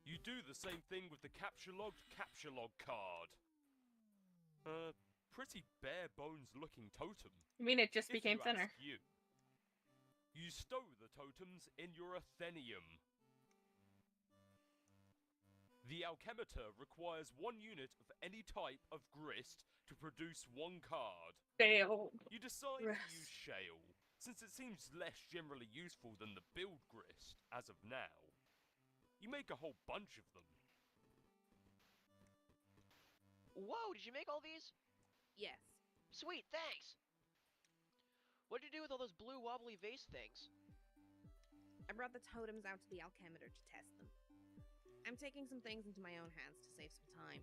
You do the same thing with the capture log card. Pretty bare bones looking totem. I mean, it just If became you thinner. ask You. You stow the totems in your Athenium. The alchemeter requires 1 unit of any type of grist to produce 1 card. Shale. You decide to use shale, since it seems less generally useful than the build grist, as of now. You make a whole bunch of them. Whoa, did you make all these? Yes. Sweet, thanks! What'd you do with all those blue wobbly vase things? I brought the totems out to the alchemeter to test them. I'm taking some things into my own hands to save some time.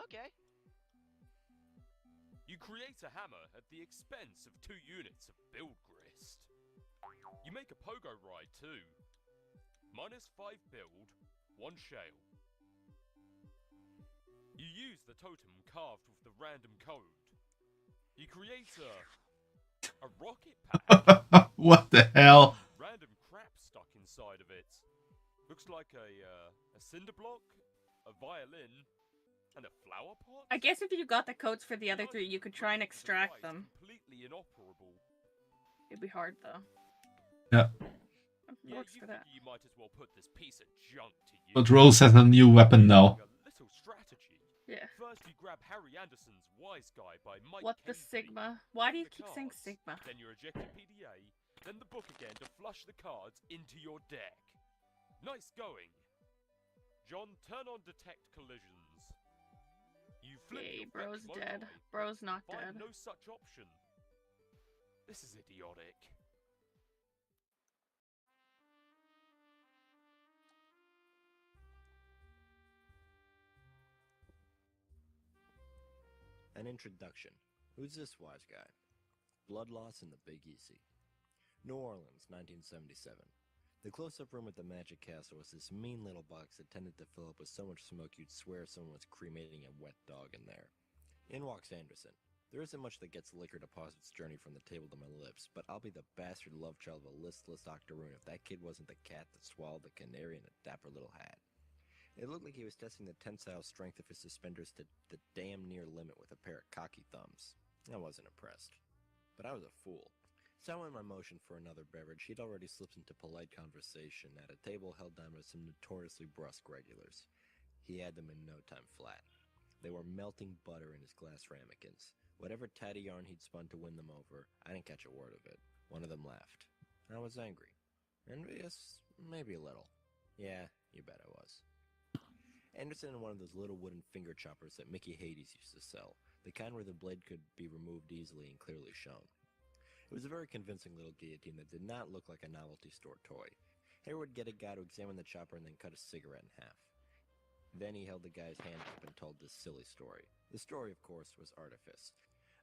Okay. You create a hammer at the expense of 2 units of build grist. You make a pogo ride too. -5 build, 1 shale. You use the totem carved with the random code. You create a rocket pack. What the hell? Random crap stuck inside of it. Looks like a cinder block, a violin, And a flower pot? I guess if you got the codes for the other 3, you could try and extract them. Completely inoperable. It'd be hard though. Yeah. Yeah, Works you for that. figure you might as well put this piece of junk to use. But Rose has a new weapon now. A little strategy. Yeah. First you grab Harry Anderson's Wise Guy by Mike What the Casey. Sigma? Why do you The keep saying cards. Sigma? Then you eject your PDA, then the book again to flush the cards into your deck. Nice going. John, turn on detect collisions. You flip Yay, your bro's fetch dead. mobile. Bro's not Find dead. no such option. This is idiotic. An introduction. Who's this wise guy? Blood loss in the Big Easy. New Orleans, 1977. The close-up room at the Magic Castle was this mean little box that tended to fill up with so much smoke you'd swear someone was cremating a wet dog in there. In walks Anderson. There isn't much that gets liquor to pause its journey from the table to my lips, but I'll be the bastard love child of a listless octoroon if that kid wasn't the cat that swallowed the canary in a dapper little hat. It looked like he was testing the tensile strength of his suspenders to the damn near limit with a pair of cocky thumbs. I wasn't impressed. But I was a fool. So in my motion for another beverage, he'd already slipped into polite conversation at a table held down by some notoriously brusque regulars. He had them in no time flat. They were melting butter in his glass ramekins. Whatever tatty yarn he'd spun to win them over, I didn't catch a word of it. One of them laughed. I was angry. Envious? Maybe a little. Yeah, you bet I was. Anderson had one of those little wooden finger choppers that Mickey Hades used to sell, the kind where the blade could be removed easily and clearly shown. It was a very convincing little guillotine that did not look like a novelty store toy. Harry would get a guy to examine the chopper and then cut a cigarette in half. Then he held the guy's hand up and told this silly story. The story, of course, was artifice.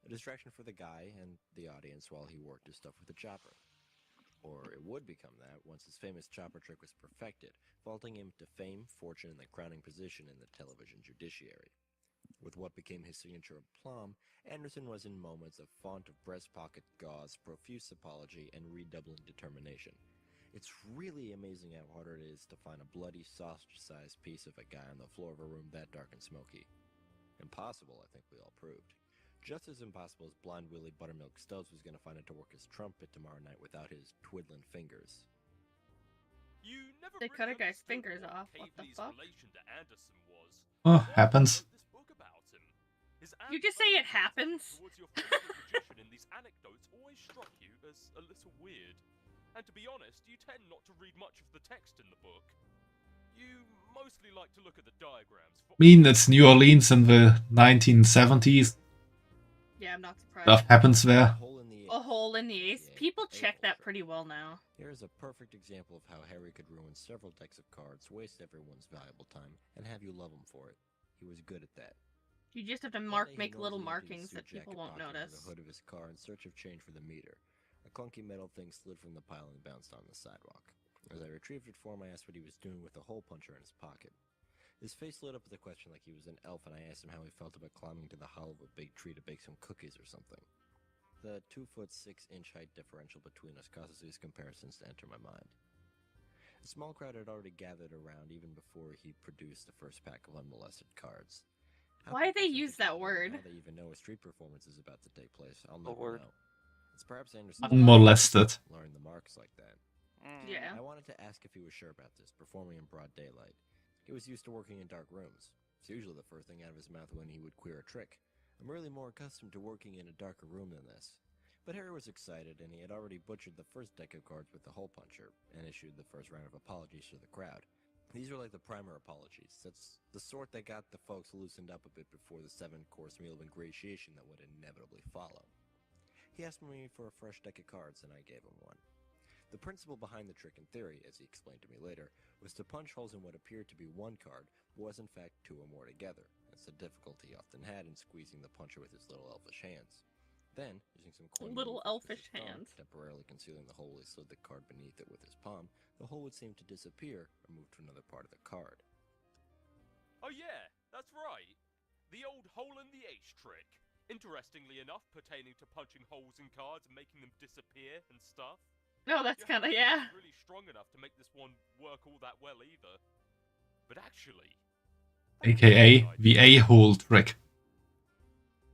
A distraction for the guy and the audience while he worked his stuff with the chopper. Or it would become that once his famous chopper trick was perfected, vaulting him to fame, fortune, and the crowning position in the television judiciary. With what became his signature aplomb, Anderson was in moments of font of breast pocket gauze, profuse apology, and redoubling determination. It's really amazing how hard it is to find a bloody sausage-sized piece of a guy on the floor of a room that dark and smoky. Impossible, I think we all proved. Just as impossible as Blind Willie Buttermilk Stubbs was going to find it to work his trumpet tomorrow night without his twiddling fingers. You never They really cut a guy's understood fingers what off. What the Cayley's fuck? relation to Anderson was. Oh, happens. This book about him. His You just say it happens? towards your favorite magician in these anecdotes always struck you as a little weird. And to be honest, you tend not to read much of the text in the book. You mostly like to look at the diagrams. I mean, it's New Orleans in the 1970s. Yeah, I'm not surprised. Stuff happens there. A hole in the ace. People check that pretty well now. Here is a perfect example of how Harry could ruin several decks of cards, waste everyone's valuable time, and have you love him for it. He was good at that. You just have to One day he make little nosed into his markings that suit people jacket won't pocket under notice. the hood of his car in search of change for the meter. A clunky metal thing slid from the pile and bounced on the sidewalk. As I retrieved it for him, I asked what he was doing with the hole puncher in his pocket. His face lit up with a question like he was an elf, and I asked him how he felt about climbing to the hollow of a big tree to bake some cookies or something. The 2'6" height differential between us causes these comparisons to enter my mind. A small crowd had already gathered around even before he produced the first pack of unmolested cards. Why do they use that word? How they even know a street performance is about to take place, I'll never know. It's perhaps Anderson Unmolested. learned the marks like that. Yeah. I wanted to ask if he was sure about this, performing in broad daylight. He was used to working in dark rooms. It's usually the first thing out of his mouth when he would queer a trick. I'm really more accustomed to working in a darker room than this. But Harry was excited, and he had already butchered the first deck of cards with the hole puncher, and issued the first round of apologies to the crowd. These were like the primer apologies. That's the sort that got the folks loosened up a bit before the 7-course meal of ingratiation that would inevitably follow. He asked me for a fresh deck of cards, and I gave him one. The principle behind the trick in theory, as he explained to me later, was to punch holes in what appeared to be one card, but was in fact two or more together. That's the difficulty he often had in squeezing the puncher with his little elfish hands. Then, using some coin Little maneuvers with elfish his thumb, hands. temporarily concealing the hole, he slid the card beneath it with his palm. The hole would seem to disappear or move to another part of the card. Oh yeah, that's right. The old hole in the ace trick. Interestingly enough, pertaining to punching holes in cards and making them disappear and stuff. No, that's Your kind of, hand yeah. isn't really strong enough to make this one work all that well either. But actually, aka the a-hole trick.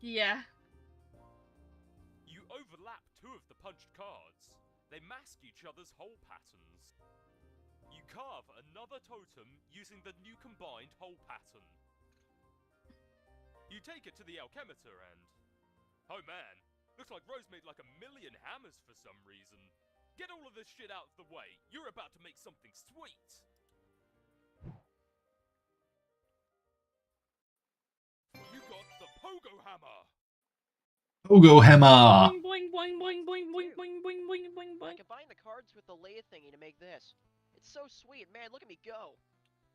Yeah. You overlap two of the punched cards. They mask each other's hole patterns. You carve another totem using the new combined hole pattern. You take it to the alchemister and... Oh man, looks like Rose made like 1,000,000 hammers for some reason. Get all of this shit out of the way. You're about to make something sweet. You got the pogo hammer. Pogo hammer. Boing, boing, boing, boing, boing, boing, boing, boing, boing, I boing. combine the cards with the lathe thingy to make this. It's so sweet, man. Look at me go.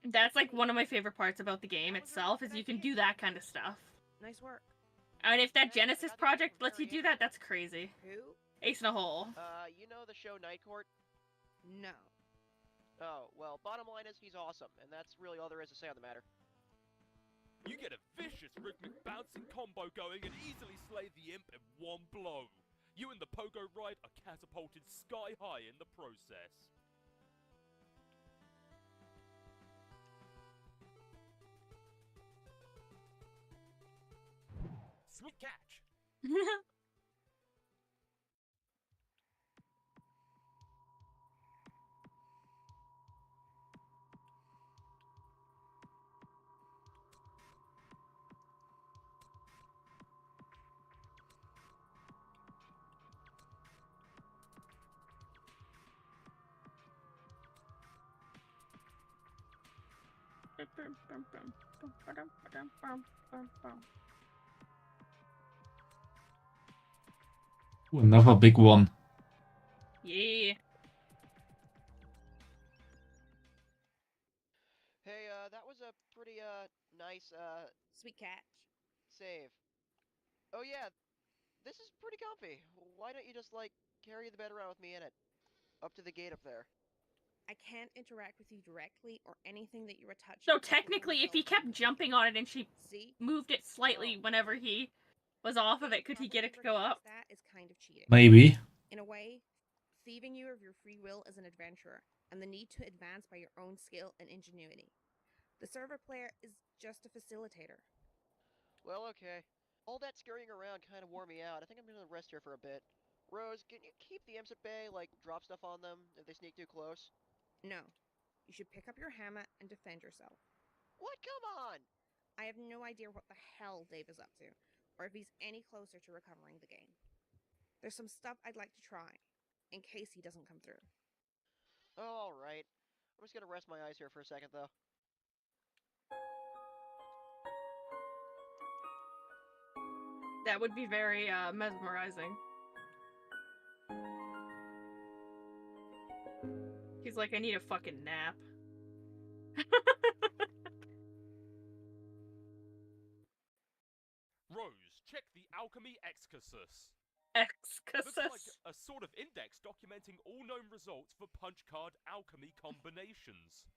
That's like one of my favorite parts about the game itself is you can do that kind of stuff. Nice work. And if that Genesis project lets you do that, that's crazy. Who? Ace in a hole. You know the show Night Court? No. Oh, well, bottom line is he's awesome, and that's really all there is to say on the matter. You get a vicious rhythmic bouncing combo going and easily slay the imp in one blow. You and the pogo ride are catapulted sky high in the process. Sweet catch! Ooh, another big one. Yeah. Hey, that was a pretty, nice, Sweet catch. save. Oh yeah, this is pretty comfy. Why don't you just, like, carry the bed around with me in it? Up to the gate up there. I can't interact with you directly or anything that you were touching. So technically, if he kept jumping on it and she moved it slightly whenever he was off of it, could he get it to go up? That is kind of cheating. Maybe. In a way, thieving you of your free will as an adventurer and the need to advance by your own skill and ingenuity. The server player is just a facilitator. Well, okay. All that scurrying around kind of wore me out. I think I'm gonna rest here for a bit. Rose, can you keep the imps at bay, like, drop stuff on them if they sneak too close? No. You should pick up your hammer and defend yourself. What? Come on! I have no idea what the hell Dave is up to, or if he's any closer to recovering the game. There's some stuff I'd like to try, in case he doesn't come through. Oh, alright. I'm just gonna rest my eyes here for a second, though. That would be very mesmerizing. He's like, I need a fucking nap. Rose, check the Alchemy Excursus. Excursus. Looks like a sort of index documenting all known results for punch card alchemy combinations.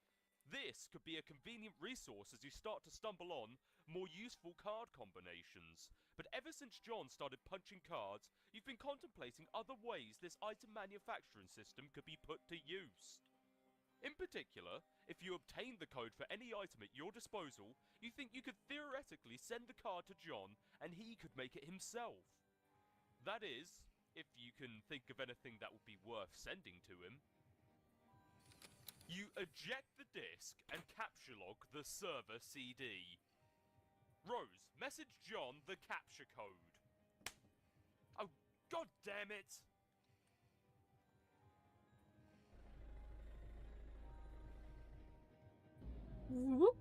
This could be a convenient resource as you start to stumble on more useful card combinations. But ever since John started punching cards, you've been contemplating other ways this item manufacturing system could be put to use. In particular, if you obtained the code for any item at your disposal, you think you could theoretically send the card to John and he could make it himself. That is, if you can think of anything that would be worth sending to him. You eject the disk and capture log the server CD. Rose, message John the capture code. Oh, god damn it! Whoop.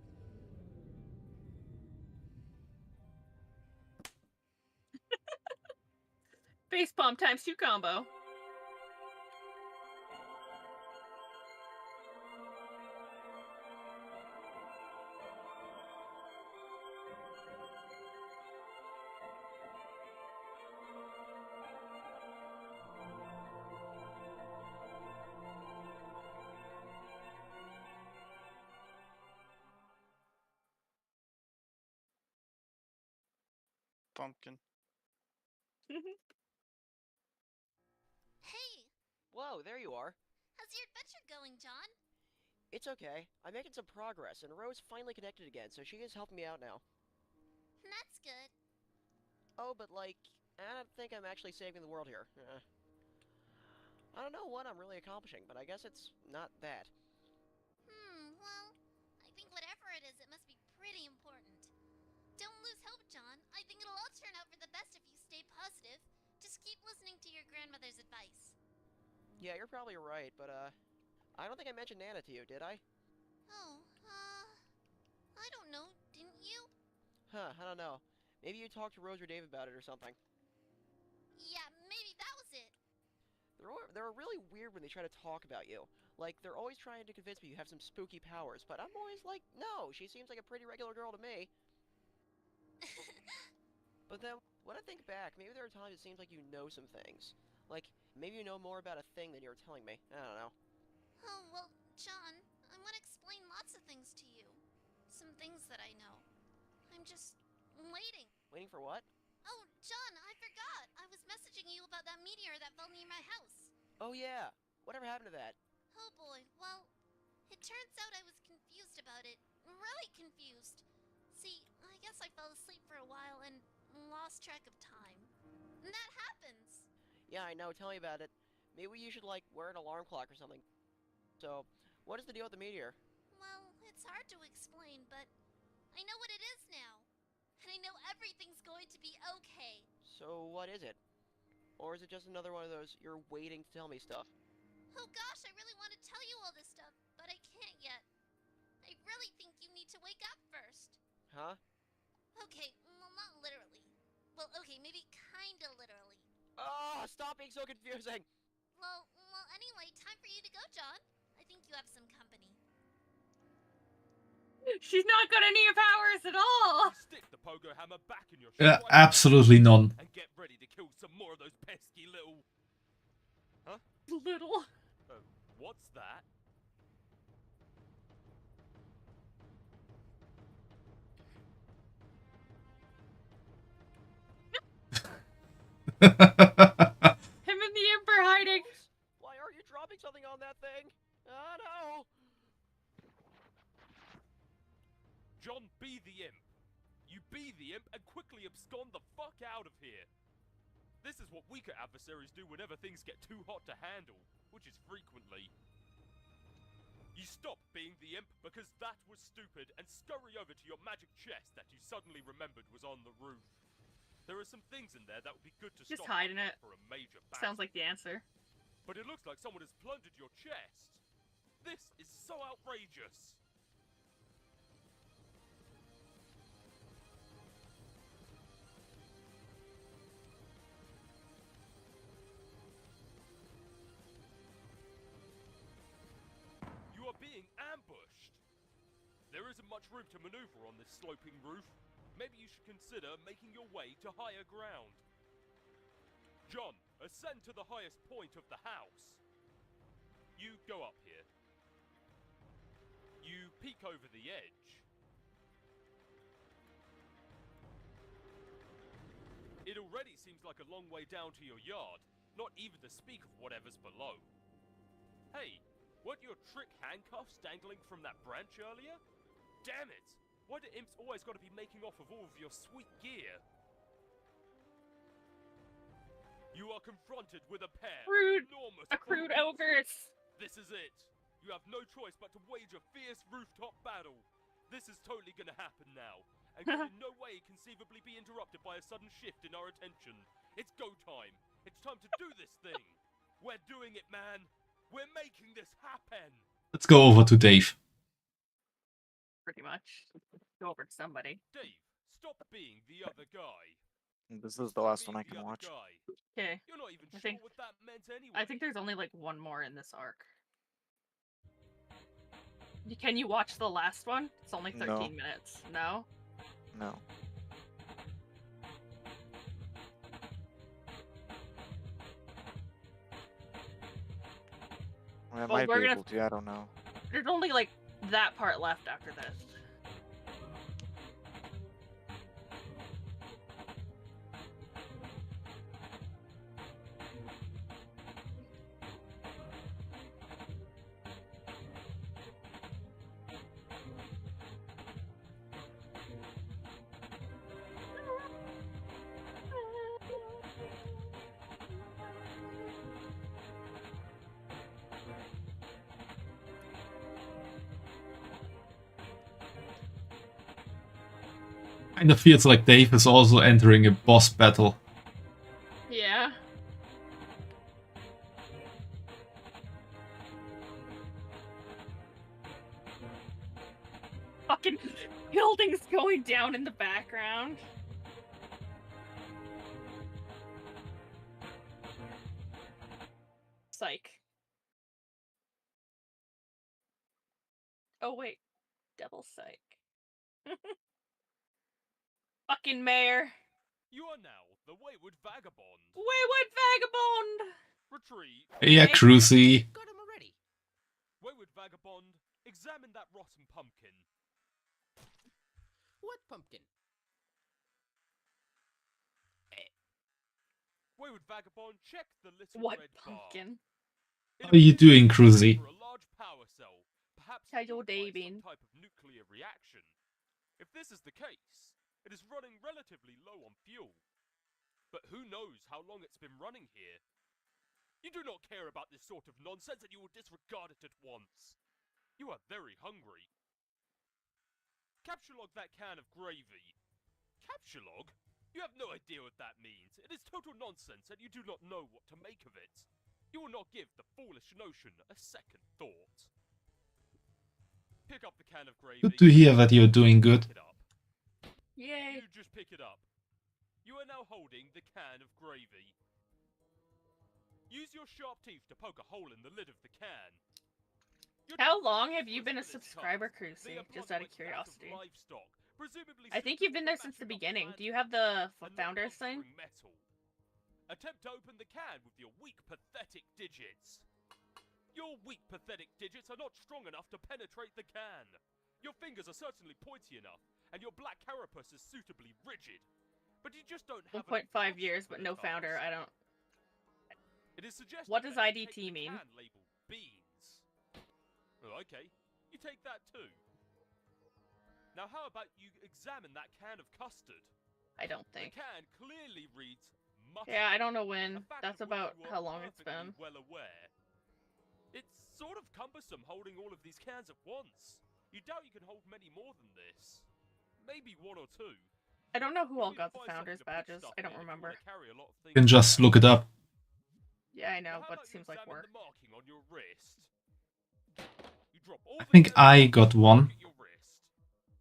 Facepalm ×2 combo. Pumpkin. Hey, Whoa, there you are. how's your adventure going, John? It's okay. I'm making some progress, and Rose finally connected again, so she is helping me out now. That's good. Oh, but like, I don't think I'm actually saving the world here. I don't know what I'm really accomplishing, but I guess it's not that. Well, I think whatever it is, it must be pretty important. Don't lose hope, John. I think it'll all turn out for the best if you stay positive. Just keep listening to your grandmother's advice. Yeah, you're probably right, but I don't think I mentioned Nana to you, did I? Oh, I don't know. Didn't you? Huh, I don't know. Maybe you talked to Rose or Dave about it or something. Yeah, maybe that was it. They're really weird when they try to talk about you. Like, they're always trying to convince me you have some spooky powers, but I'm always like, no, she seems like a pretty regular girl to me. But then, when I think back, maybe there are times it seems like you know some things. Like, maybe you know more about a thing than you were telling me. I don't know. Oh, well, John, I want to explain lots of things to you. Some things that I know. I'm just waiting. Waiting for what? Oh, John, I forgot. I was messaging you about that meteor that fell near my house. Oh yeah, whatever happened to that? Oh boy, well, it turns out I was confused about it. Really confused. See, I guess I fell asleep for a while and lost track of time. And that happens. Yeah, I know, tell me about it. Maybe you should, like, wear an alarm clock or something. So, what is the deal with the meteor? Well, it's hard to explain, but I know what it is now. And I know everything's going to be okay. So, what is it? Or is it just another one of those you're waiting to tell me stuff? Oh gosh, I really want to tell you all this stuff, but I can't yet. I really think you need to wake up first. Huh? Okay, well, not literally. Well, okay, maybe kinda literally. Oh, stop being so confusing! Well, anyway, time for you to go, John. I think you have some company. She's not got any powers at all. Stick the pogo hammer back in your Absolutely none. and get ready to kill some more of those pesky little... Huh? Little. What's that? Him and the Emperor hiding. Why are you dropping something on that thing? Oh no! John, be the imp. You be the imp and quickly abscond the fuck out of here. This is what weaker adversaries do whenever things get too hot to handle, which is frequently. You stop being the imp because that was stupid and scurry over to your magic chest that you suddenly remembered was on the roof. There are some things in there that would be good to Just stop hiding it. for a major battle. Sounds like the answer. But it looks like someone has plundered your chest. This is so outrageous. You are being ambushed. There isn't much room to maneuver on this sloping roof. Maybe you should consider making your way to higher ground. John, ascend to the highest point of the house. You go up here. You peek over the edge. It already seems like a long way down to your yard, not even to speak of whatever's below. Hey, weren't your trick handcuffs dangling from that branch earlier? Damn it! Why do imps always gotta be making off of all of your sweet gear? You are confronted with a pair of enormous Accrued ogres. This is it. You have no choice but to wage a fierce rooftop battle. This is totally gonna happen now, and can in no way conceivably be interrupted by a sudden shift in our attention. It's go time. It's time to do this thing. We're doing it, man. We're making this happen. Let's go over to Dave. Pretty much. Go over to somebody. Dave, stop being the other guy. This is the last one I can watch. Okay. You're not even I sure think what that meant anyway. I think there's only like one more in this arc. Can you watch the last one? It's only 13 minutes. No? No. I Well, might we're be gonna- able to, I don't know. There's only like that part left after this. Kind of feels like Dave is also entering a boss battle. Yeah. Fucking buildings going down in the background. Psych. Oh wait, double psych. Fucking mayor. You are now the Wayward Vagabond. Wayward Vagabond! Retreat. Yeah, Cruzy. Got him already. Wayward Vagabond, examine that rotten pumpkin. What pumpkin? Wayward Vagabond, check the little What red pumpkin? How are you doing, Cruzy? For a large power cell, perhaps How your day fueled by been? some type of nuclear reaction. If this is the case, it is running relatively low on fuel. But who knows how long it's been running here? You do not care about this sort of nonsense and you will disregard it at once. You are very hungry. Capture log that can of gravy. Capture log? You have no idea what that means. It is total nonsense and you do not know what to make of it. You will not give the foolish notion a second thought. Pick up the can of gravy. Good to hear that you're doing good. Pick it up. Yay. You just pick it up. You are now holding the can of gravy. Use your sharp teeth to poke a hole in the lid of the can. How long have you been a subscriber, Cruzy? Just out of curiosity. I think you've been there since the beginning. Do you have the founders thing? Metal. Attempt to open the can with your weak, pathetic digits. Your weak, pathetic digits are not strong enough to penetrate the can. Your fingers are certainly pointy enough, and your black carapace is suitably rigid. But you just don't have 1.5 years, but no founder. I don't. It is suggested What does that you IDT take the mean? can labeled beans. Oh, okay. You take that too. Now how about you examine that can of custard? I don't think. The can clearly reads mustard. Yeah, I don't know when. a fact That's of which about you are how long it's perfectly been. well aware. It's sort of cumbersome holding all of these cans at once. You doubt you can hold many more than this. Maybe one or two. I don't know who all Maybe got the find something founders to put badges. stuff I don't in if you remember. wanna carry a lot of You can things just around. look it up. Yeah, I know, Now, how but about it you seems like examine work. the marking on your wrist? You drop all I the think cans I and got one. look at your wrist.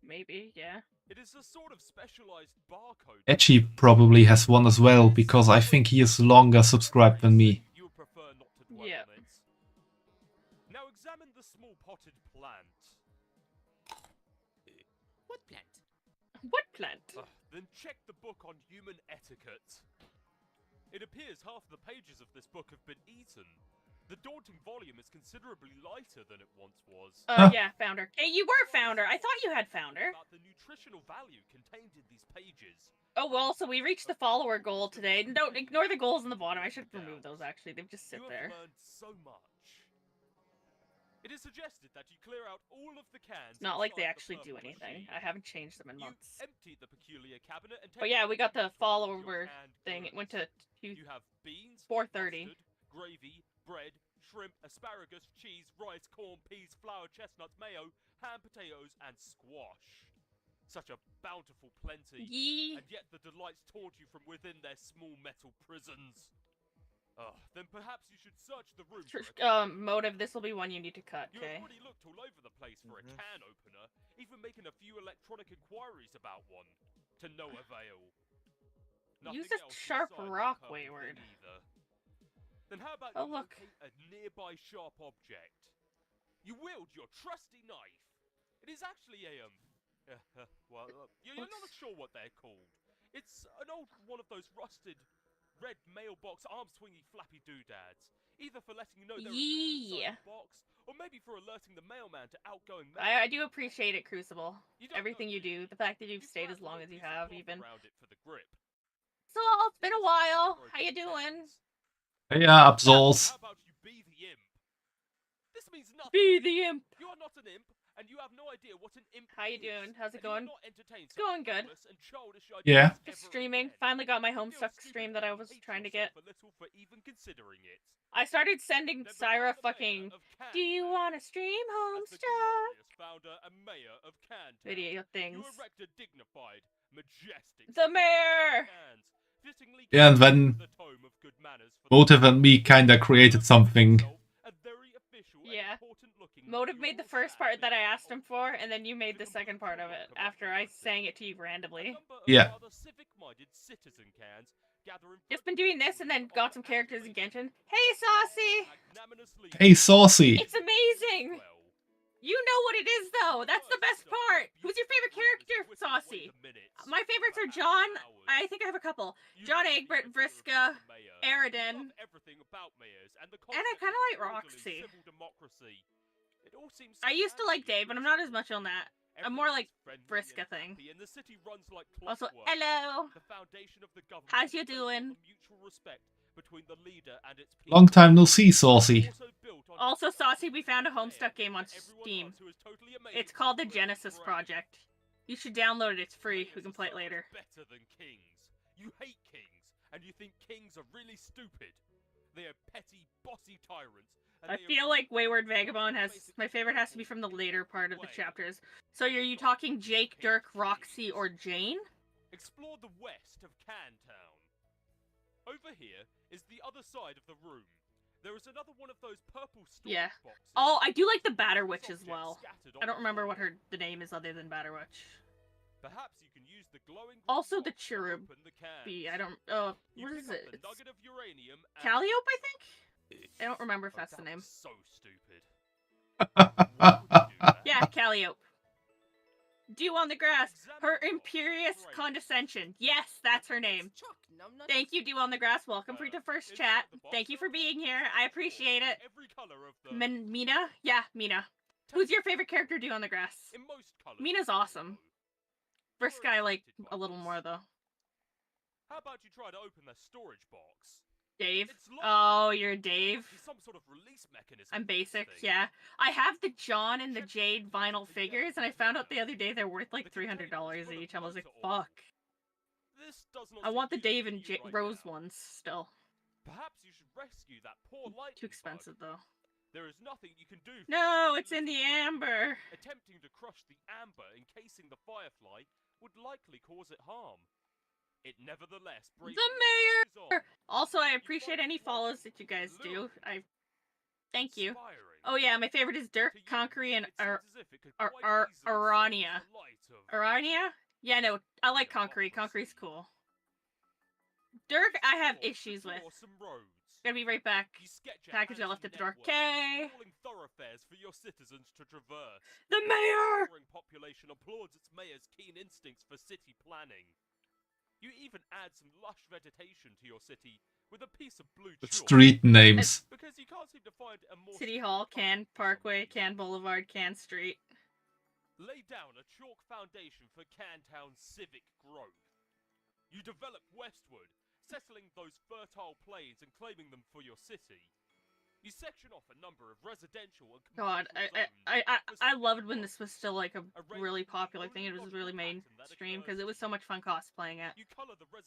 Maybe, yeah. It is a sort of specialized barcode. Edgy probably has one as well, because I think he is longer subscribed than me. You would prefer not to dwell Yep. on it. Now examine the small potted plant. What plant? What plant? Then check the book on human etiquette. It appears half the pages of this book have been eaten. The daunting volume is considerably lighter than it once was. Yeah, founder. Hey, you were founder. I thought you had founder. About the nutritional value contained in these pages. Oh, well, so we reached the follower goal today. Don't ignore the goals in the bottom. I should remove those, actually. They just sit You there. have learned so much. It is suggested that you clear out all of the cans. It's not like they inside the actually do purple anything. machine. I haven't changed them in You months. empty the peculiar cabinet and take But yeah, we got the your follower canned thing. It went to You have beans, 4:30. mustard, gravy, bread, shrimp, asparagus, cheese, rice, corn, peas, flour, chestnuts, mayo, ham, potatoes, and squash. Such a bountiful plenty. Yee. And yet the delights taunt you from within their small metal prisons. Then perhaps you should search the room for a Motive, this will be one you need to cut, You okay? have already looked all over the place for a can opener, even making a few electronic inquiries about one, to no avail. Use Nothing this else sharp inside the rock purple wayward. thing either. Then how about Oh, you look. locate a nearby sharp object? You wield your trusty knife. It is actually a well, you're not sure what they're called. It's an old one of those rusted red mailbox arm-swingy flappy doodads. Either for letting you know there is mail inside the box, or maybe for alerting the mailman to outgoing mail. I do appreciate it, Crucible. Everything you do. The fact that you've stayed as long as you have, even. Around it for the grip. So, it's been a while. How you doing? Yeah, Absols. How about you be the imp? This means nothing. Be the imp. You are not an imp, And you have no idea what an imp How you is, doing? How's it and you will going? not entertain It's such going good. thoughtless and childish Yeah. ideas Just ever streaming. again. Finally got my You feel Homestuck stupid stream that I and was hate trying to yourself get. a little for even considering it. I started sending Then Syra become the mayor fucking, of Can do you Town. want to stream As the Homestuck? glorious founder and mayor of Can Town, Video things. you erect a dignified, majestic The mayor! hands, fittingly Yeah, and carrying then the tome of good manners for the Motive and me kinda created something. a very official and Yeah. important-looking Motive made the first part that I asked him for, and then you made the second part of it after I sang it to you randomly. Yeah. rather civic-minded citizen cans gather in Just been doing this and then got some characters in Genshin. Hey, Saucy! magnanimously Hey, Saucy! It's amazing! You know what it is, though! That's the best part! Who's your favorite character, Saucy? My favorites are John. I think I have a couple. John Egbert, Vriska, Aridin, everything about mayors and the and I concept kind of of like orderly Roxy. civil democracy. It all seems I used to like Dave, but I'm not as much on that. I'm more like Vriska thing. and the city runs like Also, clockwork. hello! The foundation of the government How's you is based on doing? the mutual respect between the leader and its people. Long time no see, Saucy. Also, Saucy, we found a Homestuck game on Steam. It's called the Genesis Project. You should download it, it's free. We can play it later. Better than kings. You hate kings, and you think kings are really stupid. They are petty, bossy tyrants. And I they feel like Wayward Vagabond has... My favorite has to be from the later part of the chapters. So are you talking Jake, Dirk, Roxy, or Jane? Explore the west of Can Town. Over here is the other side of the room. There is another one of those purple storage Yeah. boxes. Oh, I do like the Batter Witch as well. I don't remember what the name is other than Batter Witch. Perhaps you can use the glowing Also the Cherub. open the can. I don't... Oh, You what pick is up it? the It's nugget of uranium and Calliope, I think? I don't remember if that's the name. so stupid. Yeah, Calliope. Dew on the grass. Her imperious condescension. Yes, that's her name. Thank you, Dew on the grass. Welcome for the first chat. Thank you for being here. I appreciate it. Every color of the Mina? Yeah, Mina. Who's your favorite character, Dew on the grass? in most colors. Mina's awesome. Brisk I like a little more, though. How about you try to open the storage box? Dave? It's locked. Oh, you're Dave? There's some sort of release mechanism. I'm for this basic, thing. yeah. I have the John and the Jade vinyl figures, and I found out the other day they're worth like $300 each. I was like, fuck. This does not I want the seem Dave and useful to you right Rose now. ones still. Perhaps you should rescue that poor lightning Too expensive, though. There is nothing you can do. for No, it. it's in the amber. Attempting to crush the amber encasing the firefly would likely cause it harm. It nevertheless breaks The mayor! Also, I appreciate any follows that you guys do. Thank you. Oh yeah, my favorite is Dirk, Conkery, and Arania. Arania? Yeah, no, I like Conkery. Conkery's cool. Dirk, I have issues with. Gonna be right back. Package I left at the door. Okay. Thoroughfares for your citizens to traverse. The mayor! The population applauds its mayor's keen instincts for city planning. You even add some lush vegetation to your city with a piece of blue The chalk. street names. Because you can't seem to find a more City Hall, Can Parkway, Can Boulevard, Can Street. Lay down a chalk foundation for Cantown's civic growth. You develop westward, settling those fertile plains and claiming them for your city. You section off a number of residential and God, I loved when this was still like a really popular thing. It was really mainstream because it was so much fun cosplaying it.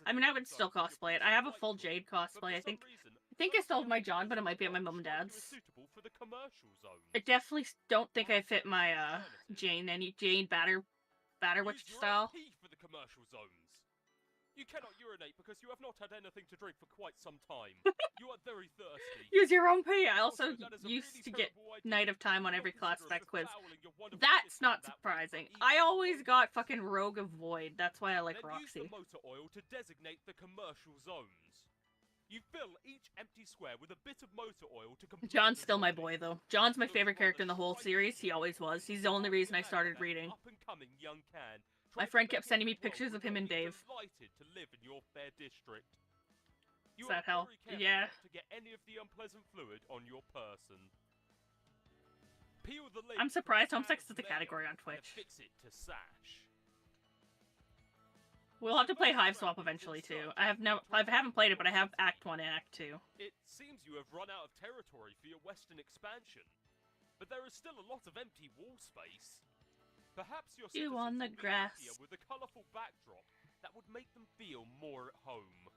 I mean, I would still cosplay it. I have a full Jade cosplay. I think I still have my John, but it might be at my mom and dad's. I definitely don't think I fit my Jane Batter Witch style. For the commercial zones. You cannot urinate because you have not had anything to drink for quite some time. You are very thirsty. Use your own pee. I also used to get Night of Time on every class spec quiz. That's not surprising. I always got fucking Rogue of Void. That's why I like Roxy. Use the motor oil to designate the commercial zones. You fill each empty square with a bit of motor oil to complete. John's still my boy, though. John's my favorite character in the whole series. He always was. He's the only reason I started reading. Up-and-coming young Can. My friend kept sending me pictures of him and Dave. Delighted to live in your fair district. You Does that are help? very careful Yeah. not to get any of the unpleasant fluid on your person. Peel the lid I'm surprised Homestuck is the category on Twitch. Fix it to sash. We'll have to play Hive Swap eventually too. I haven't played it, but I have Act 1 and Act 2. It seems you have run out of territory for your western expansion. but there is still a lot of empty wall space. Perhaps your You citizens on the will be grass. happier with a colourful backdrop that would make them feel more at home.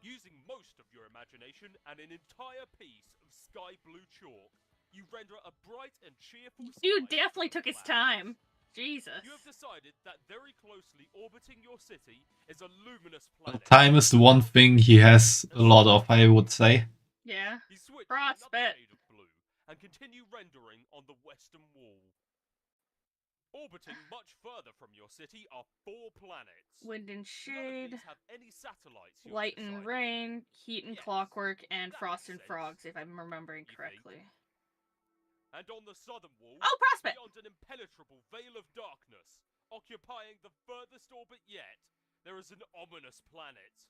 Using most of your imagination and an entire piece of sky blue chalk, you render a bright and cheerful Dude sky definitely took his time. Jesus. You have decided that very closely orbiting your city is a luminous Well, planet. time is the one thing he has a lot of, I would say. Yeah. You switch to Frostbite. another shade of blue and continue rendering on the western wall. Orbiting much further from your city are 4 planets. Wind and None of shade, these have any satellites. You have light and decided. rain, heat and Yes, clockwork, and that frost makes and sense. frogs, if I'm remembering You think? correctly. And on the southern wall, Oh, Prospect! beyond an impenetrable veil of darkness, occupying the furthest orbit yet, there is an ominous planet.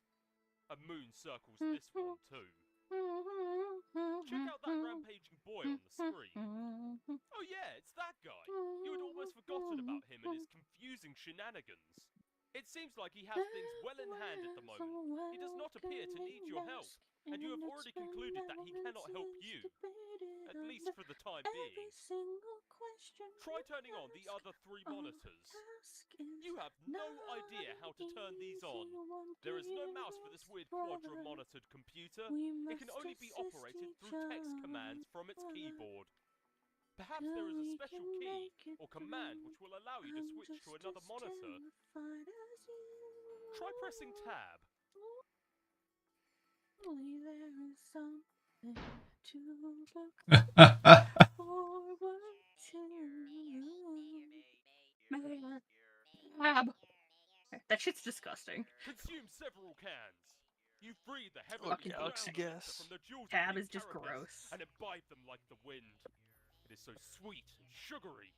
A moon circles this one too. Check out that rampaging boy on the screen. Oh yeah, it's that guy. You had almost forgotten about him and his confusing shenanigans. It seems like he has things well in hand at the moment. He does not appear to need your help, and you have already concluded that he cannot help you. At least for the time being. Try turning on the other 3 monitors. You have no idea how to turn these on. There is no mouse for this weird quadra-monitored computer. It can only be operated through text commands from its keyboard. Perhaps there is a special key or command which will allow you to switch to another monitor. Try pressing tab. That shit's disgusting. Consume several cans. You breathe the heavily Fucking brown galaxy nectar gas. from the jewels Tab of is just carapace gross. and imbibe them like the wind. It is so sweet and sugary.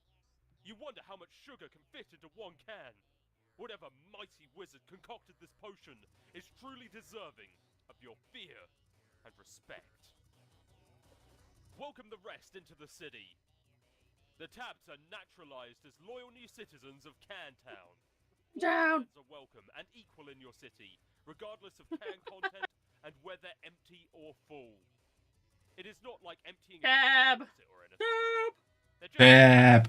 You wonder how much sugar can fit into 1 can. Whatever mighty wizard concocted this potion is truly deserving of your fear and respect. Welcome the rest into the city. The Tabs are naturalized as loyal new citizens of Cantown. Down. All cans are welcome and equal in your city, regardless of can content and whether empty or full. It is not like emptying Tab. a closet or anything. They're just Tab.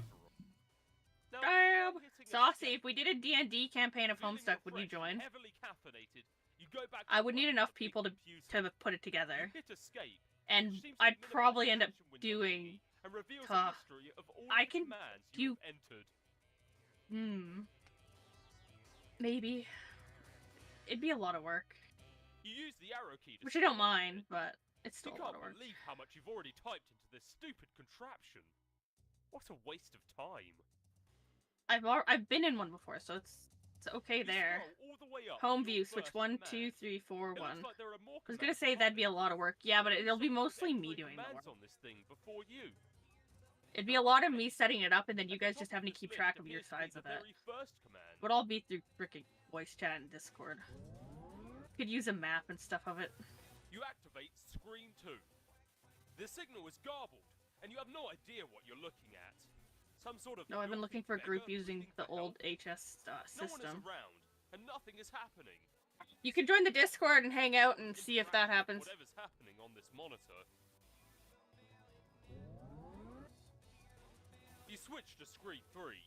Now, Damn. hitting a Saucy, step if we did a D&D campaign of Feeling Homestuck, would you refreshed and join? heavily caffeinated, you go back I to would need work enough with a big people to computer. put it together. You hit escape, And which seems to I'd minimize probably the end up action window doing... thingy and reveals Huh. a history of all I of the can commands do- you have entered. Maybe. It'd be a lot of work. You use the arrow key to Which I don't scroll mind, but it's still You a lot can't of work. believe how much you've already typed into this stupid contraption. What a waste of time. I've been in one before, so it's okay You there. scroll all the way up Home to your view, switch first 1, command. 2, 3, 4, It 1. looks like there are more I was gonna commands say that'd be a behind lot of work. Yeah, but it'll be Someone was mostly me entering doing the commands work. on this thing before you. It'd be a lot of me setting it up, and then you At the guys top just having to this keep list track of your appears to be sides the of it. very first command. Would all be through freaking voice chat and Discord. Could use a map and stuff of it. You activate Screen 2. The signal is garbled, and you have no idea what you're looking at. Some sort of No, I've been filthy looking for a group beggar using pleading the for old help. HS No one is system. around, and nothing is happening. You can join the Discord and hang out and see if that happens. Whatever's happening on this monitor. You switch to Screen 3.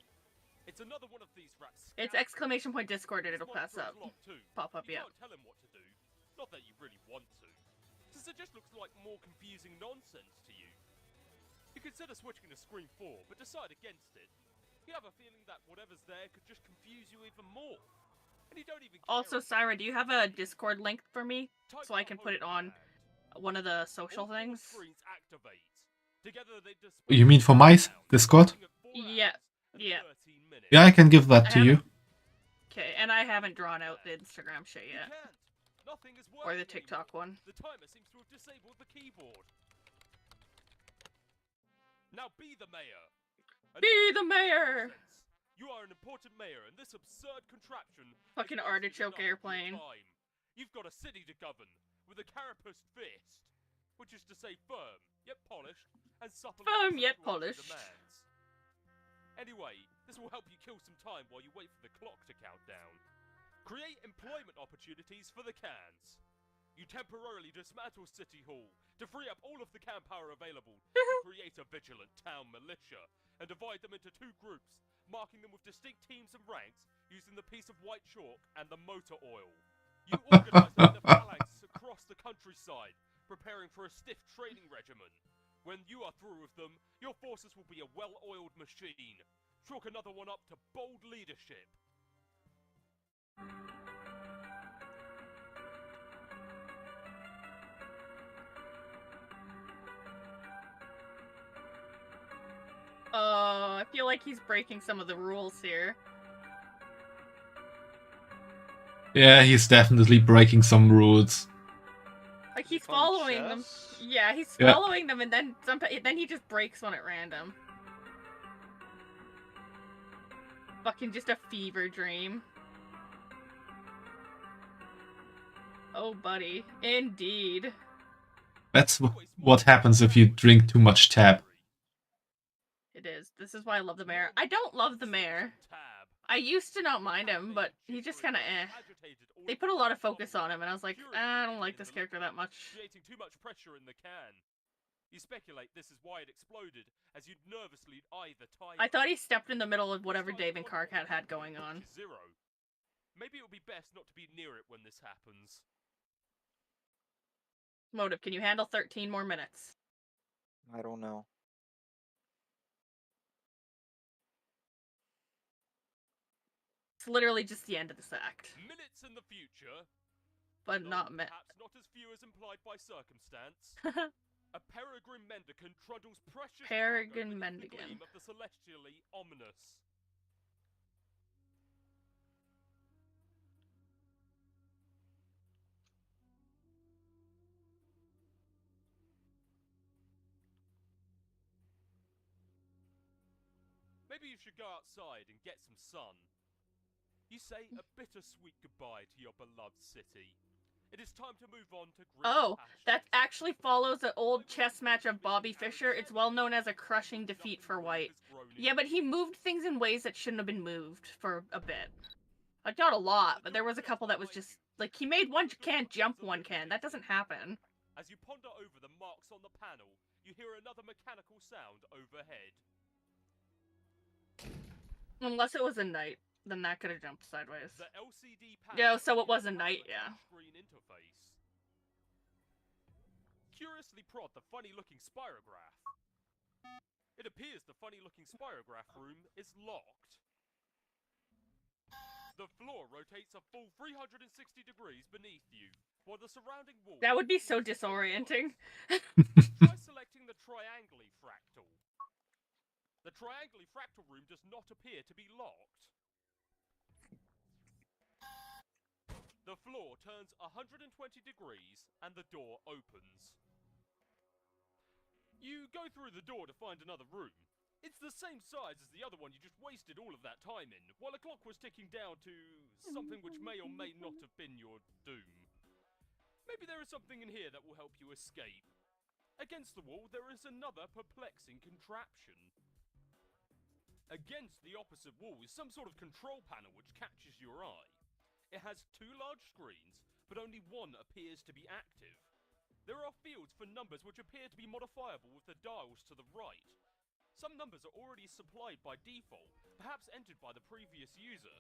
It's another one of these rats. It's exclamation point Discord and it'll pass up. Pop up, You yeah. can't tell him what to do. Not that you really want to. Since it just looks like more confusing nonsense to you. You consider switching to Screen 4, but decide against it. You have a feeling that whatever's there could just confuse you even more. And you don't even care Also, about Syra, do you have a Discord link for me? Type So I the can put it home on one of the All social 4 things? screens activate. Together they display You mean for my Discord? Yeah. Yeah. Yeah, I can give that I to you. Okay, and I haven't drawn out the Instagram shit yet. Nothing is Or the working TikTok anymore. one. The timer seems to have disabled the keyboard. Now be the mayor. Be the mayor! You are an important mayor, and this absurd contraption is Fucking wasting artichoke enough of your airplane. time. You've got a city to govern with a carapaced fist, which is to say firm yet polished and supple. Firm yet to polished. demands. Anyway, this will help you kill some time while you wait for the clock to count down. Create employment opportunities for the cans. You temporarily dismantle City Hall to free up all of the camp power available to create a vigilant town militia and divide them into 2 groups, marking them with distinct teams and ranks using the piece of white chalk and the motor oil. You organize them in a phalanx across the countryside, preparing for a stiff training regimen. When you are through with them, your forces will be a well-oiled machine. Chalk another one up to bold leadership. I feel like he's breaking some of the rules here. Yeah, he's definitely breaking some rules. Like he's following them. Yeah, he's Yeah. following them, and then then he just breaks one at random. Fucking just a fever dream. Oh, buddy. Indeed. That's what happens if you drink too much tab. It is. This is why I love the mayor. I don't love the mayor. I used to not mind him, but he's just kind of eh. They put a lot of focus on him, and I was like, I don't like this character that much. Creating too much pressure in the can. You speculate this is why it exploded, as you'd nervously eye the timer. I thought he stepped in the middle of whatever Dave and Carcat had going on. 0. Maybe it would be best not to be near it when this happens. Motive, can you handle 13 more minutes? I don't know. It's literally just the end of this act. Minutes in the future, But not minutes. perhaps not as few as implied by circumstance. A peregrine mendicant trundles precious Peregrine cargo beneath the mendicant. gleam of the celestially ominous. Maybe you should go outside and get some sun. You say a bittersweet goodbye to your beloved city. It is time to move on to Oh, that actually follows an old chess match of Bobby Fischer. It's well known as a crushing defeat for White. Yeah, but he moved things in ways that shouldn't have been moved for a bit. Like, not a lot, but there was a couple that was just... Like, he made one can jump one can. That doesn't happen. As you ponder over the marks on the panel, you hear another mechanical sound overhead. Unless it was a knight. Then that could have jumped sideways. The LCD panel Yeah, so it was a knight, yeah. screen interface. Curiously prod the funny-looking spirograph. It appears the funny-looking spirograph room is locked. The floor rotates a full 360 degrees beneath you, while the surrounding wall... That would be so disorienting. Try selecting the triangly fractal. The triangly fractal room does not appear to be locked. The floor turns 120 degrees and the door opens. You go through the door to find another room. It's the same size as the other one you just wasted all of that time in, while a clock was ticking down to something which may or may not have been your doom. Maybe there is something in here that will help you escape. Against the wall, there is another perplexing contraption. Against the opposite wall is some sort of control panel which catches your eye. It has 2 large screens, but only one appears to be active. There are fields for numbers which appear to be modifiable with the dials to the right. Some numbers are already supplied by default, perhaps entered by the previous user.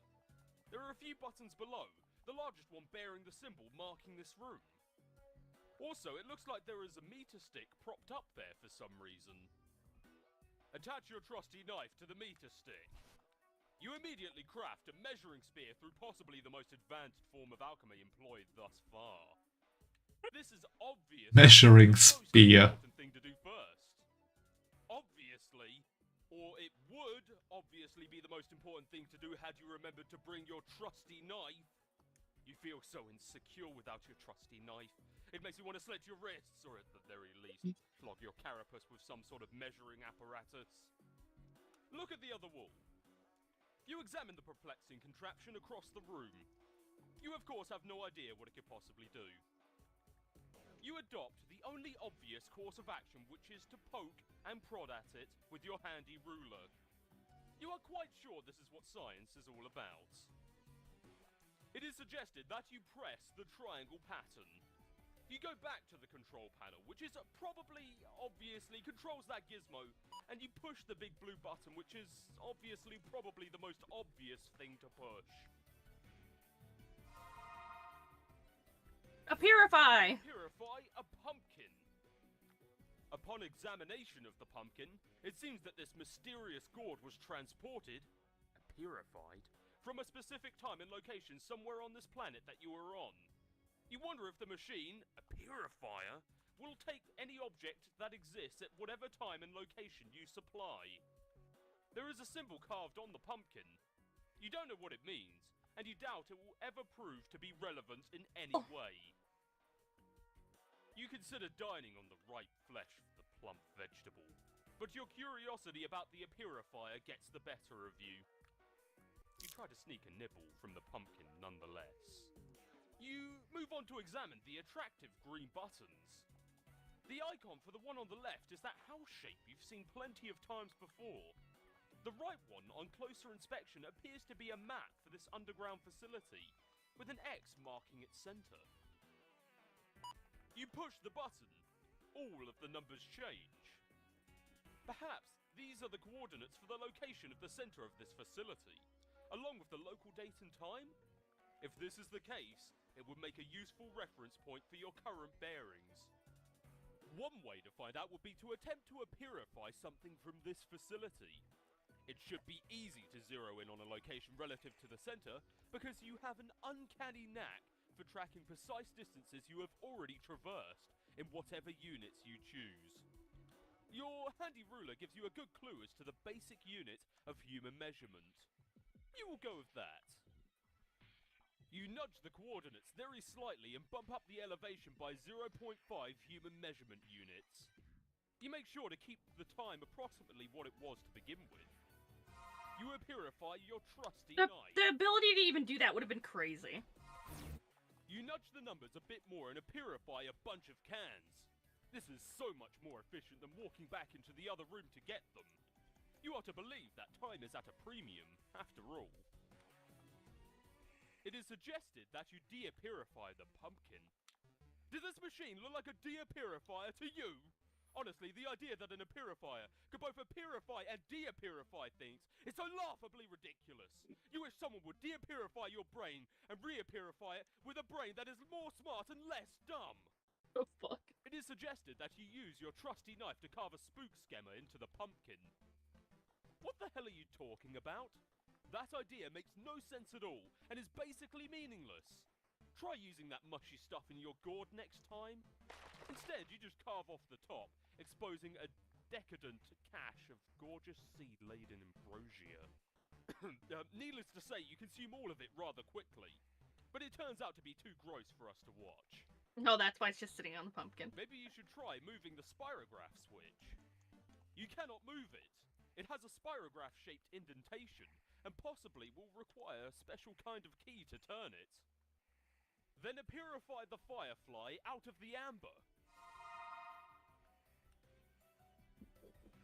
There are a few buttons below, the largest one bearing the symbol marking this room. Also, it looks like there is a meter stick propped up there for some reason. Attach your trusty knife to the meter stick. You immediately craft a measuring spear through possibly the most advanced form of alchemy employed thus far. This is obviously Measuring the most spear. important thing to do first. Obviously, or it would obviously be the most important thing to do had you remembered to bring your trusty knife. You feel so insecure without your trusty knife. It makes you want to slit your wrists, or at the very least, flog your carapace with some sort of measuring apparatus. Look at the other wall. You examine the perplexing contraption across the room. You of course have no idea what it could possibly do. You adopt the only obvious course of action, which is to poke and prod at it with your handy ruler. You are quite sure this is what science is all about. It is suggested that you press the triangle pattern. You go back to the control panel, which is obviously controls that gizmo, and you push the big blue button, which is probably the most obvious thing to push. A purify! Purify a pumpkin. Upon examination of the pumpkin, it seems that this mysterious gourd was transported, purified, from a specific time and location somewhere on this planet that you were on. You wonder if the machine, a purifier, will take any object that exists at whatever time and location you supply. There is a symbol carved on the pumpkin. You don't know what it means, and you doubt it will ever prove to be relevant in any way. You consider dining on the ripe flesh of the plump vegetable, but your curiosity about the purifier gets the better of you. You try to sneak a nibble from the pumpkin nonetheless. You move on to examine the attractive green buttons. The icon for the one on the left is that house shape you've seen plenty of times before. The right one, on closer inspection, appears to be a map for this underground facility, with an X marking its center. You push the button. All of the numbers change. Perhaps these are the coordinates for the location of the center of this facility, along with the local date and time? If this is the case, it would make a useful reference point for your current bearings. One way to find out would be to attempt to purify something from this facility. It should be easy to zero in on a location relative to the center, because you have an uncanny knack for tracking precise distances you have already traversed in whatever units you choose. Your handy ruler gives you a good clue as to the basic unit of human measurement. You will go with that. You nudge the coordinates very slightly and bump up the elevation by 0.5 human measurement units. You make sure to keep the time approximately what it was to begin with. You will purify your trusty knife. The ability to even do that would have been crazy. You nudge the numbers a bit more and purify a bunch of cans. This is so much more efficient than walking back into the other room to get them. You are to believe that time is at a premium, after all. It is suggested that you de-purify the pumpkin. Does this machine look like a de-purifier to you? Honestly, the idea that an purifier could both purify and de-purify things is so laughably ridiculous. You wish someone would de-purify your brain and re-purify it with a brain that is more smart and less dumb. Oh, fuck. It is suggested that you use your trusty knife to carve a spook scammer into the pumpkin. What the hell are you talking about? That idea makes no sense at all, and is basically meaningless. Try using that mushy stuff in your gourd next time. Instead, you just carve off the top, exposing a decadent cache of gorgeous seed-laden ambrosia. Needless to say, you consume all of it rather quickly, but it turns out to be too gross for us to watch. No, that's why it's just sitting on the pumpkin. Maybe you should try moving the spirograph switch. You cannot move it. It has a spirograph-shaped indentation, and possibly will require a special kind of key to turn it. Then purify the firefly out of the amber.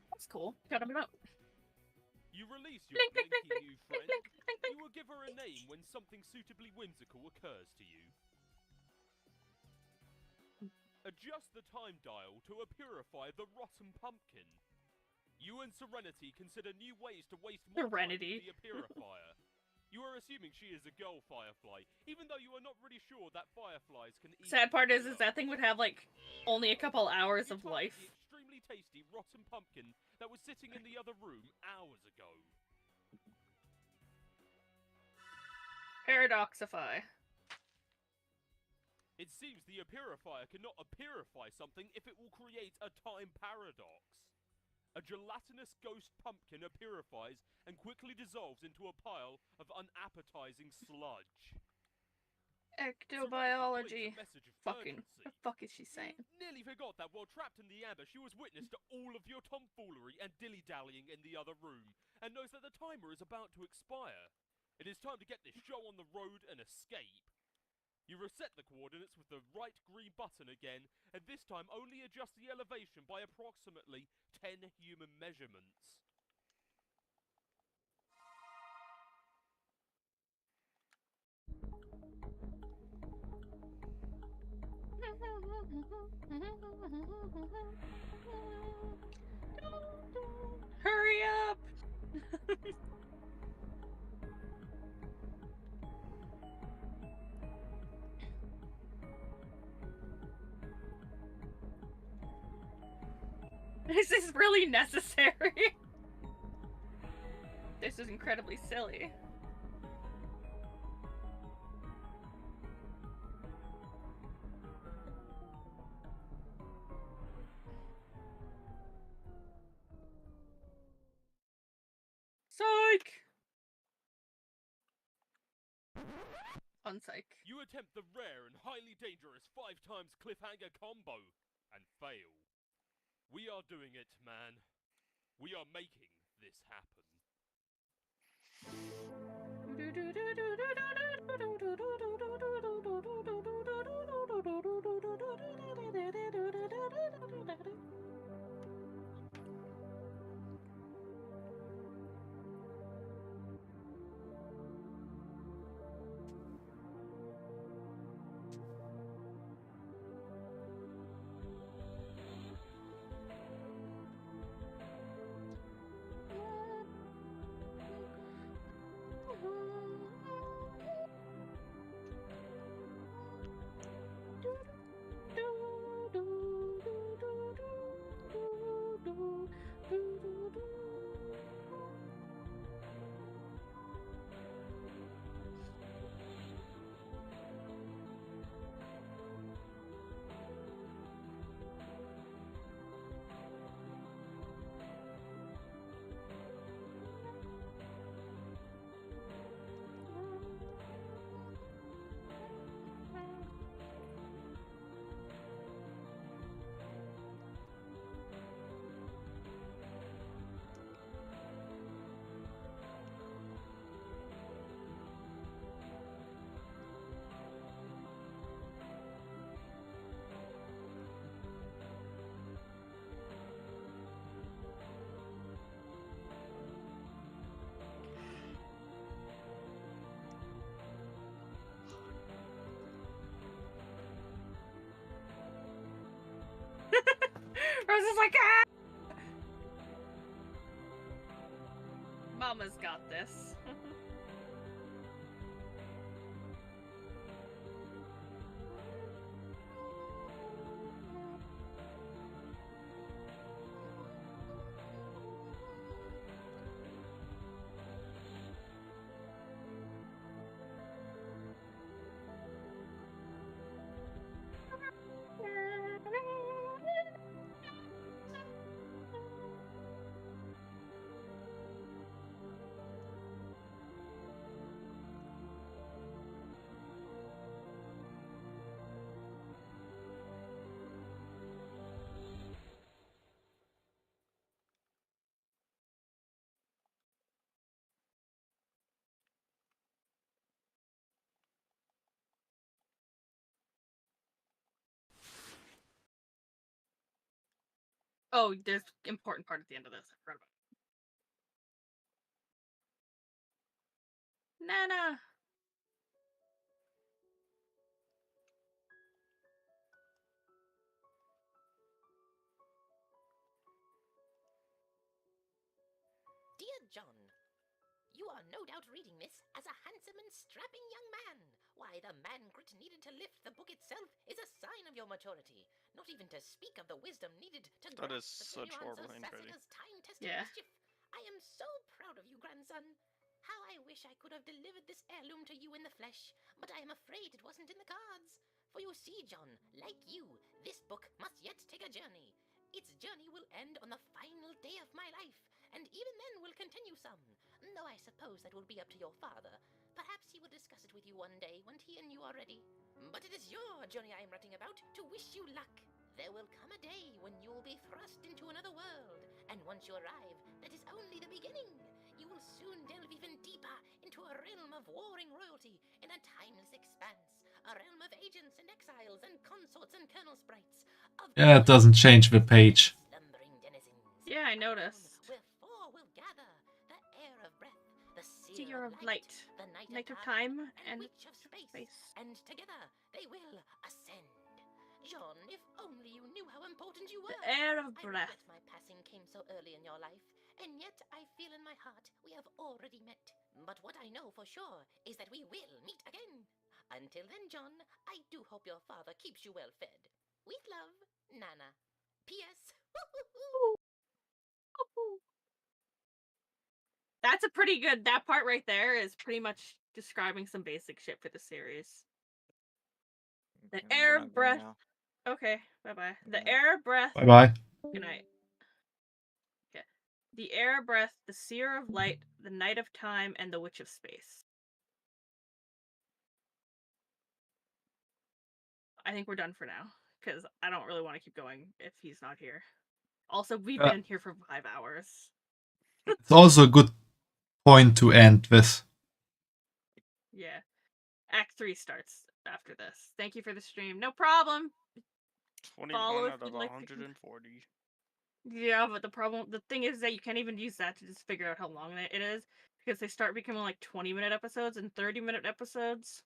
That's cool. Got him out. You release your Blink, blink, blinky blink, new blink, friend. blink, blink, blink. You will give her a name when something suitably whimsical occurs to you. Adjust the time dial to purify the rotten pumpkin. You and Serenity consider new ways to waste more Serenity. time with the purifier. You are assuming she is a girl firefly, even though you are not really sure that fireflies can eat. Sad part is that thing would have, like, only a couple hours of life. The extremely tasty rotten pumpkin that was sitting in the other room hours ago. Paradoxify. It seems the purifier cannot purify something if it will create a time paradox. A gelatinous ghost pumpkin purifies and quickly dissolves into a pile of unappetizing sludge. Ectobiology. Fucking. The fuck is she saying? Nearly forgot that while trapped in the amber, she was witness to all of your tomfoolery and dilly-dallying in the other room, and knows that the timer is about to expire. It is time to get this show on the road and escape. You reset the coordinates with the right green button again, and this time only adjust the elevation by approximately 10 human measurements. Hurry up! This is really necessary. This is incredibly silly. Psych! Unpsych. You attempt the rare and highly dangerous 5x cliffhanger combo and fail. We are doing it, man. We are making this happen. Rose is like, ah! Mama's got this. Oh, there's important part at the end of this. I forgot about it. Nana. Dear John, you are no doubt reading this as a handsome and strapping young man. Why, the man grit needed to lift the book itself is a sign of your maturity. Not even to speak of the wisdom needed to That is grasp the such nuance of horrible handwriting. Sassina's time-tested Yeah. mischief. I am so proud of you, grandson. How I wish I could have delivered this heirloom to you in the flesh, but I am afraid it wasn't in the cards. For you see, John, like you, this book must yet take a journey. Its journey will end on the final day of my life, and even then will continue some. Though I suppose that will be up to your father. Perhaps he will discuss it with you one day when he and you are ready. But it is your journey I am writing about to wish you luck. There will come a day when you will be thrust into another world, and once you arrive, that is only the beginning. You will soon delve even deeper into a realm of warring royalty in a timeless expanse, a realm of agents and exiles and consorts and colonel sprites. Yeah, it doesn't change the page. Yeah, I noticed. Where four will gather, the air of breath, the Seer of light, light, the night of time, and witch of space, space. and together they will ascend. John, if only you knew how important you were. Air of I breath. regret my passing came so early in your life, and yet I feel in my heart we have already met. But what I know for sure is that we will meet again. Until then, John, I do hope your father keeps you well fed. With love, Nana. P.S. That's a pretty good. That part right there is pretty much describing some basic shit for the series. The I'm air gonna of go breath. now. Okay, bye bye. The night. air of breath. Bye bye. Good night. Okay. The air of breath, the seer of light, the night of time, and the witch of space. I think we're done for now because I don't really want to keep going if he's not here. Also, we've been in here for 5 hours. It's also a good point to end with. Yeah. Act 3 starts after this. Thank you for the stream. No problem. 21 Follow if out of you'd like to 140. Yeah, but the thing is that you can't even use that to just figure out how long it is because they start becoming like 20-minute episodes and 30-minute episodes.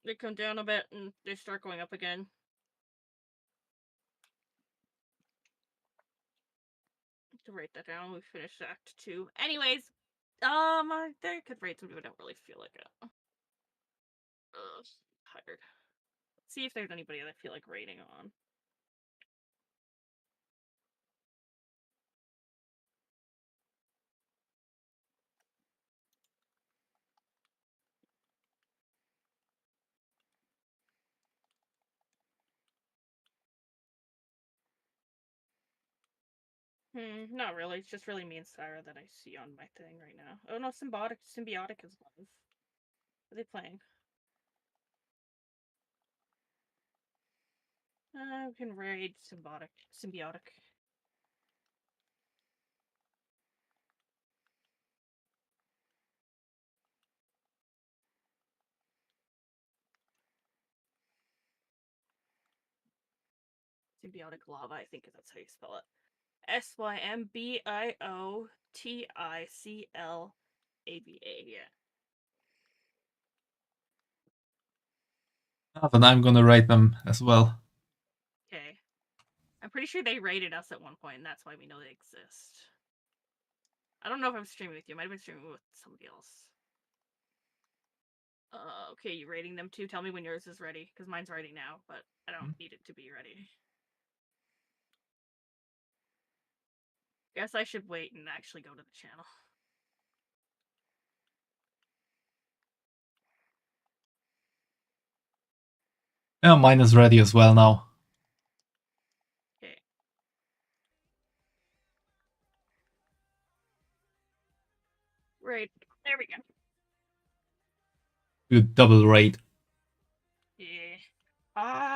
They come down a bit and they start going up again. To write that down, we finished Act 2. Anyways, I could rate some, but I don't really feel like it. Ugh, tired. Let's see if there's anybody that I feel like rating on. Not really. It's just really me and Syra that I see on my thing right now. Oh no, Symbiotic is live. What are they playing? We can raid Symbiotic. Symbiotic Lava, I think that's how you spell it. SYMBIOTICLAVA, yeah. Then I'm gonna rate them as well. Okay. I'm pretty sure they rated us at one point, and that's why we know they exist. I don't know if I'm streaming with you. I might have been streaming with somebody else. Okay, you rating them too? Tell me when yours is ready, because mine's ready now, but I don't need it to be ready. Guess I should wait and actually go to the channel. Yeah, mine is ready as well now. Okay. Right. There we go. Good double rate. Yeah. Ah.